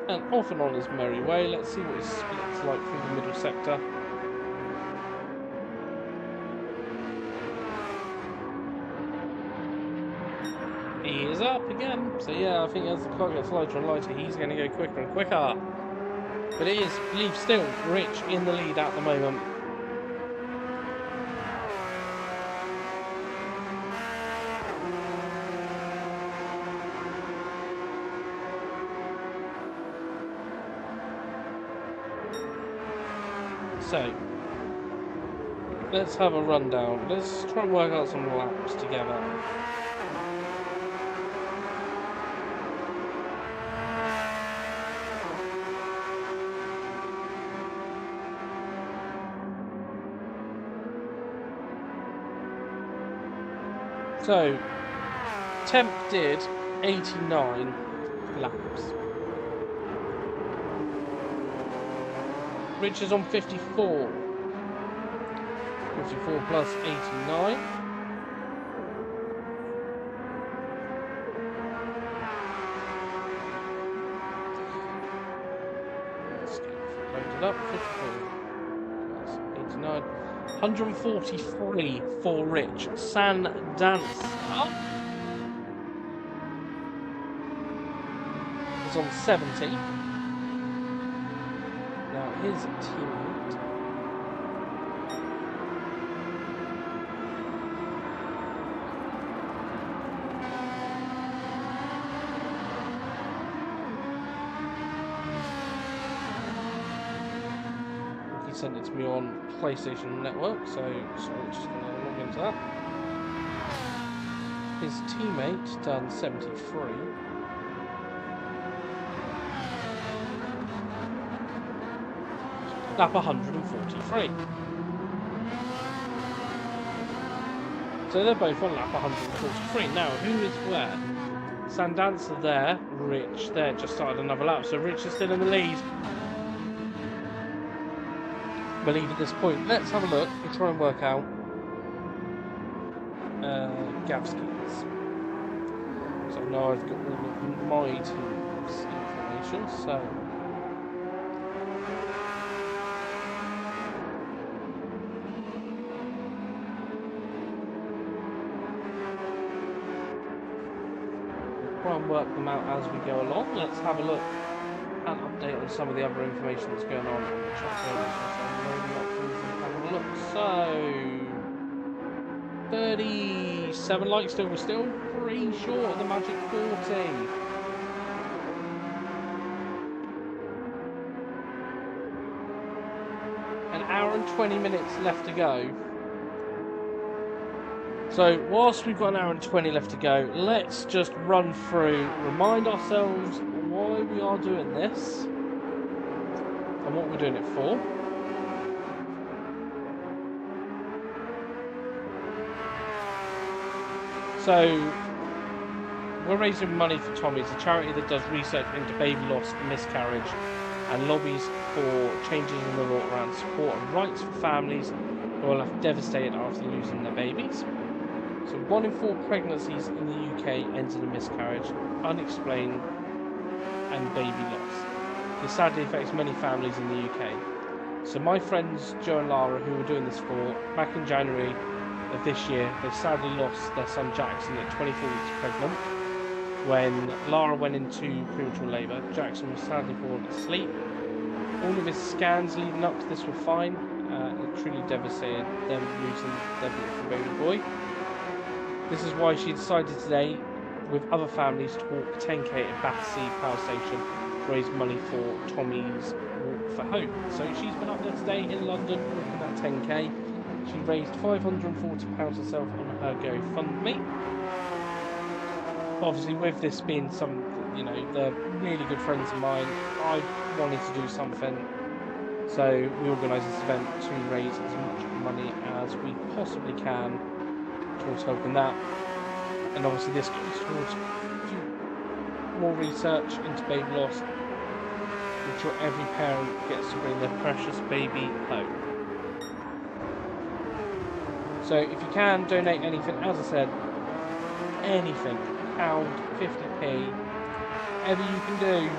And off and on his merry way. Let's see what his split's like through the middle sector. He is up again. So yeah, I think as the clock gets lighter and lighter, he's going to go quicker and quicker. But it is, I believe, still Rich in the lead at the moment. So, let's have a rundown. Let's try and work out some laps together. So, Temp did 89 laps. Rich is on 54. 54 plus 89. Let's get it loaded up. 54 plus 89. 143 for Rich. San Dance up. He's on 70. Now his teammate. He sent it to me on PlayStation Network, so sorry, just going to log into that. His teammate done 73. Lap 143. So they're both on lap 143. Now, who is where? Sandancer there, Rich there, just started another lap. So Rich is still in the lead. Believe at this point. Let's have a look and try and work out Gavskis. So now I've got all of my team's information. So. Try and work them out as we go along. Let's have a look and update on some of the other information that's going on. Have a look. So 37 likes still. We're still pretty short of the magic 40. An hour and 20 minutes left to go. So, whilst we've got an hour and 20 left to go, let's just run through, remind ourselves why we are doing this and what we're doing it for. So, we're raising money for Tommy's, a charity that does research into baby loss and miscarriage and lobbies for changes in the law around support and rights for families who are left devastated after losing their babies. So 1 in 4 pregnancies in the UK ends in a miscarriage, unexplained, and baby loss. This sadly affects many families in the UK. So my friends Joe and Lara, who were doing this for, back in January of this year, they sadly lost their son Jackson at 24 weeks pregnant. When Lara went into premature labour, Jackson was sadly fallen asleep. All of his scans leading up to this were fine. It truly devastated them losing their beautiful baby boy. This is why she decided today, with other families, to walk 10k at Battersea Power Station to raise money for Tommy's Walk for Hope. So she's been up there today in London walking that 10k. She raised £540 herself on her GoFundMe. Obviously, with this being some, you know, they're really good friends of mine, I wanted to do something. So we organised this event to raise as much money as we possibly can towards helping that, and obviously this goes towards more research into baby loss, ensure every parent gets to bring their precious baby home. So if you can donate anything, as I said, anything, £1, 50p, whatever you can do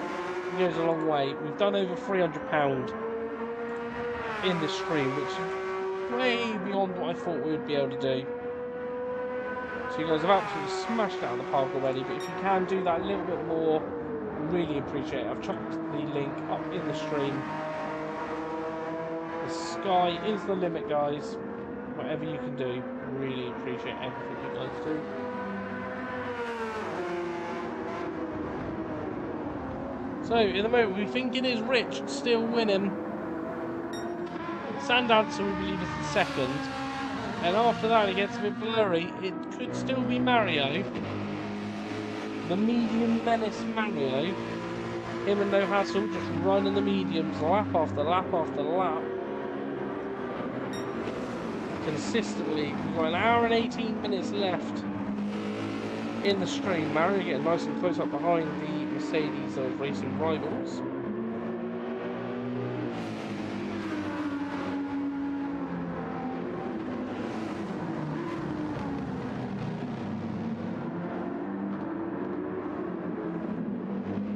goes a long way. We've done over £300 in this stream, which is way beyond what I thought we would be able to do. So you guys have absolutely smashed it out of the park already, but if you can do that a little bit more, really appreciate it. I've chucked the link up in the stream. The sky is the limit, guys. Whatever you can do, really appreciate everything you guys do. So, in the moment, we think it is Rich still winning. Sandancer, we believe, is the second. And after that, it gets a bit blurry. It could still be Mario. The medium menace Mario. Him and No Hassle just running the mediums lap after lap after lap. Consistently. We've got an hour and 18 minutes left in the stream. Mario getting nice and close up behind the Mercedes of racing rivals.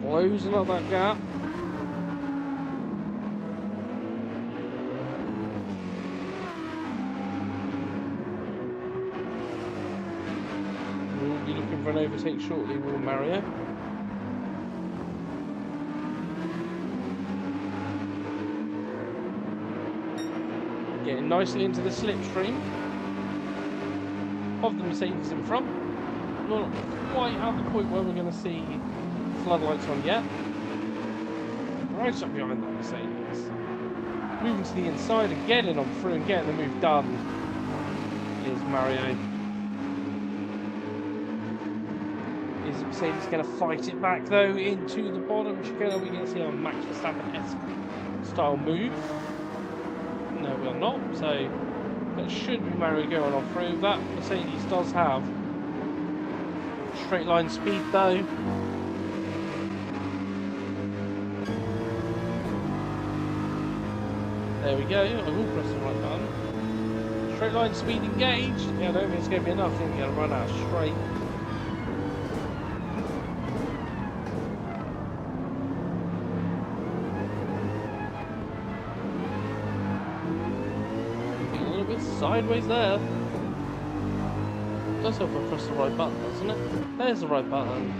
Closing up that gap. We'll be looking for an overtake shortly, will Mario? Getting nicely into the slipstream of the Mercedes in front. Not quite at the point where we're going to see floodlights on yet. Right up behind that Mercedes. Moving to the inside and getting on through and getting the move done is Mario. Is Mercedes going to fight it back though into the bottom chicane? Are we going to see a Max Verstappen-esque style move? No, we are not. So that should be Mario going on through. That Mercedes does have straight line speed though. There we go. I will press the right button. Straight line speed engaged. Yeah, I don't think it's going to be enough. I think we're going to run out of straight. A little bit sideways there. Does help I press the right button, doesn't it? There's the right button.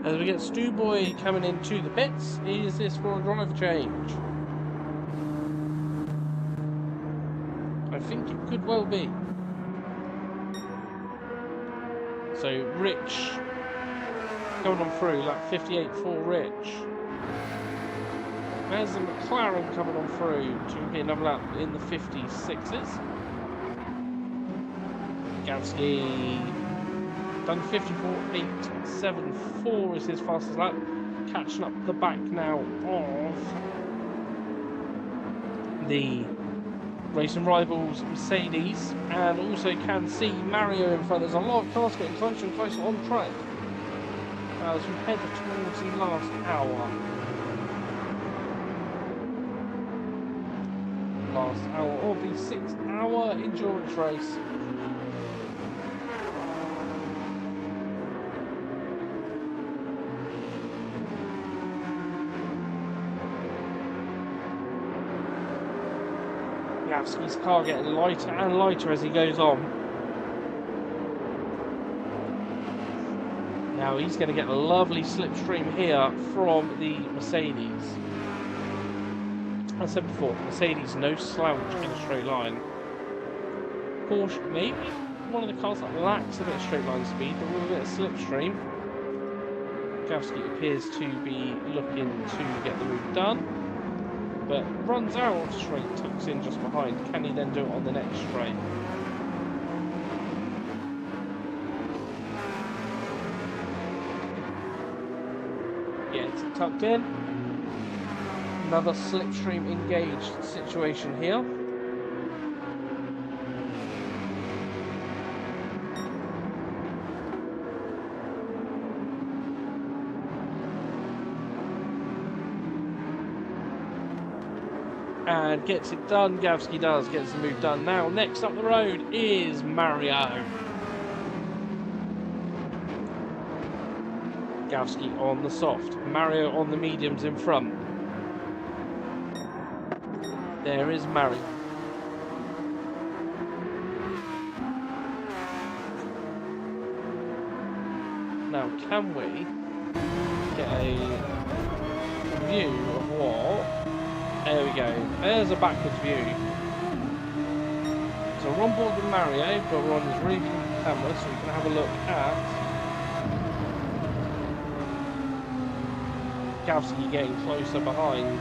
As we get Stu Boy coming into the pits, is this for a driver change? I think it could well be. So Rich coming on through, like 58 for Rich. There's the McLaren coming on through to get another lap in the 56s. Gavsky done 54.874 is his fastest lap, catching up the back now of the racing rivals Mercedes, and also can see Mario in front. There's a lot of cars getting closer and closer on track as we head towards the last hour. Last hour of the 6-hour endurance race. Yavsky's car getting lighter and lighter as he goes on. Now he's going to get a lovely slipstream here from the Mercedes. As I said before, Mercedes no slouch in a straight line. Porsche maybe one of the cars that lacks a bit of straight line speed, but with a bit of slipstream. Yavsky appears to be looking to get the move done, but runs out of straight, tucks in just behind. Can he then do it on the next straight? Yeah, it's tucked in. Another slipstream engaged situation here. And gets it done. Gavsky does, gets the move done. Now, next up the road is Mario. Gavsky on the soft. Mario on the mediums in front. There is Mario. Now, can we get a view of what? There we go. There's a backwards view. So we're on board with Mario, but we're on this really good camera, so we can have a look at Gavsky getting closer behind.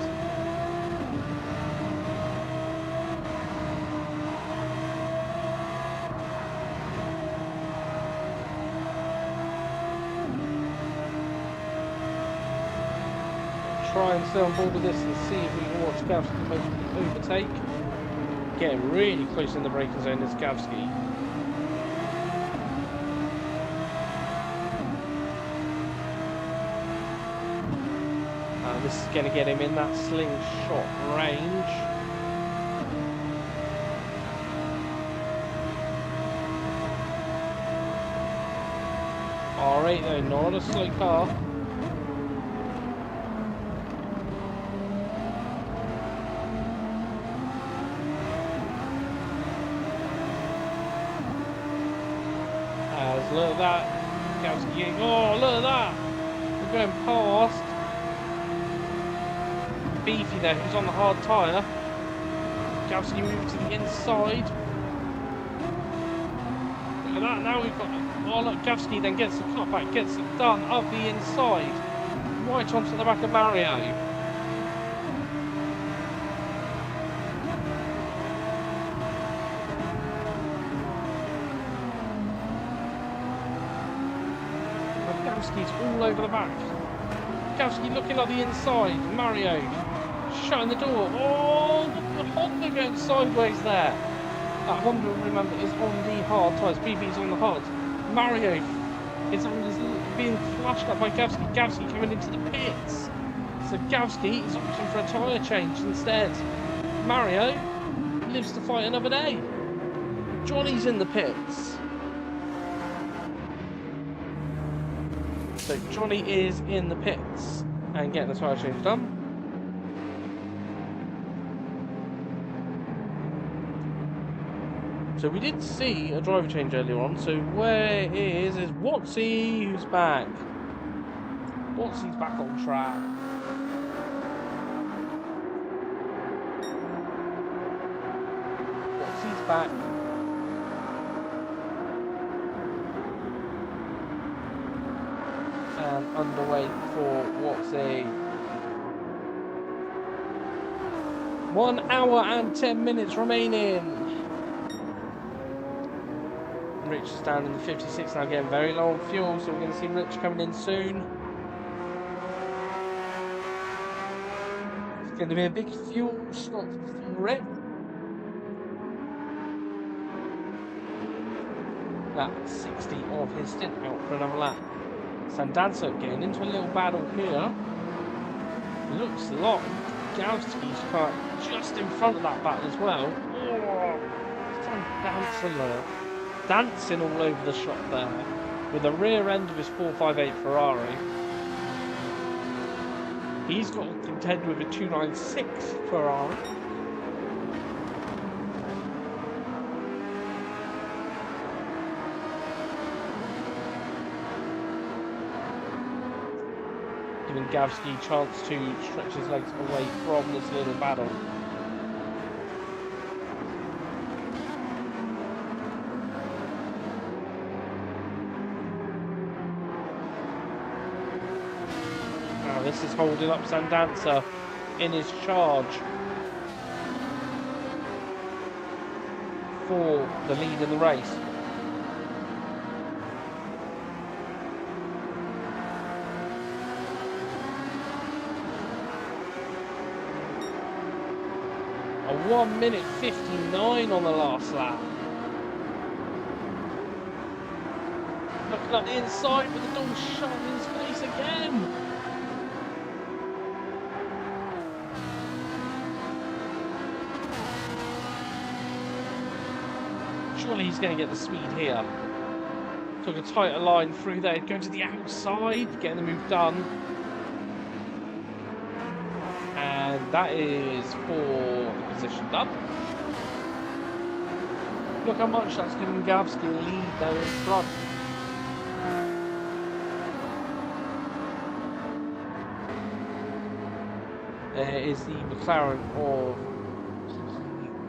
Try and stay on board with this and see if we can watch Gavsky overtake. Getting really close in the braking zone is Gavsky. This is going to get him in that slingshot range. R8 though, not a slow car. Look at that. Gavsky getting, oh, look at that. We're going past. Beefy there, who's on the hard tyre. Gavsky moved to the inside. Look at that, now we've got, oh look, Gavsky then gets the cutback, gets it done up the inside. Right onto the back of Mario. Gavsky's all over the back. Gavsky looking at the inside. Mario shutting the door. Oh, the Honda going sideways there. That Honda, remember, is on the hard tyres. BB's on the hard. Mario is being flashed up by Gavsky. Gavsky coming into the pits. So Gavsky is opting for a tyre change instead. Mario lives to fight another day. Johnny's in the pits. So Johnny is in the pits and getting the tyre change done. So we did see a driver change earlier on. So where is Watsy, who's back? Watsy's back on track. Watsy's back. And underway for Watsy. 1 hour and 10 minutes remaining. Rich is down in the 56 now, getting very low on fuel, so we're going to see Rich coming in soon. It's going to be a big fuel stop for Rich. That's 60 of his stint out for another lap. Sandanza getting into a little battle here. Looks like Gavsky's car just in front of that battle as well. Oh, Sandanza dancing all over the shop there with the rear end of his 458 Ferrari. He's got to contend with a 296 Ferrari. Giving Gavsky a chance to stretch his legs away from this little battle. Now this is holding up Sandanza in his charge for the lead in the race. A 1 minute 59 on the last lap. Looking at the inside with the door shut in his face again. Surely he's going to get the speed here. Took a tighter line through there, going to the outside, getting the move done. And that is for the position done. Look how much that's giving Gavsky a lead there in front. There is the McLaren of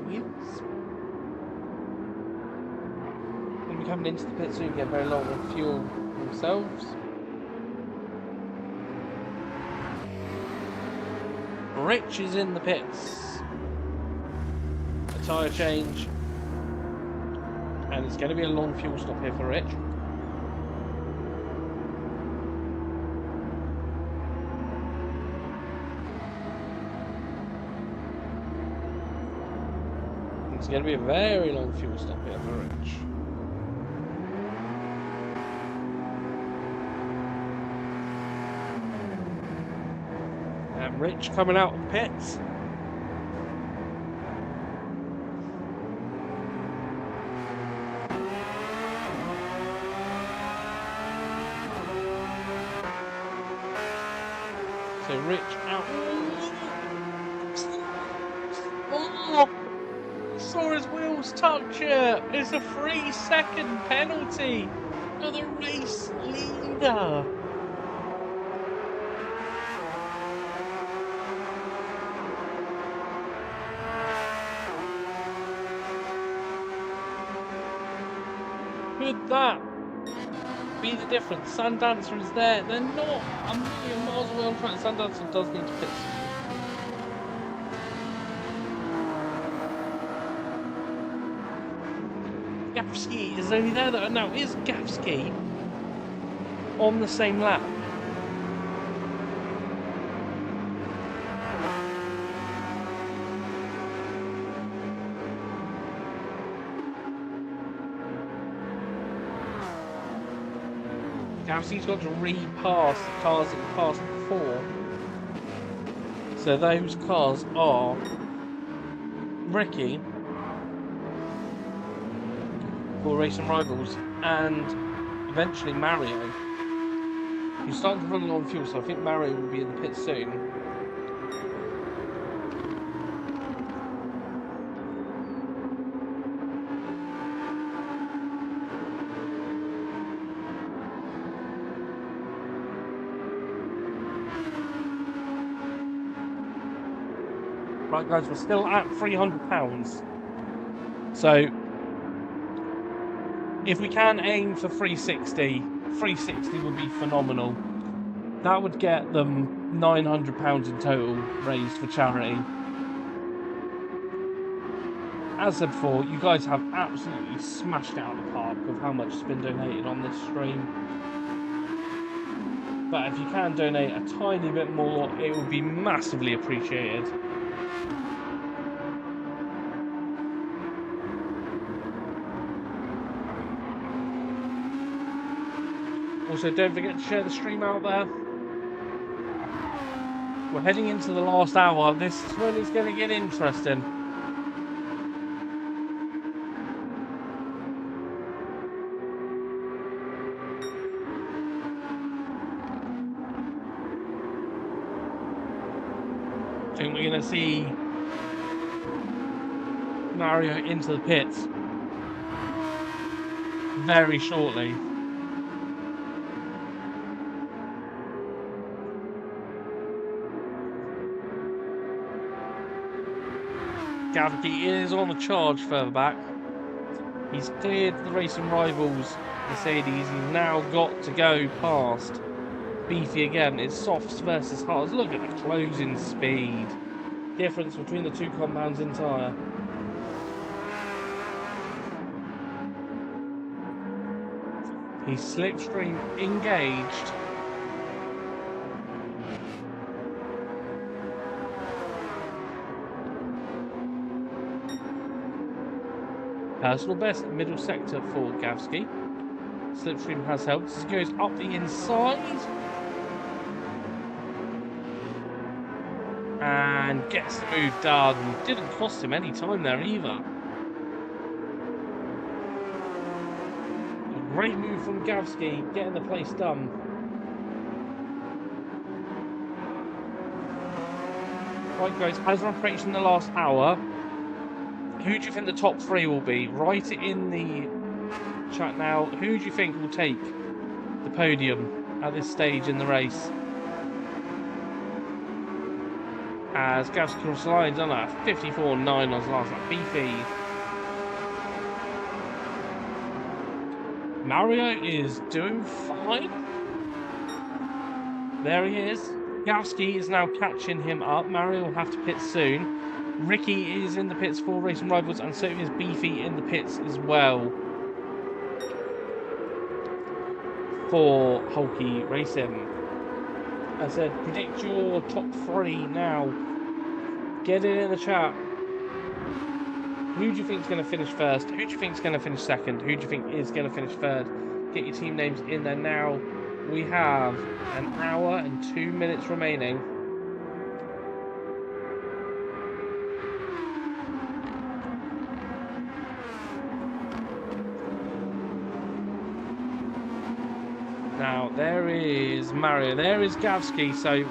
Williams. Going to be coming into the pit soon, get very low on fuel themselves. Rich is in the pits. A tyre change. And it's going to be a long fuel stop here for Rich. It's going to be a very long fuel stop here for Rich. And Rich coming out of the pits. So Rich out. Oh! Saw his wheels touch it. It's a 3-second penalty for the race leader. Could that be the difference? Sandancer is there. They're not a million miles away on track. Sandancer does need to pit. Gavsky is only there though. Now, is Gavsky on the same lap? Gavsky's got to repass the cars that he passed before. So those cars are Ricky for Racing Rivals and eventually Mario, who's starting to run low on fuel, so I think Mario will be in the pit soon. Right guys, we're still at £300. So if we can aim for 360 would be phenomenal. That would get them £900 in total raised for charity. As said before, you guys have absolutely smashed it out of the park with how much has been donated on this stream. But if you can donate a tiny bit more, it would be massively appreciated. Also, don't forget to share the stream out there. We're heading into the last hour. This is when it's going to get interesting. I think we're going to see Mario into the pits very shortly. Gavsky is on the charge further back. He's cleared the Racing Rivals Mercedes. He's now got to go past Beefy again. It's softs versus hards. Look at the closing speed. Difference between the two compounds in tyre. He's slipstream engaged. Personal best middle sector for Gavsky. Slipstream has helped. This goes up the inside. And gets the move done. Didn't cost him any time there either. Great move from Gavsky, getting the place done. Right, guys, as we're approaching the last hour, who do you think the top 3 will be? Write it in the chat now. Who do you think will take the podium at this stage in the race? As Gavsky crossed the line, done a 54.9 on his last lap. Beefy. Mario is doing fine. There he is. Gavsky is now catching him up. Mario will have to pit soon. Ricky is in the pits for Racing Rivals, and so is Beefy in the pits as well for Hulky Racing. I said, predict your top 3 now. Get it in the chat. Who do you think is going to finish first? Who do you think is going to finish second? Who do you think is going to finish third? Get your team names in there now. We have an hour and 2 minutes remaining. Now, there is Mario. There is Gavsky. So,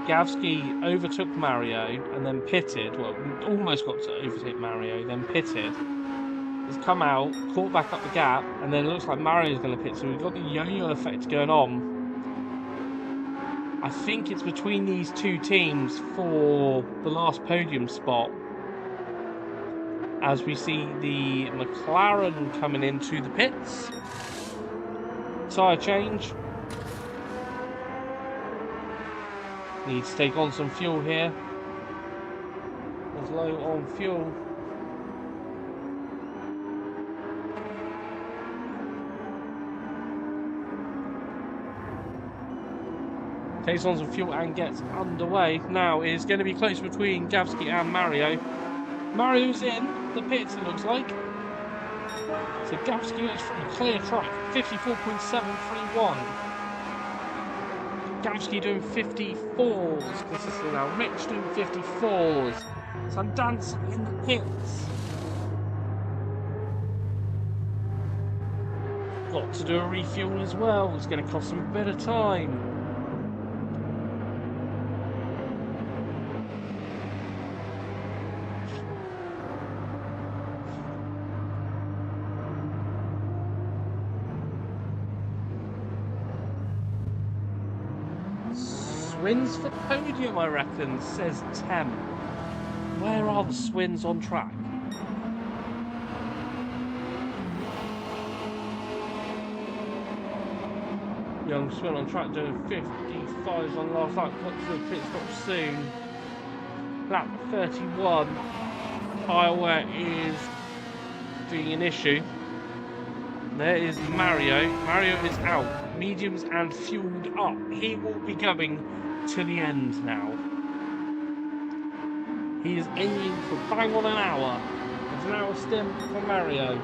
Gavsky overtook Mario and then pitted. Well, almost got to overtake Mario, then pitted. He's come out, caught back up the gap, and then it looks like Mario's going to pit. So we've got the yo-yo effect going on. I think it's between these two teams for the last podium spot. As we see the McLaren coming into the pits. Tyre change. Needs to take on some fuel here. It's low on fuel. Takes on some fuel and gets underway. Now it's going to be close between Gavsky and Mario. Mario's in the pits, it looks like. So Gavsky is from a clear track, 54.731. Gavsky doing 54s consistently now. Rich doing 54s. Sandanza in the pits. Got to do a refuel as well. It's going to cost him a bit of time. Swins for podium, I reckon, says Tem. Where are the swins on track? Young Swin on track doing 55s on last lap. Got to the pit stop soon. Lap 31. Tyre wear is being an issue. There is Mario. Mario is out. Mediums and fueled up. He will be going to the end now. He is aiming for bang on an hour. It's an hour stint for Mario.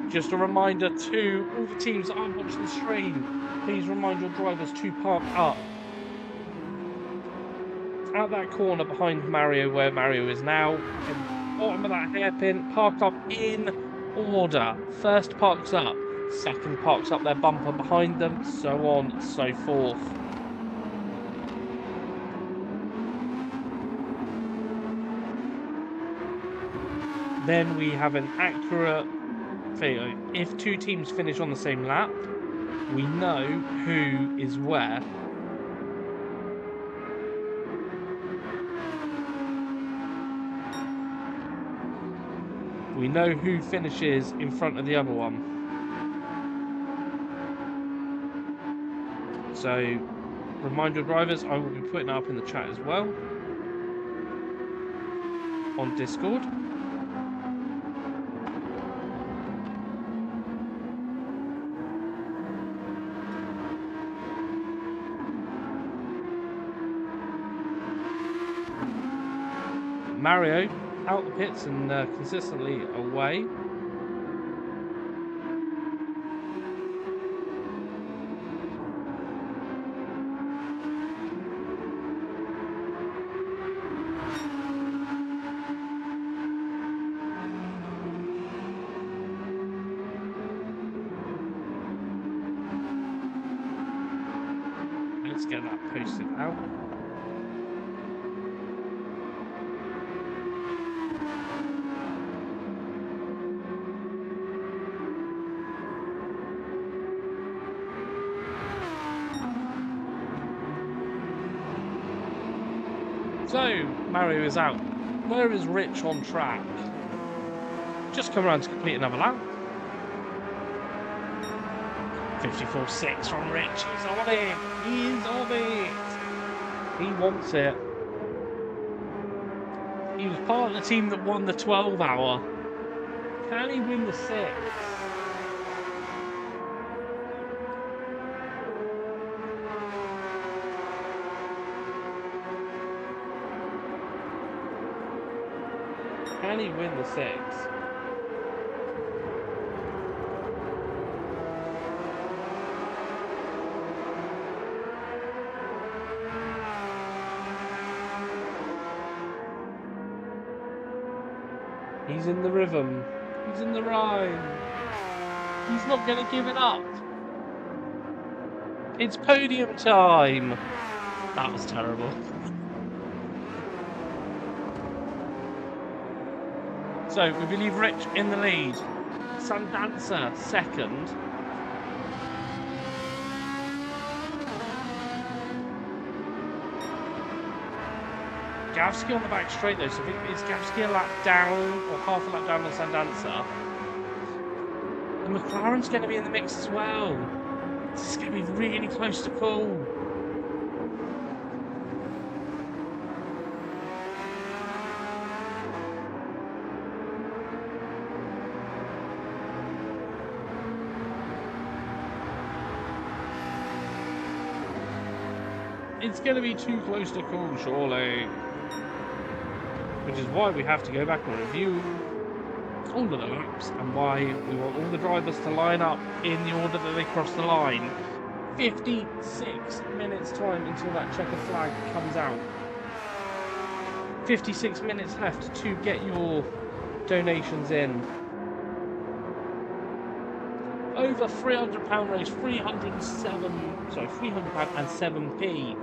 Just a reminder to all the teams that aren't watching the stream, please remind your drivers to park up. Out that corner behind Mario, where Mario is now, in the bottom of that hairpin, parked up in order. First parks up, second parks up their bumper behind them, so on and so forth. Then we have an accurate video. If two teams finish on the same lap, we know who is where. We know who finishes in front of the other one. So, remind your drivers, I will be putting it up in the chat as well. On Discord. Mario out the pits and consistently away. Let's get that posted out. So, Mario is out. Where is Rich on track? Just come around to complete another lap. 54.6 from Rich. He's on it. He's on it. He wants it. He was part of the team that won the 12-hour. Can he win the 6? Can he win the 6? He's in the rhythm. He's in the rhyme. He's not going to give it up. It's podium time. That was terrible. So, we believe Rich in the lead. Sandanza second. Gavsky on the back straight though, so is Gavsky a lap down or half a lap down on Sandanza? The McLaren's going to be in the mix as well. This is going to be really close to call. It's going to be too close to call, surely. Which is why we have to go back and review all of the laps and why we want all the drivers to line up in the order that they cross the line. 56 minutes time until that checkered flag comes out. 56 minutes left to get your donations in. Over £300 raised, £300 and 7p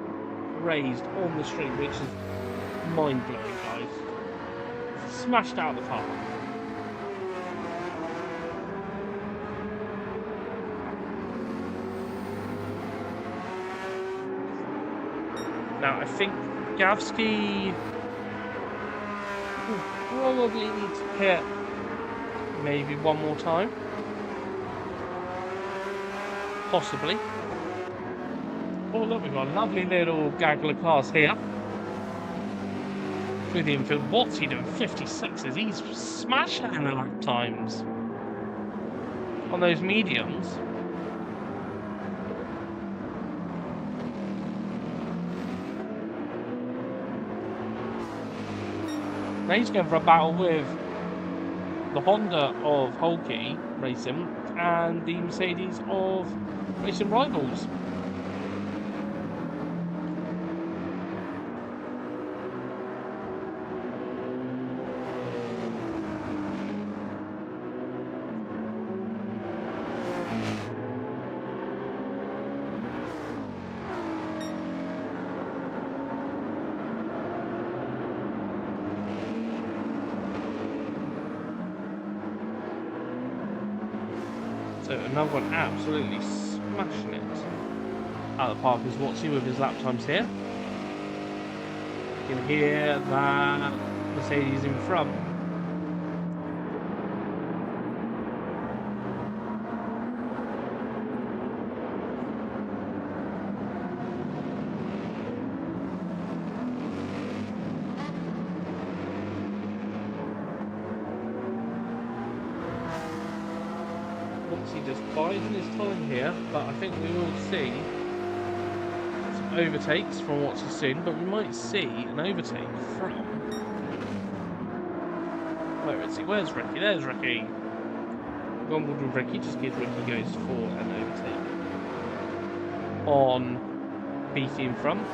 raised on the stream, which is mind-blowing, guys. Smashed out the park. Now, I think Gavsky will probably need to hit maybe one more time. Possibly. Oh look, we've got a lovely little gaggle of cars here. Through the infield. What's he doing? 56s. He's smashing in the lap times. On those mediums. Now he's going for a battle with the Honda of Holkey Racing and the Mercedes of Racing Rivals. So another one absolutely smashing it out of the park is Watsy with his lap times here. You can hear that Mercedes in front. He just biding his time here, but I think we will see some overtakes from Watsy soon, but we might see an overtake from... Where is he? Where's Ricky? There's Ricky. Go on board with Ricky, just in case Ricky goes for an overtake on Beatty in front.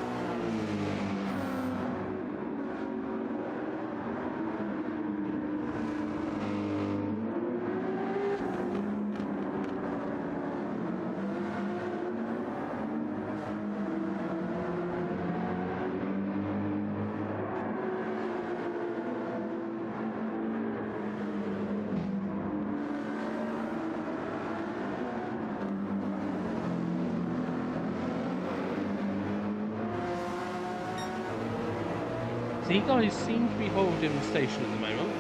So you guys seem to be holding the station at the moment.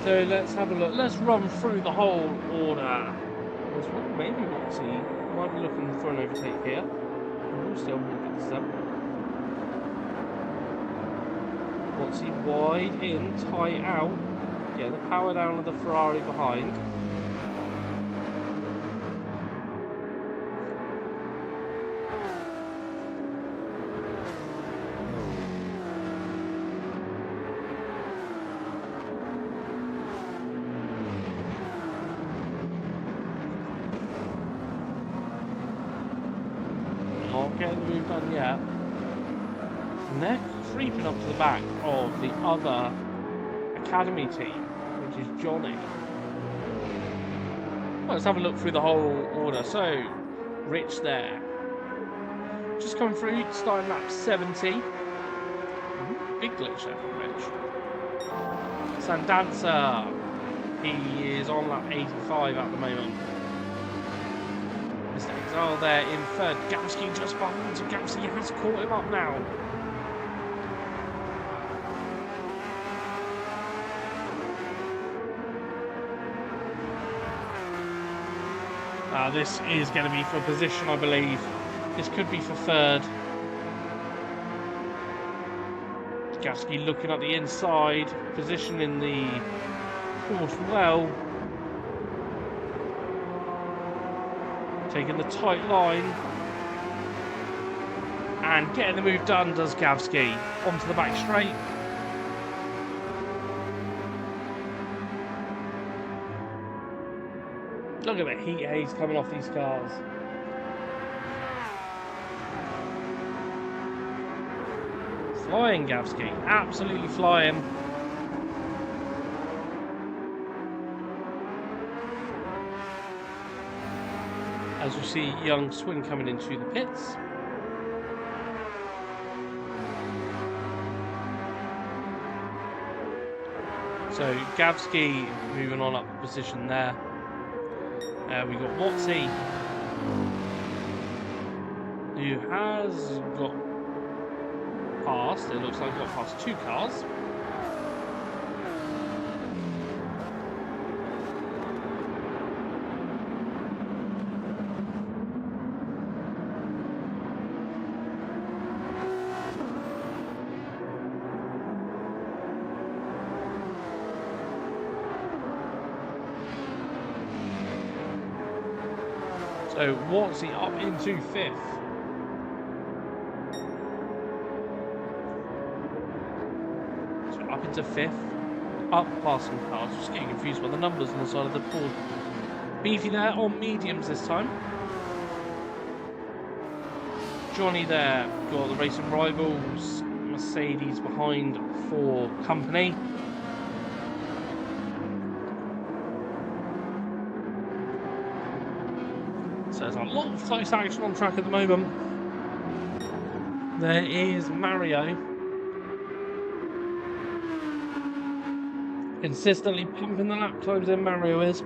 So let's have a look. Let's run through the whole order. Maybe Moxie might be looking for an overtake here. We'll still look this up. Moxie wide in, tight out. Yeah, the power down of the Ferrari behind. Not getting the move done yet. And they're creeping up to the back of the other academy team, which is Johnny. Well, let's have a look through the whole order. So, Rich there. Just coming through, starting lap 70. Big glitch there from Rich. Sandanza, he is on lap 85 at the moment. Mr. Exile there in third. Gamsky just behind, so Gamsky has caught him up now. This is going to be for position, I believe. This could be for third. Gasky looking at the inside, positioning the course well. Taking the tight line. And getting the move done does Gavsky. Onto the back straight. Look at the heat haze coming off these cars. Flying Gavsky, absolutely flying. As you see young Swin coming into the pits. So Gavsky moving on up the position there. We got Watsy, who has got past, it looks like got past two cars. So Watsy up into fifth. So up into fifth. Up past some cars. Just getting confused by the numbers on the side of the board. Beefy there on mediums this time. Johnny there. Got the racing rivals. Mercedes behind for company. So there's a lot of close action on track at the moment. There is Mario. Consistently pumping the lap times in Mario is.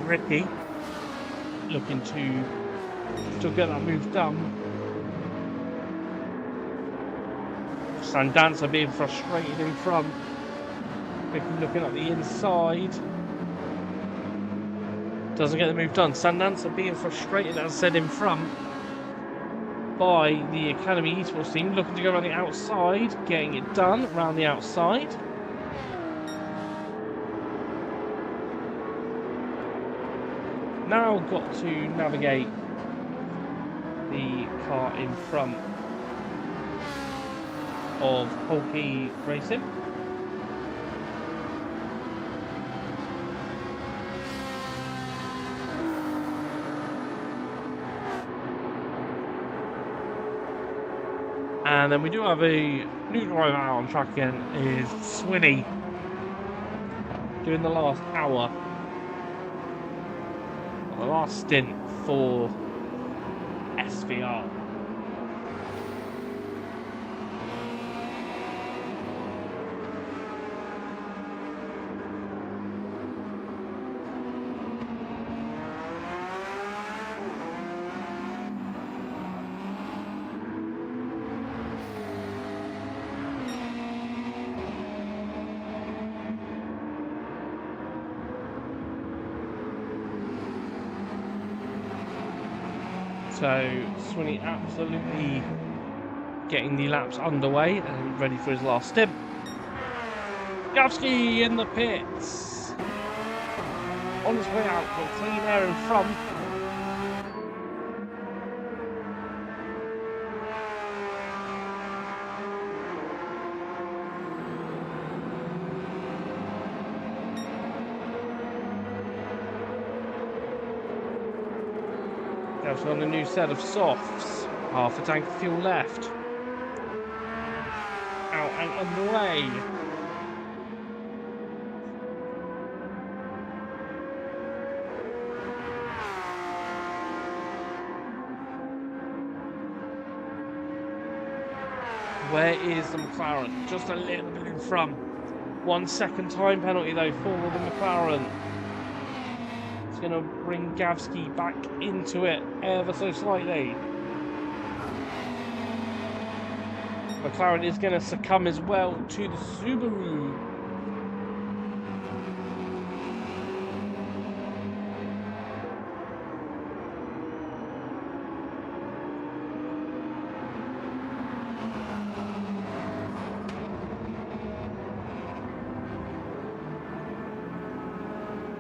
Ricky looking to still get that move done. Sandanza being frustrated in front. Ricky looking at the inside. Doesn't get the move done. Sandanza being frustrated, as I said, in front by the Academy Esports team. Looking to go around the outside. Getting it done around the outside. Now got to navigate the car in front of LBRacing. And then we do have a new driver out on track again, is Swinny, doing the last hour, the last stint for SVR. So Swinney absolutely getting the laps underway and ready for his last stint. Gavsky in the pits. On his way out, got clean air in front. Gavsky on a new set of softs. Half a tank of fuel left. Out and underway. Where is the McLaren? Just a little bit in front. 1 second time penalty though for the McLaren. It's going to bring Gavsky back into it ever so slightly. McLaren is going to succumb as well to the Subaru.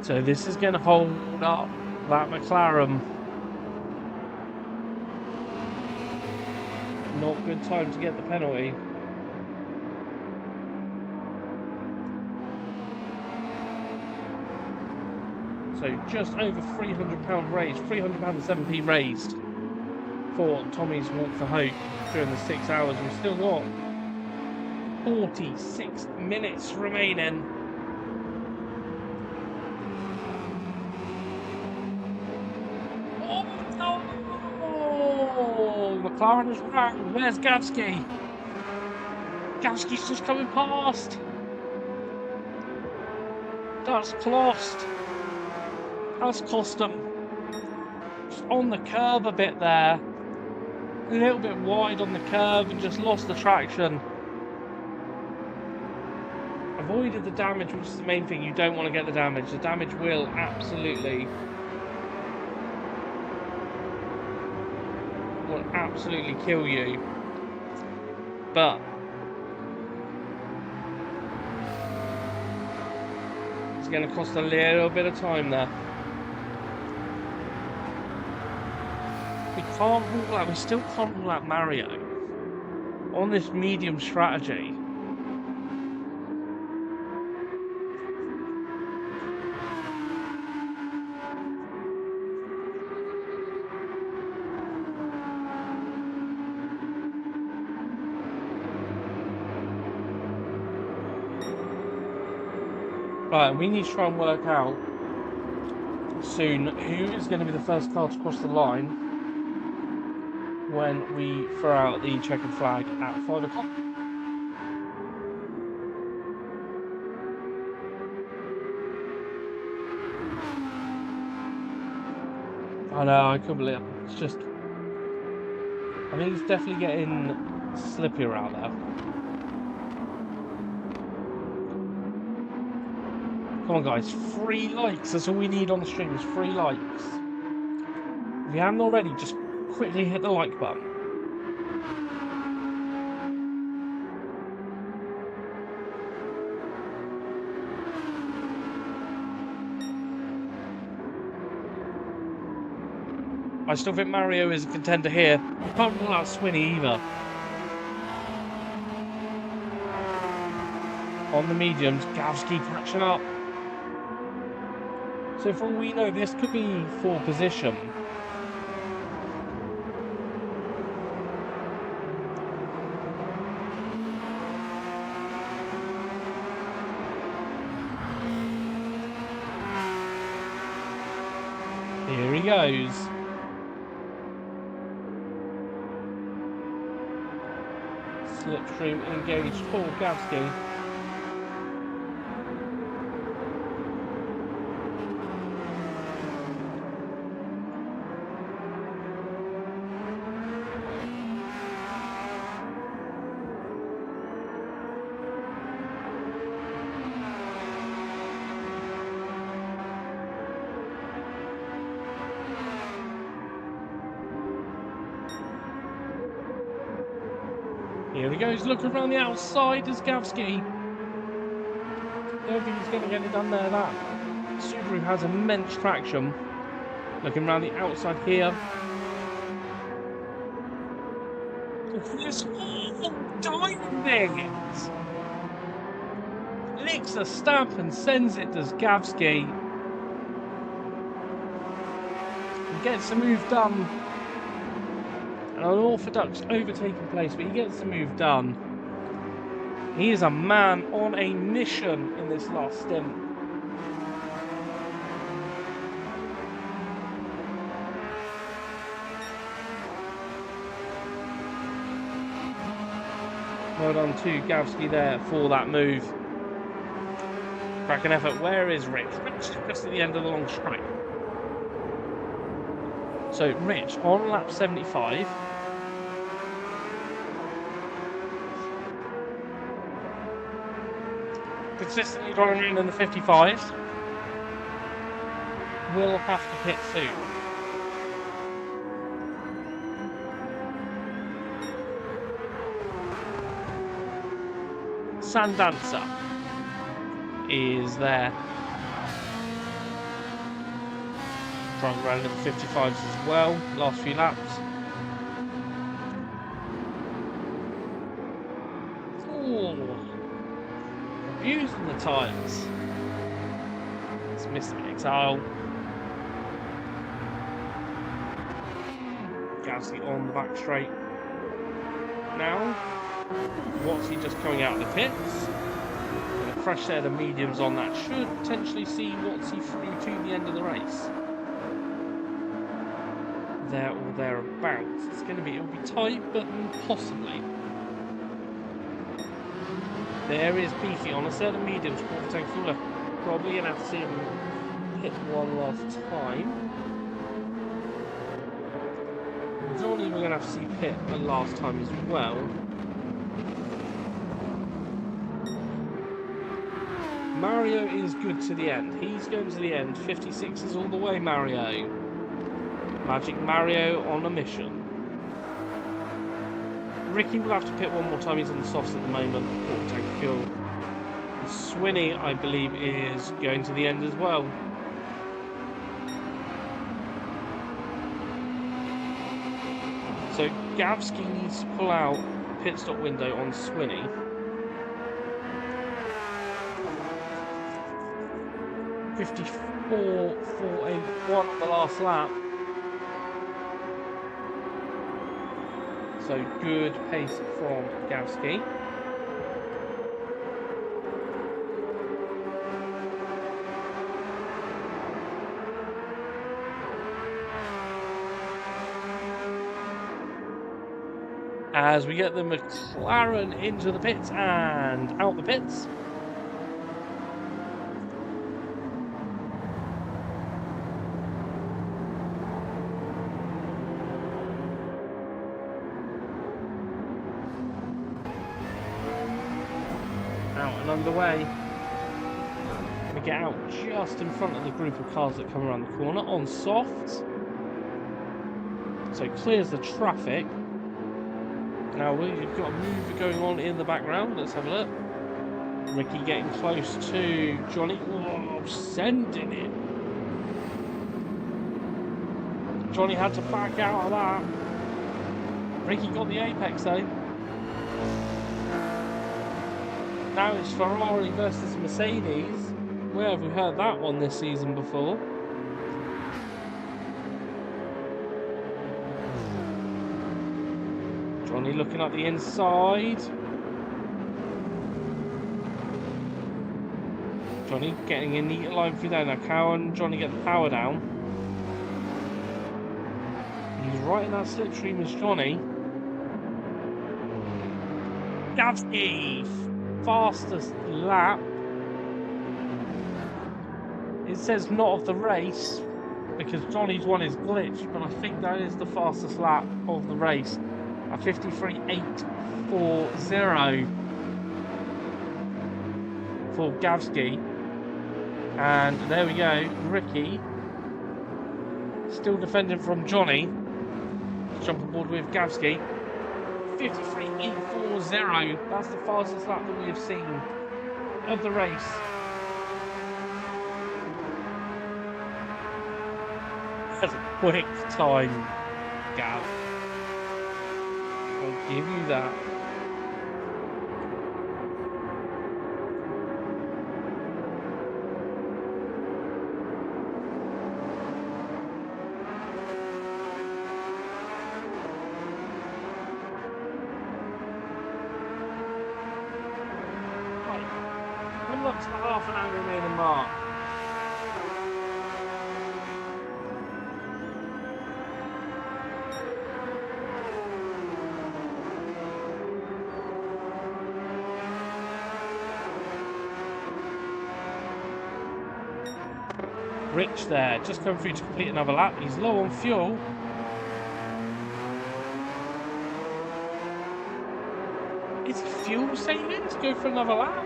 So this is going to hold up that McLaren. Not good time to get the penalty. So just over £300 raised, £300.07p raised for Tommy's Walk for Hope during the 6 hours. We've still got 46 minutes remaining. McLaren is round. Where's Gavsky? Gavsky's just coming past. That's lost. That's cost him. Just on the curb a bit there. A little bit wide on the curb and just lost the traction. Avoided the damage, which is the main thing. You don't want to get the damage. The damage will absolutely kill you, but it's going to cost a little bit of time there. We still can't rule out Mario on this medium strategy. Right, we need to try and work out soon who is going to be the first car to cross the line when we throw out the checkered flag at 5 o'clock. I know, I couldn't believe it. It's just, I think it's definitely getting slippier out there. Come on guys, 3 likes, that's all we need on the stream is 3 likes. If you haven't already, just quickly hit the like button. I still think Mario is a contender here. You can't rule out Swinney either. On the mediums, Gavsky catching up. So for all we know, this could be 4th position. Here he goes. Slipstream engaged for Gavsky. Here he goes, looking around the outside as Gavsky. Don't think he's going to get it done there. That Subaru has immense traction. Looking around the outside here. This diving it! Licks a stamp and sends it to Gavsky. He gets the move done. An unorthodox overtaking place, but he gets the move done. He is a man on a mission in this last stint. Well done to Gavsky there for that move. Cracking effort. Where is Rich? Rich just at the end of the long straight. So Rich on lap 75. Consistently driving in the 55s. Will have to pit soon. Sandancer is there. Driving around in the 55s as well. Last few laps. Ooh. Using the tyres. It's Mr. Exile. Gavsky on the back straight. Now, Watsy just coming out of the pits. And a fresh set of mediums on that should potentially see Watsy through to the end of the race. There or thereabouts. It'll be tight, but possibly. There is Beefy on a set of mediums, quarter tank fuller. Probably gonna have to see him hit one last time. Johnny we're gonna have to see pit a last time as well. Mario is good to the end. He's going to the end. 56s all the way, Mario. Magic Mario on a mission. Ricky will have to pit one more time. He's on the softs at the moment. Quarter tank fuel. And Swinney, I believe, is going to the end as well. So Gavsky needs to pull out pit stop window on Swinney. .54.481 on the last lap. So good pace from Gavsky. As we get the McLaren into the pits and out the pits. Underway. We get out just in front of the group of cars that come around the corner on softs. So clears the traffic. Now we've got a move going on in the background. Let's have a look. Ricky getting close to Johnny. Oh, sending it. Johnny had to back out of that. Ricky got the apex though. Now it's Ferrari versus Mercedes. Where have we heard that one this season before? Johnny looking at the inside. Johnny getting a neat line through there. Now can Johnny get the power down? He's right in that slipstream as Johnny. Gavsky! Fastest lap. It says not of the race because Johnny's one is glitched, but I think that is the fastest lap of the race at 53.840 for Gavsky. And there we go, Ricky still defending from Johnny. Jump aboard with Gavsky. 53.840. That's the fastest lap that we have seen of the race. That's a quick time, Gav. I'll give you that. Coming up to the half an hour remaining mark. Rich there, just coming through to complete another lap. He's low on fuel. Is he fuel saving to go for another lap?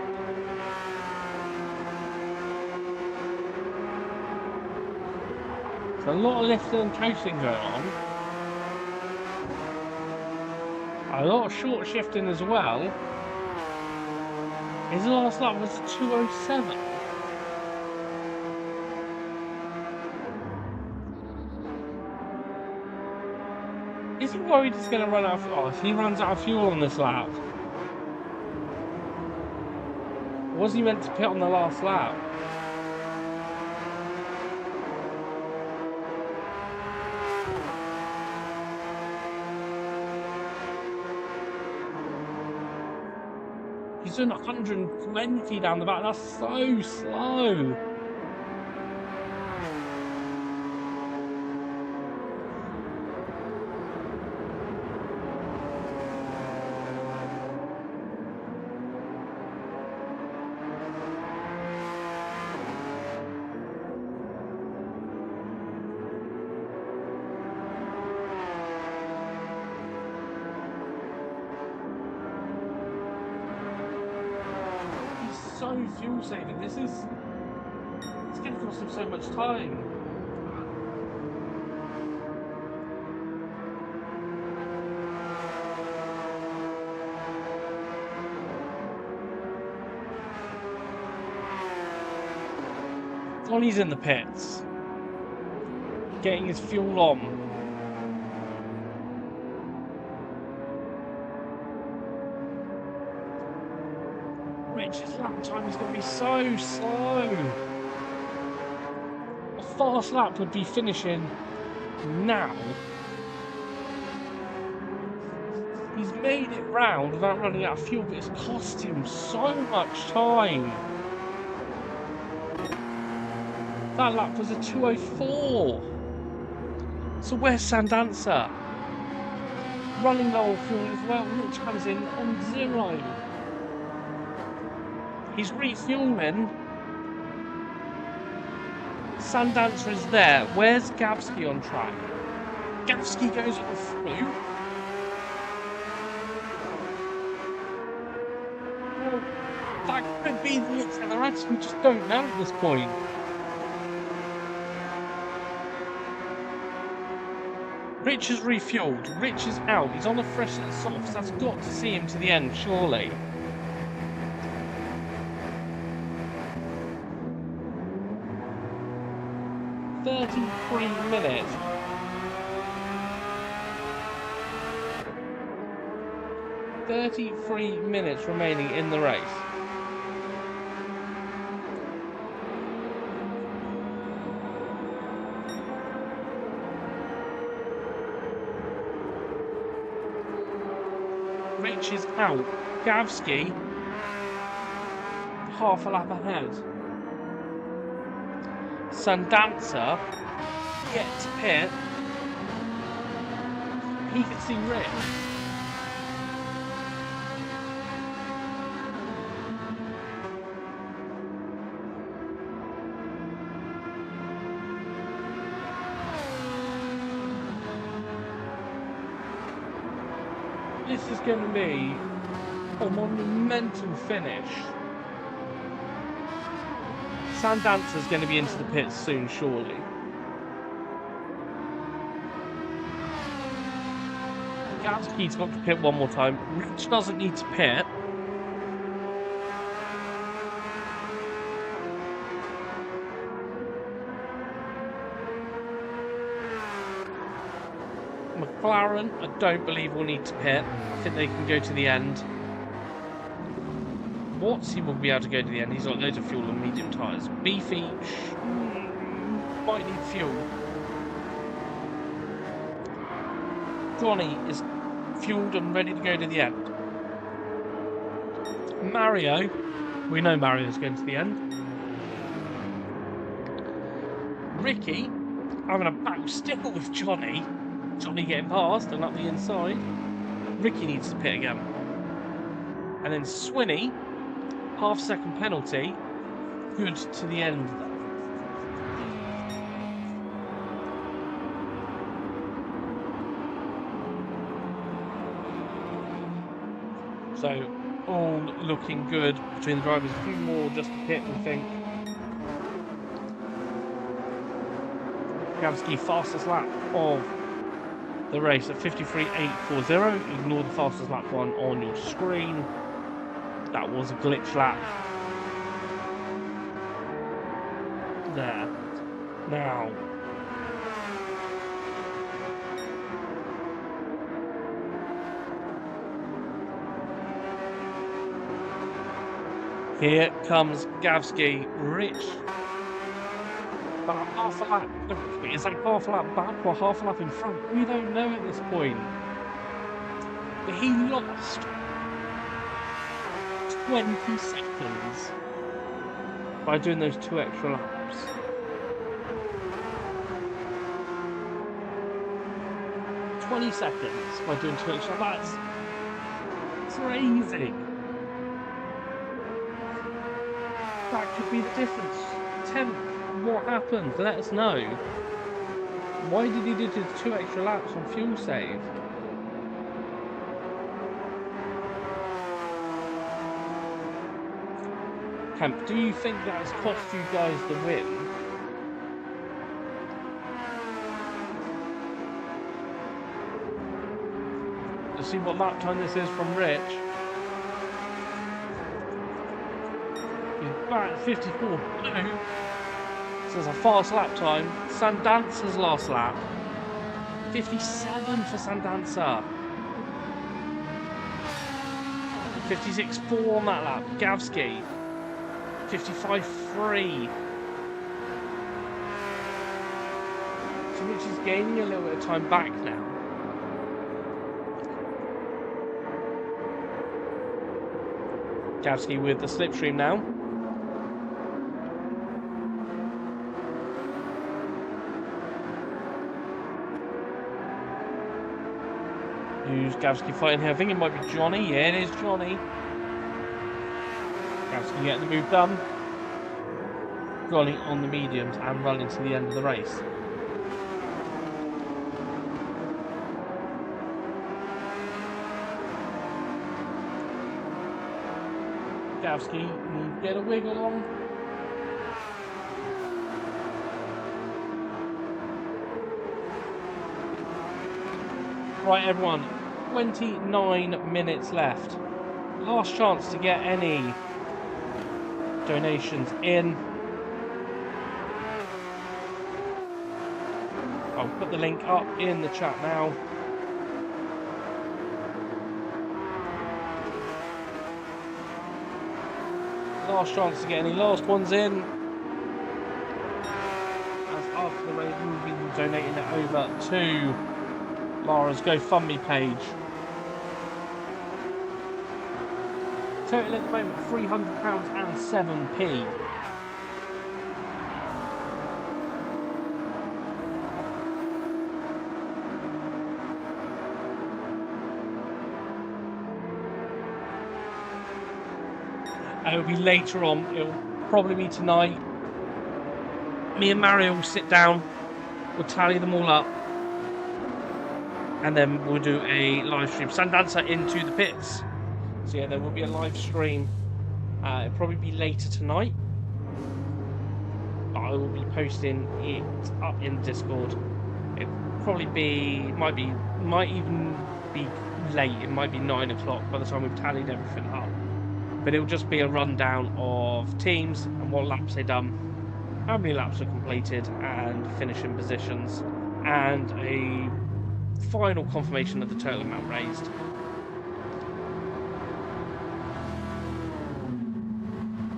There's a lot of lifting and coasting going on. A lot of short shifting as well. His last lap was a 2:07. Is he worried he's going to run out of fuel? Oh, if he runs out of fuel on this lap. Was he meant to pit on the last lap? He's doing 120 down the back. That's so slow. So fuel saving. It's going to cost him so much time. Donnie's in the pits, getting his fuel on. Rich's lap time is going to be so slow. A fast lap would be finishing now. He's made it round without running out of fuel, but it's cost him so much time. That lap was a 2:04. So where's Sandanza? Running low on fuel as well. Rich comes in on 0. He's refueling. Sandanza is there. Where's Gavsky on track? Gavsky goes on through. Well, that could be the acceleration. We just don't know at this point. Rich is refueled. Rich is out. He's on the fresh set of softs. That's got to see him to the end, surely. .33 minutes remaining in the race. Rich is out. Gavsky half a lap ahead. Sandanza yet to pit. He can see Rich. This is going to be a monumental finish. Sandanza's going to be into the pits soon, surely. Gavski's got to pit one more time. Rich doesn't need to pit. McLaren, I don't believe will need to pit. I think they can go to the end. Watts, he will be able to go to the end. He's got loads of fuel and medium tyres. Beefy might need fuel. Johnny is fueled and ready to go to the end. Mario, we know Mario's going to the end. Ricky having a battle still with Johnny. Johnny getting past and up the inside. Ricky needs to pit again. And then Swinney, half-second penalty, good to the end there. So, all looking good between the drivers. A few more just to pit, we think. Gavski, fastest lap of the race at 53.840. Ignore the fastest lap one on your screen. That was a glitch lap. There. Now. Here comes Gavski. Rich. About half a lap. Is that half a lap back or half a lap in front? We don't know at this point. But he lost 20 seconds by doing those 2 extra laps. Seconds by doing 2 extra laps. That's crazy. That could be the difference. 10th. What happened? Let us know. Why did he do 2 extra laps on fuel save? Camp, do you think that has cost you guys the win? Let's see what lap time this is from Rich. He's back at 54. No. So it's a fast lap time. Sandanza's last lap. 57 for Sandanza. 56.4 on that lap. Gavski. 55.3. So Rich is gaining a little bit of time back now. Gavski with the slipstream now. Who's Gavski fighting here? I think it might be Johnny. Yeah, it is Johnny. Gavski getting the move done. Johnny on the mediums and running to the end of the race. Gavski, you get a wiggle on. Right, everyone, 29 minutes left. Last chance to get any donations in. I'll put the link up in the chat now. Last chance to get any last ones in. As after the race, we'll be donating it over to Lara's GoFundMe page. Total at the moment £300 and 7p. It'll be later on. It'll probably be tonight. Me and Mario will sit down. We'll tally them all up. And then we'll do a live stream. Sandanza into the pits. So yeah, there will be a live stream. It'll probably be later tonight. But I will be posting it up in Discord. It'll probably be, might even be late. It might be 9 o'clock by the time we've tallied everything up. But it'll just be a rundown of teams and what laps they've done, how many laps are completed, and finishing positions, and a final confirmation of the total amount raised.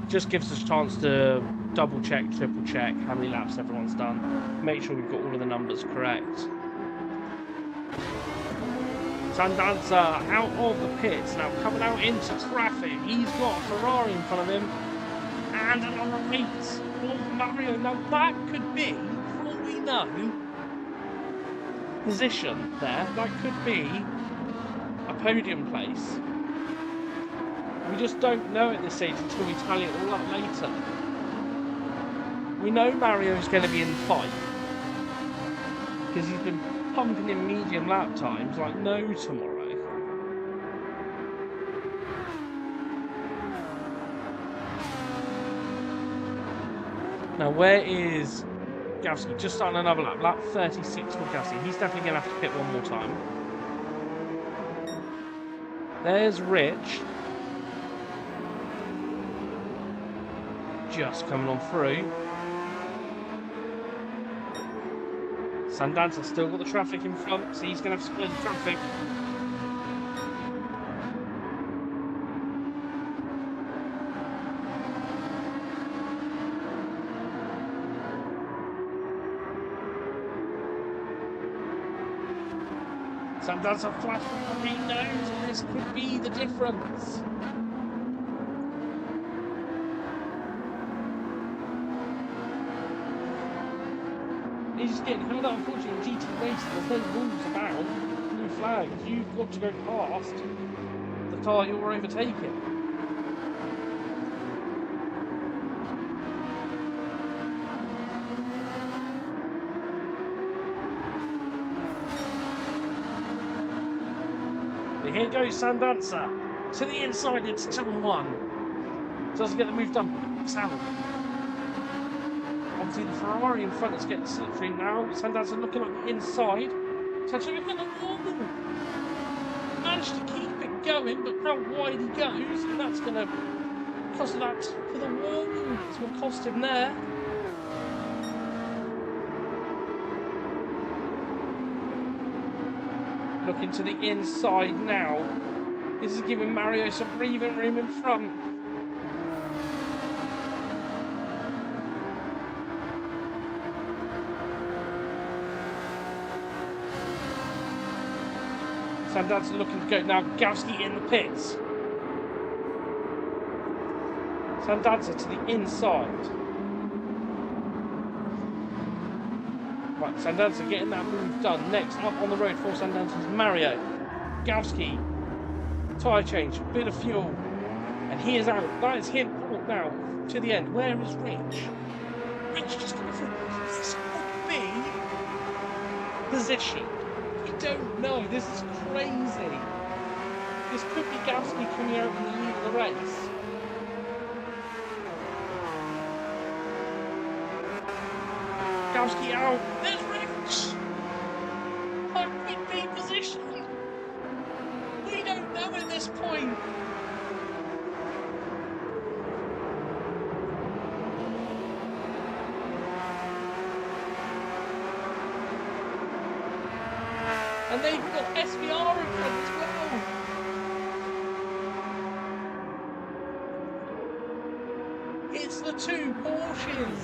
Just gives us a chance to double check, triple check how many laps everyone's done, make sure we've got all of the numbers correct. Sandanza out of the pits, now coming out into traffic. He's got a Ferrari in front of him and another race for Mario. Now that could be, for all we know, position there. That could be a podium place. We just don't know at this stage until we tally it all up later. We know Mario's going to be in the fight because he's been pumping in medium lap times like no tomorrow. Now where is Gavsky? Just starting another lap. Lap 36 for Gavsky. He's definitely going to have to pit one more time. There's Rich. Just coming on through. Sandanza's still got the traffic in front, so he's going to have to split the traffic. Sandanza flash from the nose, and this could be the difference. He's getting held up, unfortunately, in GT racing. There's no rules about blue flags. You've got to go past the car you're overtaking. But here goes Sandanza. To the inside, it's 2-1. Doesn't get the move done. Salmon. Obviously the Ferrari in front is getting slippery now. Sandanza looking on the inside. Touching it on the wall. Managed to keep it going, but how wide he goes, and that's going to cost that for the wall. It's what cost him there. Looking to the inside now. This is giving Mario some breathing room in front. Sandanza looking to go now. Gavsky in the pits. Sandanza to the inside. Right, Sandanza getting that move done. Next up on the road for Sandanza is Mario. Gavsky. Tyre change, bit of fuel. And he is out. That is him out now to the end. Where is Rich? Rich just going for this could be position. We don't know. This is crazy. This could be Gavsky coming out in the lead of the race. Gavsky out. There's Rich. That could be position. We don't know at this point. And they've got SVR in front as well. It's the two Porsches.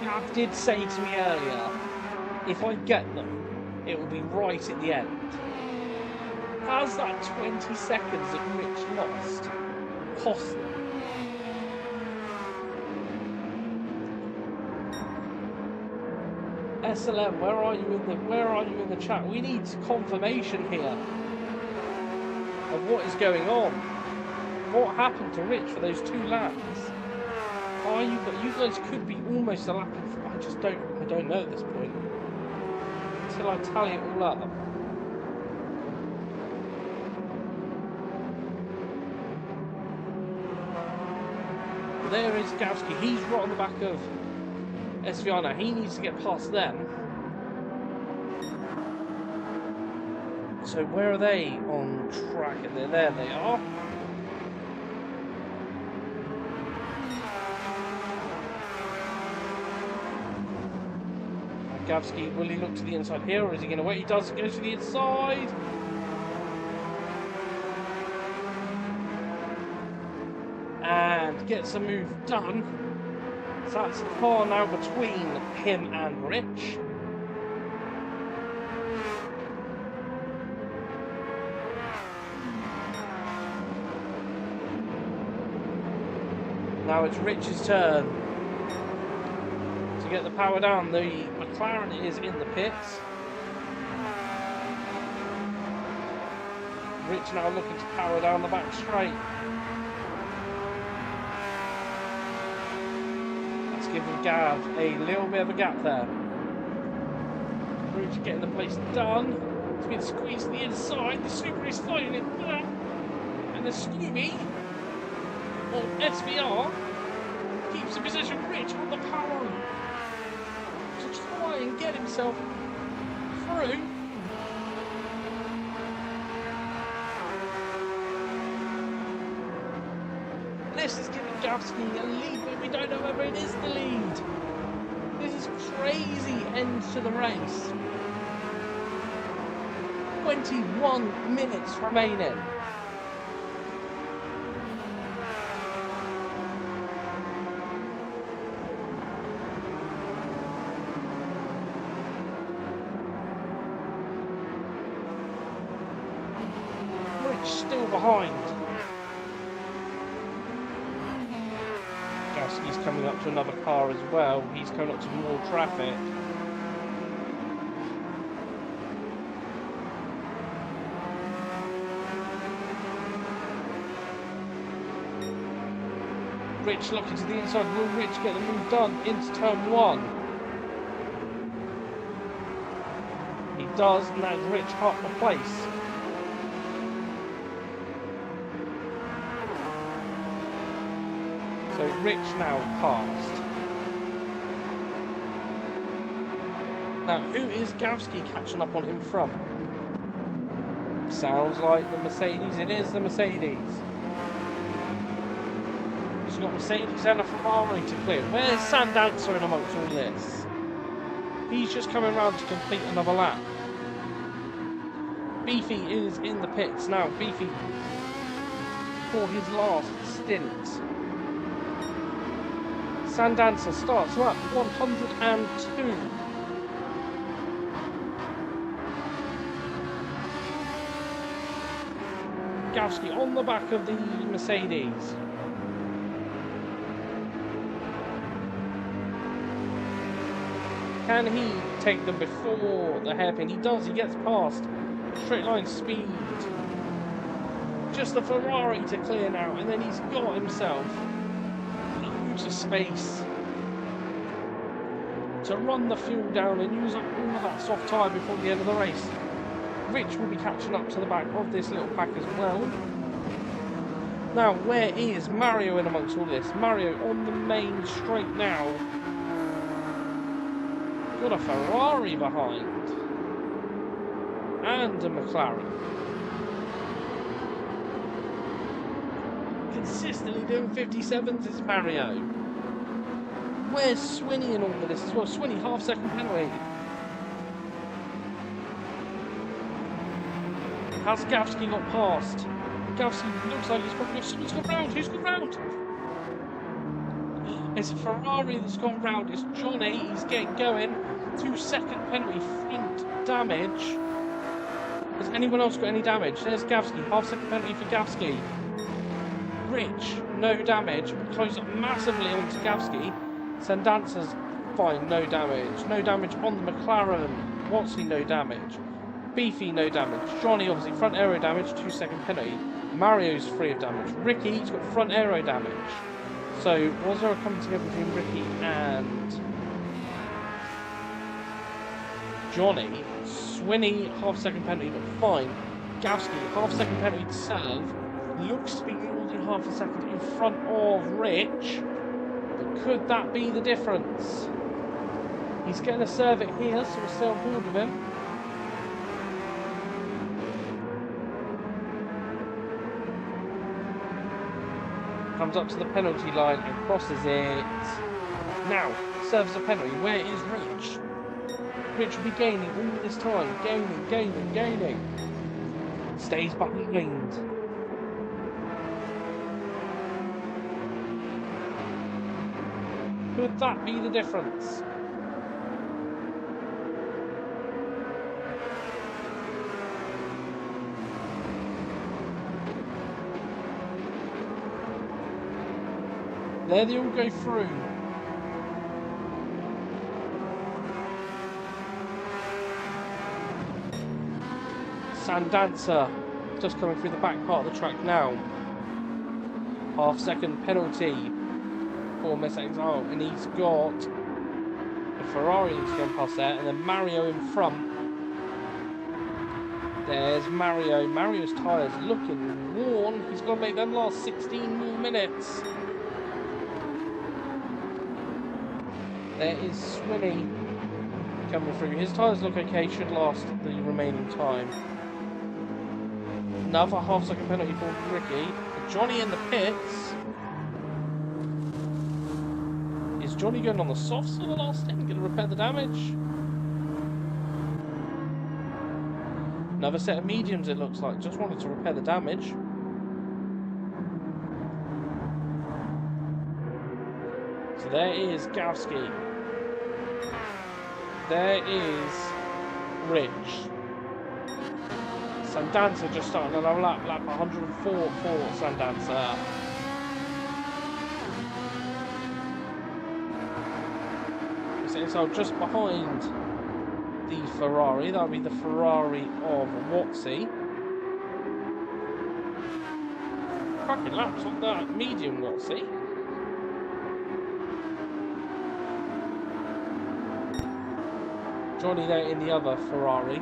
Gav did say to me earlier, if I get them, it will be right at the end. Has that 20 seconds that Rich lost cost them? SLM, where are you in the chat? We need confirmation here of what is going on. What happened to Rich for those 2 laps? You guys could be almost a lap in front. I don't know at this point. Until I tally it all up. there is Gavski. He's right on the back of SVR now. He needs to get past them. So where are they on track? And there they are. Gavski, will he look to the inside here, or is he going to wait? He does, goes to the inside. And gets a move done. So that's the car now between him and Rich. Now it's Rich's turn to get the power down. The McLaren is in the pits. Rich now looking to power down the back straight. That's giving Gav a little bit of a gap there. Rich getting the place done. It's been squeezed to the inside. The Super is fighting it back. And the Scooby on SVR keeps the position. Rich on the power to try and get himself through. This is giving Gavski a lead, but we don't know whether it is the lead. This is crazy end to the race. 21 minutes remaining. Still behind. Gavski's coming up to another car as well. He's coming up to more traffic. Rich looking to the inside. Will Rich get the move done into turn one? He does, and that's Rich half the place. So Rich now passed. Now, who is Gavski catching up on him from? Sounds like the Mercedes. It is the Mercedes. He's got Mercedes and a Ferrari to clear. Where's Sandanza in amongst all this? He's just coming around to complete another lap. Beefy is in the pits now. Beefy for his last stint. Sandanza starts lap 102. Gavski on the back of the Mercedes. Can he take them before the hairpin? He does, he gets past. Straight line speed. Just the Ferrari to clear now, and then he's got himself of space to run the fuel down and use up all of that soft tyre before the end of the race. Rich will be catching up to the back of this little pack as well. Now, where is Mario in amongst all this? Mario on the main straight now. Got a Ferrari behind. And a McLaren. Consistently doing 57s is Mario. Where's Swinney in all of this as well? Swinney, half-second penalty. Has Gavski got past? Gavski looks like he's probably someone's gone round. Who's gone round? It's a Ferrari that's gone round. It's Johnny. He's getting going. 2-second penalty, front damage. Has anyone else got any damage? There's Gavski. Half-second penalty for Gavski. Rich, no damage. Close up massively onto Gavski. Sandanza's fine, no damage. No damage on the McLaren. Watsy, no damage. Beefy, no damage. Johnny, obviously, front aero damage, 2-second penalty. Mario's free of damage. Ricky's got front aero damage. So, was there a coming together between Ricky and Johnny? Swinney, half-second penalty, but fine. Gavski, half-second penalty to serve. Looks to be more than half a second in front of Rich. Could that be the difference? He's getting a serve it here, so we'll stay on board with him. Comes up to the penalty line and crosses it. Now, serves a penalty. Where is Rich? Rich will be gaining all this time. Gaining. Stays behind. Could that be the difference? There they all go through. Sandancer just coming through the back part of the track now. Half-second penalty for Miss Exile, and he's got a Ferrari that's going past there, and then Mario in front. There's Mario. Mario's tyres looking worn. He's got to make them last 16 more minutes. There is Swinny coming through. His tyres look okay, should last the remaining time. Another half-second penalty for Ricky. Johnny in the pits. Is Johnny going on the softs for the last thing? Going to repair the damage? Another set of mediums, it looks like. Just wanted to repair the damage. So there is Gavsky. There is Rich. Sandancer just starting another lap 104 for Sandancer. So just behind the Ferrari, that would be the Ferrari of Watsy. Cracking laps on that medium Watsy. Johnny there in the other Ferrari.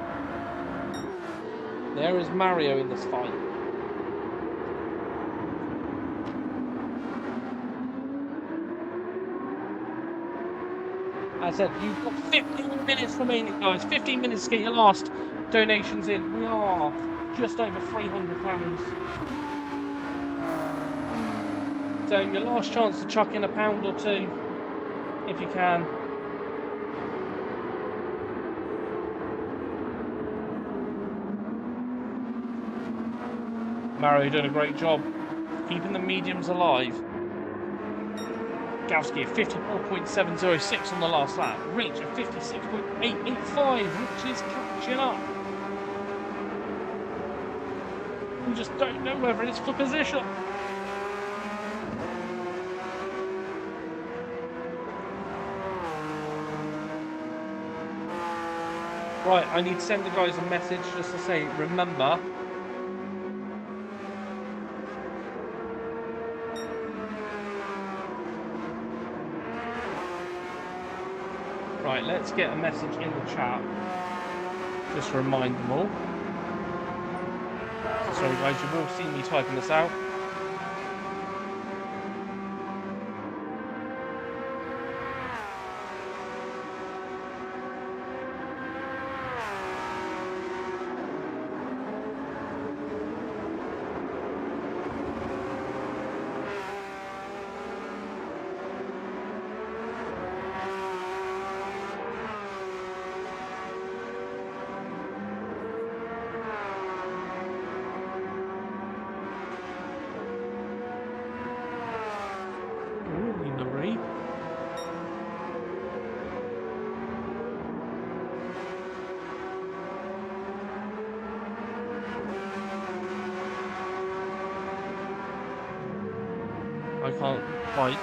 There is Mario in this fight. As I said, you've got 15 minutes remaining, guys. 15 minutes to get your last donations in. We are just over £300. So your last chance to chuck in £1 or £2, if you can. Mario doing a great job keeping the mediums alive. Gavsky at 54.706 on the last lap. Rich at 56.885. Rich is catching up. We just don't know whether it's for position. Right, I need to send the guys a message just to say, remember, right, let's get a message in the chat. Just to remind them all. So sorry guys, you will see me typing this out. I can't fight.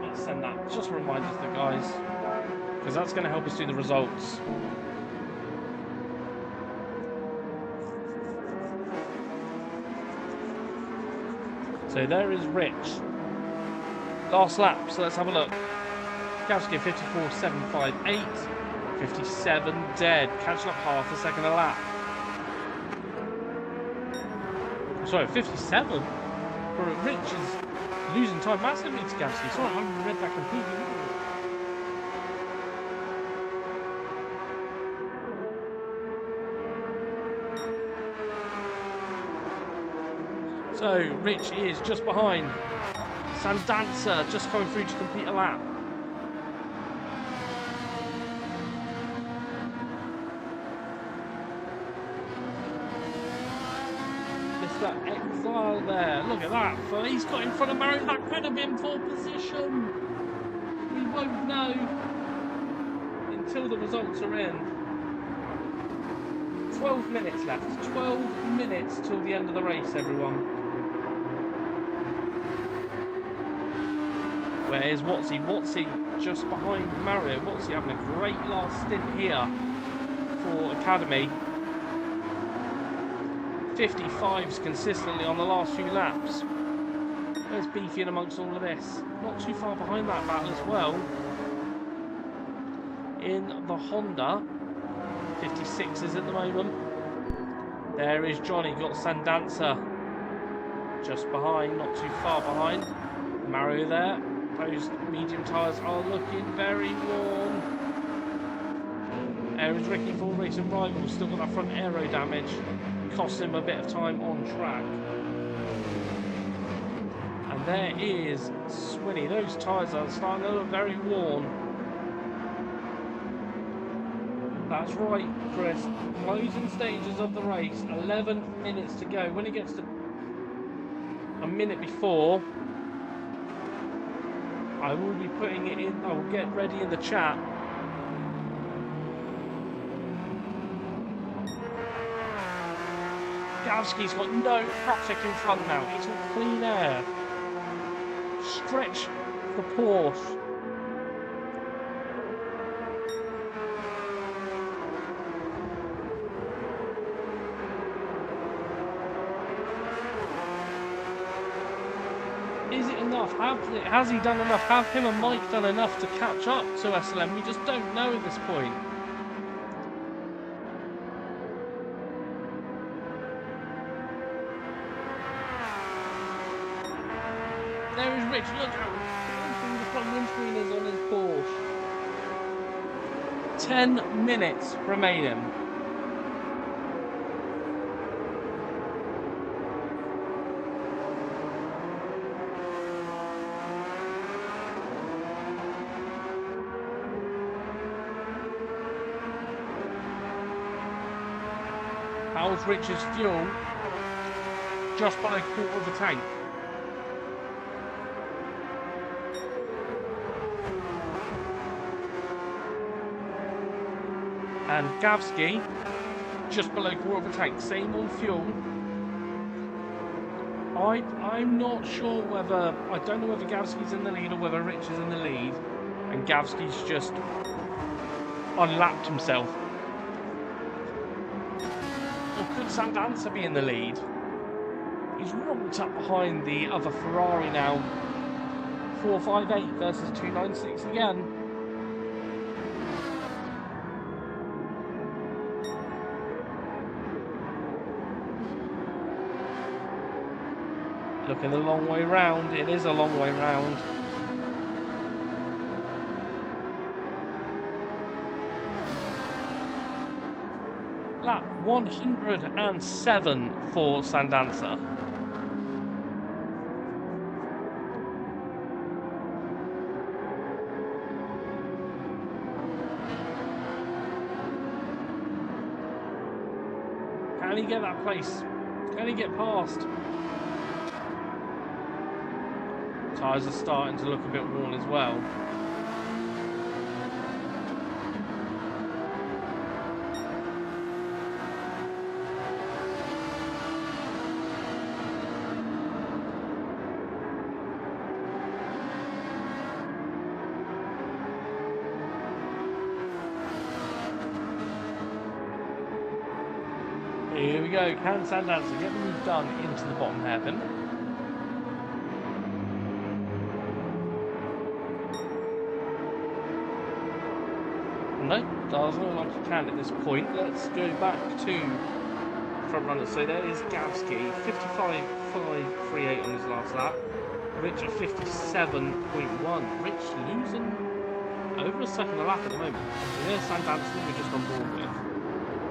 Let's send that. Just a reminder to the guys, because that's going to help us do the results. So there is Rich. Last lap, so let's have a look. Gavsky 54.758. 57 dead, catching up half a second a lap. Sorry, 57? For Rich is losing time massively to Gasly. Sorry, I read that completely wrong. So, Rich is just behind. Sandanza just coming through to complete a lap. Mr. Exile there. Look at that. He's got in front of Mario. That could have been pole position. We won't know until the results are in. 12 minutes left. 12 minutes till the end of the race, everyone. Where is Watsy? Watsy just behind Mario. Watsy having a great last stint here for Academy. 55s consistently on the last few laps. There's Beefy in amongst all of this. Not too far behind that battle as well. In the Honda. 56s at the moment. There is Johnny. Got Sandanza just behind, not too far behind. Mario there. Those medium tyres are looking very worn. There is Ricky Full Racing Rivals. Still got that front aero damage. Cost him a bit of time on track. And there is Swinny. Those tyres are starting to look very worn. That's right, Chris. Closing stages of the race. 11 minutes to go. When it gets to a minute before, I will be putting it in. I will get ready in the chat. Gavsky's got no traffic in front now. It's all clean air. Stretch the Porsche. Is it enough? Has he done enough? Have him and Mike done enough to catch up to SLM? We just don't know at this point. There is Rich. Look how the front windscreen is on his Porsche. 10 minutes remaining. How's Rich's fuel? Just below a quarter of a tank. And Gavsky, just below a quarter of a tank, same on fuel. I'm not sure whether, I don't know whether Gavsky's in the lead or whether Rich is in the lead, and Gavsky's just unlapped himself. Or could Sandanza be in the lead? He's rocked up behind the other Ferrari now. 458 versus 296 again. Looking a long way round. It is a long way round. Lap 107 for Sandanza. Can he get that place? Can he get past? Tyres are starting to look a bit worn as well. Here we go. Can Sandanza get the move done into the bottom hairpin? No. does all like he can at this point. Let's go back to front runners. So there is Gavsky, 55.538 on his last lap. Rich at 57.1. Rich losing over a second a lap at the moment. So there's Sandanson we're just on board with.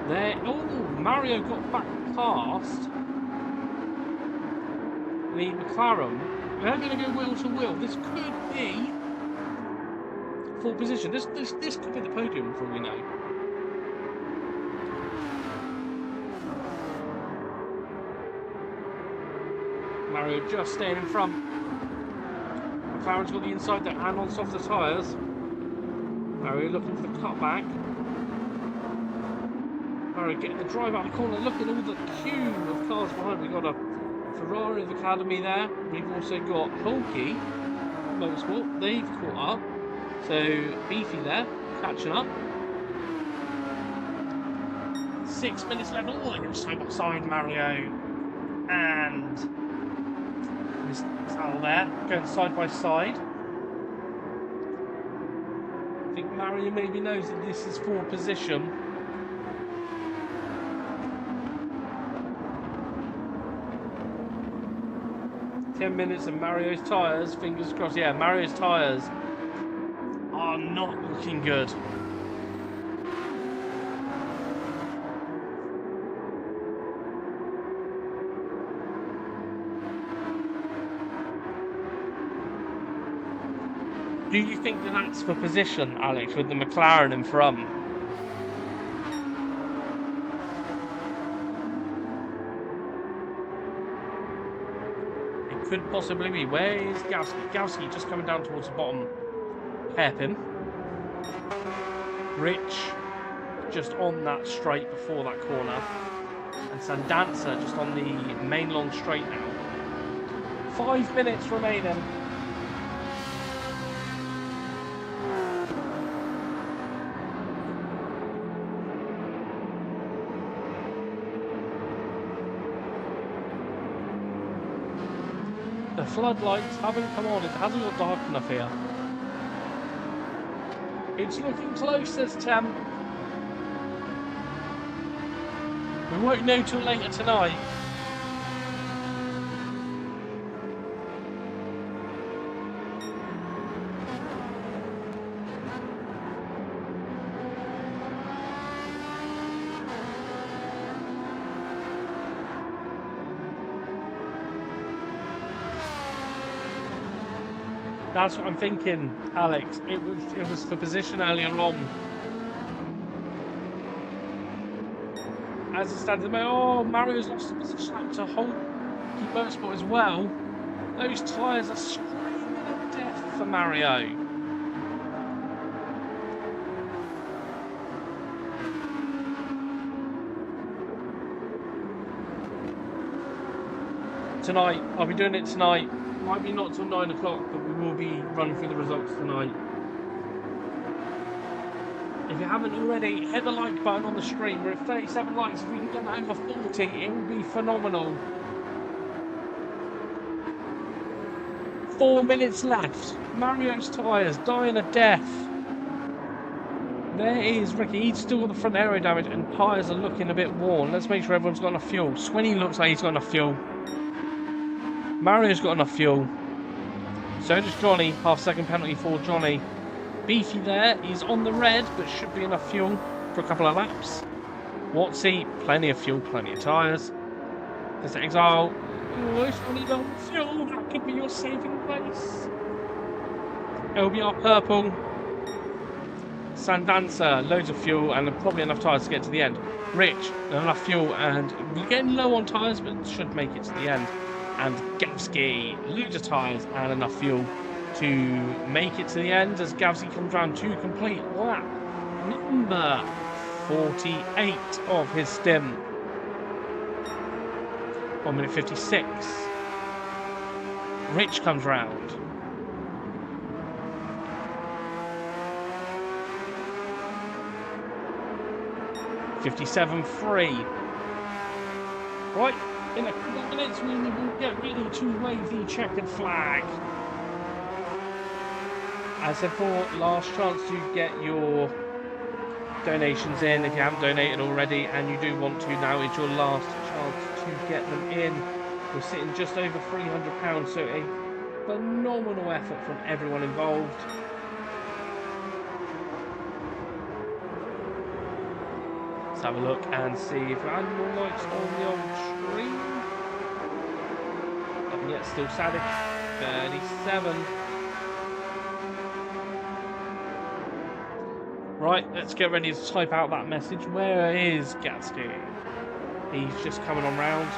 There, oh, Mario got back past the McLaren. They're going to go wheel to wheel. This could be full position. This could be the podium for all we know. Mario just staying in front. McLaren's got the inside there and on softer tyres. Mario looking for the cutback. Mario getting the drive out of the corner. Look at all the queue of cars behind. We've got a Ferrari of Academy there. We've also got Hulky Motorsport. They've caught up. So Beefy there, catching up. 6 minutes left. Oh, they're going to side by side, Mario and Mr. Sal there, going side by side. I think Mario maybe knows that this is for position. Ten minutes of Mario's tyres, fingers crossed. Yeah, Mario's tyres are not looking good. Do you think that that's for position, Alex, with the McLaren in front? It could possibly be. Where is Gowski? Gowski just coming down towards the bottom hairpin. Rich just on that straight before that corner. And Sandanza just on the main long straight now. 5 minutes remaining. The floodlights haven't come on. It hasn't got dark enough here. It's looking close, says Tem. We won't know till later tonight. That's what I'm thinking, Alex. It was for position earlier on. As it stands at the moment, oh, Mario's lost the position to Hulky Motorsport as well. Those tyres are screaming at death for Mario. Tonight, I'll be doing it tonight. Might be not till 9 o'clock, but we will be running through the results tonight. If you haven't already, hit the like button on the stream. We're at 37 likes. If we can get that over 40, it would be phenomenal. 4 minutes left. Mario's tyres dying a death. There is Ricky. He's still got the front aero damage and tyres are looking a bit worn. Let's make sure everyone's got enough fuel. Swinny looks like he's got enough fuel. Mario's got enough fuel. So does Johnny. Half-second penalty for Johnny. Beefy there. He's on the red, but should be enough fuel for a couple of laps. Watsy, plenty of fuel, plenty of tyres. There's Exile. Oh, if only low fuel, that could be your saving place. LBR purple. Sandanza, loads of fuel and probably enough tyres to get to the end. Rich, enough fuel and we're getting low on tyres, but should make it to the end. And Gavsky, loads of tyres and enough fuel to make it to the end as Gavsky comes round to complete lap number 48 of his stint. 1 minute 56. Rich comes round. .57.3. Right. In a couple of minutes, we will get ready to wave the checkered flag. As I said, for last chance to get your donations in if you haven't donated already, and you do want to. Now is your last chance to get them in. We're sitting just over £300, so a phenomenal effort from everyone involved. Let's have a look and see if we're adding more likes on the old stream. Nothing yet, still static. 37. Right, let's get ready to type out that message. Where is Gatsky? He's just coming on round.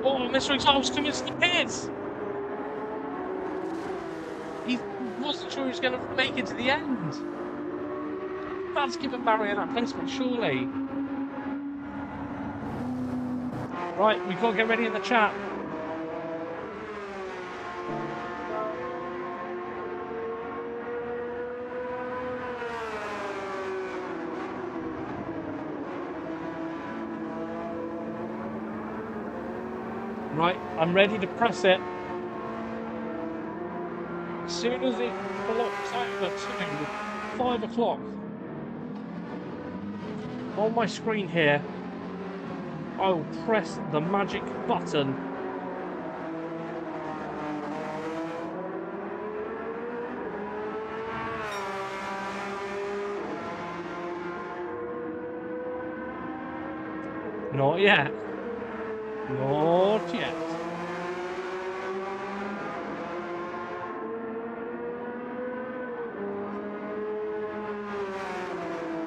Oh, Mr. Exalt's coming to the pits! He wasn't sure he was going to make it to the end. That's given Mario that placement, surely. Right, we've got to get ready in the chat. Right, I'm ready to press it. As soon as it blocks over to 5 o'clock on my screen here, I will press the magic button. Not yet. Not yet.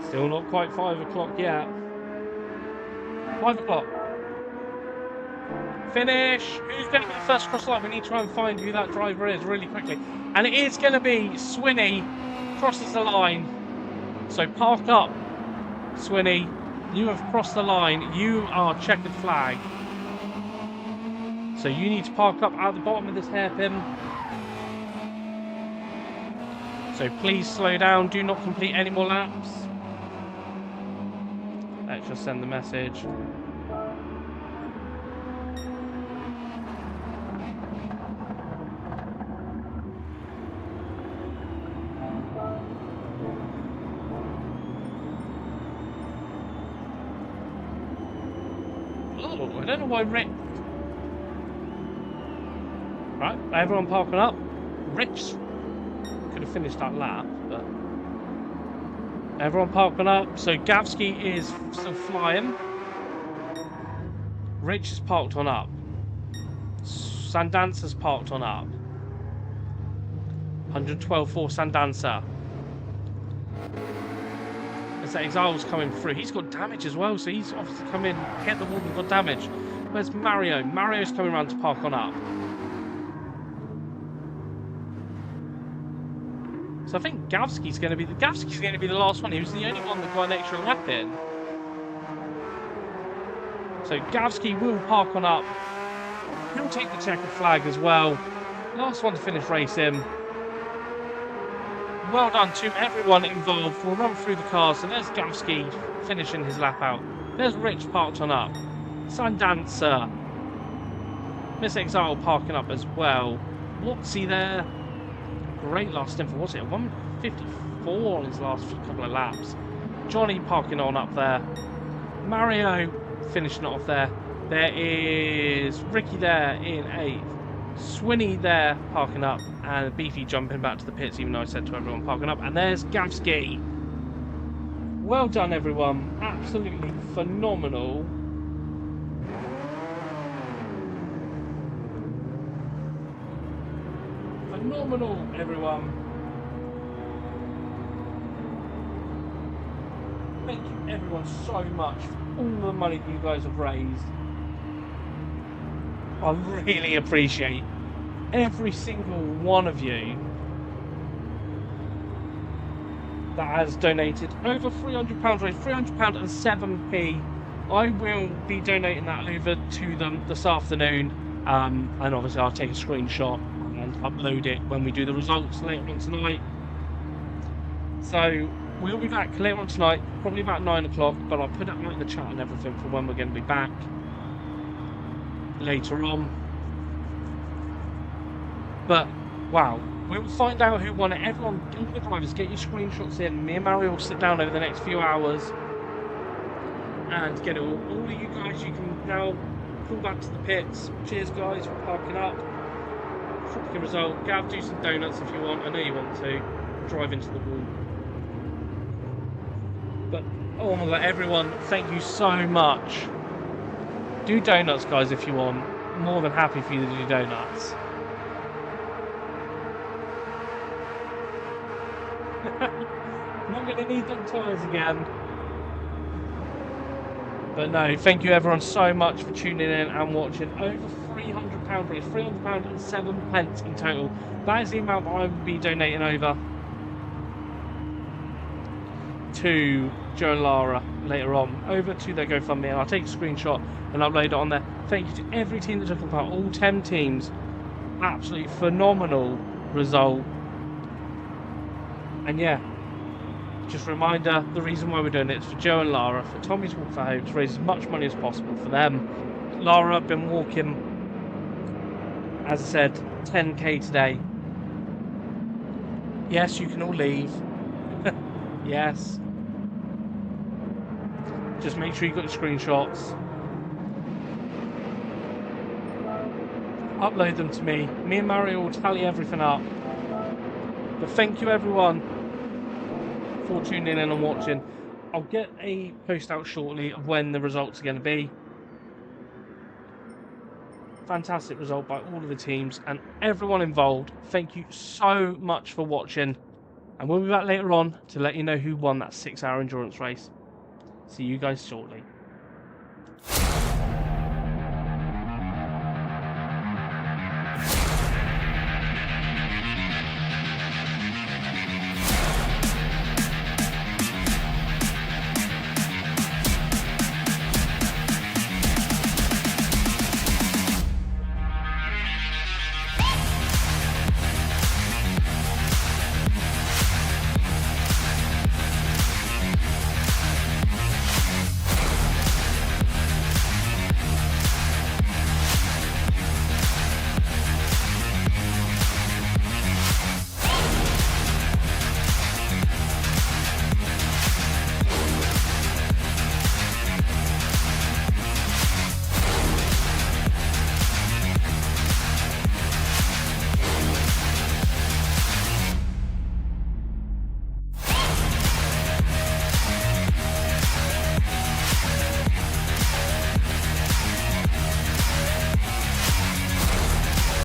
Still not quite 5 o'clock yet. 5 o'clock. Finish. Who's going to be the first cross the line? We need to try and find who that driver is really quickly. And it is going to be Swinney. Crosses the line. So park up, Swinney. You have crossed the line. You are checkered flag. So you need to park up at the bottom of this hairpin. So please slow down. Do not complete any more laps. Let's just send the message. Oh, I don't know why Rick... Right, everyone parking up. Rich could have finished that lap, but... Everyone parking up. So Gavsky is still flying. Rich is parked on up. Sandancer's parked on up. 112 for Sandancer. As that Exile's coming through. He's got damage as well, so he's obviously come in, hit the wall and got damage. Where's Mario? Mario's coming around to park on up. So I think Gavsky's going to be the last one. He was the only one that got an extra lap in. So Gavsky will park on up. He'll take the checkered flag as well. Last one to finish racing. Well done to everyone involved. We'll run through the cars. So there's Gavsky finishing his lap out. There's Rich parked on up. Sandancer. Miss Exile parking up as well. Watsy there. Great last stint for, what's it, 154 on his last couple of laps. Johnny parking on up there. Mario finishing it off there. There is Ricky there in 8th. Swinney there parking up. And Beefy jumping back to the pits, even though I said to everyone parking up. And there's Gavsky. Well done, everyone. Absolutely phenomenal. Phenomenal, everyone. Thank you, everyone, so much for all the money that you guys have raised. I really appreciate every single one of you that has donated over £300 raised, £300 and 7p. I will be donating that over to them this afternoon, and obviously I'll take a screenshot and upload it when we do the results later on tonight. So we'll be back later on tonight, probably about 9 o'clock, but I'll put it out in the chat and everything for when we're going to be back later on. But wow, We'll find out who won it. Everyone, all the drivers, get your screenshots in. Me and Mario will sit down over the next few hours and get it all. All of you guys, you can now pull back to the pits. Cheers, guys, for parking up. Fucking result. Gav, do some donuts if you want. I know you want to. Drive into the wall. But, oh my god, everyone, thank you so much. Do donuts, guys, if you want. More than happy for you to do donuts. I'm not going to need them tyres again. But no, thank you everyone so much for tuning in and watching. Over £300 race, £300 and 7 pence in total. That is the amount that I will be donating over to Joe and Lara later on, over to their GoFundMe, and I'll take a screenshot and upload it on there. Thank you to every team that took part, all 10 teams. Absolutely phenomenal result. And yeah, just a reminder, the reason why we're doing it is for Joe and Lara, for Tommy's Walk for Home, to raise as much money as possible for them. Lara, I've been walking, as I said, 10k today. Yes, you can all leave. Yes. Just make sure you got your screenshots. Upload them to me. Me and Mario will tally everything up. But thank you everyone for tuning in and watching. I'll get a post out shortly of when the results are going to be. Fantastic result by all of the teams and everyone involved. Thank you so much for watching. And we'll be back later on to let you know who won that 6-hour endurance race. See you guys shortly.